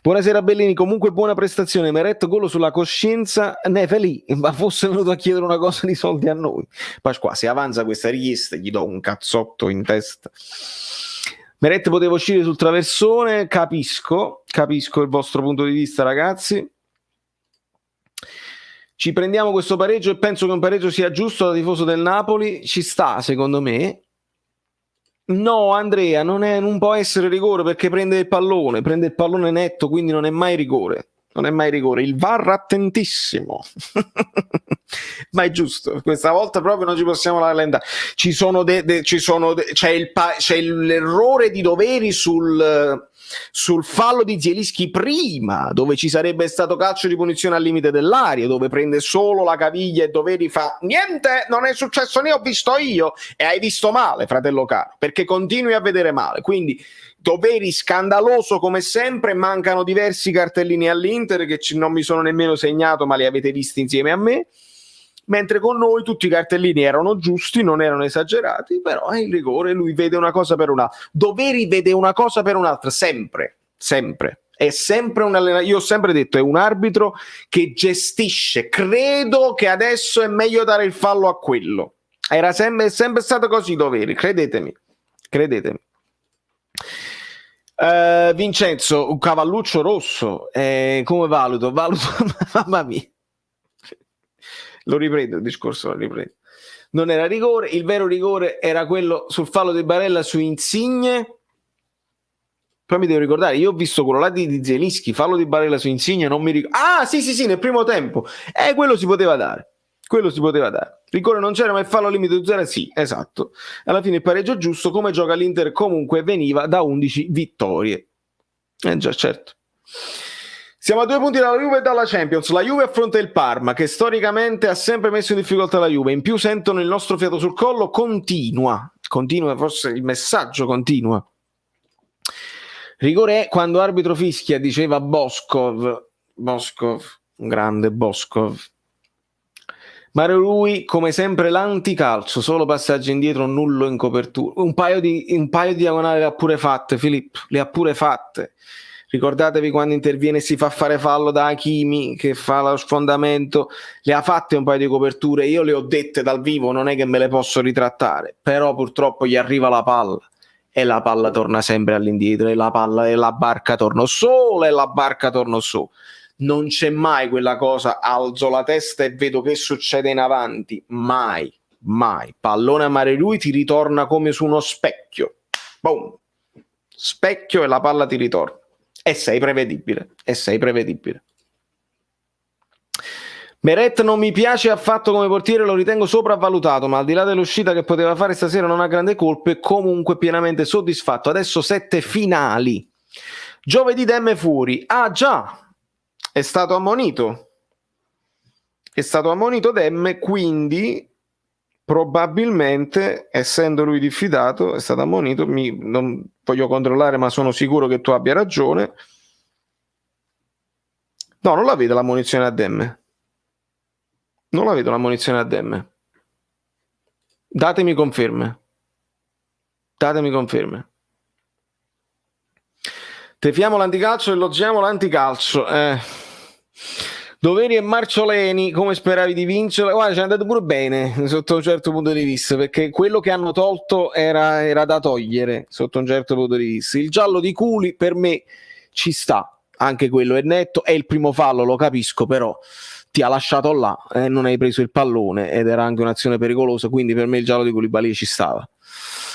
Speaker 1: Buonasera Bellini, comunque buona prestazione, Meret gol sulla coscienza Nefeli, ma fosse venuto a chiedere una cosa di soldi a noi. Pasqua, se avanza questa richiesta gli do un cazzotto in testa. Meret poteva uscire sul traversone, capisco il vostro punto di vista ragazzi. Ci prendiamo questo pareggio e penso che un pareggio sia giusto da tifoso del Napoli, ci sta secondo me. No Andrea, non può essere rigore perché prende il pallone netto, quindi non è mai rigore. Il VAR attentissimo. Ma è giusto, questa volta proprio non ci possiamo rallentare. C'è l'errore di Doveri sul fallo di Zielinski prima, dove ci sarebbe stato calcio di punizione al limite dell'area, dove prende solo la caviglia e Doveri fa niente, non è successo né ho visto io, e hai visto male fratello caro, perché continui a vedere male. Quindi Doveri scandaloso come sempre, mancano diversi cartellini all'Inter che non mi sono nemmeno segnato, ma li avete visti insieme a me, mentre con noi tutti i cartellini erano giusti, non erano esagerati, però è il rigore, lui vede una cosa per un'altra. Doveri vede una cosa per un'altra, sempre. È sempre un allenatore, io ho sempre detto, è un arbitro che gestisce. Credo che adesso è meglio dare il fallo a quello. È sempre stato così doveri, credetemi. Vincenzo, un cavalluccio rosso, come valuto? Mamma mia. Lo riprendo il discorso, non era rigore, il vero rigore era quello sul fallo di Barella su Insigne. Poi mi devo ricordare, io ho visto quello là di Zielinski, fallo di Barella su Insigne, non mi ricordo. Ah, sì, nel primo tempo. Quello si poteva dare. Rigore non c'era, ma il fallo limite di 0, sì, esatto. Alla fine il pareggio giusto, come gioca l'Inter comunque veniva da 11 vittorie. Già, certo. Siamo a 2 punti dalla Juve e dalla Champions. La Juve affronta il Parma, che storicamente ha sempre messo in difficoltà la Juve. In più sentono il nostro fiato sul collo, continua, forse il messaggio continua. Rigore è quando arbitro fischia, diceva Boskov, un grande Boskov. Mario Rui, come sempre, l'anticalcio, solo passaggi indietro, nullo in copertura. Un paio di diagonali le ha pure fatte, Filippo, le ha pure fatte. Ricordatevi quando interviene e si fa fare fallo da Hakimi, che fa lo sfondamento, le ha fatte un paio di coperture, io le ho dette dal vivo, non è che me le posso ritrattare, però purtroppo gli arriva la palla. E la palla torna sempre all'indietro, e la barca torna su. Non c'è mai quella cosa, alzo la testa e vedo che succede in avanti. Mai. Pallone a Mario Rui, ti ritorna come su uno specchio. Boom. Specchio e la palla ti ritorna. E sei prevedibile. Meret non mi piace affatto come portiere, lo ritengo sopravvalutato, ma al di là dell'uscita che poteva fare stasera non ha grandi colpe, comunque pienamente soddisfatto. Adesso 7 finali. Giovedì Demme fuori. Ah già, è stato ammonito Demme, quindi probabilmente, essendo lui diffidato, è stato ammonito. Non voglio controllare, ma sono sicuro che tu abbia ragione. No, non la vedo l'ammonizione a Demme. Datemi conferme. Tefiamo l'anticalcio e elogiamo l'anticalcio. Doveri e Marcioleni, come speravi di vincere? Guarda, ci è andato pure bene sotto un certo punto di vista, perché quello che hanno tolto era da togliere sotto un certo punto di vista. Il giallo di Culi per me ci sta, anche quello è netto, è il primo fallo, lo capisco, però ti ha lasciato là, non hai preso il pallone ed era anche un'azione pericolosa, quindi per me il giallo di Koulibaly ci stava.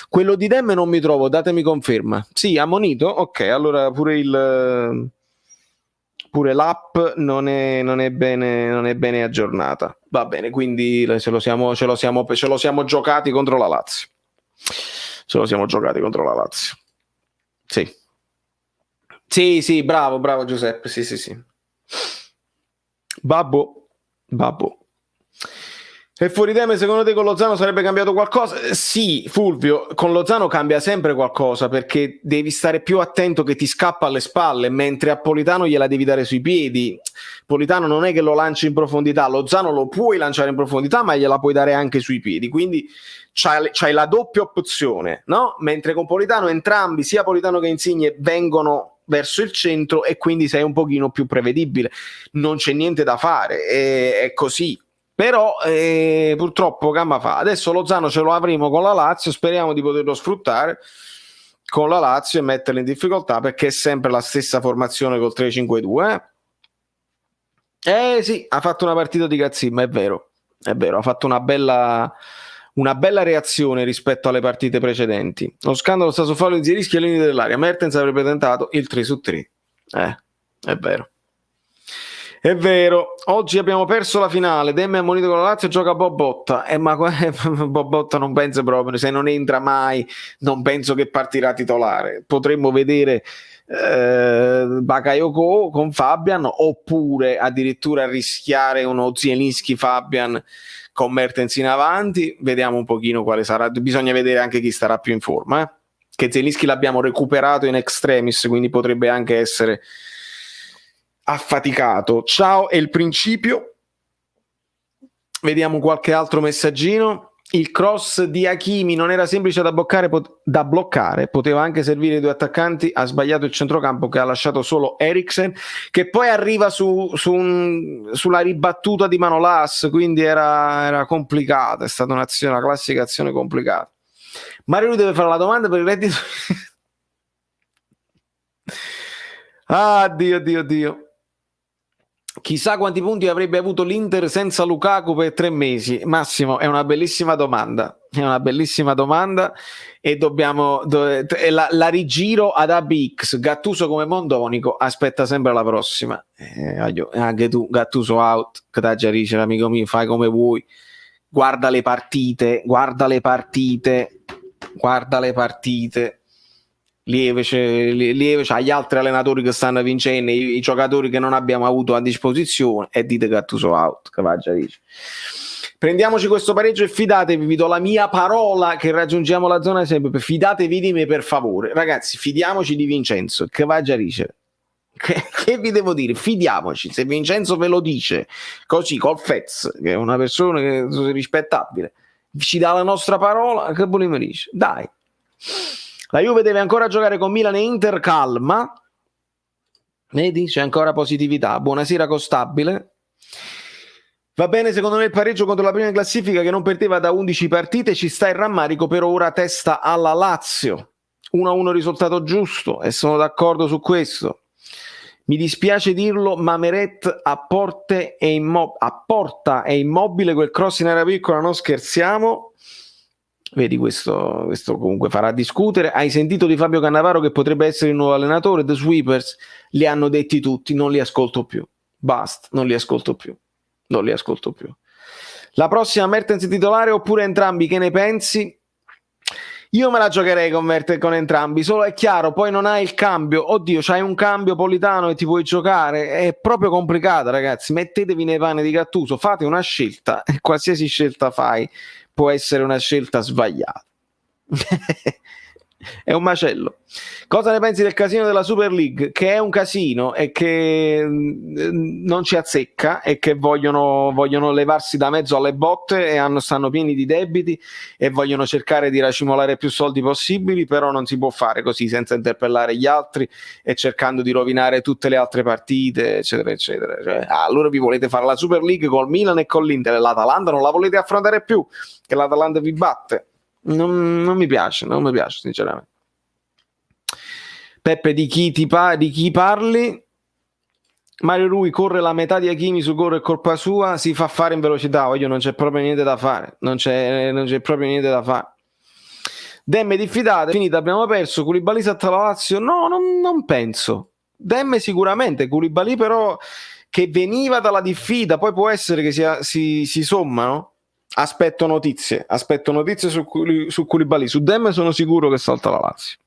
Speaker 1: Quello di Demme non mi trovo, datemi conferma. Sì, ammonito? Ok, allora pure l'app non è bene aggiornata. Va bene, quindi ce lo siamo giocati contro la Lazio. Sì, bravo Giuseppe, sì. Babbo. E fuori tema, secondo te con Lozano sarebbe cambiato qualcosa? Sì, Fulvio, con Lozano cambia sempre qualcosa, perché devi stare più attento che ti scappa alle spalle, mentre a Politano gliela devi dare sui piedi. Politano non è che lo lanci in profondità, Lozano lo puoi lanciare in profondità, ma gliela puoi dare anche sui piedi, quindi c'hai la doppia opzione, no? Mentre con Politano entrambi, sia Politano che Insigne, vengono verso il centro e quindi sei un pochino più prevedibile. Non c'è niente da fare, è così. Però purtroppo gamma fa. Adesso Lozano ce lo avremo con la Lazio, speriamo di poterlo sfruttare con la Lazio e metterlo in difficoltà, perché è sempre la stessa formazione col 3-5-2. Sì, ha fatto una partita di cazzimma, è vero, ha fatto una bella reazione rispetto alle partite precedenti. Lo scandalo sta su fallo di Zielinski al limite dell'area. Mertens avrebbe tentato il 3-3. È vero, oggi abbiamo perso la finale. Demme è ammonito con la Lazio, gioca Bobotta. Ma Bobotta non penso proprio, se non entra mai, non penso che partirà titolare. Potremmo vedere Bakayoko con Fabian, oppure addirittura rischiare uno Zielinski Fabian con Mertens in avanti. Vediamo un pochino quale sarà. Bisogna vedere anche chi starà più in forma. Che Zielinski l'abbiamo recuperato in extremis, quindi potrebbe anche essere affaticato. Ciao, è il principio. Vediamo qualche altro messaggino. il cross di Hakimi non era semplice da bloccare, poteva anche servire i due attaccanti, ha sbagliato il centrocampo che ha lasciato solo Eriksen, che poi arriva sulla ribattuta di Manolas, quindi era complicata, è stata una classica azione complicata. Mario lui deve fare la domanda per il reddito. Dio. Chissà quanti punti avrebbe avuto l'Inter senza Lukaku per 3 mesi. Massimo, è una bellissima domanda. E la rigiro ad ABX. Gattuso come Mondonico, aspetta sempre la prossima. Anche tu, Gattuso out, che da Giarisce, amico mio, fai come vuoi. Guarda le partite. Lieve c'ha gli altri allenatori che stanno vincendo, i giocatori che non abbiamo avuto a disposizione, e dite Gattuso out, che va già dice. Prendiamoci questo pareggio e fidatevi, vi do la mia parola che raggiungiamo la zona sempre, fidatevi di me per favore, ragazzi, fidiamoci di Vincenzo, che va già dice. Che vi devo dire? Fidiamoci, se Vincenzo ve lo dice così col Fez, che è una persona che è rispettabile, ci dà la nostra parola, che volete dice? Dai. La Juve deve ancora giocare con Milan e Inter, calma. Vedi, c'è ancora positività. Buonasera Costabile. Va bene secondo me il pareggio contro la prima in classifica che non perdeva da 11 partite, ci sta il rammarico, per ora testa alla Lazio. 1-1 risultato giusto e sono d'accordo su questo. Mi dispiace dirlo, ma Meret a porta è immobile, quel cross in area piccola, non scherziamo. Vedi, questo comunque farà discutere. Hai sentito di Fabio Cannavaro che potrebbe essere il nuovo allenatore? The Sweepers li hanno detti tutti, non li ascolto più. Basta, non li ascolto più. La prossima Mertens titolare oppure entrambi, che ne pensi? Io me la giocherei con entrambi, solo è chiaro, poi non hai il cambio. Oddio, c'hai un cambio Politano e ti puoi giocare, è proprio complicata, ragazzi. Mettetevi nei panni di Gattuso, fate una scelta e qualsiasi scelta fai può essere una scelta sbagliata. È un macello. Cosa ne pensi del casino della Super League? Che è un casino e che non ci azzecca e che vogliono levarsi da mezzo alle botte e stanno pieni di debiti e vogliono cercare di racimolare più soldi possibili, però non si può fare così senza interpellare gli altri e cercando di rovinare tutte le altre partite, eccetera eccetera. Cioè, allora vi volete fare la Super League col Milan e con l'Inter e l'Atalanta non la volete affrontare più, che l'Atalanta vi batte. Non mi piace sinceramente. Peppe, di chi parli? Mario Rui corre la metà di Hakimi su gol, è colpa sua, si fa fare in velocità. Non c'è proprio niente da fare, non c'è proprio niente da fare. Demme diffidate, finita, abbiamo perso. Koulibaly salta la Lazio? No, non penso. Demme sicuramente, Koulibaly però che veniva dalla diffida, poi può essere che si sommano. Aspetto notizie su Koulibaly. Su Demme sono sicuro che salta la Lazio.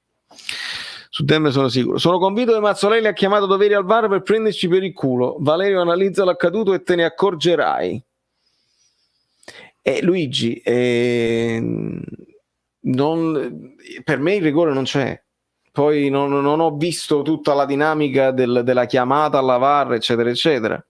Speaker 1: Sono convinto che Mazzolelli ha chiamato Doveri al VAR per prenderci per il culo. Valerio analizza l'accaduto e te ne accorgerai. Luigi, per me il rigore non c'è. Poi non ho visto tutta la dinamica della chiamata alla VAR, eccetera eccetera.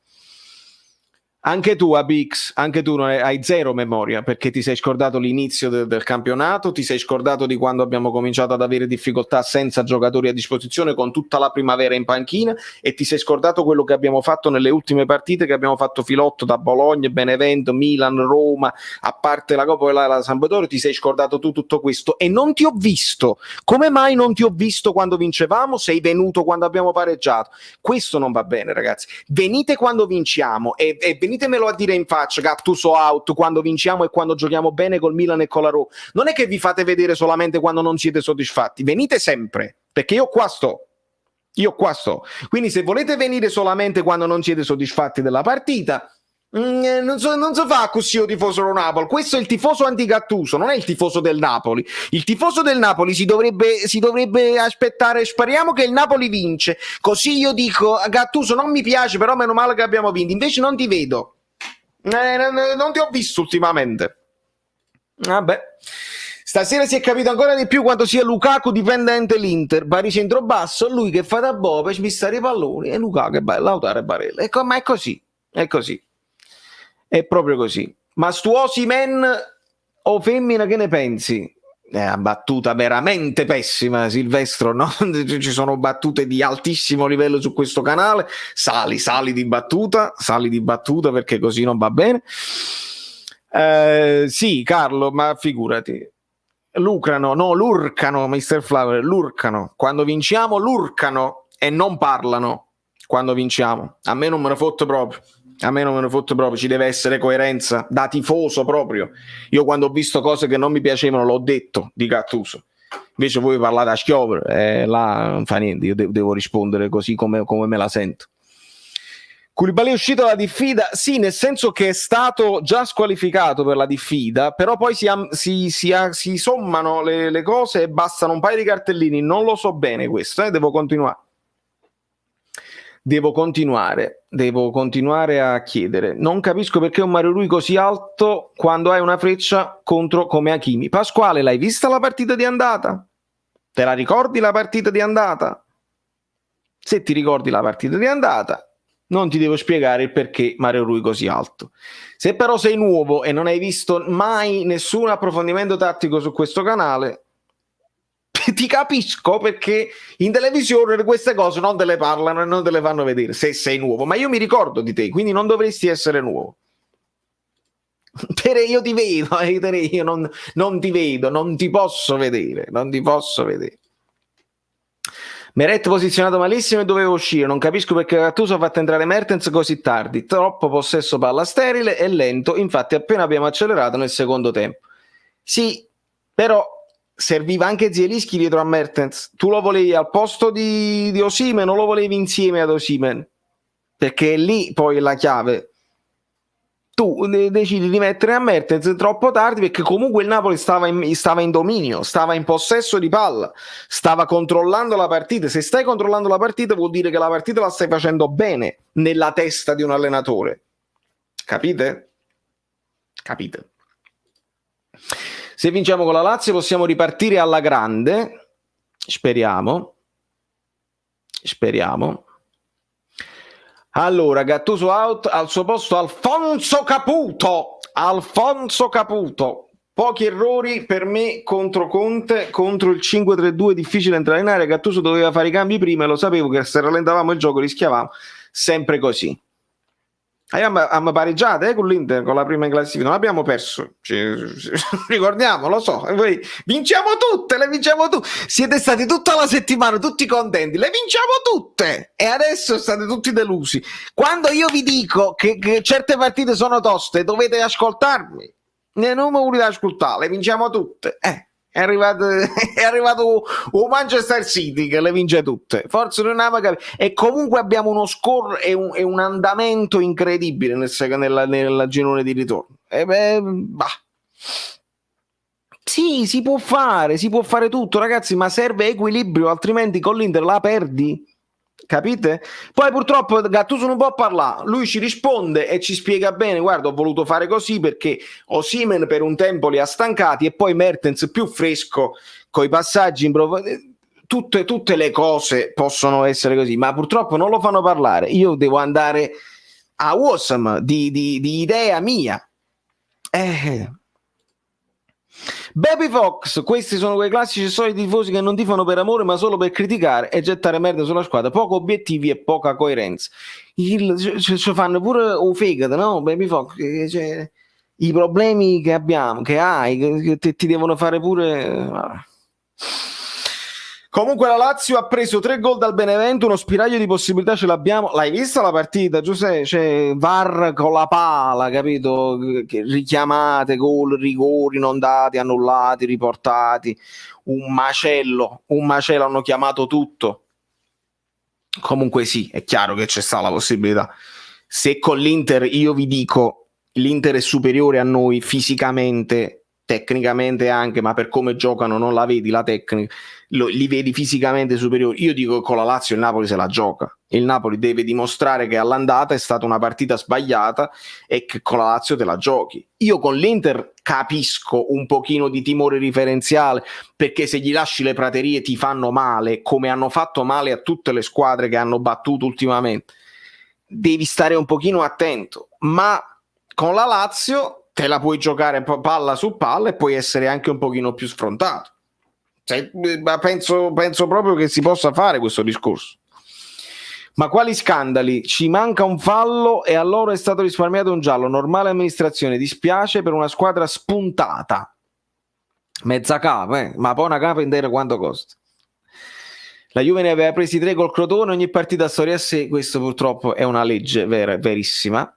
Speaker 1: Anche tu, ABX, hai zero memoria, perché ti sei scordato l'inizio del campionato, ti sei scordato di quando abbiamo cominciato ad avere difficoltà senza giocatori a disposizione, con tutta la primavera in panchina, e ti sei scordato quello che abbiamo fatto nelle ultime partite, che abbiamo fatto filotto da Bologna, Benevento, Milan, Roma, a parte la Coppa e la Sampdoria. Ti sei scordato tu tutto questo e non ti ho visto. Come mai non ti ho visto quando vincevamo? Sei venuto quando abbiamo pareggiato. Questo non va bene, ragazzi. Venite quando vinciamo e venitemelo a dire in faccia, Gattuso out, quando vinciamo e quando giochiamo bene col Milan e con la Roma. Non è che vi fate vedere solamente quando non siete soddisfatti, venite sempre, perché io qua sto. Quindi se volete venire solamente quando non siete soddisfatti della partita, non so fa così io tifoso del Napoli. Questo è il tifoso anti-Gattuso, non è il tifoso del Napoli. Il tifoso del Napoli si dovrebbe aspettare, speriamo che il Napoli vince, così io dico Gattuso non mi piace, però meno male che abbiamo vinto. Invece non ti vedo, non ti ho visto ultimamente. Vabbè, stasera si è capito ancora di più quanto sia Lukaku dipendente l'Inter. Baricentro basso, lui che fa da boh per smistare i palloni, e Lukaku che bello, Lautaro e Barella. Ma è così, è proprio così. Ma stu Osimhen o femmina, che ne pensi? È una battuta veramente pessima, Silvestro, no? Ci sono battute di altissimo livello su questo canale, sali di battuta perché così non va bene. Sì, Carlo, ma figurati. Lurcano, Mr. Flower, lurcano. Quando vinciamo, lurcano e non parlano quando vinciamo. A me non me ne fotte proprio. Ci deve essere coerenza da tifoso proprio. Io quando ho visto cose che non mi piacevano l'ho detto di Gattuso. Invece voi parlate a schiopero, là non fa niente, io devo rispondere così come me la sento. Koulibaly è uscito dalla diffida? Sì, nel senso che è stato già squalificato per la diffida, però poi si sommano le cose e bastano un paio di cartellini. Non lo so bene questo, devo continuare a chiedere. Non capisco perché un Mario Rui così alto quando hai una freccia contro come Hakimi. Pasquale, l'hai vista la partita di andata? Te la ricordi la partita di andata? Se ti ricordi la partita di andata, non ti devo spiegare il perché Mario Rui così alto. Se però sei nuovo e non hai visto mai nessun approfondimento tattico su questo canale, ti capisco, perché in televisione queste cose non te le parlano e non te le fanno vedere se sei nuovo, ma io mi ricordo di te, quindi non dovresti essere nuovo. Io ti vedo, io non ti vedo, non ti posso vedere. Meret posizionato malissimo e doveva uscire. Non capisco perché Gattuso ha fatto entrare Mertens così tardi. Troppo possesso palla sterile e lento. Infatti appena abbiamo accelerato nel secondo tempo. Sì, però serviva anche Zielinski dietro a Mertens. Tu lo volevi al posto di Osimhen o lo volevi insieme ad Osimhen? Perché lì poi è la chiave. Tu decidi di mettere a Mertens troppo tardi, perché comunque il Napoli stava in dominio, stava in possesso di palla, stava controllando la partita. Se stai controllando la partita vuol dire che la partita la stai facendo bene nella testa di un allenatore. Capite? Se vinciamo con la Lazio possiamo ripartire alla grande. Speriamo. Allora, Gattuso out, al suo posto Alfonso Caputo. Pochi errori per me contro Conte, contro il 5-3-2 difficile entrare in area. Gattuso doveva fare i cambi prima e lo sapevo che se rallentavamo il gioco rischiavamo sempre così. Abbiamo pareggiato con l'Inter, con la prima in classifica, non abbiamo perso, ricordiamo, lo so, voi vinciamo tutte, le vinciamo tutte, siete stati tutta la settimana tutti contenti, le vinciamo tutte e adesso state tutti delusi. Quando io vi dico che certe partite sono toste, dovete ascoltarmi, non mi volete ascoltare, le vinciamo tutte. È arrivato un Manchester City che le vince tutte. Forse non abbiamo capito. E comunque abbiamo uno score e un andamento incredibile nel girone di ritorno. Sì, si può fare tutto, ragazzi, ma serve equilibrio, altrimenti con l'Inter la perdi. Capite? Poi purtroppo Gattuso non può parlare, lui ci risponde e ci spiega bene: guarda, ho voluto fare così perché Osimhen per un tempo li ha stancati e poi Mertens più fresco coi passaggi tutte le cose possono essere così, ma purtroppo non lo fanno parlare. Io devo andare a Wasam di idea mia. Baby Fox, questi sono quei classici soliti tifosi che non tifano per amore ma solo per criticare e gettare merda sulla squadra, poco obiettivi e poca coerenza. Ci fanno pure o fegato, no? Baby Fox, cioè, i problemi che abbiamo, che hai, che ti devono fare pure. Comunque la Lazio ha preso 3 gol dal Benevento, uno spiraglio di possibilità ce l'abbiamo. L'hai vista la partita, Giuseppe? Cioè, VAR con la pala, capito? Richiamate, gol, rigori non dati, annullati, riportati. Un macello, hanno chiamato tutto. Comunque sì, è chiaro che c'è stata la possibilità. Se con l'Inter, io vi dico, l'Inter è superiore a noi fisicamente, tecnicamente anche, ma per come giocano non la vedi la tecnica, li vedi fisicamente superiori. Io dico che con la Lazio il Napoli se la gioca, il Napoli deve dimostrare che all'andata è stata una partita sbagliata e che con la Lazio te la giochi. Io con l'Inter capisco un pochino di timore riferenziale, perché se gli lasci le praterie ti fanno male, come hanno fatto male a tutte le squadre che hanno battuto ultimamente. Devi stare un pochino attento, ma con la Lazio te la puoi giocare palla su palla e puoi essere anche un pochino più sfrontato. Ma penso proprio che si possa fare questo discorso. Ma quali scandali? Ci manca un fallo e a loro è stato risparmiato un giallo. Normale amministrazione, dispiace per una squadra spuntata. Mezza capa, ma poi una capa intera quanto costa? La Juve ne aveva presi 3 col Crotone, ogni partita a storia a sé. Questo purtroppo è una legge vera, verissima.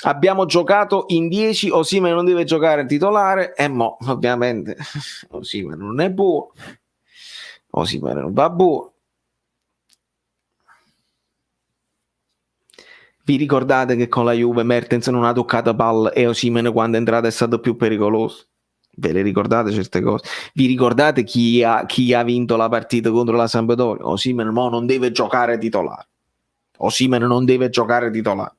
Speaker 1: Abbiamo giocato in 10, Osimhen non deve giocare titolare e mo ovviamente Osimhen non è buono, Osimhen non va buono. Vi ricordate che con la Juve Mertens non ha toccato palla e Osimhen quando è entrato è stato più pericoloso? Ve le ricordate certe cose? Vi ricordate chi ha vinto la partita contro la Sampdoria? Osimhen mo non deve giocare titolare. Osimhen non deve giocare titolare.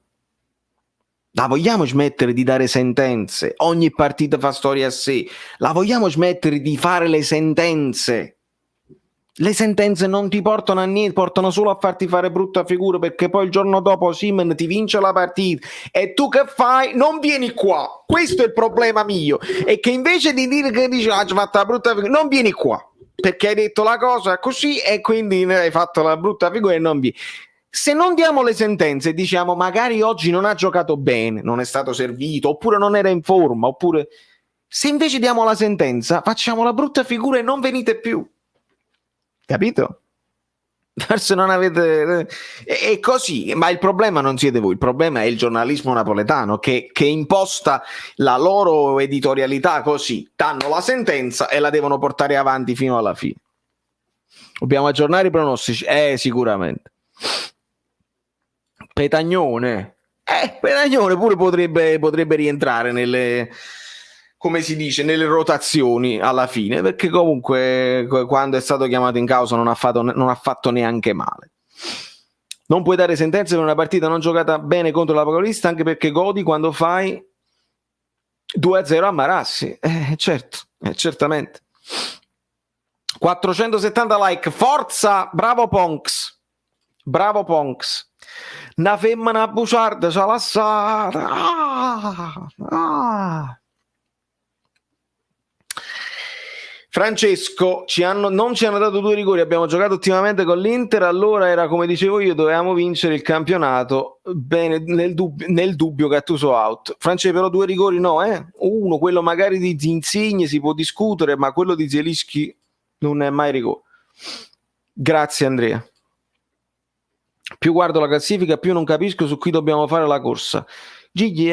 Speaker 1: La vogliamo smettere di dare sentenze? Ogni partita fa storia a sé. La vogliamo smettere di fare le sentenze? Le sentenze non ti portano a niente, portano solo a farti fare brutta figura, perché poi il giorno dopo Osimhen ti vince la partita e tu che fai? Non vieni qua. Questo è il problema mio. E che invece di dire che dici ci fatto la brutta figura, non vieni qua perché hai detto la cosa così e quindi hai fatto la brutta figura e non vieni. Se non diamo le sentenze e diciamo magari oggi non ha giocato bene, non è stato servito, oppure non era in forma, oppure se invece diamo la sentenza facciamo la brutta figura e non venite più. Capito? Forse non avete... È così, ma il problema non siete voi, il problema è il giornalismo napoletano che imposta la loro editorialità così, danno la sentenza e la devono portare avanti fino alla fine. Dobbiamo aggiornare i pronostici? Sicuramente. Petagnone pure potrebbe rientrare nelle, come si dice, nelle rotazioni alla fine, perché comunque quando è stato chiamato in causa non ha fatto neanche male. Non puoi dare sentenze per una partita non giocata bene contro la Pacolista, anche perché godi quando fai 2-0 a Marassi. Certo, certamente. 470 like, forza, bravo Ponks. Una femmina buciarda c'ha lassata. Francesco, non ci hanno dato 2 rigori, abbiamo giocato ottimamente con l'Inter, allora era come dicevo io, dovevamo vincere il campionato. Bene, nel dubbio Gattuso out. Francesco, però 2 rigori no, uno, quello magari di Insigne si può discutere, ma quello di Zielinski non è mai rigore. Grazie Andrea. Più guardo la classifica, più non capisco su cui dobbiamo fare la corsa. Gigli,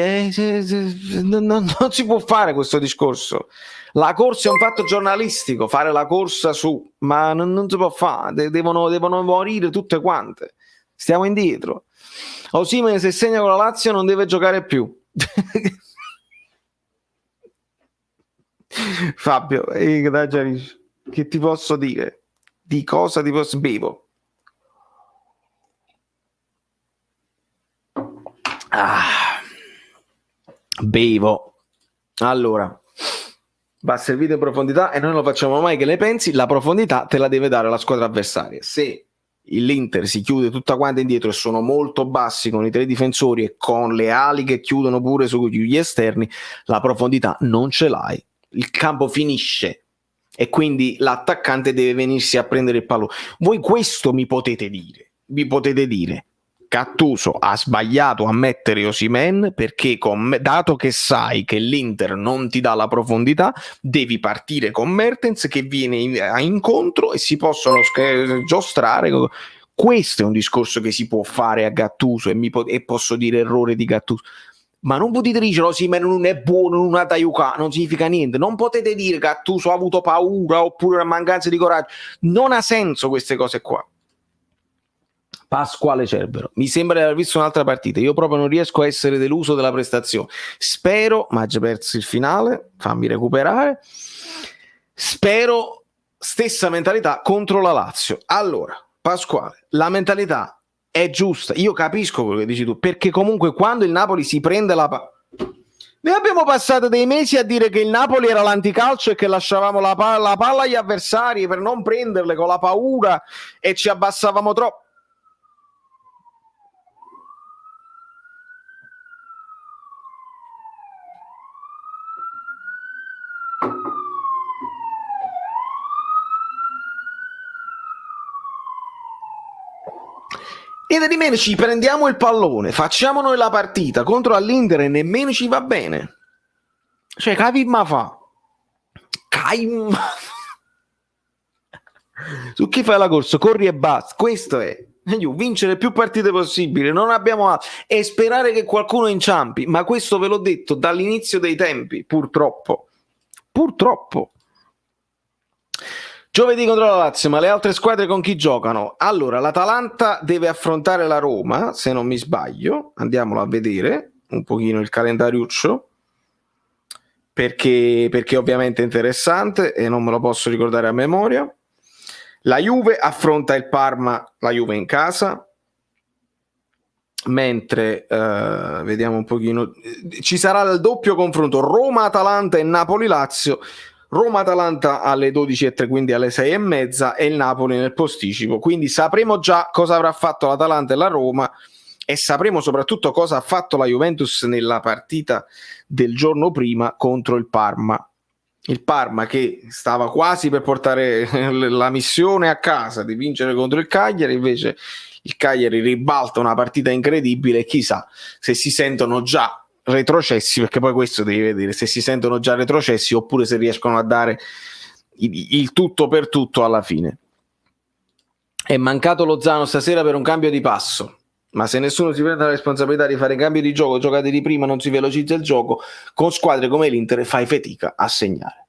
Speaker 1: non si può fare questo discorso. La corsa è un fatto giornalistico, fare la corsa su, ma non si può fare, devono morire tutte quante. Stiamo indietro. Osimhen se segna con la Lazio non deve giocare più. Fabio, che ti posso dire? Di cosa ti posso... Bevo. Bevo. Allora, va servito in profondità e noi non lo facciamo mai che ne pensi, la profondità te la deve dare la squadra avversaria. Se l'Inter si chiude tutta quanta indietro e sono molto bassi con i 3 difensori e con le ali che chiudono pure sugli esterni, la profondità non ce l'hai, il campo finisce e quindi l'attaccante deve venirsi a prendere il pallone. Voi questo vi potete dire Gattuso ha sbagliato a mettere Osimhen perché dato che sai che l'Inter non ti dà la profondità, devi partire con Mertens che viene a incontro e si possono giostrare. Questo è un discorso che si può fare a Gattuso e posso dire errore di Gattuso. Ma non potete dire Osimhen non è buono, non ha da giocare, non significa niente. Non potete dire che Gattuso ha avuto paura oppure una mancanza di coraggio. Non ha senso queste cose qua. Pasquale Cerbero, mi sembra di aver visto un'altra partita, io proprio non riesco a essere deluso della prestazione, spero, ma ha già perso il finale, fammi recuperare, spero stessa mentalità contro la Lazio. Allora Pasquale, la mentalità è giusta, io capisco quello che dici tu, perché comunque quando il Napoli si prende la noi abbiamo passato dei mesi a dire che il Napoli era l'anticalcio e che lasciavamo la palla agli avversari per non prenderle con la paura e ci abbassavamo troppo. Niente di meno, ci prendiamo il pallone, facciamo noi la partita contro l'Inter e nemmeno ci va bene. Cioè, su chi fai la corsa? Corri e basta. Questo è. Vincere più partite possibili, non abbiamo altro. E sperare che qualcuno inciampi. Ma questo ve l'ho detto dall'inizio dei tempi, purtroppo. Purtroppo. Giovedì contro la Lazio, ma le altre squadre con chi giocano? Allora, l'Atalanta deve affrontare la Roma, se non mi sbaglio. Andiamolo a vedere un pochino il calendariuccio, perché ovviamente è interessante e non me lo posso ricordare a memoria. La Juve affronta il Parma, la Juve in casa, mentre vediamo un pochino, ci sarà il doppio confronto Roma-Atalanta e Napoli-Lazio. Roma-Atalanta alle 12:03, quindi alle 6:30, e il Napoli nel posticipo, quindi sapremo già cosa avrà fatto l'Atalanta e la Roma e sapremo soprattutto cosa ha fatto la Juventus nella partita del giorno prima contro il Parma. Il Parma che stava quasi per portare la missione a casa di vincere contro il Cagliari, invece il Cagliari ribalta una partita incredibile e chissà se si sentono già retrocessi, perché poi questo devi vedere, se si sentono già retrocessi oppure se riescono a dare il tutto per tutto alla fine. È mancato Lozano stasera per un cambio di passo, ma se nessuno si prende la responsabilità di fare cambio di gioco, giocate di prima, non si velocizza il gioco, con squadre come l'Inter fai fatica a segnare.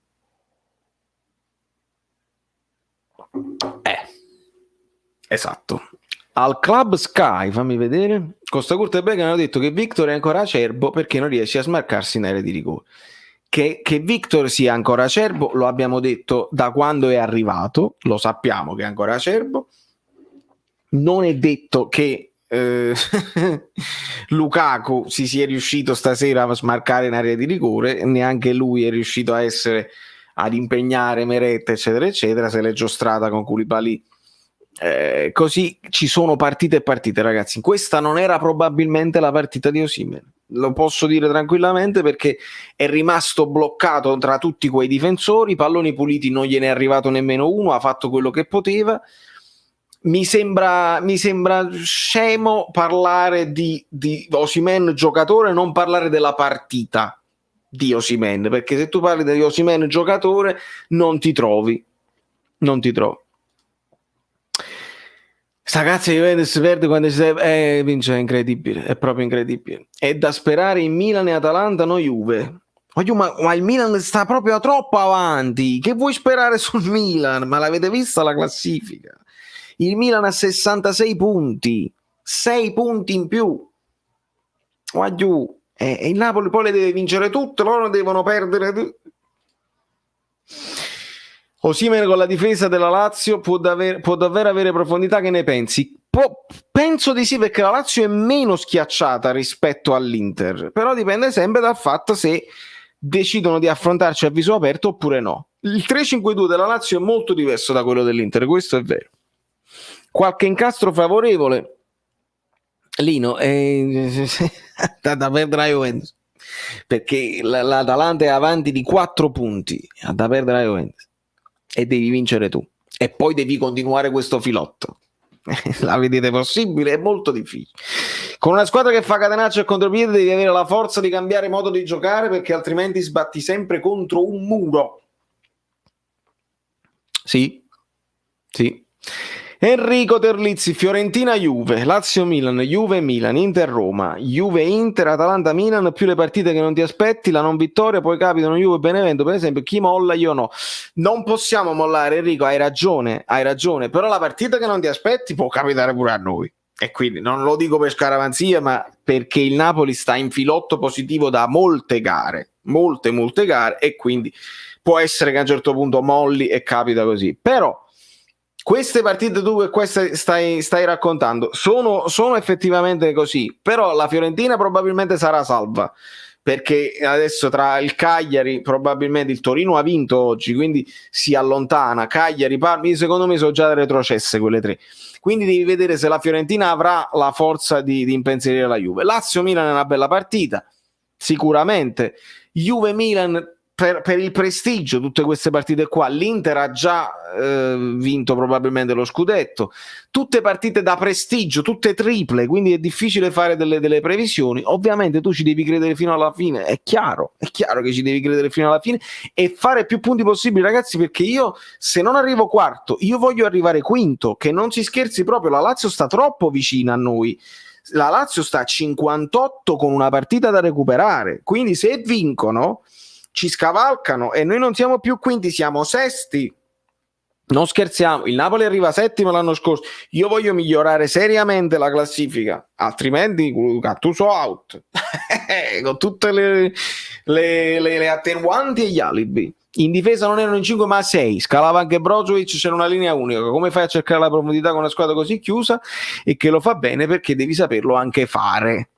Speaker 1: Esatto. Al Club Sky, fammi vedere, Costacurta e Beckham hanno detto che Victor è ancora acerbo perché non riesce a smarcarsi in area di rigore. Che Victor sia ancora acerbo lo abbiamo detto da quando è arrivato, lo sappiamo che è ancora acerbo. Non è detto che Lukaku si sia riuscito stasera a smarcare in area di rigore, neanche lui è riuscito ad impegnare Meret, eccetera eccetera, se l'è giostrata con Koulibaly. Così ci sono partite e partite, ragazzi. Questa non era probabilmente la partita di Osimhen, lo posso dire tranquillamente, perché è rimasto bloccato tra tutti quei difensori, palloni puliti non gliene è arrivato nemmeno uno, ha fatto quello che poteva. Mi sembra scemo parlare di Osimhen giocatore, non parlare della partita di Osimhen, perché se tu parli di Osimhen giocatore non ti trovi. Sta cazzo di Juventus perde quando vince, è incredibile, è proprio incredibile. È da sperare in Milan e Atalanta, no Juve. Ma il Milan sta proprio troppo avanti, che vuoi sperare sul Milan? Ma l'avete vista la classifica? Il Milan ha 66 punti, 6 punti in più. Qua giù. E il Napoli poi le deve vincere tutte, loro devono perdere tutte. Osimhen con la difesa della Lazio può davvero avere profondità, che ne pensi? Penso di sì, perché la Lazio è meno schiacciata rispetto all'Inter, però dipende sempre dal fatto se decidono di affrontarci a viso aperto oppure no. Il 3-5-2 della Lazio è molto diverso da quello dell'Inter, questo è vero. Qualche incastro favorevole, Lino, da perdere a Juventus, perché l'Atalanta è avanti di 4 punti, da perdere a Juventus. E devi vincere tu e poi devi continuare questo filotto. La vedete possibile? È molto difficile. Con una squadra che fa catenaccio e contropiede devi avere la forza di cambiare modo di giocare, perché altrimenti sbatti sempre contro un muro. Sì. Enrico Terlizzi, Fiorentina-Juve, Lazio-Milan, Juve-Milan, Inter-Roma, Juve-Inter, Atalanta-Milan, più le partite che non ti aspetti, la non vittoria, poi capitano Juve-Benevento, per esempio. Chi molla? Io no. Non possiamo mollare, Enrico, hai ragione, però la partita che non ti aspetti può capitare pure a noi. E quindi non lo dico per scaramanzia, ma perché il Napoli sta in filotto positivo da molte gare, molte gare, e quindi può essere che a un certo punto molli e capita così. Però queste partite tu che queste stai raccontando sono effettivamente così, però la Fiorentina probabilmente sarà salva, perché adesso tra il Cagliari, probabilmente il Torino ha vinto oggi, quindi si allontana, Cagliari, Parma, secondo me sono già retrocesse quelle tre, quindi devi vedere se la Fiorentina avrà la forza di impensierire la Juve. Lazio-Milan è una bella partita, sicuramente. Juve-Milan per il prestigio tutte queste partite qua. L'Inter ha già vinto probabilmente lo scudetto, tutte partite da prestigio, tutte triple, quindi è difficile fare delle previsioni. Ovviamente tu ci devi credere fino alla fine, è chiaro che ci devi credere fino alla fine e fare più punti possibili, ragazzi, perché io se non arrivo quarto, io voglio arrivare quinto, che non si scherzi proprio, la Lazio sta troppo vicina a noi. La Lazio sta a 58 con una partita da recuperare, quindi se vincono ci scavalcano e noi non siamo più quinti, siamo sesti. Non scherziamo, il Napoli arriva settimo l'anno scorso. Io voglio migliorare seriamente la classifica, altrimenti Gattuso out con tutte le attenuanti e gli alibi. In difesa non erano in 5 ma 6, scalava anche Brozovic, c'era una linea unica. Come fai a cercare la profondità con una squadra così chiusa? E che lo fa bene perché devi saperlo anche fare.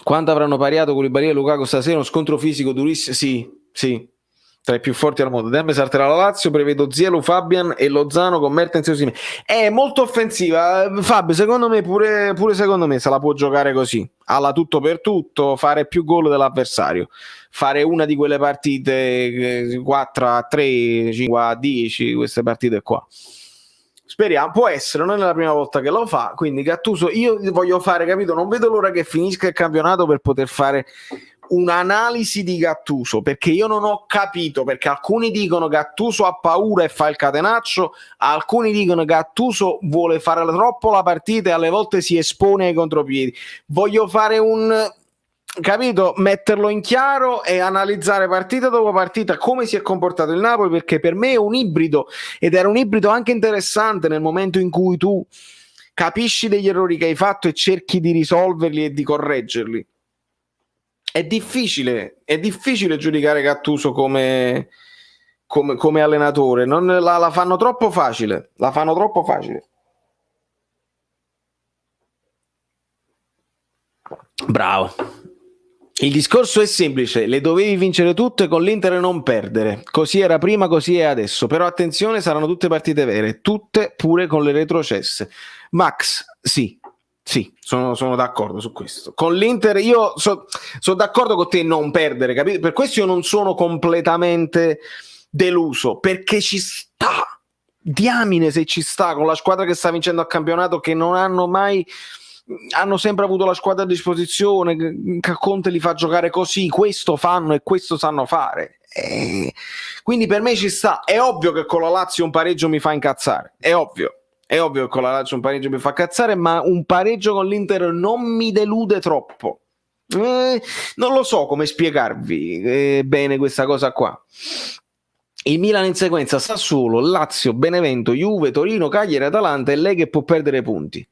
Speaker 1: Quanto avranno pariato Koulibaly e Lukaku stasera? Uno scontro fisico durissimo? Sì, tra i più forti al mondo. Dembe salterà la Lazio, prevedo Zielu, Fabian e Lozano con Mertens e Osimhen. È molto offensiva, Fabio, secondo me pure secondo me se la può giocare così, alla tutto per tutto, fare più gol dell'avversario, fare una di quelle partite 4-3, 5-10, queste partite qua. Speriamo, può essere, non è la prima volta che lo fa, quindi Gattuso, io voglio fare, capito, non vedo l'ora che finisca il campionato per poter fare un'analisi di Gattuso, perché io non ho capito, perché alcuni dicono Gattuso ha paura e fa il catenaccio, alcuni dicono Gattuso vuole fare troppo la partita e alle volte si espone ai contropiedi. Voglio fare capito, metterlo in chiaro e analizzare partita dopo partita come si è comportato il Napoli, perché per me è un ibrido ed era un ibrido anche interessante nel momento in cui tu capisci degli errori che hai fatto e cerchi di risolverli e di correggerli. È difficile giudicare Gattuso come allenatore, non la fanno troppo facile, Bravo. Il discorso è semplice, le dovevi vincere tutte con l'Inter e non perdere, così era prima, così è adesso, però attenzione, saranno tutte partite vere, tutte pure con le retrocesse. Max, sì, sono d'accordo su questo. Con l'Inter io sono d'accordo con te, non perdere, capito? Per questo io non sono completamente deluso, perché ci sta, diamine se ci sta, con la squadra che sta vincendo il campionato, che non hanno mai... hanno sempre avuto la squadra a disposizione, che Conte li fa giocare così, questo fanno e questo sanno fare, quindi per me ci sta. È ovvio che con la Lazio un pareggio mi fa incazzare, è ovvio che con la Lazio un pareggio mi fa incazzare, ma un pareggio con l'Inter non mi delude troppo. Non lo so come spiegarvi bene questa cosa qua. Il Milan in sequenza Sassuolo, Lazio, Benevento, Juve, Torino, Cagliari, Atalanta e lei che può perdere punti.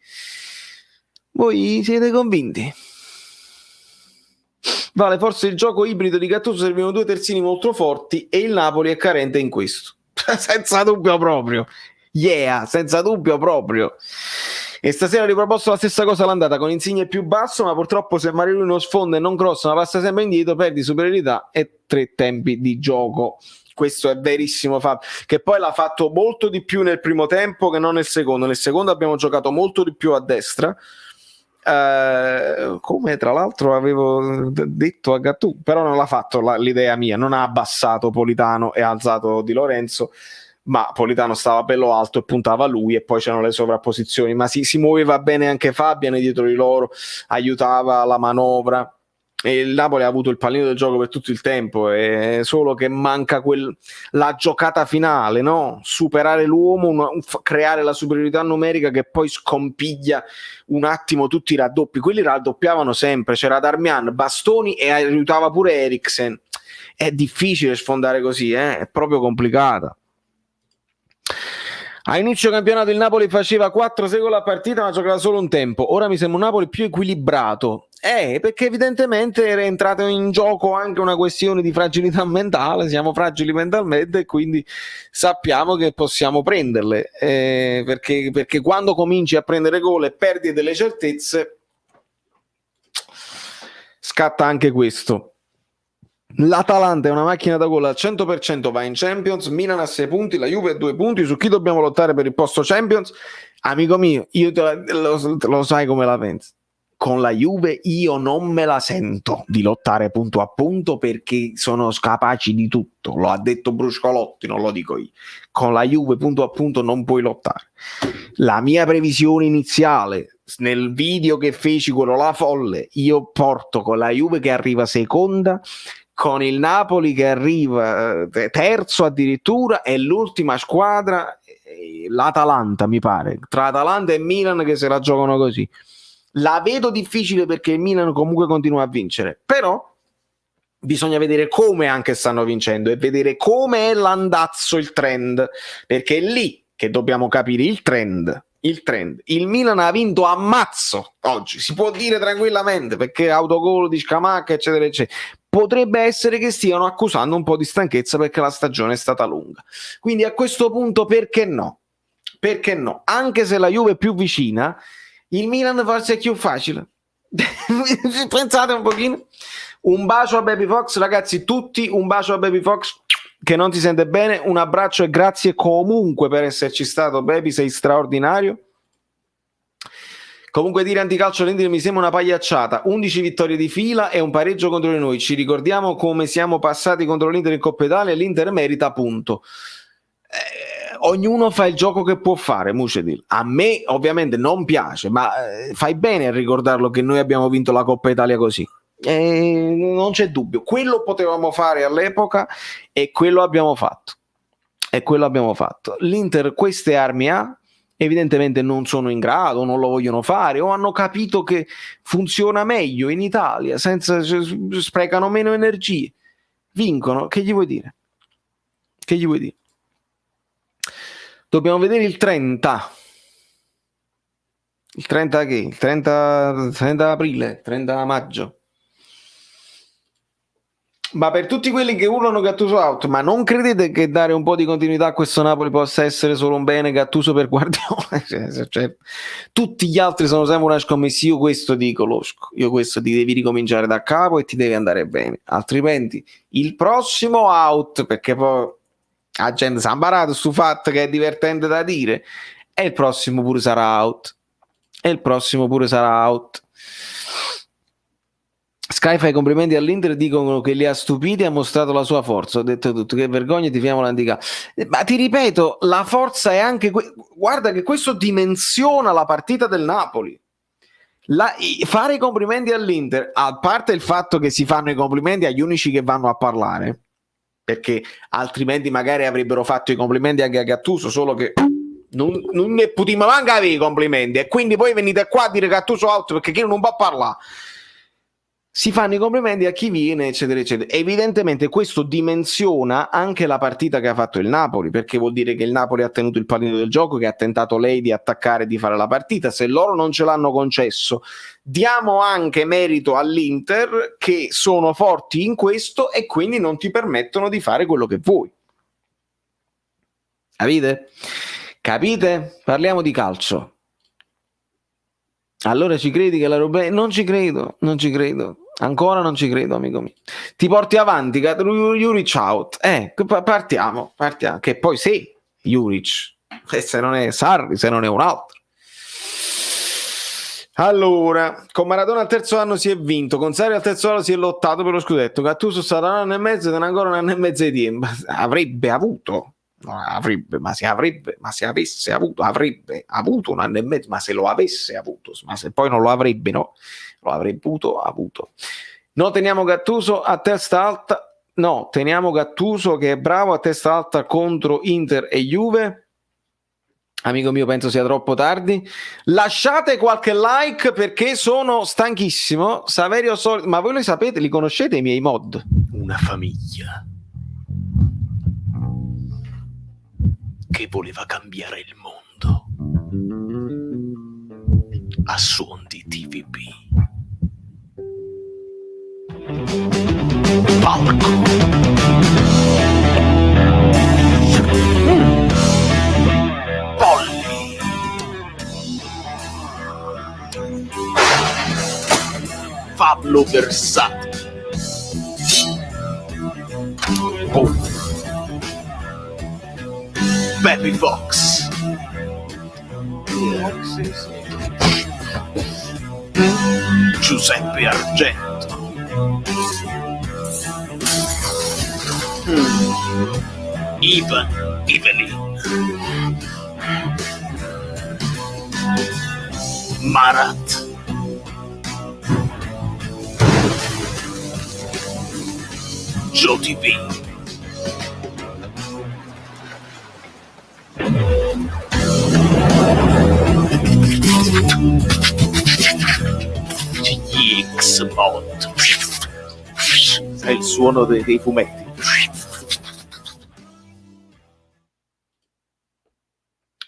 Speaker 1: Voi siete convinti? Vale, forse il gioco ibrido di Gattuso, servivano due terzini molto forti e il Napoli è carente in questo. Senza dubbio proprio. Senza dubbio proprio. E stasera ha riproposto la stessa cosa all'andata con Insigne più basso, ma purtroppo se Mario non sfonda e non crossa ma passa sempre indietro, perdi superiorità e 3 tempi di gioco. Questo è verissimo, Fabio, che poi l'ha fatto molto di più nel primo tempo che non nel secondo. Nel secondo abbiamo giocato molto di più a destra, come tra l'altro avevo detto a Gattuso, però non l'ha fatto l'idea mia, non ha abbassato Politano e ha alzato Di Lorenzo, ma Politano stava bello alto e puntava lui e poi c'erano le sovrapposizioni, ma si muoveva bene anche Fabian dietro di loro, aiutava la manovra e il Napoli ha avuto il pallino del gioco per tutto il tempo, è solo che manca la giocata finale, no? Superare l'uomo, creare la superiorità numerica che poi scompiglia un attimo tutti i raddoppi. Quelli raddoppiavano sempre, c'era Darmian, Bastoni e aiutava pure Eriksen. È difficile sfondare così, è proprio complicata. A inizio campionato il Napoli faceva 4-6 gol a partita ma giocava solo un tempo, ora mi sembra un Napoli più equilibrato, perché evidentemente era entrato in gioco anche una questione di fragilità mentale, siamo fragili mentalmente e quindi sappiamo che possiamo prenderle, perché quando cominci a prendere gol e perdi delle certezze scatta anche questo. L'Atalanta è una macchina da gol al 100%, va in Champions, Milan a 6 punti, la Juve a 2 punti, su chi dobbiamo lottare per il posto Champions? Amico mio, io lo sai come la pensi. con la Juve io non me la sento di lottare punto a punto, perché sono capaci di tutto. Lo ha detto Bruscolotti, non lo dico io. Con la Juve punto a punto non puoi lottare. La mia previsione iniziale nel video che feci, quello là folle, io porto con la Juve che arriva seconda, con il Napoli che arriva terzo addirittura, e l'ultima squadra l'Atalanta, mi pare, tra Atalanta e Milan, che se la giocano così. La vedo difficile perché il Milan comunque continua a vincere, però bisogna vedere come anche stanno vincendo e vedere come è l'andazzo, il trend, perché è lì che dobbiamo capire il trend. Il Milan ha vinto a mazzo oggi, si può dire tranquillamente, perché autogol di Scamacca eccetera eccetera. Potrebbe essere che stiano accusando un po' di stanchezza perché la stagione è stata lunga, quindi a questo punto perché no? Perché no? Anche se la Juve è più vicina, il Milan forse è più facile. Pensate un pochino. Un bacio a Baby Fox, ragazzi, tutti un bacio a Baby Fox che non si sente bene, un abbraccio e grazie comunque per esserci stato, Baby, sei straordinario. Comunque dire anticalcio all'Inter mi sembra una pagliacciata. 11 vittorie di fila e un pareggio contro di noi. Ci ricordiamo come siamo passati contro l'Inter in Coppa Italia e l'Inter merita, punto. Ognuno fa il gioco che può fare, Mucedil. A me ovviamente non piace, ma fai bene a ricordarlo che noi abbiamo vinto la Coppa Italia così. Non c'è dubbio, quello potevamo fare all'epoca e quello abbiamo fatto. L'Inter queste armi ha, evidentemente non sono in grado, non lo vogliono fare, o hanno capito che funziona meglio in Italia, senza sprecano meno energie, vincono. Che gli vuoi dire? Dobbiamo vedere il 30. Il 30 che? Il 30 aprile, 30 maggio. Ma per tutti quelli che urlano Gattuso out, ma non credete che dare un po' di continuità a questo Napoli possa essere solo un bene? Gattuso per Guardiola? Cioè, tutti gli altri sono sempre una scommessa. Io questo dico, Losco, io questo ti devi ricominciare da capo e ti devi andare bene, altrimenti il prossimo out, perché poi la gente si è imbarato sul fatto che è divertente da dire, e il prossimo pure sarà out. Sky fa i complimenti all'Inter, dicono che li ha stupiti e ha mostrato la sua forza. Ho detto tutto, che vergogna, ti fiamo l'antica. Ma ti ripeto, la forza è anche guarda che questo dimensiona la partita del Napoli. Fare i complimenti all'Inter, a parte il fatto che si fanno i complimenti agli unici che vanno a parlare, perché altrimenti magari avrebbero fatto i complimenti anche a Gattuso, solo che non ne potremmo manca avere i complimenti, e quindi poi venite qua a dire Gattuso out perché chi non può parlare. Si fanno i complimenti a chi viene eccetera eccetera. Evidentemente questo dimensiona anche la partita che ha fatto il Napoli, perché vuol dire che il Napoli ha tenuto il pallino del gioco, che ha tentato lei di attaccare e di fare la partita. Se loro non ce l'hanno concesso, diamo anche merito all'Inter che sono forti in questo e quindi non ti permettono di fare quello che vuoi. Capite? Parliamo di calcio. Allora ci credi che la roba... Non ci credo. Ancora non ci credo, amico mio. Ti porti avanti, Juric out. Partiamo. Che poi se Juric, se non è Sarri, se non è un altro. Allora, con Maradona al terzo anno si è vinto, con Sarri al terzo anno si è lottato per lo scudetto. Gattuso è stato un anno e mezzo ed è ancora un anno e mezzo di tempo. Avrebbe avuto un anno e mezzo, ma se lo avesse avuto, ma se poi non lo avrebbe, no, lo avrebbe avuto. No, teniamo Gattuso a testa alta, no, teniamo Gattuso che è bravo a testa alta contro Inter e Juve. Amico mio, penso sia troppo tardi. Lasciate qualche like perché sono stanchissimo. Saverio ma voi li sapete, li conoscete i miei mod? Una famiglia che voleva cambiare il mondo a suon di TVB. Palco. Polli. Pablo Versati. Baby Fox. Giuseppe Argento. Ivan Ivelin, Marat, Joe TV, X-Bot, è il suono dei fumetti.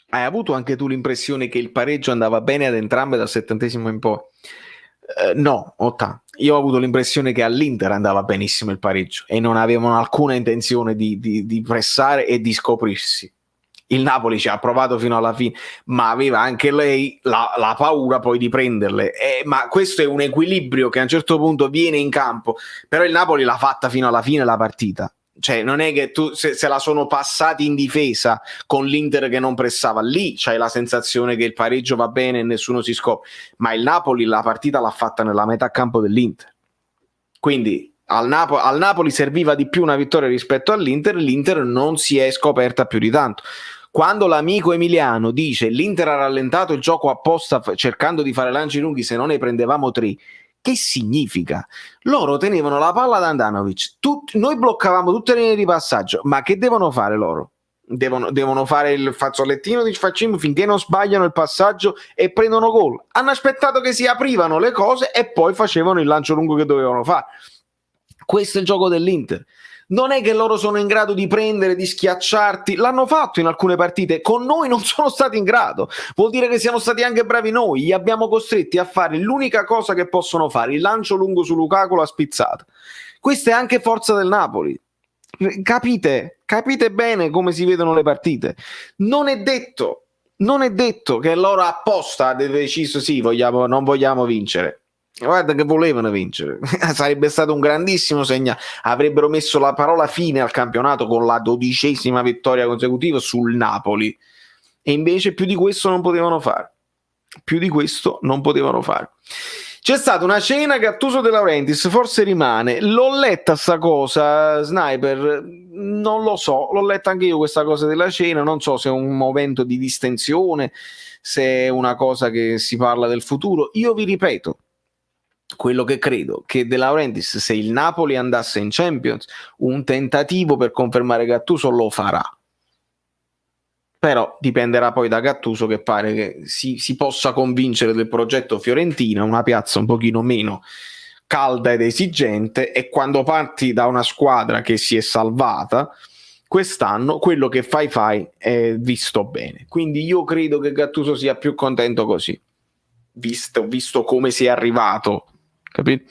Speaker 1: Hai avuto anche tu l'impressione che il pareggio andava bene ad entrambe dal 70° in poi? No, io ho avuto l'impressione che all'Inter andava benissimo il pareggio e non avevano alcuna intenzione di pressare e di scoprirsi. Il Napoli ci ha provato fino alla fine, ma aveva anche lei la paura poi di prenderle. Ma questo è un equilibrio che a un certo punto viene in campo, però il Napoli l'ha fatta fino alla fine la partita. Cioè non è che tu se la sono passati in difesa con l'Inter che non pressava, lì c'hai la sensazione che il pareggio va bene e nessuno si scopre, ma il Napoli la partita l'ha fatta nella metà campo dell'Inter, quindi al Napoli serviva di più una vittoria rispetto all'Inter, l'Inter non si è scoperta più di tanto. Quando l'amico Emiliano dice l'Inter ha rallentato il gioco apposta cercando di fare lanci lunghi se non ne prendevamo 3, che significa? Loro tenevano la palla da Andanovic, noi bloccavamo tutte le linee di passaggio, ma che devono fare loro? Devono fare il fazzolettino di facciamo finché non sbagliano il passaggio e prendono gol. Hanno aspettato che si aprivano le cose e poi facevano il lancio lungo che dovevano fare. Questo è il gioco dell'Inter. Non è che loro sono in grado di prendere, di schiacciarti, l'hanno fatto in alcune partite, con noi non sono stati in grado, vuol dire che siamo stati anche bravi noi, li abbiamo costretti a fare l'unica cosa che possono fare, il lancio lungo su Lukaku, la spizzata. Questa è anche forza del Napoli, capite bene come si vedono le partite. Non è detto che loro apposta hanno deciso sì, non vogliamo vincere. Guarda che volevano vincere, sarebbe stato un grandissimo segnale, avrebbero messo la parola fine al campionato con la 12ª vittoria consecutiva sul Napoli e invece più di questo non potevano fare. C'è stata una cena Gattuso De Laurentiis, forse rimane, l'ho letta sta cosa, Sniper, non lo so, l'ho letta anche io questa cosa della cena, non so se è un momento di distensione, se è una cosa che si parla del futuro. Io vi ripeto quello che credo, che De Laurentiis, se il Napoli andasse in Champions, un tentativo per confermare Gattuso lo farà, però dipenderà poi da Gattuso, che pare che si possa convincere del progetto Fiorentina, una piazza un pochino meno calda ed esigente, e quando parti da una squadra che si è salvata quest'anno, quello che fai è visto bene, quindi io credo che Gattuso sia più contento così, visto come si è arrivato, capito?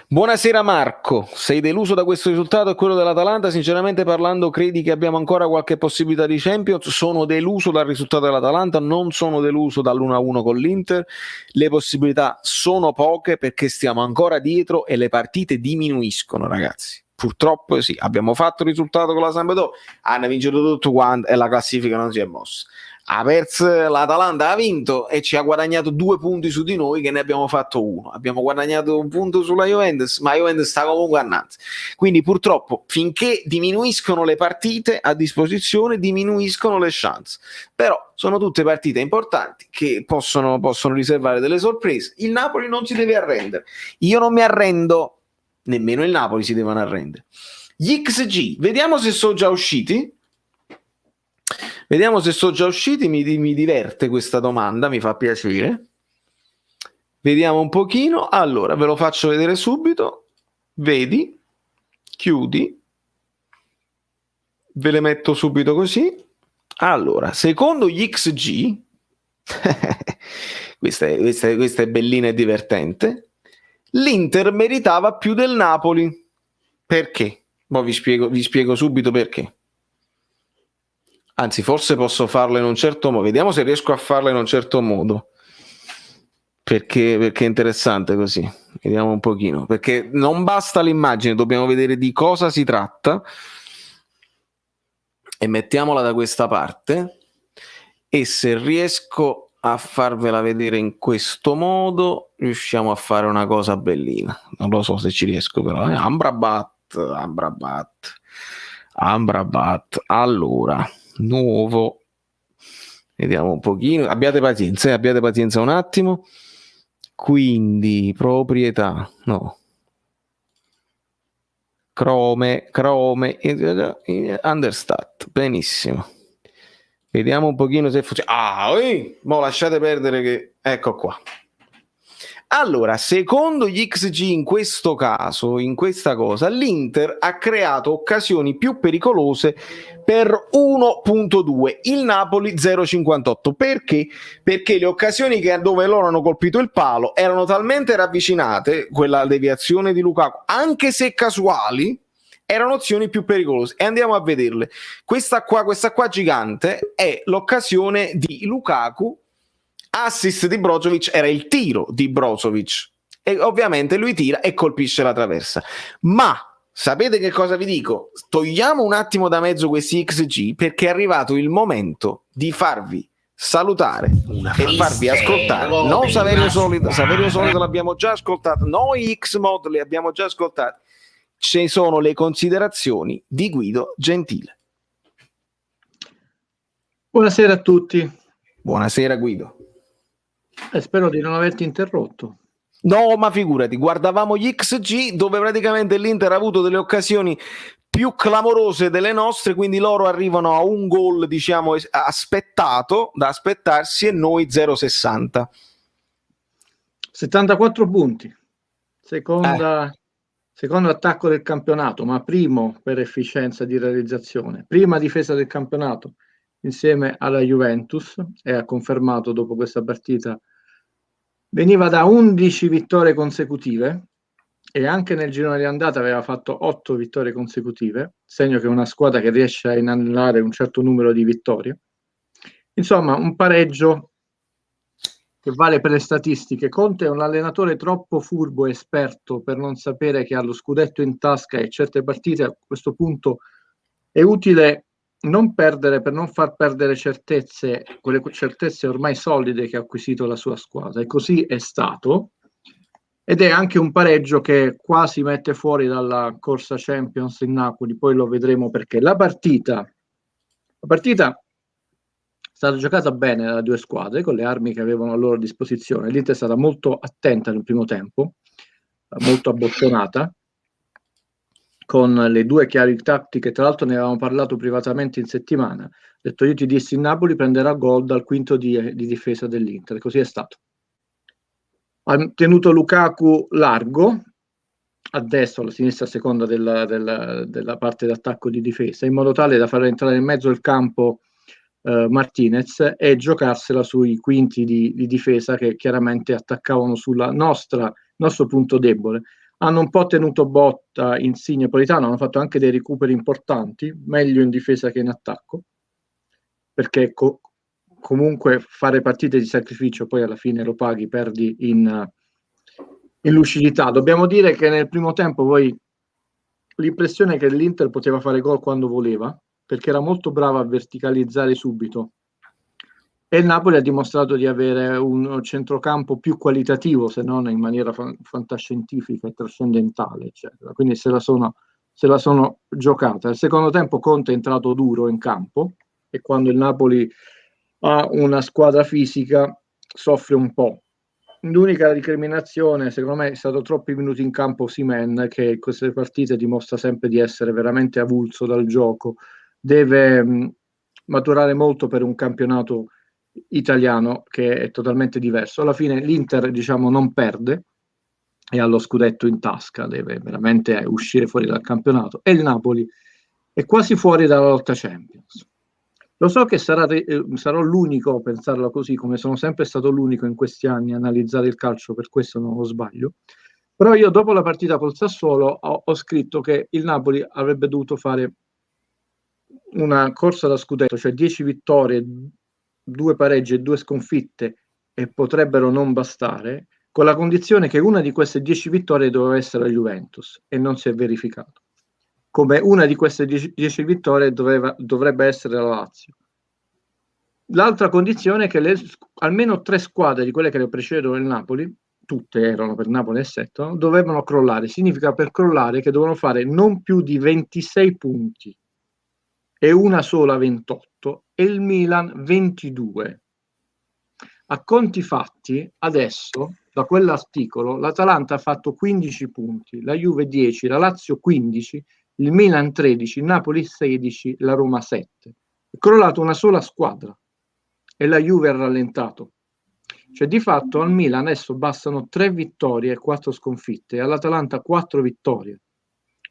Speaker 1: Buonasera Marco, sei deluso da questo risultato e quello dell'Atalanta? Sinceramente parlando, credi che abbiamo ancora qualche possibilità di Champions? Sono deluso dal risultato dell'Atalanta, non sono deluso dall'1-1 con l'Inter, le possibilità sono poche perché stiamo ancora dietro e le partite diminuiscono, ragazzi. Purtroppo sì, abbiamo fatto il risultato con la Sampdoria, hanno vinto tutto quanto e la classifica non si è mossa. Ha perso l'Atalanta, ha vinto e ci ha guadagnato 2 punti su di noi, che ne abbiamo fatto 1. Abbiamo guadagnato 1 punto sulla Juventus, ma Juventus sta comunque annanzi. Quindi purtroppo finché diminuiscono le partite a disposizione, diminuiscono le chance. Però sono tutte partite importanti che possono riservare delle sorprese. Il Napoli non si deve arrendere. Io non mi arrendo, nemmeno il Napoli si devono arrendere. Gli XG, vediamo se sono già usciti. Mi diverte questa domanda, mi fa piacere. Vediamo un pochino. Allora, ve lo faccio vedere subito. Vedi, chiudi, ve le metto subito così. Allora, secondo gli XG, questa è bellina e divertente, l'Inter meritava più del Napoli. Perché? Poi vi spiego subito perché. Anzi, forse posso farlo in un certo modo. Vediamo se riesco a farlo in un certo modo. Perché è interessante così. Vediamo un pochino. Perché non basta l'immagine, dobbiamo vedere di cosa si tratta. E mettiamola da questa parte. E se riesco a farvela vedere in questo modo riusciamo a fare una cosa bellina. Non lo so se ci riesco, però. Amrabat. Allora, nuovo. Vediamo un pochino. Abbiate pazienza un attimo. Quindi, proprietà. No. Chrome, understat. Benissimo. Vediamo un pochino se funziona. Mo lasciate perdere che... Ecco qua. Allora, secondo gli XG in questo caso, in questa cosa, l'Inter ha creato occasioni più pericolose per 1.2, il Napoli 0.58. Perché? Perché le occasioni dove loro hanno colpito il palo erano talmente ravvicinate, quella deviazione di Lukaku, anche se casuali, erano azioni più pericolose. E andiamo a vederle. Questa qua gigante è l'occasione di Lukaku, assist di Brozovic, era il tiro di Brozovic e ovviamente lui tira e colpisce la traversa. Ma sapete che cosa vi dico? Togliamo un attimo da mezzo questi XG, perché è arrivato il momento di farvi salutare e farvi ascoltare. No, Saverio Solito l'abbiamo già ascoltato, noi X-Mod li abbiamo già ascoltati. Ci sono le considerazioni di Guido Gentile.
Speaker 5: Buonasera a tutti.
Speaker 1: Buonasera Guido.
Speaker 5: Spero di non averti interrotto.
Speaker 1: No, ma figurati, guardavamo gli XG dove praticamente l'Inter ha avuto delle occasioni più clamorose delle nostre, quindi loro arrivano a un gol, diciamo, aspettato, da aspettarsi, e noi 0,60.
Speaker 5: 74 punti. Secondo attacco del campionato, ma primo per efficienza di realizzazione. Prima difesa del campionato insieme alla Juventus, e ha confermato dopo questa partita. Veniva da 11 vittorie consecutive e anche nel girone di andata aveva fatto 8 vittorie consecutive, segno che è una squadra che riesce a inanellare un certo numero di vittorie. Insomma, un pareggio che vale per le statistiche. Conte è un allenatore troppo furbo e esperto per non sapere che ha lo scudetto in tasca, e certe partite a questo punto è utile non perdere per non far perdere certezze, quelle certezze ormai solide che ha acquisito la sua squadra, e così è stato, ed è anche un pareggio che quasi mette fuori dalla corsa Champions in Napoli. Poi lo vedremo, perché la partita è stata giocata bene dalle due squadre con le armi che avevano a loro disposizione. L'Inter è stata molto attenta nel primo tempo, molto abbottonata, con le due chiavi tattiche. Tra l'altro ne avevamo parlato privatamente in settimana. Ho detto, io ti dissi, il Napoli prenderà gol dal quinto di difesa dell'Inter. Così è stato. Ha tenuto Lukaku largo, a destra, alla sinistra, a seconda della parte d'attacco di difesa, in modo tale da far entrare in mezzo del campo Martinez e giocarsela sui quinti di difesa, che chiaramente attaccavano sulla nostro punto debole. Hanno un po' tenuto botta Insigne e Politano, hanno fatto anche dei recuperi importanti, meglio in difesa che in attacco, perché comunque fare partite di sacrificio poi alla fine lo paghi, perdi in lucidità. Dobbiamo dire che nel primo tempo poi l'impressione è che l'Inter poteva fare gol quando voleva, perché era molto brava a verticalizzare subito, e il Napoli ha dimostrato di avere un centrocampo più qualitativo, se non in maniera fantascientifica e trascendentale, eccetera. Quindi se la sono giocata. Nel secondo tempo Conte è entrato duro in campo, e quando il Napoli ha una squadra fisica soffre un po'. L'unica recriminazione, secondo me, è stato troppi minuti in campo Osimhen, che in queste partite dimostra sempre di essere veramente avulso dal gioco. Deve maturare molto per un campionato italiano che è totalmente diverso. Alla fine l'Inter, diciamo, non perde e ha lo scudetto in tasca, deve veramente uscire fuori dal campionato, e il Napoli è quasi fuori dalla lotta Champions. Lo so che sarò l'unico a pensarlo così, come sono sempre stato l'unico in questi anni a analizzare il calcio, per questo non lo sbaglio, però io dopo la partita col Sassuolo ho scritto che il Napoli avrebbe dovuto fare una corsa da scudetto, cioè 10 vittorie, 2 pareggi e 2 sconfitte, e potrebbero non bastare, con la condizione che una di queste 10 vittorie doveva essere la Juventus, e non si è verificato. Come una di queste 10 vittorie dovrebbe essere la Lazio. L'altra condizione è che almeno 3 squadre di quelle che le precedono il Napoli, tutte erano per Napoli e 7, dovevano crollare. Significa per crollare che dovevano fare non più di 26 punti e una sola 28 e il Milan 22. A conti fatti, adesso, da quell'articolo, l'Atalanta ha fatto 15 punti, la Juve 10, la Lazio 15, il Milan 13, il Napoli 16, la Roma 7. È crollato una sola squadra e la Juve ha rallentato. Cioè, di fatto, al Milan adesso bastano 3 vittorie e 4 sconfitte, e all'Atalanta 4 vittorie.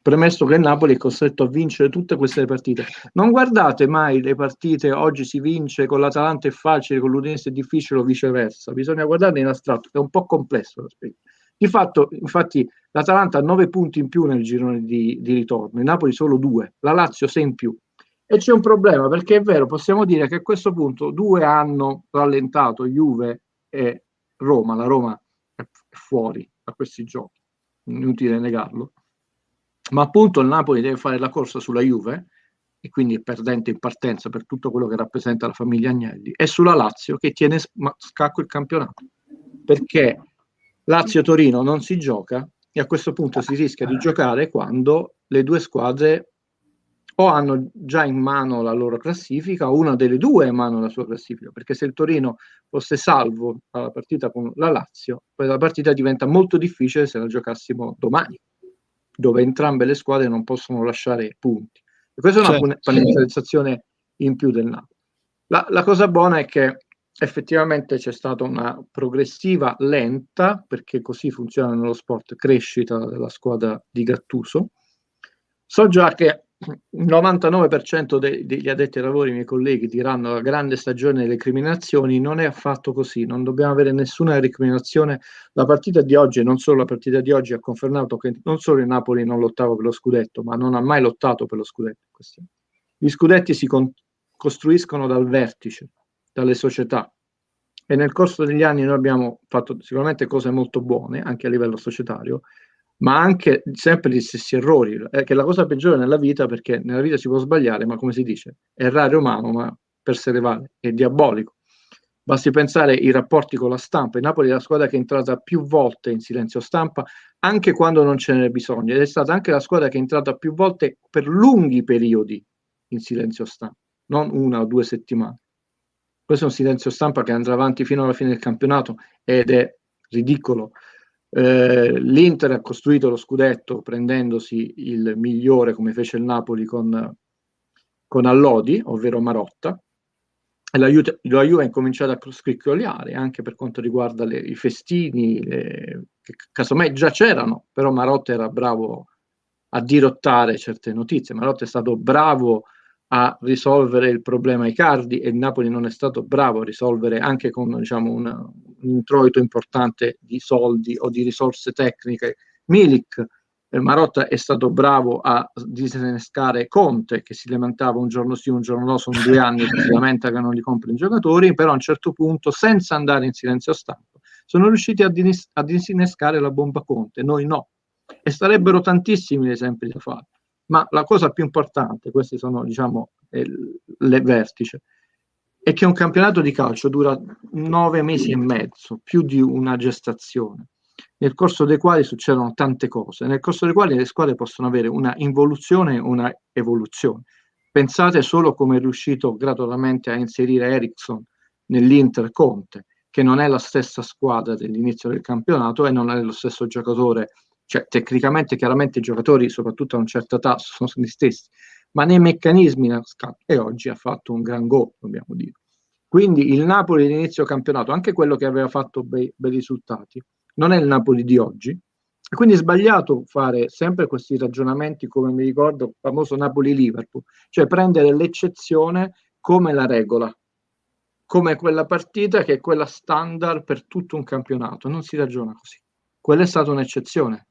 Speaker 5: Premesso che il Napoli è costretto a vincere tutte queste partite. Non guardate mai le partite, oggi si vince, con l'Atalanta è facile, con l'Udinese è difficile o viceversa. Bisogna guardarle in astratto, è un po' complesso l'aspetto. Di fatto, infatti, l'Atalanta ha 9 punti in più nel girone di ritorno, il Napoli solo 2, la Lazio 6 in più. E c'è un problema, perché è vero, possiamo dire che a questo punto 2 hanno rallentato, Juve e Roma. La Roma è fuori da questi giochi, inutile negarlo. Ma appunto il Napoli deve fare la corsa sulla Juve, e quindi è perdente in partenza per tutto quello che rappresenta la famiglia Agnelli, e sulla Lazio, che tiene scacco il campionato, perché Lazio-Torino non si gioca, e a questo punto si rischia di giocare quando le due squadre o hanno già in mano la loro classifica, o una delle due ha in mano la sua classifica, perché se il Torino fosse salvo alla partita con la Lazio, poi la partita diventa molto difficile se la giocassimo domani, dove entrambe le squadre non possono lasciare punti. E questa è una penalizzazione in più del Napoli. La cosa buona è che effettivamente c'è stata una progressiva lenta, perché così funziona nello sport, crescita della squadra di Gattuso. So già che il 99% degli addetti ai lavori, i miei colleghi, diranno la grande stagione delle recriminazioni. Non è affatto così, non dobbiamo avere nessuna recriminazione. La partita di oggi, e non solo la partita di oggi, ha confermato che non solo il Napoli non lottava per lo scudetto, ma non ha mai lottato per lo scudetto. Gli scudetti si costruiscono dal vertice, dalle società, e nel corso degli anni noi abbiamo fatto sicuramente cose molto buone anche a livello societario, ma anche sempre gli stessi errori, che è la cosa peggiore nella vita, perché nella vita si può sbagliare, ma come si dice, errare è umano, ma perseverare è diabolico. Basti pensare ai rapporti con la stampa. Il Napoli è la squadra che è entrata più volte in silenzio stampa, anche quando non ce n'è bisogno, ed è stata anche la squadra che è entrata più volte per lunghi periodi in silenzio stampa, non 1 o 2 settimane. Questo è un silenzio stampa che andrà avanti fino alla fine del campionato ed è ridicolo. L'Inter ha costruito lo scudetto prendendosi il migliore, come fece il Napoli con Allodi, ovvero Marotta, e la Juve ha incominciato a scricchiolare anche per quanto riguarda i festini, che casomai già c'erano, però Marotta era bravo a dirottare certe notizie. Marotta è stato bravo a risolvere il problema Icardi, e il Napoli non è stato bravo a risolvere, anche con, diciamo, un introito importante di soldi o di risorse tecniche, Milik. Marotta è stato bravo a disinnescare Conte, che si lamentava un giorno sì, un giorno no, sono 2 anni che si lamenta che non li compri i giocatori, però a un certo punto, senza andare in silenzio stampa, sono riusciti a disinnescare la bomba Conte, noi no. E sarebbero tantissimi gli esempi da fare. Ma la cosa più importante, questi sono, diciamo, le vertice, è che un campionato di calcio dura 9 mesi e mezzo, più di una gestazione, nel corso dei quali succedono tante cose, nel corso dei quali le squadre possono avere una involuzione e una evoluzione. Pensate solo come è riuscito gradualmente a inserire Eriksson nell'Inter Conte, che non è la stessa squadra dell'inizio del campionato e non è lo stesso giocatore. Cioè, tecnicamente, chiaramente i giocatori, soprattutto a una certa età, sono gli stessi, ma nei meccanismi, e oggi ha fatto un gran gol, dobbiamo dire. Quindi il Napoli all'inizio campionato, anche quello che aveva fatto bei risultati, non è il Napoli di oggi, e quindi è sbagliato fare sempre questi ragionamenti, come mi ricordo il famoso Napoli-Liverpool, cioè prendere l'eccezione come la regola, come quella partita che è quella standard per tutto un campionato. Non si ragiona così. Quella è stata un'eccezione.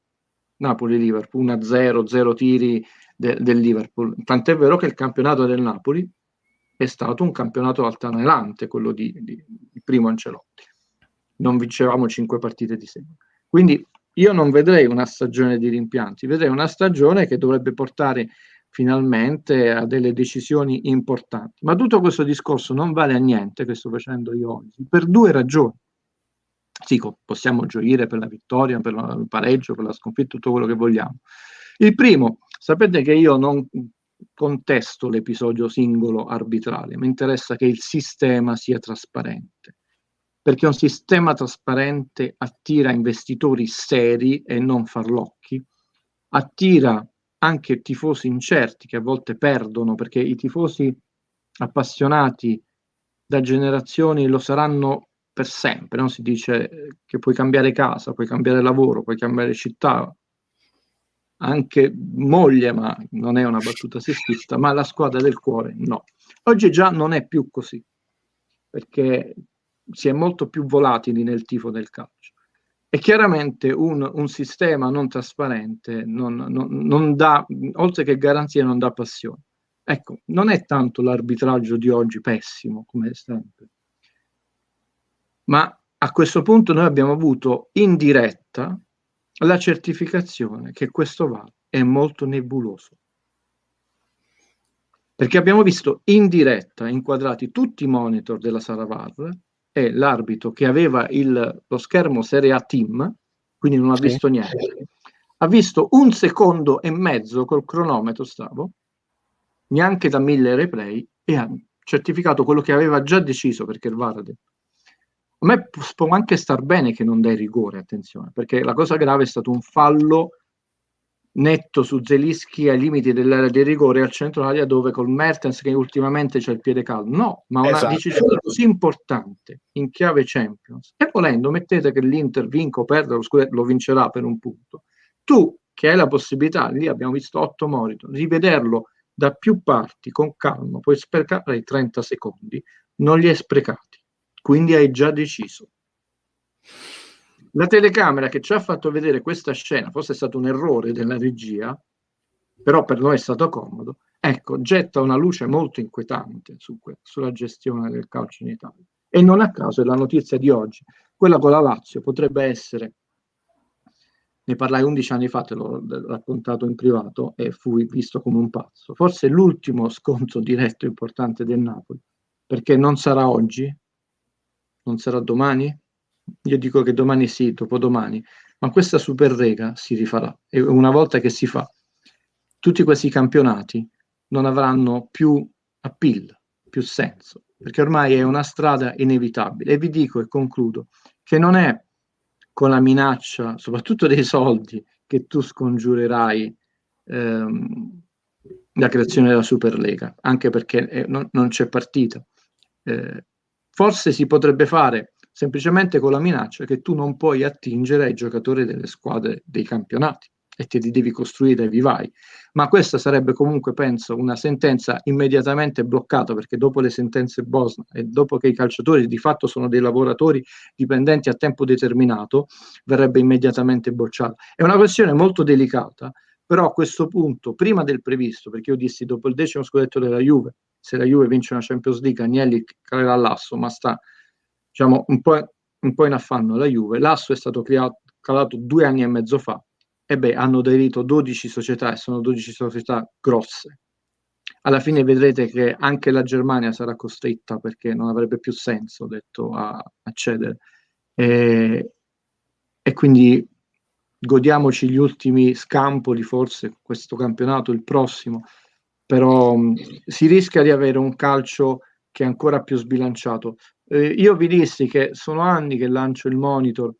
Speaker 5: Napoli-Liverpool, 1-0, 0 tiri del Liverpool. Tant'è vero che il campionato del Napoli è stato un campionato altalenante, quello di primo Ancelotti. Non vincevamo 5 partite di seguito. Quindi io non vedrei una stagione di rimpianti, vedrei una stagione che dovrebbe portare finalmente a delle decisioni importanti. Ma tutto questo discorso non vale a niente che sto facendo io oggi, per due ragioni. Sì, possiamo gioire per la vittoria, per il pareggio, per la sconfitta, tutto quello che vogliamo. Il primo, sapete che io non contesto l'episodio singolo arbitrale, mi interessa che il sistema sia trasparente, perché un sistema trasparente attira investitori seri e non farlocchi, attira anche tifosi incerti che a volte perdono, perché i tifosi appassionati da generazioni lo saranno per sempre, no? Si dice che puoi cambiare casa, puoi cambiare lavoro, puoi cambiare città, anche moglie, ma non è una battuta sessista, ma la squadra del cuore no. Oggi già non è più così, perché si è molto più volatili nel tifo del calcio. E chiaramente un sistema non trasparente non dà, oltre che garanzia, non dà passione. Ecco, non è tanto l'arbitraggio di oggi pessimo, come è sempre, ma a questo punto noi abbiamo avuto in diretta la certificazione che questo VAR è molto nebuloso. Perché abbiamo visto in diretta, inquadrati tutti i monitor della sala VAR, e l'arbitro che aveva lo schermo Serie A Team, quindi non ha visto niente, ha visto 1 secondo e mezzo col cronometro, stavo, neanche da 1000 replay, e ha certificato quello che aveva già deciso, perché il VAR ha detto. A me può anche star bene che non dai rigore, attenzione, perché la cosa grave è stato un fallo netto su Zelinski ai limiti dell'area di rigore al centro area, dove col Mertens che ultimamente c'è il piede caldo. No, ma una decisione così importante in chiave Champions, e volendo mettete che l'Inter vinca o perda lo scudetto, lo vincerà per un punto. Tu che hai la possibilità, lì abbiamo visto 8 monitor, di vederlo da più parti con calma, puoi sprecare i 30 secondi, non li hai sprecati, quindi hai già deciso. La telecamera che ci ha fatto vedere questa scena, forse è stato un errore della regia, però per noi è stato comodo, ecco, getta una luce molto inquietante sulla gestione del calcio in Italia. E non a caso è la notizia di oggi, quella con la Lazio potrebbe essere, ne parlai 11 anni fa, te l'ho raccontato in privato e fui visto come un pazzo, forse l'ultimo scontro diretto importante del Napoli, perché non sarà oggi, non sarà domani. Io dico che domani sì, dopodomani, ma questa Superlega si rifarà, e una volta che si fa, tutti questi campionati non avranno più appeal, più senso, perché ormai è una strada inevitabile. E vi dico e concludo che non è con la minaccia, soprattutto dei soldi, che tu scongiurerai la creazione della Superlega, anche perché non c'è partita. Forse si potrebbe fare semplicemente con la minaccia che tu non puoi attingere ai giocatori delle squadre dei campionati e te li devi costruire dai vivai. Ma questa sarebbe comunque, penso, una sentenza immediatamente bloccata, perché dopo le sentenze Bosnia e dopo che i calciatori di fatto sono dei lavoratori dipendenti a tempo determinato, verrebbe immediatamente bocciata. È una questione molto delicata, però a questo punto, prima del previsto, perché io dissi dopo il 10° scudetto della Juve, se la Juve vince una Champions League, Agnelli calerà l'asso, ma sta, diciamo, un po' in affanno la Juve. L'asso è stato calato 2 anni e mezzo fa, e beh, hanno aderito 12 società, e sono 12 società grosse. Alla fine vedrete che anche la Germania sarà costretta, perché non avrebbe più senso, detto, a cedere. E quindi godiamoci gli ultimi scampoli, forse questo campionato, il prossimo, però si rischia di avere un calcio che è ancora più sbilanciato. Io vi dissi che sono anni che lancio il monitor,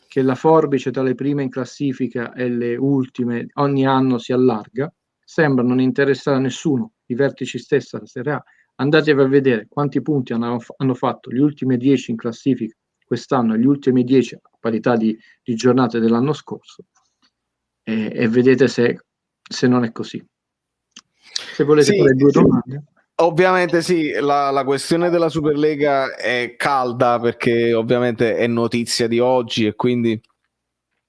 Speaker 5: che la forbice tra le prime in classifica e le ultime ogni anno si allarga, sembra non interessare a nessuno, i vertici stessi della Serie A. Andatevi a vedere quanti punti hanno fatto gli ultimi 10 in classifica quest'anno e gli ultimi 10 a parità di giornate dell'anno scorso, e vedete se non è così. Se volete fare 2 domande.
Speaker 1: Ovviamente sì, la questione della Superlega è calda, perché ovviamente è notizia di oggi, e quindi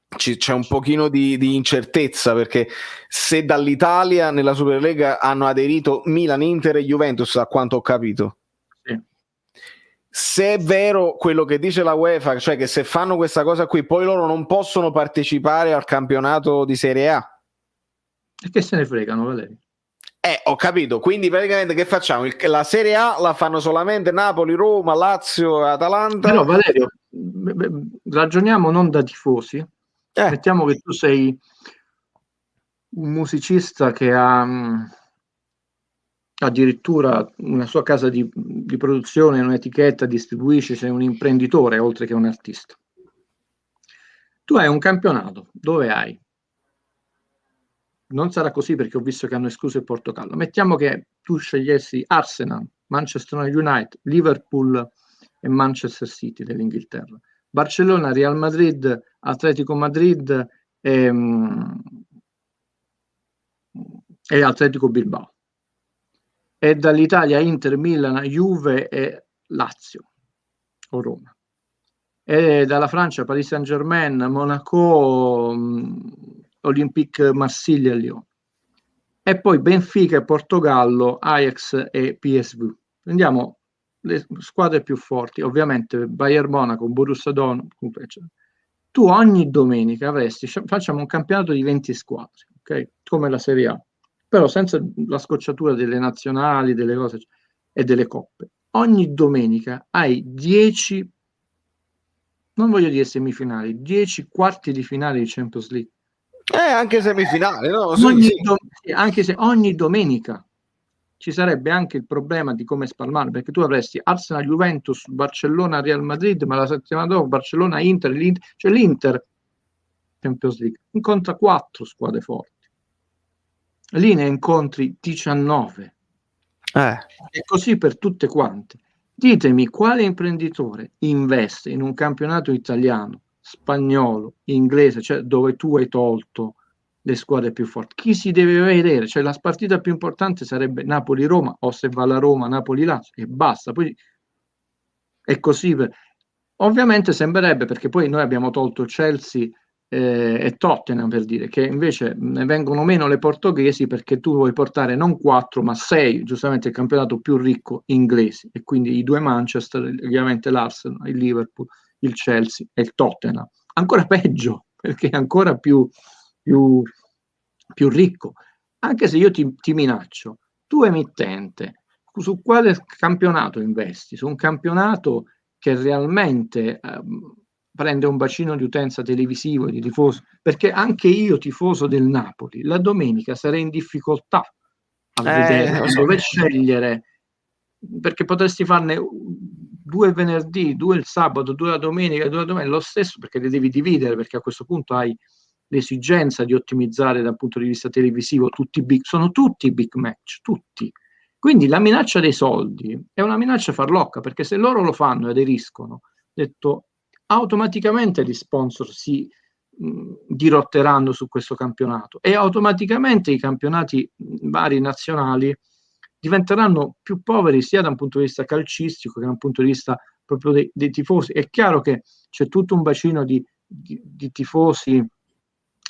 Speaker 1: c'è un pochino di incertezza, perché se dall'Italia nella Superlega hanno aderito Milan, Inter e Juventus, a quanto ho capito,
Speaker 5: sì.
Speaker 1: Se è vero quello che dice la UEFA, cioè che se fanno questa cosa qui poi loro non possono partecipare al campionato di Serie A,
Speaker 5: E che se ne fregano, Valerio?
Speaker 1: Ho capito, quindi praticamente che facciamo? La Serie A la fanno solamente Napoli, Roma, Lazio, Atalanta?
Speaker 5: Però Valerio, ragioniamo non da tifosi. Mettiamo che tu sei un musicista che ha addirittura una sua casa di produzione, un'etichetta, distribuisce, sei un imprenditore oltre che un artista. Tu hai un campionato dove hai, non sarà così perché ho visto che hanno escluso il Portogallo, mettiamo che tu scegliessi Arsenal, Manchester United, Liverpool e Manchester City dell'Inghilterra, Barcellona, Real Madrid, Atletico Madrid e Atletico Bilbao, e dall'Italia Inter, Milan, Juve e Lazio o Roma, e dalla Francia Paris Saint-Germain, Monaco, Olympique Marsiglia e Lyon, e poi Benfica e Portogallo, Ajax e PSV. Prendiamo le squadre più forti, ovviamente Bayern Monaco, Borussia Dortmund, eccetera. Tu ogni domenica avresti, facciamo un campionato di 20 squadre, ok? Come la Serie A, però senza la scocciatura delle nazionali, delle cose e delle coppe. Ogni domenica hai 10, non voglio dire semifinali, 10 quarti di finale di Champions League.
Speaker 1: Anche semifinale, no?
Speaker 5: Anche se ogni domenica ci sarebbe anche il problema di come spalmare, perché tu avresti Arsenal, Juventus, Barcellona, Real Madrid, ma la settimana dopo Barcellona, Inter, cioè l'Inter Champions League incontra 4 squadre forti, lì ne incontri 19, e così per tutte quante. Ditemi quale imprenditore investe in un campionato italiano, spagnolo, inglese, cioè dove tu hai tolto le squadre più forti. Chi si deve vedere? Cioè la partita più importante sarebbe Napoli-Roma, o se va la Roma, Napoli-Lazio, e basta. Poi è così. Ovviamente sembrerebbe, perché poi noi abbiamo tolto Chelsea e Tottenham, per dire, che invece ne vengono meno le portoghesi, perché tu vuoi portare non 4 ma 6, giustamente il campionato più ricco inglesi, e quindi i 2 Manchester, ovviamente l'Arsenal, il Liverpool, il Chelsea e il Tottenham. Ancora peggio, perché è ancora più ricco. Anche se io ti minaccio, tu emittente, su quale campionato investi? Su un campionato che realmente prende un bacino di utenza televisivo e di tifoso, perché anche io, tifoso del Napoli, la domenica sarei in difficoltà a vedere, a dover scegliere, perché potresti farne 2 venerdì, 2 il sabato, 2 la domenica, 2 la domenica, lo stesso, perché le devi dividere, perché a questo punto hai l'esigenza di ottimizzare dal punto di vista televisivo, sono tutti big match, tutti. Quindi la minaccia dei soldi è una minaccia farlocca, perché se loro lo fanno e aderiscono, detto, automaticamente gli sponsor si dirotteranno su questo campionato, e automaticamente i campionati vari nazionali diventeranno più poveri sia da un punto di vista calcistico che da un punto di vista proprio dei tifosi. È chiaro che c'è tutto un bacino di tifosi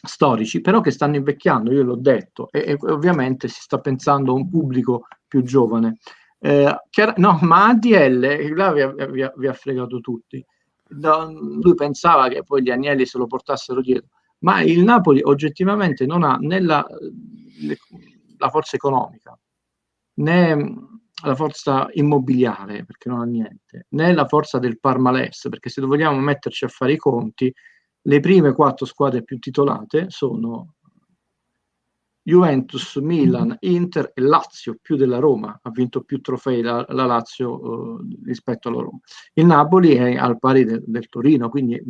Speaker 5: storici, però che stanno invecchiando, io l'ho detto, e ovviamente si sta pensando a un pubblico più giovane. No, ma ADL là vi ha fregato tutti. Lui pensava che poi gli Agnelli se lo portassero dietro, ma il Napoli oggettivamente non ha né la forza economica, né la forza immobiliare, perché non ha niente, né la forza del Parmalès, perché se vogliamo metterci a fare i conti, le prime 4 squadre più titolate sono Juventus, Milan, Inter e Lazio, più della Roma, ha vinto più trofei la Lazio rispetto alla Roma. Il Napoli è al pari del Torino, quindi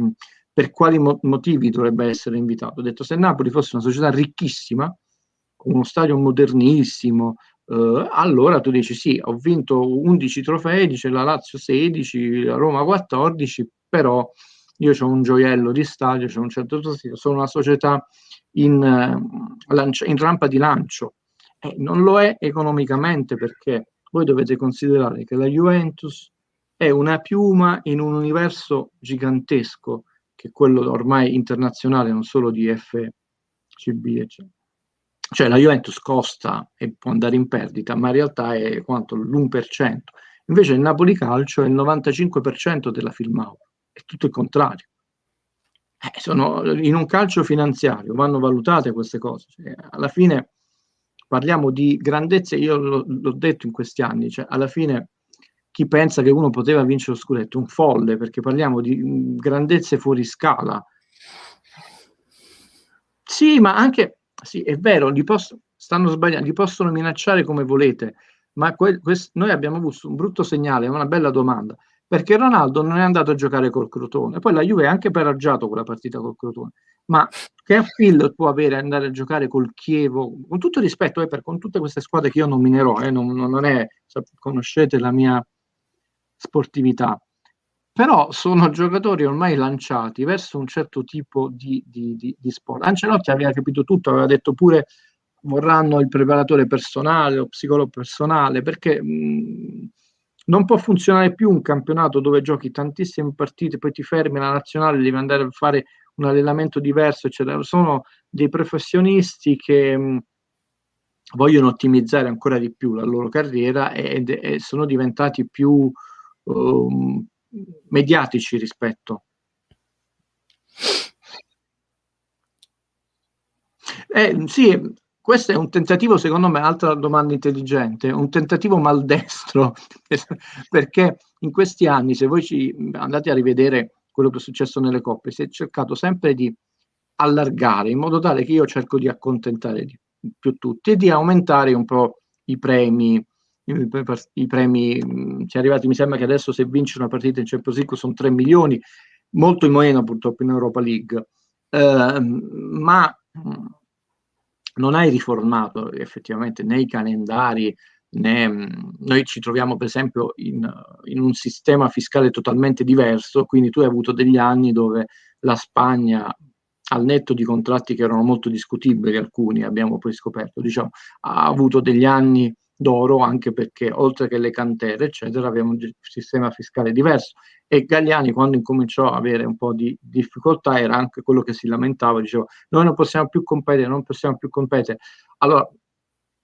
Speaker 5: per quali motivi dovrebbe essere invitato? Ho detto, se Napoli fosse una società ricchissima, con uno stadio modernissimo, allora tu dici sì, ho vinto 11 trofei, dice la Lazio 16, la Roma 14, però io ho un gioiello di stadio, c'è un certo stile, sono una società in rampa di lancio. Non lo è economicamente, perché voi dovete considerare che la Juventus è una piuma in un universo gigantesco, che è quello ormai internazionale, non solo di FCB, eccetera. Cioè la Juventus costa e può andare in perdita, ma in realtà è quanto l'1%. Invece il Napoli Calcio è il 95% della Filmao, è tutto il contrario. Sono in un calcio finanziario, vanno valutate queste cose. Cioè, alla fine parliamo di grandezze, io l'ho detto in questi anni, cioè alla fine chi pensa che uno poteva vincere lo scudetto è un folle, perché parliamo di grandezze fuori scala. Sì, ma anche, sì, è vero, stanno sbagliando, li possono minacciare come volete, ma noi abbiamo avuto un brutto segnale, una bella domanda, perché Ronaldo non è andato a giocare col Crotone, poi la Juve ha anche pareggiato quella partita col Crotone, ma che appeal può avere andare a giocare col Chievo, con tutto il rispetto, con tutte queste squadre che io nominerò, non è, conoscete la mia sportività, però sono giocatori ormai lanciati verso un certo tipo di sport. Ancelotti aveva capito tutto, aveva detto pure vorranno il preparatore personale, lo psicologo personale, perché non può funzionare più un campionato dove giochi tantissime partite, poi ti fermi alla nazionale, devi andare a fare un allenamento diverso, eccetera. Sono dei professionisti che vogliono ottimizzare ancora di più la loro carriera e sono diventati più mediatici rispetto. Sì, questo è un tentativo, secondo me, altra domanda intelligente, un tentativo maldestro, perché in questi anni, se voi ci andate a rivedere quello che è successo nelle coppe, si è cercato sempre di allargare in modo tale che io cerco di accontentare di più tutti e di aumentare un po' i premi. I premi ci è arrivati, mi sembra che adesso se vinci una partita in Champions League sono 3 milioni, molto in meno purtroppo in Europa League, ma non hai riformato effettivamente né i calendari né noi ci troviamo per esempio in un sistema fiscale totalmente diverso, quindi tu hai avuto degli anni dove la Spagna, al netto di contratti che erano molto discutibili, alcuni abbiamo poi scoperto, diciamo, ha avuto degli anni d'oro anche perché oltre che le cantere eccetera aveva un sistema fiscale diverso e Galliani quando incominciò a avere un po' di difficoltà era anche quello che si lamentava, diceva noi non possiamo più competere, allora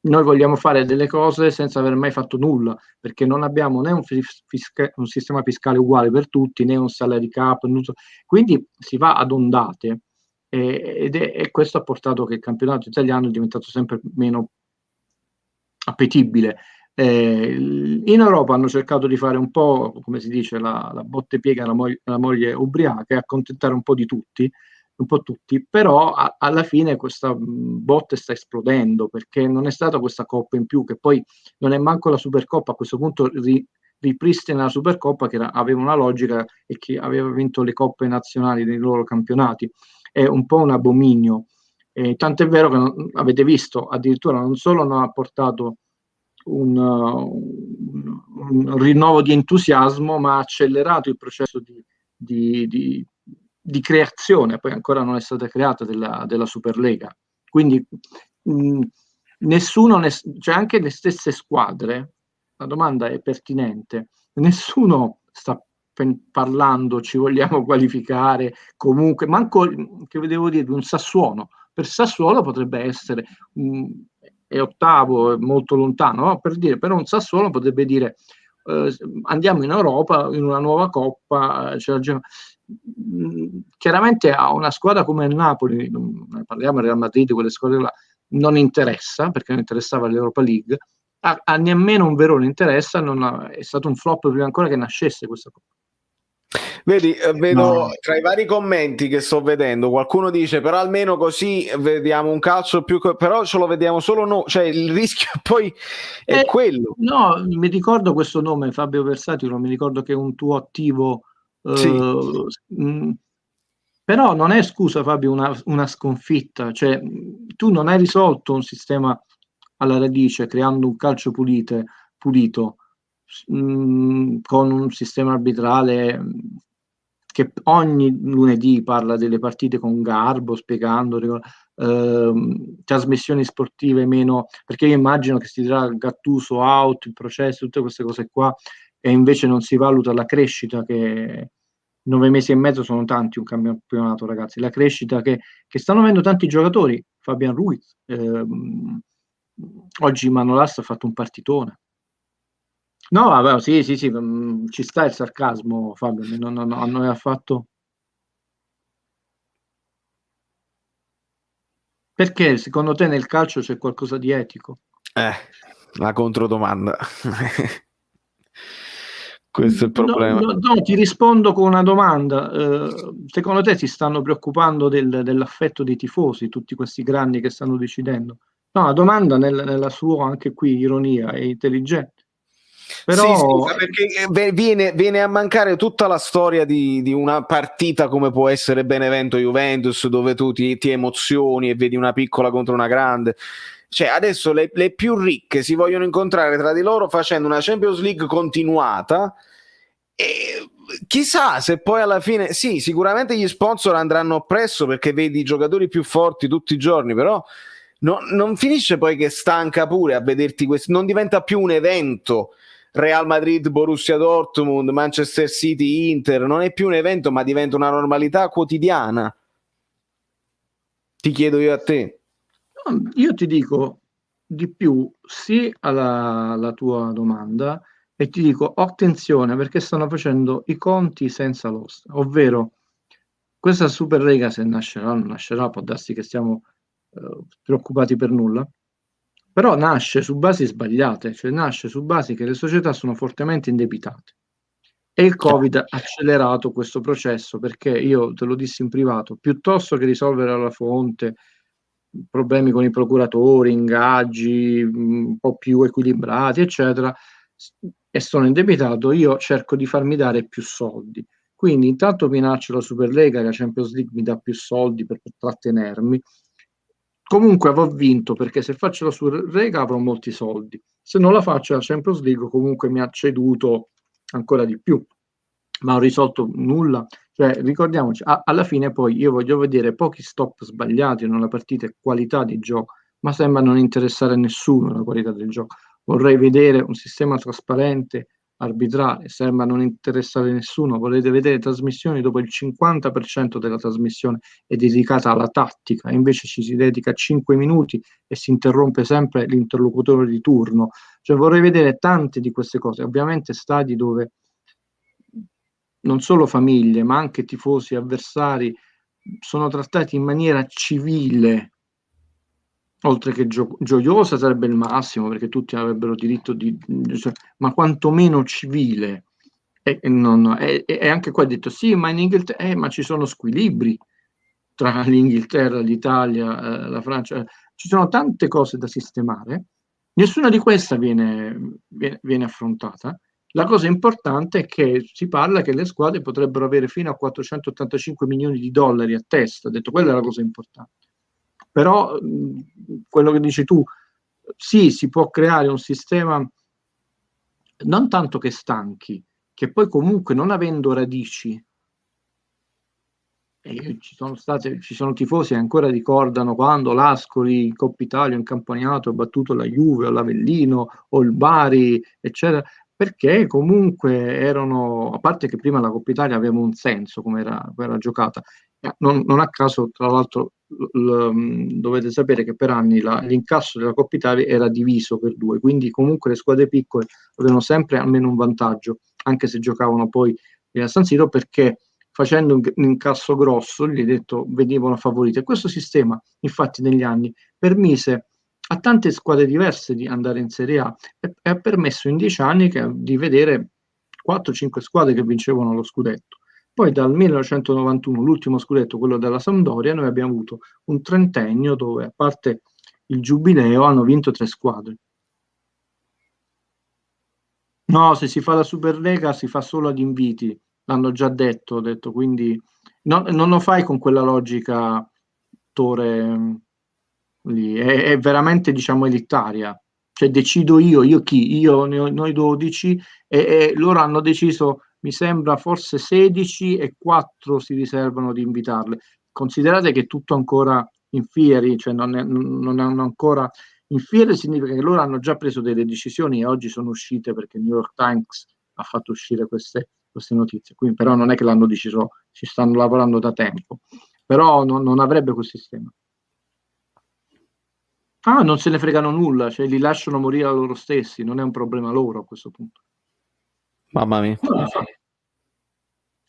Speaker 5: noi vogliamo fare delle cose senza aver mai fatto nulla, perché non abbiamo né un sistema fiscale uguale per tutti, né un salary cap, quindi si va ad ondate e questo ha portato che il campionato italiano è diventato sempre meno appetibile. In Europa hanno cercato di fare un po', come si dice, la botte piega la moglie ubriaca e accontentare un po' tutti, però alla fine questa botte sta esplodendo perché non è stata questa coppa in più, che poi non è manco la Supercoppa, a questo punto ripristina la Supercoppa che aveva una logica e che aveva vinto le coppe nazionali dei loro campionati. È un po' un abominio. Tant'è vero che avete visto, addirittura non solo non ha portato un rinnovo di entusiasmo, ma ha accelerato il processo di creazione, poi ancora non è stata creata della Superlega. Quindi nessuno, cioè anche le stesse squadre, la domanda è pertinente, nessuno sta parlando, ci vogliamo qualificare, comunque, manco, che devo dire, un Sassuolo. Per Sassuolo potrebbe essere è ottavo, è molto lontano, no? Per dire, però un Sassuolo potrebbe dire andiamo in Europa, in una nuova coppa, chiaramente a una squadra come il Napoli, parliamo del Real Madrid, quelle squadre là, non interessa, perché non interessava l'Europa League, a nemmeno un Verona interessa, è stato un flop prima ancora che nascesse questa coppa.
Speaker 1: Vedi, vedo tra i vari commenti che sto vedendo, qualcuno dice però almeno così vediamo un calcio più, però ce lo vediamo solo noi, cioè il rischio poi è quello.
Speaker 5: No, mi ricordo questo nome, Fabio Versatilo, mi ricordo che è un tuo attivo,
Speaker 1: sì.
Speaker 5: Però non è scusa Fabio una sconfitta, cioè tu non hai risolto un sistema alla radice creando un calcio pulito, con un sistema arbitrale che ogni lunedì parla delle partite con garbo, spiegando trasmissioni sportive meno, perché io immagino che si dirà Gattuso out, il processo, tutte queste cose qua, e invece non si valuta la crescita che 9 mesi e mezzo sono tanti un campionato, ragazzi, la crescita che stanno avendo tanti giocatori, Fabian Ruiz, oggi Manolas ha fatto un partitone. No, vabbè, sì, ci sta il sarcasmo, Fabio, non ha fatto. Perché secondo te nel calcio c'è qualcosa di etico?
Speaker 1: La controdomanda. Questo è il problema.
Speaker 5: No, ti rispondo con una domanda. Secondo te si stanno preoccupando dell'affetto dei tifosi, tutti questi grandi che stanno decidendo? No, la domanda nella sua, anche qui, ironia, è intelligente. Però
Speaker 1: Sì, perché viene a mancare tutta la storia di una partita come può essere Benevento-Juventus, dove tu ti emozioni e vedi una piccola contro una grande. Cioè, adesso le più ricche si vogliono incontrare tra di loro facendo una Champions League continuata, e chissà se poi alla fine, sì, sicuramente gli sponsor andranno oppresso perché vedi i giocatori più forti tutti i giorni, però non finisce poi che stanca pure a vederti questo, non diventa più un evento. Real Madrid, Borussia Dortmund, Manchester City, Inter, non è più un evento ma diventa una normalità quotidiana. Ti chiedo io a te.
Speaker 5: io ti dico di più sì alla tua domanda, e ti dico attenzione perché stanno facendo i conti senza l'ossa, ovvero questa Superlega, se nascerà o non nascerà, può darsi che stiamo preoccupati per nulla, però nasce su basi sbagliate, cioè nasce su basi che le società sono fortemente indebitate. E il Covid ha accelerato questo processo, perché io te lo dissi in privato, piuttosto che risolvere alla fonte problemi con i procuratori, ingaggi un po' più equilibrati, eccetera, e sono indebitato, io cerco di farmi dare più soldi. Quindi intanto minaccio la Superlega, che la Champions League mi dà più soldi per trattenermi. Comunque avrò vinto, perché se faccio la Superlega avrò molti soldi. Se non la faccio la Champions League comunque mi ha ceduto ancora di più, ma ho risolto nulla. Cioè, ricordiamoci, alla fine poi io voglio vedere pochi stop sbagliati in una partita e qualità di gioco, ma sembra non interessare a nessuno la qualità del gioco. Vorrei vedere un sistema trasparente, arbitrale, sembra non interessare nessuno. Volete vedere trasmissioni dove il 50% della trasmissione è dedicata alla tattica, invece ci si dedica 5 minuti e si interrompe sempre l'interlocutore di turno. Cioè, vorrei vedere tante di queste cose, ovviamente stadi dove non solo famiglie, ma anche tifosi, avversari sono trattati in maniera civile, oltre che gioiosa sarebbe il massimo, perché tutti avrebbero diritto ma quantomeno civile. E anche qua ha detto sì, ma in Inghilterra, ma ci sono squilibri tra l'Inghilterra, l'Italia, la Francia, ci sono tante cose da sistemare, nessuna di queste viene affrontata. La cosa importante è che si parla che le squadre potrebbero avere fino a 485 milioni di dollari a testa, ho detto quella è la cosa importante. Però quello che dici tu, sì, si può creare un sistema non tanto che stanchi, che poi comunque non avendo radici, ci sono tifosi che ancora ricordano quando l'Ascoli in Coppa Italia in campionato ha battuto la Juve o l'Avellino o il Bari, eccetera, perché comunque erano, a parte che prima la Coppa Italia aveva un senso come era giocata, non a caso tra l'altro dovete sapere che per anni l'incasso della Coppa Italia era diviso per due, quindi comunque le squadre piccole avevano sempre almeno un vantaggio, anche se giocavano poi a San Siro, perché facendo un incasso grosso, gli detto, venivano favorite. Questo sistema, infatti, negli anni permise a tante squadre diverse di andare in Serie A e ha permesso in 10 anni di vedere 4-5 squadre che vincevano lo scudetto. Poi dal 1991, l'ultimo scudetto, quello della Sampdoria, noi abbiamo avuto un trentennio dove, a parte il Giubileo, hanno vinto 3 squadre. No, se si fa la Superlega si fa solo ad inviti, l'hanno già detto, ho detto, quindi non lo fai con quella logica Tore lì, è veramente diciamo elitaria, cioè decido io chi? Noi 12 e loro hanno deciso, mi sembra, forse 16 e 4 si riservano di invitarle. Considerate che è tutto ancora in fieri, cioè non hanno ancora. In fiere significa che loro hanno già preso delle decisioni e oggi sono uscite perché il New York Times ha fatto uscire queste notizie. Quindi, però non è che l'hanno deciso, ci stanno lavorando da tempo. Però non avrebbe quel sistema. Ah, non se ne fregano nulla, cioè li lasciano morire a loro stessi, non è un problema loro a questo punto.
Speaker 1: Mamma mia.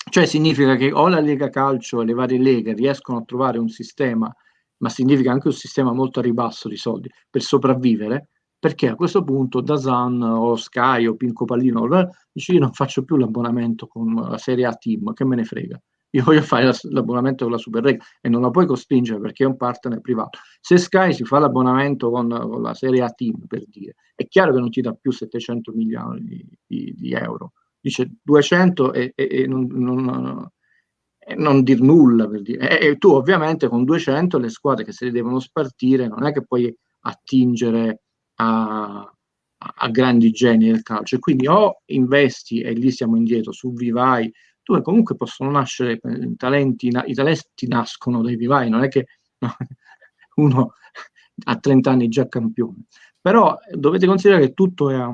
Speaker 5: Cioè significa che o la Lega Calcio e le varie leghe riescono a trovare un sistema ma significa anche un sistema molto a ribasso di soldi per sopravvivere, perché a questo punto DAZN o Sky o Pinco Pallino dice io non faccio più l'abbonamento con la Serie A Team, che me ne frega. Io voglio fare l'abbonamento con la Superlega e non la puoi costringere perché è un partner privato. Se Sky si fa l'abbonamento con la Serie A Team, per dire, è chiaro che non ti dà più 700 milioni di euro. Dice 200 e non dir nulla, per dire. E tu ovviamente con 200 le squadre che se le devono spartire non è che puoi attingere a grandi geni del calcio, e quindi o investi, e lì siamo indietro, su vivai, dove comunque possono nascere talenti, i talenti nascono dai vivai, non è che no, uno a 30 anni già campione, però dovete considerare che tutto è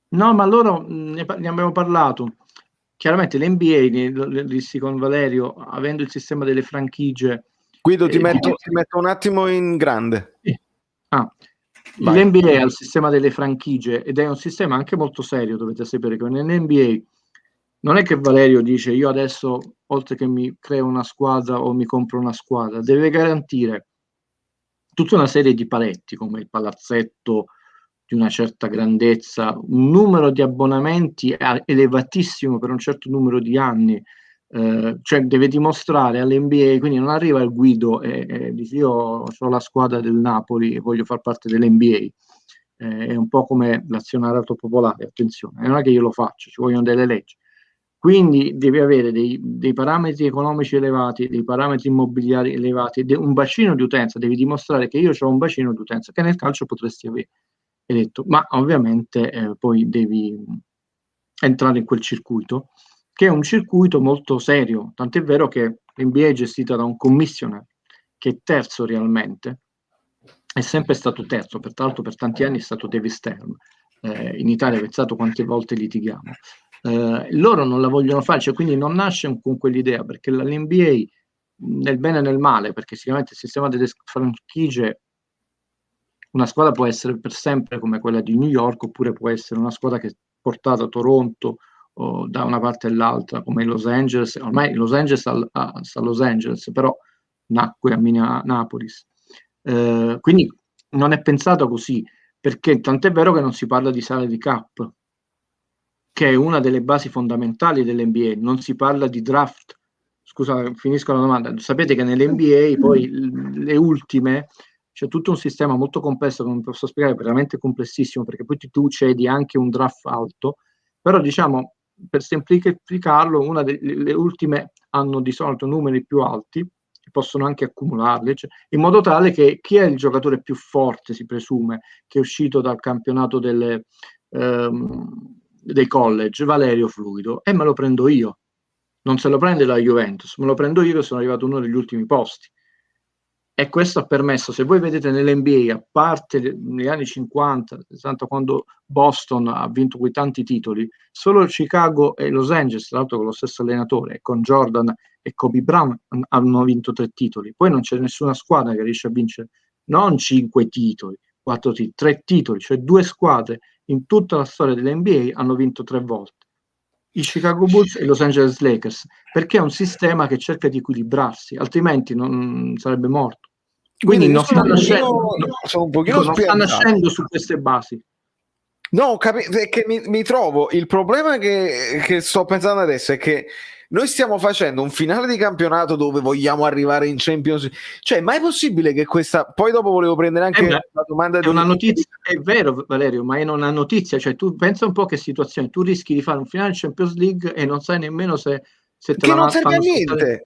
Speaker 5: no, ma loro ne abbiamo parlato. Chiaramente l'NBA, lo dissi con Valerio, avendo il sistema delle franchigie.
Speaker 1: Guido, ti metto un attimo in grande.
Speaker 5: L'NBA ha il sistema delle franchigie ed è un sistema anche molto serio, dovete sapere che nell'NBA non è che Valerio dice io adesso, oltre che mi creo una squadra o mi compro una squadra, deve garantire tutta una serie di paletti, come il palazzetto di una certa grandezza, un numero di abbonamenti elevatissimo per un certo numero di anni, cioè deve dimostrare all'NBA, quindi non arriva il Guido e dice io ho la squadra del Napoli e voglio far parte dell'NBA. È un po' come l'azionariato popolare, attenzione, non è che io lo faccio, ci vogliono delle leggi. Quindi devi avere dei parametri economici elevati, dei parametri immobiliari elevati, un bacino di utenza, devi dimostrare che io ho un bacino di utenza che nel calcio potresti avere. Hai detto, ma ovviamente poi devi entrare in quel circuito, che è un circuito molto serio, tant'è vero che l'NBA è gestita da un commissioner che è terzo realmente, è sempre stato terzo, peraltro per tanti anni è stato David Stern. In Italia, pensate quante volte litighiamo. Loro non la vogliono fare, cioè, quindi non nasce con quell'idea, perché l'NBA, nel bene e nel male, perché sicuramente il sistema delle franchigie, una squadra può essere per sempre come quella di New York, oppure può essere una squadra che è portata a Toronto o da una parte all'altra, come Los Angeles. Ormai Los Angeles sta a Los Angeles, però nacque a Minneapolis. Quindi non è pensato così, perché tant'è vero che non si parla di salary cap, che è una delle basi fondamentali dell'NBA, non si parla di draft. Scusa, finisco la domanda. Sapete che nell'NBA poi le ultime c'è tutto un sistema molto complesso che non posso spiegare, veramente complessissimo, perché poi tu cedi anche un draft alto, però diciamo, per semplificarlo, le ultime hanno di solito numeri più alti, che possono anche accumularli, cioè, in modo tale che chi è il giocatore più forte, si presume, che è uscito dal campionato dei college, Valerio Fluido, e me lo prendo io. Non se lo prende la Juventus, me lo prendo io che sono arrivato uno degli ultimi posti. E questo ha permesso, se voi vedete nell'NBA, a parte negli anni 50, 60, quando Boston ha vinto quei tanti titoli, solo Chicago e Los Angeles, tra l'altro con lo stesso allenatore, con Jordan e Kobe Bryant, hanno vinto 3 titoli. Poi non c'è nessuna squadra che riesce a vincere non 5 titoli, 4 titoli, 3 titoli, cioè 2 squadre in tutta la storia dell'NBA hanno vinto 3 volte. I Chicago Bulls e i Los Angeles Lakers, perché è un sistema che cerca di equilibrarsi, altrimenti non sarebbe morto. Quindi non sta nascendo su queste basi.
Speaker 1: No, è che mi trovo, il problema che sto pensando adesso è che noi stiamo facendo un finale di campionato dove vogliamo arrivare in Champions League. Cioè, ma è possibile che questa... Poi dopo volevo prendere anche la domanda
Speaker 5: di... una notizia, è vero Valerio, ma è una notizia. Cioè, tu pensa un po' che situazione, tu rischi di fare un finale di Champions League e non sai nemmeno se te
Speaker 1: che non serve a niente.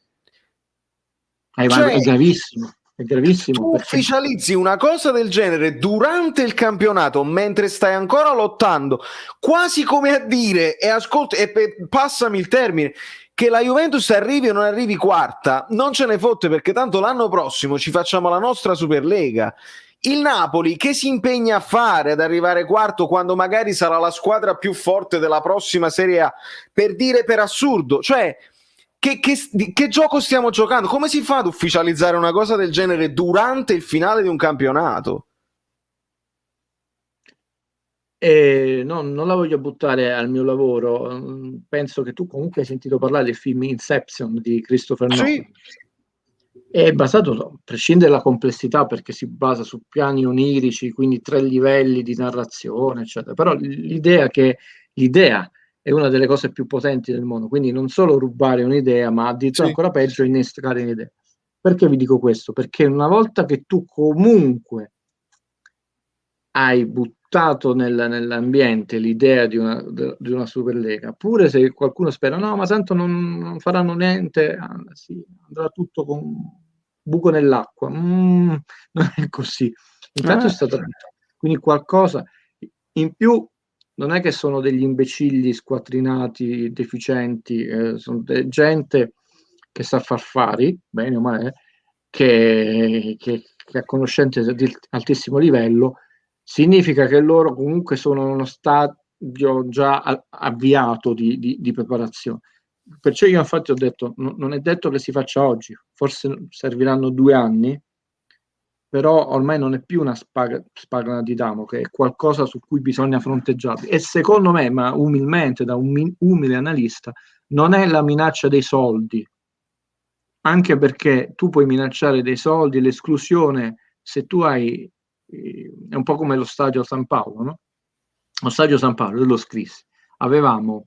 Speaker 5: È gravissimo. È gravissimo.
Speaker 1: Tu ufficializzi una cosa del genere durante il campionato, mentre stai ancora lottando, quasi come a dire, e ascolta, e passami il termine, che la Juventus arrivi o non arrivi quarta, non ce ne fotte, perché tanto l'anno prossimo ci facciamo la nostra Superlega. Il Napoli che si impegna a fare ad arrivare quarto quando magari sarà la squadra più forte della prossima Serie A, per dire, per assurdo, cioè che gioco stiamo giocando? Come si fa ad ufficializzare una cosa del genere durante il finale di un campionato?
Speaker 5: E non la voglio buttare al mio lavoro. Penso che tu comunque hai sentito parlare del film Inception di Christopher Nolan.
Speaker 1: Sì.
Speaker 5: È basato, a prescindere dalla complessità, perché si basa su piani onirici, quindi 3 livelli di narrazione, eccetera. Però l'idea è una delle cose più potenti del mondo, quindi non solo rubare un'idea, ma addirittura
Speaker 1: Sì.
Speaker 5: ancora peggio, innescare un'idea. Perché vi dico questo? Perché una volta che tu comunque hai buttato nell'ambiente l'idea di una Superlega, pure se qualcuno spera, no, ma tanto non faranno niente, sì, andrà tutto con buco nell'acqua. Non è così. Intanto è stato quindi qualcosa in più. Non è che sono degli imbecilli squattrinati, deficienti, sono gente che sa far fari, bene o male, che ha conoscenze di altissimo livello. Significa che loro comunque sono in uno stadio già avviato di preparazione. Perciò io infatti ho detto, non è detto che si faccia oggi, forse serviranno 2 anni, però ormai non è più una spada di Damocle, è qualcosa su cui bisogna fronteggiare. E secondo me, ma umilmente, da un umile analista, non è la minaccia dei soldi, anche perché tu puoi minacciare dei soldi, l'esclusione, se tu hai, è un po' come lo stadio San Paolo, no? Lo stadio San Paolo, io lo scrissi, avevamo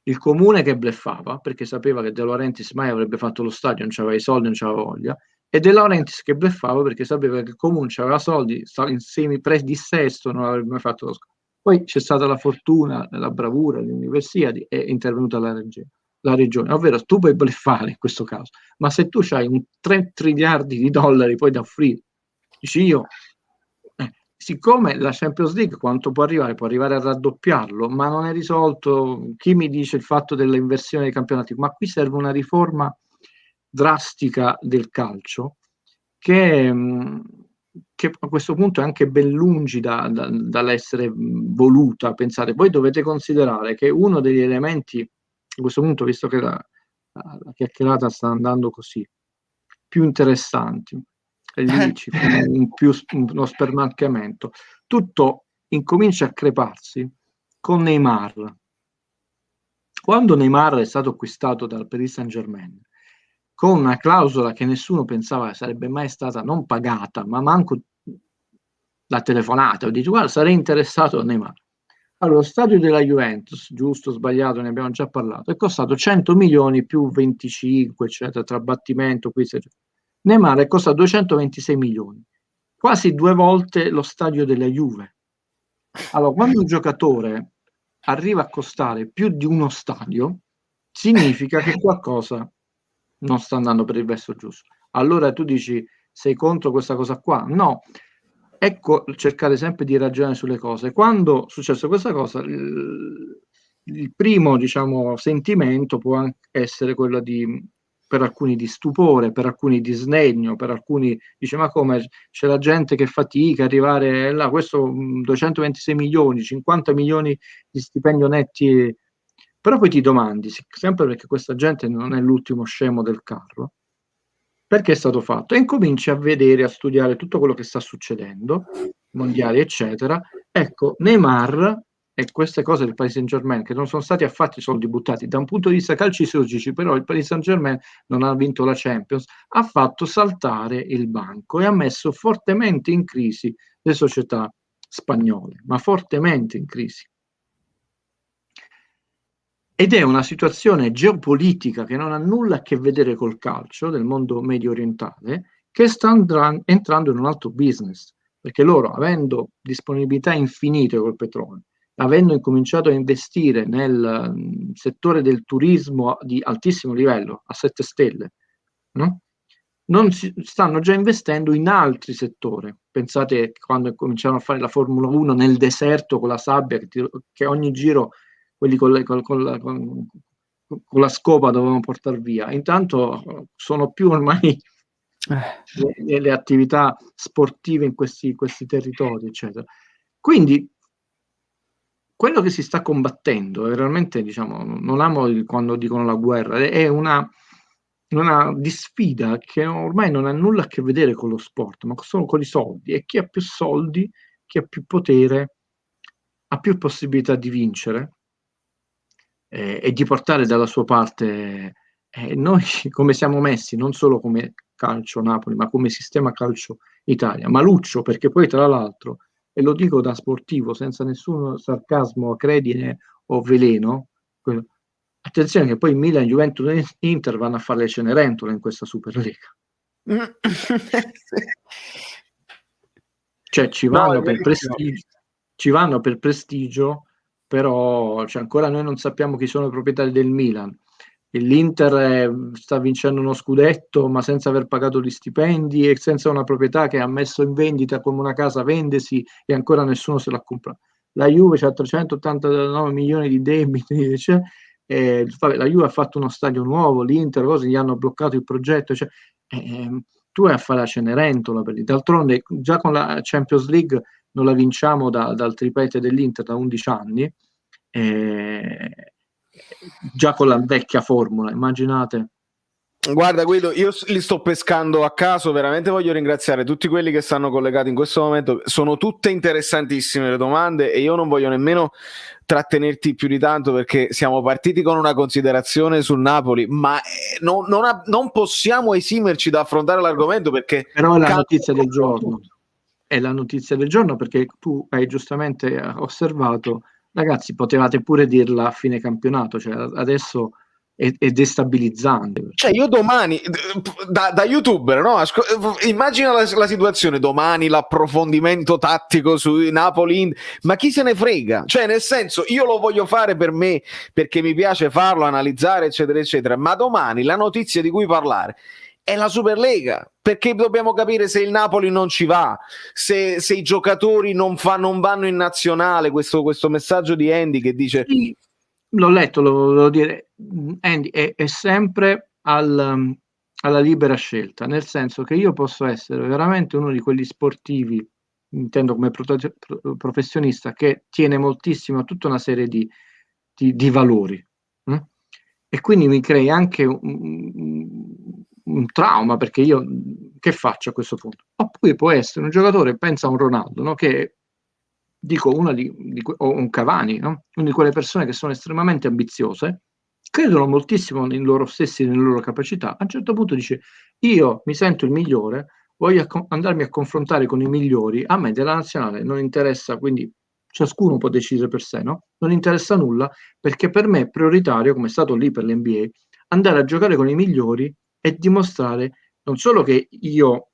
Speaker 5: il comune che bleffava, perché sapeva che De Laurentiis mai avrebbe fatto lo stadio, non c'aveva i soldi, non c'aveva voglia, e De Laurentiis che bleffava perché sapeva che il comune c'aveva soldi, stava in semi-dissesto, non avrebbe mai fatto lo stadio. Poi c'è stata la fortuna, la bravura dell'università, è intervenuta la regione, ovvero tu puoi bleffare in questo caso, ma se tu hai un 3 triliardi di dollari poi da offrire, dici io, siccome la Champions League quanto può arrivare? Può arrivare a raddoppiarlo, ma non è risolto. Chi mi dice il fatto dell'inversione dei campionati? Ma qui serve una riforma drastica del calcio che a questo punto è anche ben lungi dall'essere voluta. Pensate, voi dovete considerare che uno degli elementi, a questo punto, visto che la chiacchierata sta andando così, più interessanti, e lì ci fu uno spermalcamento, tutto incomincia a creparsi con Neymar. Quando Neymar è stato acquistato dal Paris Saint-Germain, con una clausola che nessuno pensava sarebbe mai stata non pagata, ma manco la telefonata, o dici guarda sarei interessato a Neymar. Allora, lo stadio della Juventus, giusto o sbagliato, ne abbiamo già parlato, è costato 100 milioni più 25, eccetera, tra battimento, quiz, eccetera. Neymar è costato 226 milioni, quasi 2 volte lo stadio della Juve. Allora, quando un giocatore arriva a costare più di uno stadio, significa che qualcosa non sta andando per il verso giusto. Allora tu dici, sei contro questa cosa qua? No. Ecco, cercare sempre di ragionare sulle cose. Quando è successo questa cosa, il primo, diciamo, sentimento può anche essere quello per alcuni di stupore, per alcuni di sdegno, per alcuni dice ma come c'è la gente che fatica ad arrivare là, questo 226 milioni, 50 milioni di stipendio netti, però poi ti domandi, sempre perché questa gente non è l'ultimo scemo del carro, perché è stato fatto? E incominci a vedere, a studiare tutto quello che sta succedendo, mondiali eccetera. Ecco, Neymar e queste cose del Paris Saint-Germain, che non sono stati affatto soldi buttati, da un punto di vista calcistico, però il Paris Saint-Germain non ha vinto la Champions, ha fatto saltare il banco e ha messo fortemente in crisi le società spagnole, ma fortemente in crisi. Ed è una situazione geopolitica che non ha nulla a che vedere col calcio del mondo medio orientale, che sta entrando in un altro business, perché loro, avendo disponibilità infinite col petrolio, avendo incominciato a investire nel settore del turismo di altissimo livello, a 7 stelle, no? Stanno già investendo in altri settori. Pensate quando cominciarono a fare la Formula 1 nel deserto con la sabbia, che ogni giro quelli con la scopa dovevano portare via. Intanto sono più ormai le attività sportive in questi territori, eccetera. Quindi quello che si sta combattendo è veramente, diciamo, non amo quando dicono la guerra, è una di sfida che ormai non ha nulla a che vedere con lo sport, ma solo con i soldi. E chi ha più soldi, chi ha più potere, ha più possibilità di vincere e di portare dalla sua parte noi come siamo messi, non solo come calcio Napoli, ma come sistema calcio Italia. Maluccio, perché poi tra l'altro, e lo dico da sportivo, senza nessun sarcasmo, acredine o veleno, attenzione che poi Milan, Juventus e Inter vanno a fare le Cenerentole in questa Superlega. Cioè ci vanno per prestigio, però cioè, ancora noi non sappiamo chi sono i proprietari del Milan. L'Inter sta vincendo uno scudetto ma senza aver pagato gli stipendi e senza una proprietà che ha messo in vendita come una casa, vendesi, e ancora nessuno se l'ha comprato. La Juve ha 389 milioni di debiti, cioè, la Juve ha fatto uno stadio nuovo, l'Inter così, gli hanno bloccato il progetto, cioè, tu vai a fare la Cenerentola, d'altronde già con la Champions League non la vinciamo dal triplete dell'Inter da 11 anni, già con la vecchia formula, immaginate.
Speaker 1: Guarda Guido, io li sto pescando a caso, veramente voglio ringraziare tutti quelli che stanno collegati in questo momento, sono tutte interessantissime le domande e io non voglio nemmeno trattenerti più di tanto perché siamo partiti con una considerazione sul Napoli, ma non possiamo esimerci da affrontare l'argomento perché...
Speaker 5: Però è la notizia del giorno, è la notizia del giorno perché tu hai giustamente osservato, ragazzi, potevate pure dirla a fine campionato, cioè adesso è destabilizzante.
Speaker 1: Cioè io domani, da youtuber, no? Immagina la situazione, domani l'approfondimento tattico su Napoli, ma chi se ne frega? Cioè nel senso, io lo voglio fare per me, perché mi piace farlo, analizzare, eccetera, eccetera, ma domani la notizia di cui parlare è la Superlega, perché dobbiamo capire se il Napoli non ci va, se i giocatori non vanno in nazionale, questo messaggio di Andy che dice...
Speaker 5: Sì, l'ho letto, lo volevo dire, Andy, è sempre alla libera scelta, nel senso che io posso essere veramente uno di quegli sportivi, intendo come professionista, che tiene moltissimo a tutta una serie di valori, e quindi mi crei anche un trauma, perché io che faccio a questo punto? Oppure può essere un giocatore, pensa a un Ronaldo, no? Che dico o un Cavani, no? Una di quelle persone che sono estremamente ambiziose, credono moltissimo in loro stessi, nelle loro capacità. A un certo punto dice: io mi sento il migliore, voglio andarmi a confrontare con i migliori, a me della nazionale non interessa, quindi ciascuno può decidere per sé, no? Non interessa nulla, perché per me è prioritario, come è stato lì per l'NBA, andare a giocare con i migliori e dimostrare non solo che io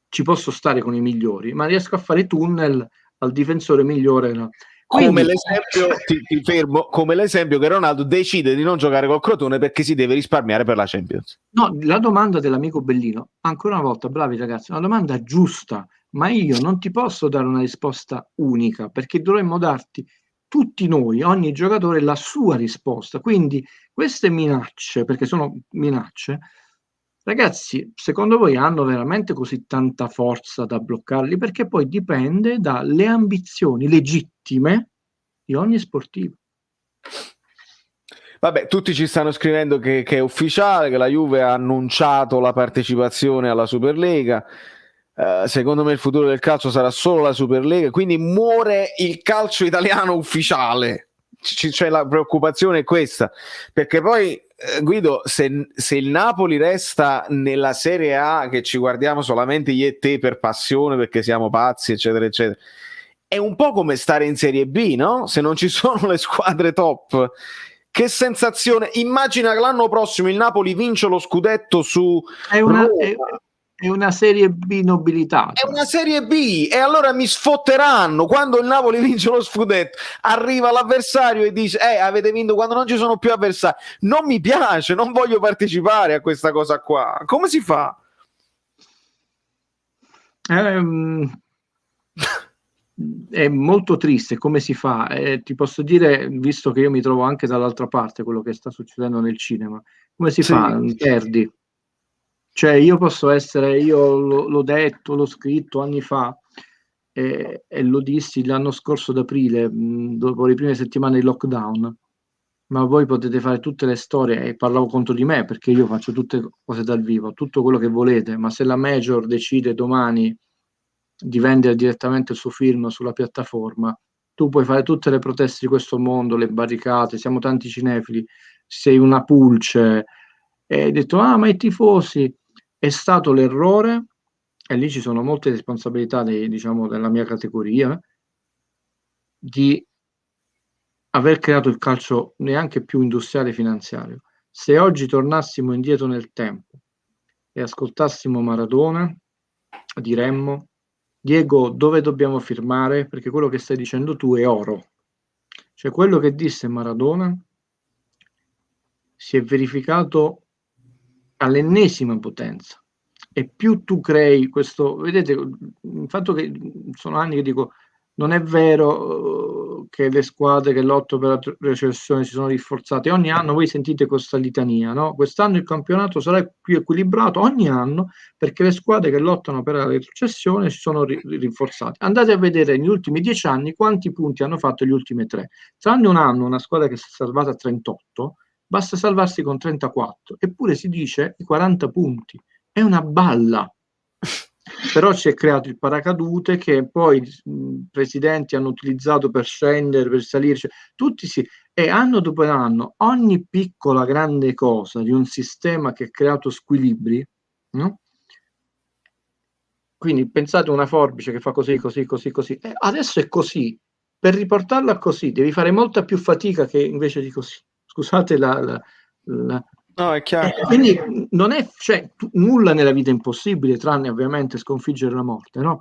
Speaker 5: ci posso stare con i migliori, ma riesco a fare tunnel al difensore migliore. No? Quindi,
Speaker 1: come l'esempio, ti fermo, come l'esempio che Ronaldo decide di non giocare col Crotone perché si deve risparmiare per la Champions.
Speaker 5: No, la domanda dell'amico Bellino, ancora una volta, bravi ragazzi, una domanda giusta, ma io non ti posso dare una risposta unica, perché dovremmo darti tutti noi, ogni giocatore, la sua risposta. Quindi queste minacce, perché sono minacce, ragazzi, secondo voi hanno veramente così tanta forza da bloccarli? Perché poi dipende dalle ambizioni legittime di ogni sportivo.
Speaker 1: Vabbè, tutti ci stanno scrivendo che è ufficiale, che la Juve ha annunciato la partecipazione alla Superlega. Secondo me il futuro del calcio sarà solo la Superlega, quindi muore il calcio italiano ufficiale. Cioè la preoccupazione è questa, perché poi Guido, se il Napoli resta nella Serie A, che ci guardiamo solamente io e te per passione perché siamo pazzi eccetera eccetera, è un po' come stare in Serie B, no? Se non ci sono le squadre top, che sensazione. Immagina che l'anno prossimo il Napoli vince lo scudetto su
Speaker 5: È una Serie B nobilitata.
Speaker 1: È una Serie B, e allora mi sfotteranno quando il Napoli vince lo scudetto, arriva l'avversario e dice avete vinto quando non ci sono più avversari. Non mi piace, non voglio partecipare a questa cosa qua. Come si fa?
Speaker 5: È molto triste. Come si fa? Ti posso dire, visto che io mi trovo anche dall'altra parte, quello che sta succedendo nel cinema, come si fa? Perdi. Cioè io posso essere, io l'ho detto, l'ho scritto anni fa e lo dissi l'anno scorso d'aprile, dopo le prime settimane di lockdown, ma voi potete fare tutte le storie, e parlavo contro di me perché io faccio tutte cose dal vivo, tutto quello che volete, ma se la Major decide domani di vendere direttamente il suo film sulla piattaforma, tu puoi fare tutte le proteste di questo mondo, le barricate, siamo tanti cinefili, sei una pulce, e hai detto, ma i tifosi, è stato l'errore, e lì ci sono molte responsabilità diciamo, della mia categoria, di aver creato il calcio neanche più industriale e finanziario. Se oggi tornassimo indietro nel tempo e ascoltassimo Maradona, diremmo, Diego, dove dobbiamo firmare? Perché quello che stai dicendo tu è oro. Cioè quello che disse Maradona si è verificato all'ennesima potenza. E più tu crei questo, vedete, il fatto che sono anni che dico, non è vero che le squadre che lottano per la retrocessione si sono rinforzate. Ogni anno voi sentite questa litania, no? Quest'anno il campionato sarà più equilibrato ogni anno perché le squadre che lottano per la retrocessione si sono rinforzate. Andate a vedere negli ultimi 10 anni quanti punti hanno fatto gli ultimi 3. Tranne un anno una squadra che si è salvata a 38, basta salvarsi con 34, eppure si dice i 40 punti. È una balla. Però si è creato il paracadute che poi i presidenti hanno utilizzato per scendere, per salire, cioè, tutti e anno dopo anno ogni piccola grande cosa di un sistema che ha creato squilibri, no? Quindi pensate a una forbice che fa così, così, così, così, e adesso è così. Per riportarla così devi fare molta più fatica che invece di così. Scusate
Speaker 1: No, è chiaro.
Speaker 5: quindi non è, cioè, nulla nella vita è impossibile, tranne ovviamente sconfiggere la morte, no?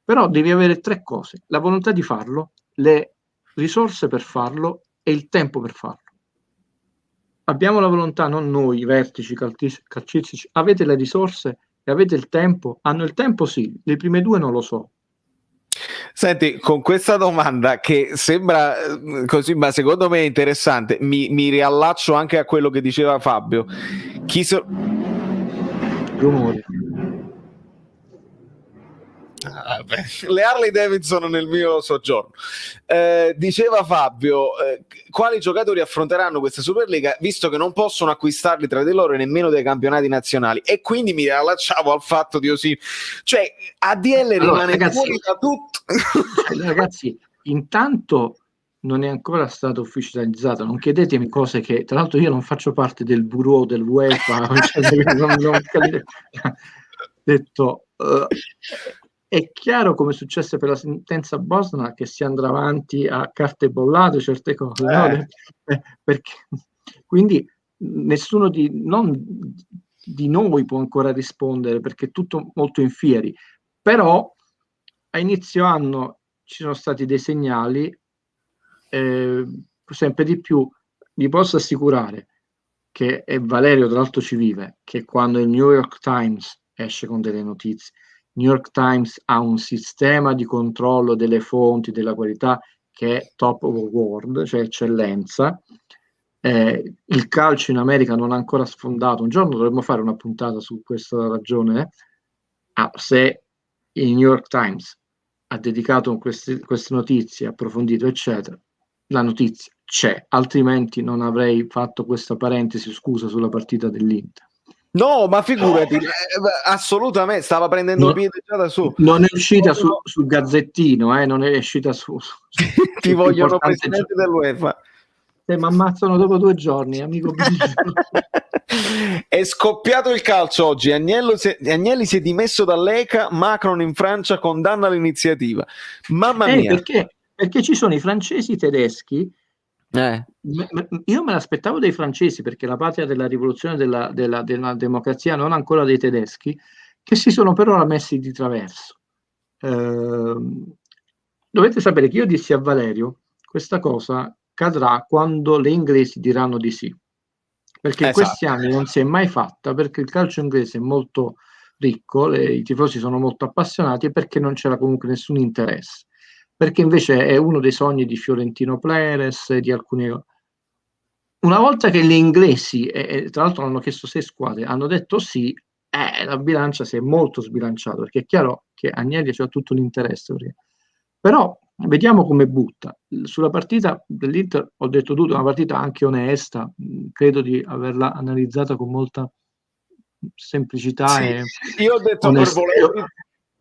Speaker 5: Però devi avere 3 cose: la volontà di farlo, le risorse per farlo e il tempo per farlo. Abbiamo la volontà, non noi, i vertici calcistici, avete le risorse e avete il tempo? Hanno il tempo? Sì, le prime 2 non lo so.
Speaker 1: Senti, con questa domanda che sembra così, ma secondo me è interessante, mi riallaccio anche a quello che diceva Fabio.
Speaker 5: Rumori.
Speaker 1: Le Harley Davidson nel mio soggiorno. Diceva Fabio, quali giocatori affronteranno questa Superlega visto che non possono acquistarli tra di loro e nemmeno dai campionati nazionali, e quindi mi riallacciavo al fatto di Osimhen, cioè ADL rimane fuori da tutto.
Speaker 5: Ragazzi, intanto non è ancora stata ufficializzata, non chiedetemi cose che, tra l'altro, io non faccio parte del bureau dell'UEFA, detto, è chiaro, come successe per la sentenza Bosna, che si andrà avanti a carte bollate certe cose, no? Perché, quindi nessuno non di noi può ancora rispondere perché è tutto molto in fieri, però a inizio anno ci sono stati dei segnali, sempre di più. Vi posso assicurare che, e Valerio tra l'altro ci vive, che quando il New York Times esce con delle notizie, New York Times ha un sistema di controllo delle fonti, della qualità, che è top of the world, cioè eccellenza. Il calcio in America non ha ancora sfondato. Un giorno dovremmo fare una puntata su questa ragione. Se il New York Times ha dedicato queste notizie, approfondito, eccetera, la notizia c'è, altrimenti non avrei fatto questa parentesi, scusa, sulla partita dell'Inter.
Speaker 1: No, ma figurati, assolutamente, stava prendendo piede già da su.
Speaker 5: Non è uscita sul Gazzettino, non è uscita su
Speaker 1: ti vogliono presidente dell'UEFA.
Speaker 5: Mi ammazzano dopo 2 giorni, amico.
Speaker 1: È scoppiato il calcio oggi. Agnelli si è dimesso dall'ECA, Macron in Francia condanna l'iniziativa. Mamma mia.
Speaker 5: Perché ci sono i francesi, i tedeschi. Io me l'aspettavo dei francesi, perché la patria della rivoluzione della democrazia, non ancora dei tedeschi, che si sono per ora messi di traverso. Dovete sapere che io dissi a Valerio, questa cosa cadrà quando le inglesi diranno di sì, perché in questi anni non si è mai fatta, perché il calcio inglese è molto ricco, i tifosi sono molto appassionati, e perché non c'era comunque nessun interesse, perché invece è uno dei sogni di Fiorentino Perez, di alcuni. Una volta che gli inglesi, tra l'altro hanno chiesto 6 squadre, hanno detto sì, la bilancia si è molto sbilanciata, perché è chiaro che Agnelli c'ha tutto un interesse, però vediamo come butta. Sulla partita dell'Inter ho detto tutto, una partita anche onesta, credo di averla analizzata con molta semplicità,
Speaker 1: sì,
Speaker 5: e
Speaker 1: io ho detto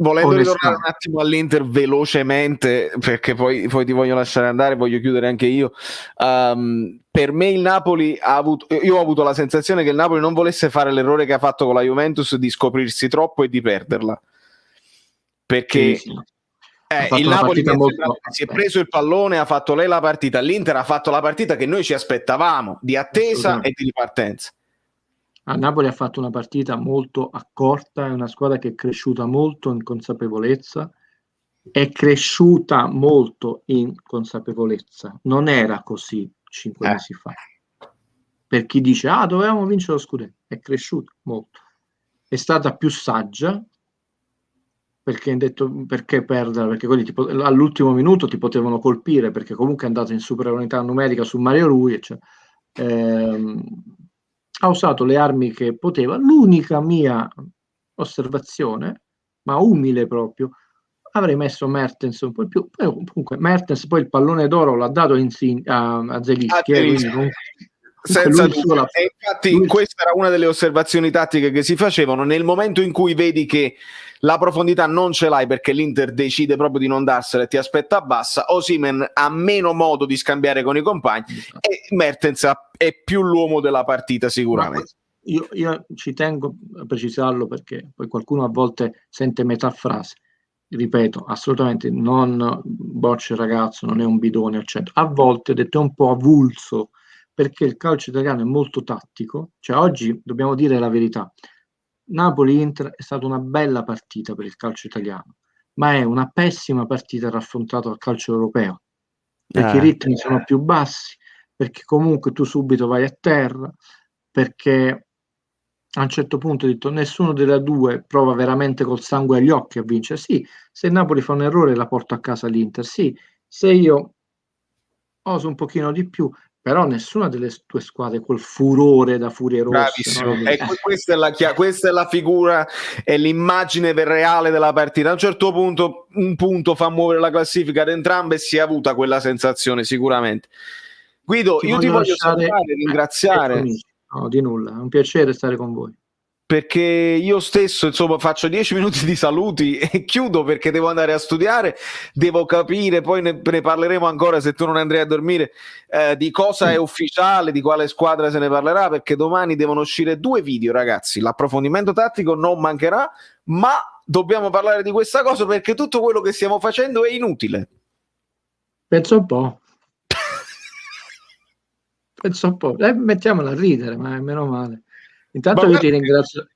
Speaker 1: volendo ritornare un attimo all'Inter velocemente, perché poi ti voglio lasciare andare, voglio chiudere anche io. Per me il Napoli io ho avuto la sensazione che il Napoli non volesse fare l'errore che ha fatto con la Juventus di scoprirsi troppo e di perderla, perché
Speaker 5: Sì.
Speaker 1: il Napoli si è preso il pallone, ha fatto lei la partita, l'Inter ha fatto la partita che noi ci aspettavamo, di attesa e di ripartenza.
Speaker 5: A Napoli ha fatto una partita molto accorta, è una squadra che è cresciuta molto in consapevolezza, non era così 5 mesi fa. Per chi dice dovevamo vincere lo scudetto, è cresciuta molto, è stata più saggia, perché perdere, perché quelli all'ultimo minuto ti potevano colpire, perché comunque è andato in superiorità numerica su Mario Rui, ha usato le armi che poteva. L'unica mia osservazione, ma umile proprio, avrei messo Mertens un po' più, comunque Mertens poi il pallone d'oro l'ha dato a Zelinski,
Speaker 1: senza dubbio. E infatti questa era una delle osservazioni tattiche che si facevano nel momento in cui vedi che la profondità non ce l'hai, perché l'Inter decide proprio di non darsela e ti aspetta bassa. Osimhen ha meno modo di scambiare con i compagni e Mertens è più l'uomo della partita sicuramente.
Speaker 5: Io ci tengo a precisarlo, perché poi qualcuno a volte sente metà frase. Ripeto, assolutamente non bocce il ragazzo, non è un bidone, eccetera. A volte, detto un po' avulso, perché il calcio italiano è molto tattico, cioè oggi dobbiamo dire la verità. Napoli-Inter è stata una bella partita per il calcio italiano, ma è una pessima partita raffrontata al calcio europeo, perché i ritmi sono più bassi, perché comunque tu subito vai a terra, perché a un certo punto ho detto nessuno delle due prova veramente col sangue agli occhi a vincere. Sì, se Napoli fa un errore la porto a casa l'Inter, sì, se io oso un pochino di più, però nessuna delle due squadre col furore da furie rosse.
Speaker 1: Bravissimo. No? Questa è la figura e l'immagine reale della partita. A un certo punto un punto fa muovere la classifica ad entrambe e si è avuta quella sensazione sicuramente. Guido, io ti voglio salutare, ringraziare.
Speaker 5: No, di nulla, è un piacere stare con voi.
Speaker 1: Perché io stesso faccio 10 minuti di saluti e chiudo, perché devo andare a studiare, devo capire, poi ne parleremo ancora se tu non andrai a dormire, di cosa è ufficiale, di quale squadra se ne parlerà, perché domani devono uscire 2 video, ragazzi. L'approfondimento tattico non mancherà, ma dobbiamo parlare di questa cosa, perché tutto quello che stiamo facendo è inutile.
Speaker 5: Penso un po'. Mettiamola a ridere, ma è meno male. Intanto io ti ringrazio.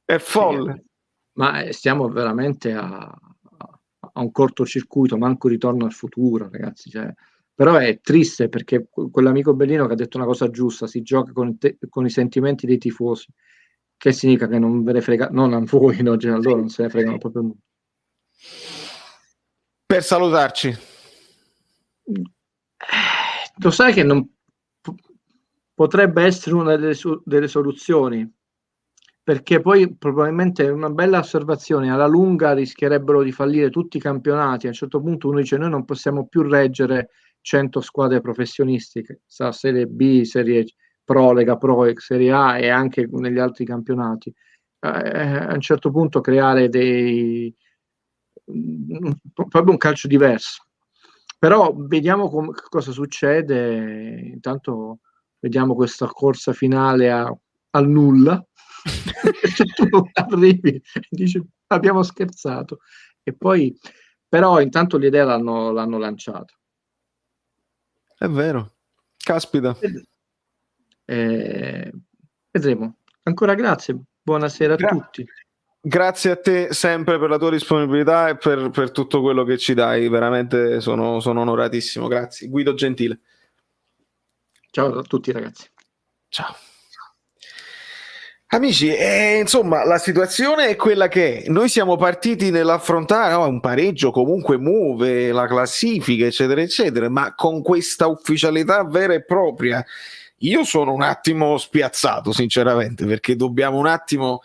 Speaker 1: È folle.
Speaker 5: Ma stiamo veramente a un cortocircuito, manco Ritorno al futuro, ragazzi. Però è triste, perché quell'amico bellino che ha detto una cosa giusta, si gioca con i sentimenti dei tifosi, che significa che non ve ne frega, non a voi, no, a loro non se ne fregano proprio nulla.
Speaker 1: Per salutarci.
Speaker 5: Lo sai che non potrebbe essere una delle soluzioni, perché poi probabilmente è una bella osservazione, alla lunga rischierebbero di fallire tutti i campionati. A un certo punto uno dice noi non possiamo più reggere 100 squadre professionistiche, Serie B, Serie Pro, Lega Pro, Serie A e anche negli altri campionati. A un certo punto creare proprio un calcio diverso. Però vediamo cosa succede. Intanto vediamo questa corsa finale al nulla. Tu arrivi e dici abbiamo scherzato, e poi però intanto l'idea l'hanno lanciata.
Speaker 1: È vero, caspita.
Speaker 5: Vedremo. Ancora grazie, buonasera a tutti.
Speaker 1: Grazie a te sempre per la tua disponibilità e per tutto quello che ci dai, veramente sono onoratissimo. Grazie. Guido Gentile.
Speaker 5: Ciao a tutti, ragazzi.
Speaker 1: Ciao. Amici, insomma, la situazione è quella che è. Noi siamo partiti nell'affrontare un pareggio, comunque muove la classifica, eccetera, eccetera, ma con questa ufficialità vera e propria io sono un attimo spiazzato, sinceramente, perché dobbiamo un attimo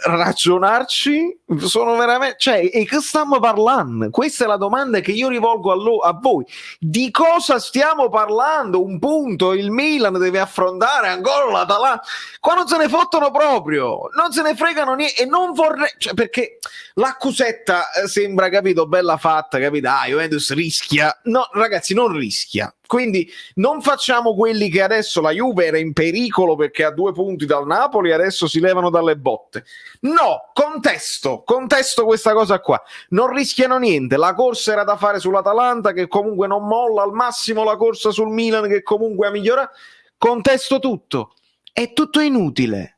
Speaker 1: ragionarci, sono veramente, cioè, e che stiamo parlando? Questa è la domanda che io rivolgo a voi. Di cosa stiamo parlando? Un punto, il Milan deve affrontare ancora l'Atalanta. Qua non se ne fottono proprio, non se ne fregano niente, e non vorrei, cioè, perché l'accusetta sembra, capito, bella fatta, capito? Juventus rischia. No, ragazzi, non rischia. Quindi non facciamo quelli che adesso la Juve era in pericolo perché ha 2 punti dal Napoli e adesso si levano dalle botte. No, contesto questa cosa qua. Non rischiano niente. La corsa era da fare sull'Atalanta, che comunque non molla, al massimo la corsa sul Milan, che comunque ha migliorato. Contesto tutto. È tutto inutile.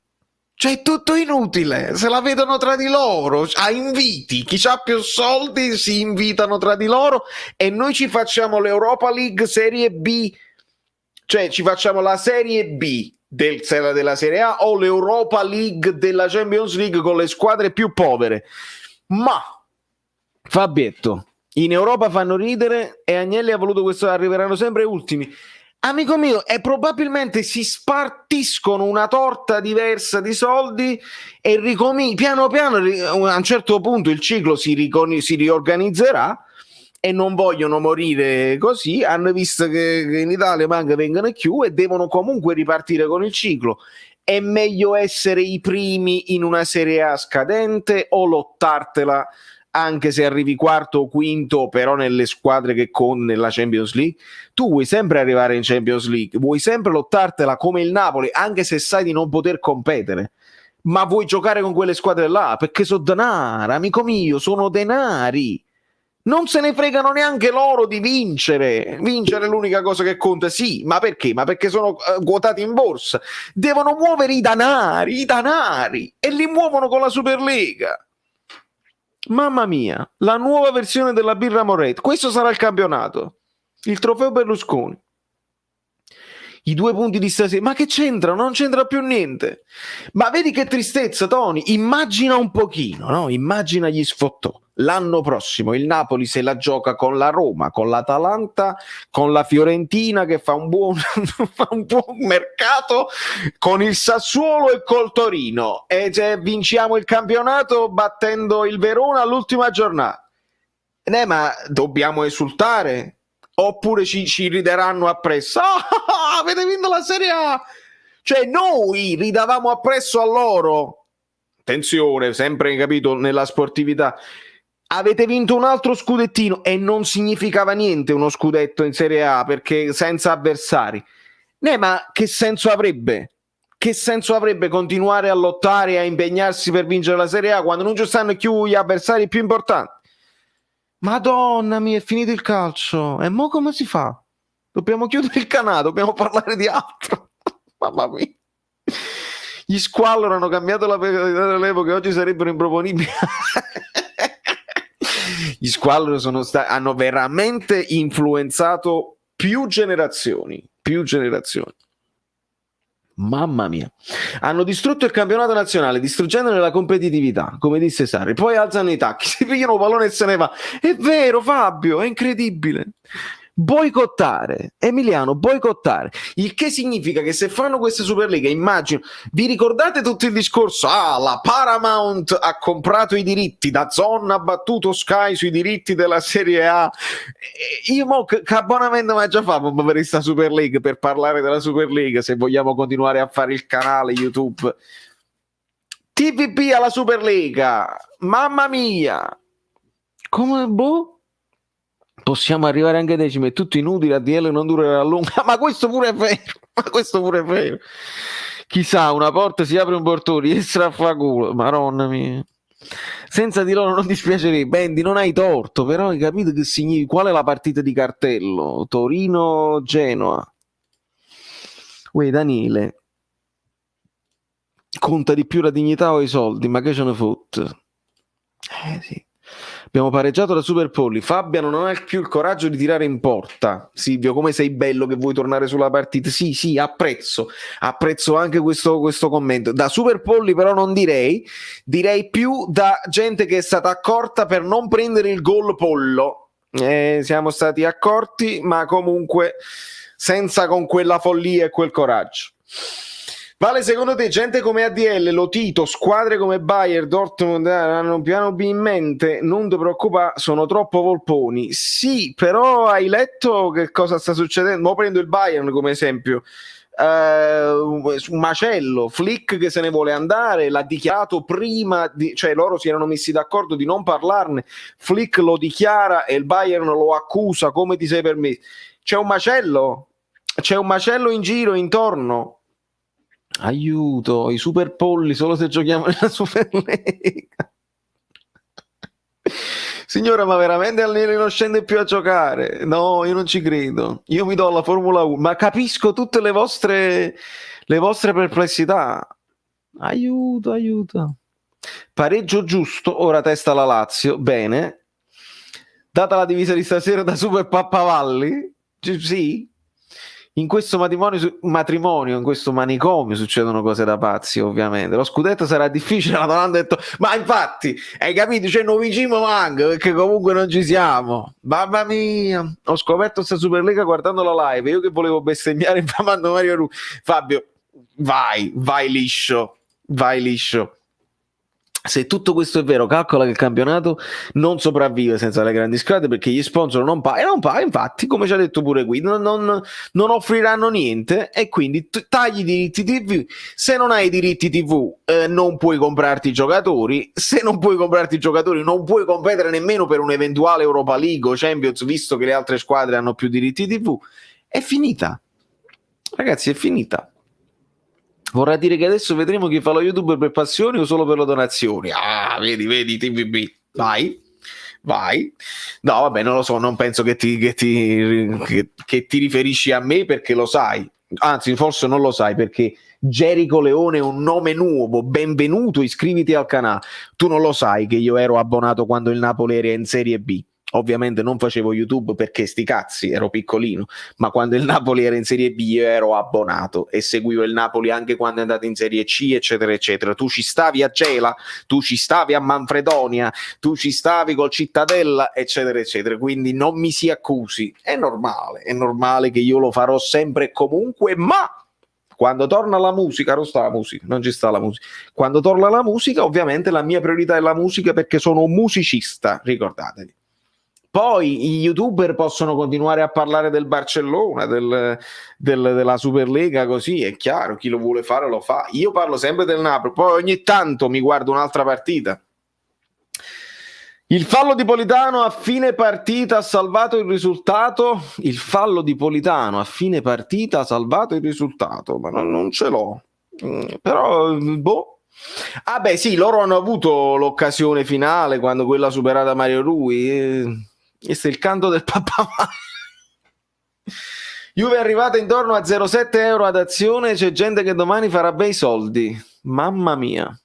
Speaker 1: Cioè è tutto inutile, se la vedono tra di loro, a inviti, chi ha più soldi si invitano tra di loro e noi ci facciamo l'Europa League Serie B, cioè ci facciamo la Serie B della Serie A o l'Europa League della Champions League con le squadre più povere. Ma Fabietto, in Europa fanno ridere e Agnelli ha voluto questo, arriveranno sempre ultimi. Amico mio, e probabilmente si spartiscono una torta diversa di soldi e piano piano a un certo punto il ciclo si riorganizzerà e non vogliono morire così, hanno visto che in Italia manca vengono più e devono comunque ripartire con il ciclo. È meglio essere i primi in una Serie A scadente o lottartela anche se arrivi quarto o quinto, però nelle squadre che con nella Champions League? Tu vuoi sempre arrivare in Champions League, vuoi sempre lottartela come il Napoli, anche se sai di non poter competere, ma vuoi giocare con quelle squadre là, perché sono denari, amico mio, sono denari. Non se ne fregano neanche loro di vincere. Vincere è l'unica cosa che conta, sì, ma perché? Ma perché sono quotati in borsa. Devono muovere i danari, e li muovono con la Superlega. Mamma mia, la nuova versione della birra Moretti. Questo sarà il campionato, il trofeo Berlusconi. I 2 punti di stasera, ma che c'entra? Non c'entra più niente. Ma vedi che tristezza, Tony. Immagina un pochino, no? Immagina gli sfottò. L'anno prossimo il Napoli se la gioca con la Roma, con l'Atalanta, con la Fiorentina che fa un buon mercato, con il Sassuolo e col Torino, e vinciamo il campionato battendo il Verona all'ultima giornata. Ma dobbiamo esultare? Oppure ci rideranno appresso? Avete vinto la Serie A! Cioè noi ridavamo appresso a loro. Attenzione, sempre, capito, nella sportività. Avete vinto un altro scudettino e non significava niente uno scudetto in Serie A perché senza avversari. Ma che senso avrebbe? Che senso avrebbe continuare a lottare e a impegnarsi per vincere la Serie A quando non ci stanno più gli avversari più importanti? Madonna mia, è finito il calcio. E mo come si fa? Dobbiamo chiudere il canale, dobbiamo parlare di altro. Mamma mia. Gli squallor hanno cambiato la periodicità dell'epoca, oggi sarebbero improponibili. Gli squallor hanno veramente influenzato più generazioni. Mamma mia, hanno distrutto il campionato nazionale, distruggendone la competitività, come disse Sarri. Poi alzano i tacchi, si pigliano un pallone e se ne va. È vero, Fabio, è incredibile. Boicottare, Emiliano, boicottare, il che significa che se fanno questa Superlega, immagino, vi ricordate tutto il discorso, la Paramount ha comprato i diritti, DAZN ha battuto Sky sui diritti della Serie A, io mo che abbonamento ma già fa per questa Superlega, per parlare della Superlega, se vogliamo continuare a fare il canale YouTube, TVP alla Superlega, mamma mia, come possiamo arrivare anche decimi, è tutto inutile, ADL non durerà a lungo. Ma questo pure è vero. Chissà, una porta si apre un portone e straffaculo, madonna mia. Senza di loro non dispiacerebbe. Bendi, non hai torto, però hai capito che significa? Qual è la partita di cartello? Torino-Genoa. Uè, Daniele, conta di più la dignità o i soldi? Ma che ce ne fotte? Sì. Abbiamo pareggiato da Super Polli. Fabiano non ha più il coraggio di tirare in porta. Silvio, come sei bello che vuoi tornare sulla partita. Sì, apprezzo anche questo commento. Da Super Polli però non direi più da gente che è stata accorta per non prendere il gol pollo. Siamo stati accorti, ma comunque senza con quella follia e quel coraggio. Vale, secondo te gente come ADL, Lotito, squadre come Bayern, Dortmund hanno un piano B in mente? Non ti preoccupare, sono troppo volponi. Sì, però hai letto che cosa sta succedendo? Mo prendo il Bayern come esempio. Un macello, Flick che se ne vuole andare, l'ha dichiarato prima, cioè loro si erano messi d'accordo di non parlarne, Flick lo dichiara e il Bayern lo accusa, come ti sei permesso? C'è un macello in giro, intorno. Aiuto, i super polli solo se giochiamo nella Superlega. Signora, ma veramente Alneri non scende più a giocare? No, io non ci credo. Io mi do alla Formula 1, ma capisco tutte le vostre perplessità. Aiuto. Pareggio giusto, ora testa la Lazio. Bene. Data la divisa di stasera da Super Pappavalli? Sì. In questo matrimonio, in questo manicomio succedono cose da pazzi, ovviamente. Lo scudetto sarà difficile, la domanda ha detto, ma infatti, hai capito, c'è non vincimo manco, perché comunque non ci siamo. Mamma mia, ho scoperto questa Superlega guardando la live, io che volevo bestemmiare infamando Mario Ru. Fabio, vai liscio. Se tutto questo è vero, calcola che il campionato non sopravvive senza le grandi squadre, perché gli sponsor non pagano, infatti, come ci ha detto pure qui, non offriranno niente, e quindi tagli i diritti TV. Se non hai i diritti TV non puoi comprarti i giocatori, se non puoi comprarti i giocatori non puoi competere nemmeno per un eventuale Europa League o Champions, visto che le altre squadre hanno più diritti TV. È finita, ragazzi, è finita. Vorrà dire che adesso vedremo chi fa lo YouTuber per passione o solo per le donazioni. Ah, vedi TVB. Vai. No, vabbè, non lo so, non penso che ti riferisci a me, perché lo sai. Anzi, forse non lo sai, perché Jericho Leone è un nome nuovo. Benvenuto, iscriviti al canale. Tu non lo sai che io ero abbonato quando il Napoli era in Serie B. Ovviamente non facevo YouTube perché sti cazzi, ero piccolino, ma quando il Napoli era in Serie B io ero abbonato e seguivo il Napoli anche quando è andato in Serie C, eccetera eccetera. Tu ci stavi a Gela, tu ci stavi a Manfredonia, tu ci stavi col Cittadella, eccetera eccetera, quindi non mi si accusi. È normale che io lo farò sempre e comunque, ma quando torna la musica, non ci sta la musica. Quando torna la musica, ovviamente la mia priorità è la musica, perché sono un musicista, ricordatevi. Poi i YouTuber possono continuare a parlare del Barcellona, della Superlega, così è chiaro, chi lo vuole fare lo fa. Io parlo sempre del Napoli, poi ogni tanto mi guardo un'altra partita. Il fallo di Politano a fine partita ha salvato il risultato. Ma non ce l'ho. Però, boh. Ah beh sì, loro hanno avuto l'occasione finale quando quella superata Mario Rui. Questo è il canto del papà. Juve è arrivata intorno a 0,7 euro ad azione, c'è gente che domani farà bei soldi. Mamma mia.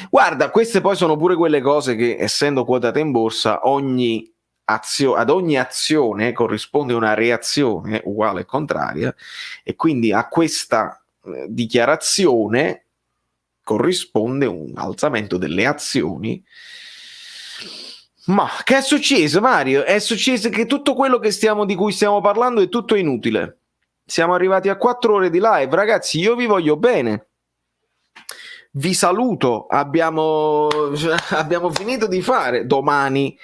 Speaker 1: Guarda, queste poi sono pure quelle cose che, essendo quotate in borsa, ad ogni azione corrisponde una reazione uguale e contraria, e quindi a questa dichiarazione corrisponde un alzamento delle azioni. Ma che è successo, Mario? È successo che tutto quello di cui stiamo parlando è tutto inutile. Siamo arrivati a 4 ore di live, ragazzi, io vi voglio bene. Vi saluto, abbiamo finito di fare. Domani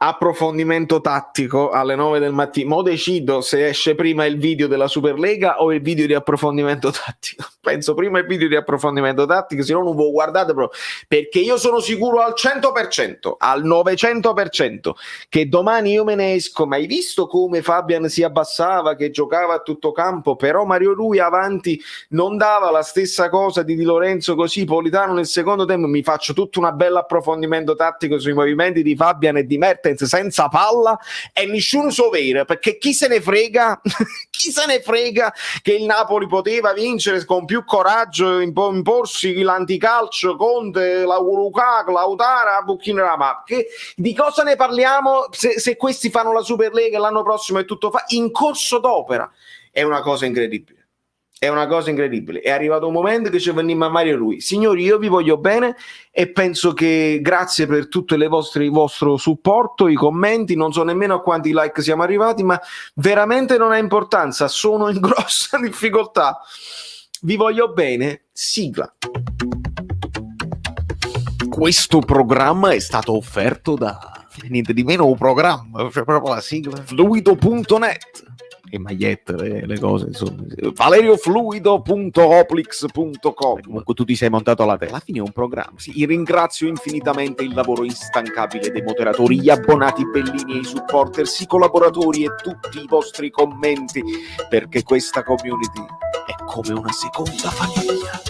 Speaker 1: approfondimento tattico alle 9 del mattino. Mo decido se esce prima il video della Superlega o il video di approfondimento tattico. Penso prima il video di approfondimento tattico, se no non lo guardate proprio, perché io sono sicuro al 100%, al 900% che domani io me ne esco. Ma hai visto come Fabian si abbassava, che giocava a tutto campo, però Mario Rui avanti non dava la stessa cosa di Di Lorenzo, così Politano nel secondo tempo. Mi faccio tutto un bel approfondimento tattico sui movimenti di Fabian e di Mertens senza palla, e nessuno so vero, perché chi se ne frega che il Napoli poteva vincere con più coraggio, imporsi l'anticalcio, Conte, Lukaku, Lautaro, Buchinrama. Di cosa ne parliamo se questi fanno la Superlega l'anno prossimo è tutto in corso d'opera? È una cosa incredibile. È arrivato un momento che ci venimmo a Mario Rui. Signori, io vi voglio bene e penso che grazie per tutto il vostro supporto, i commenti. Non so nemmeno a quanti like siamo arrivati, ma veramente non ha importanza. Sono in grossa difficoltà. Vi voglio bene, sigla. Questo programma è stato offerto da niente di meno un programma, cioè proprio la sigla, fluido.net e magliette, le cose, insomma. valeriofluido.oplix.com. Comunque tu ti sei montato alla tela, alla fine è un programma. Sì, ringrazio infinitamente il lavoro instancabile dei moderatori, gli abbonati bellini e i supporters, i collaboratori e tutti i vostri commenti, perché questa community è come una seconda famiglia.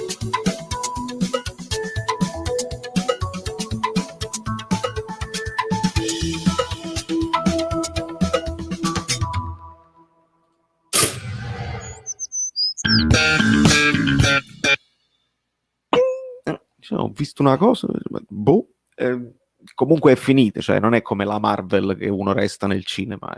Speaker 1: Ho visto una cosa, comunque è finita, cioè non è come la Marvel che uno resta nel cinema,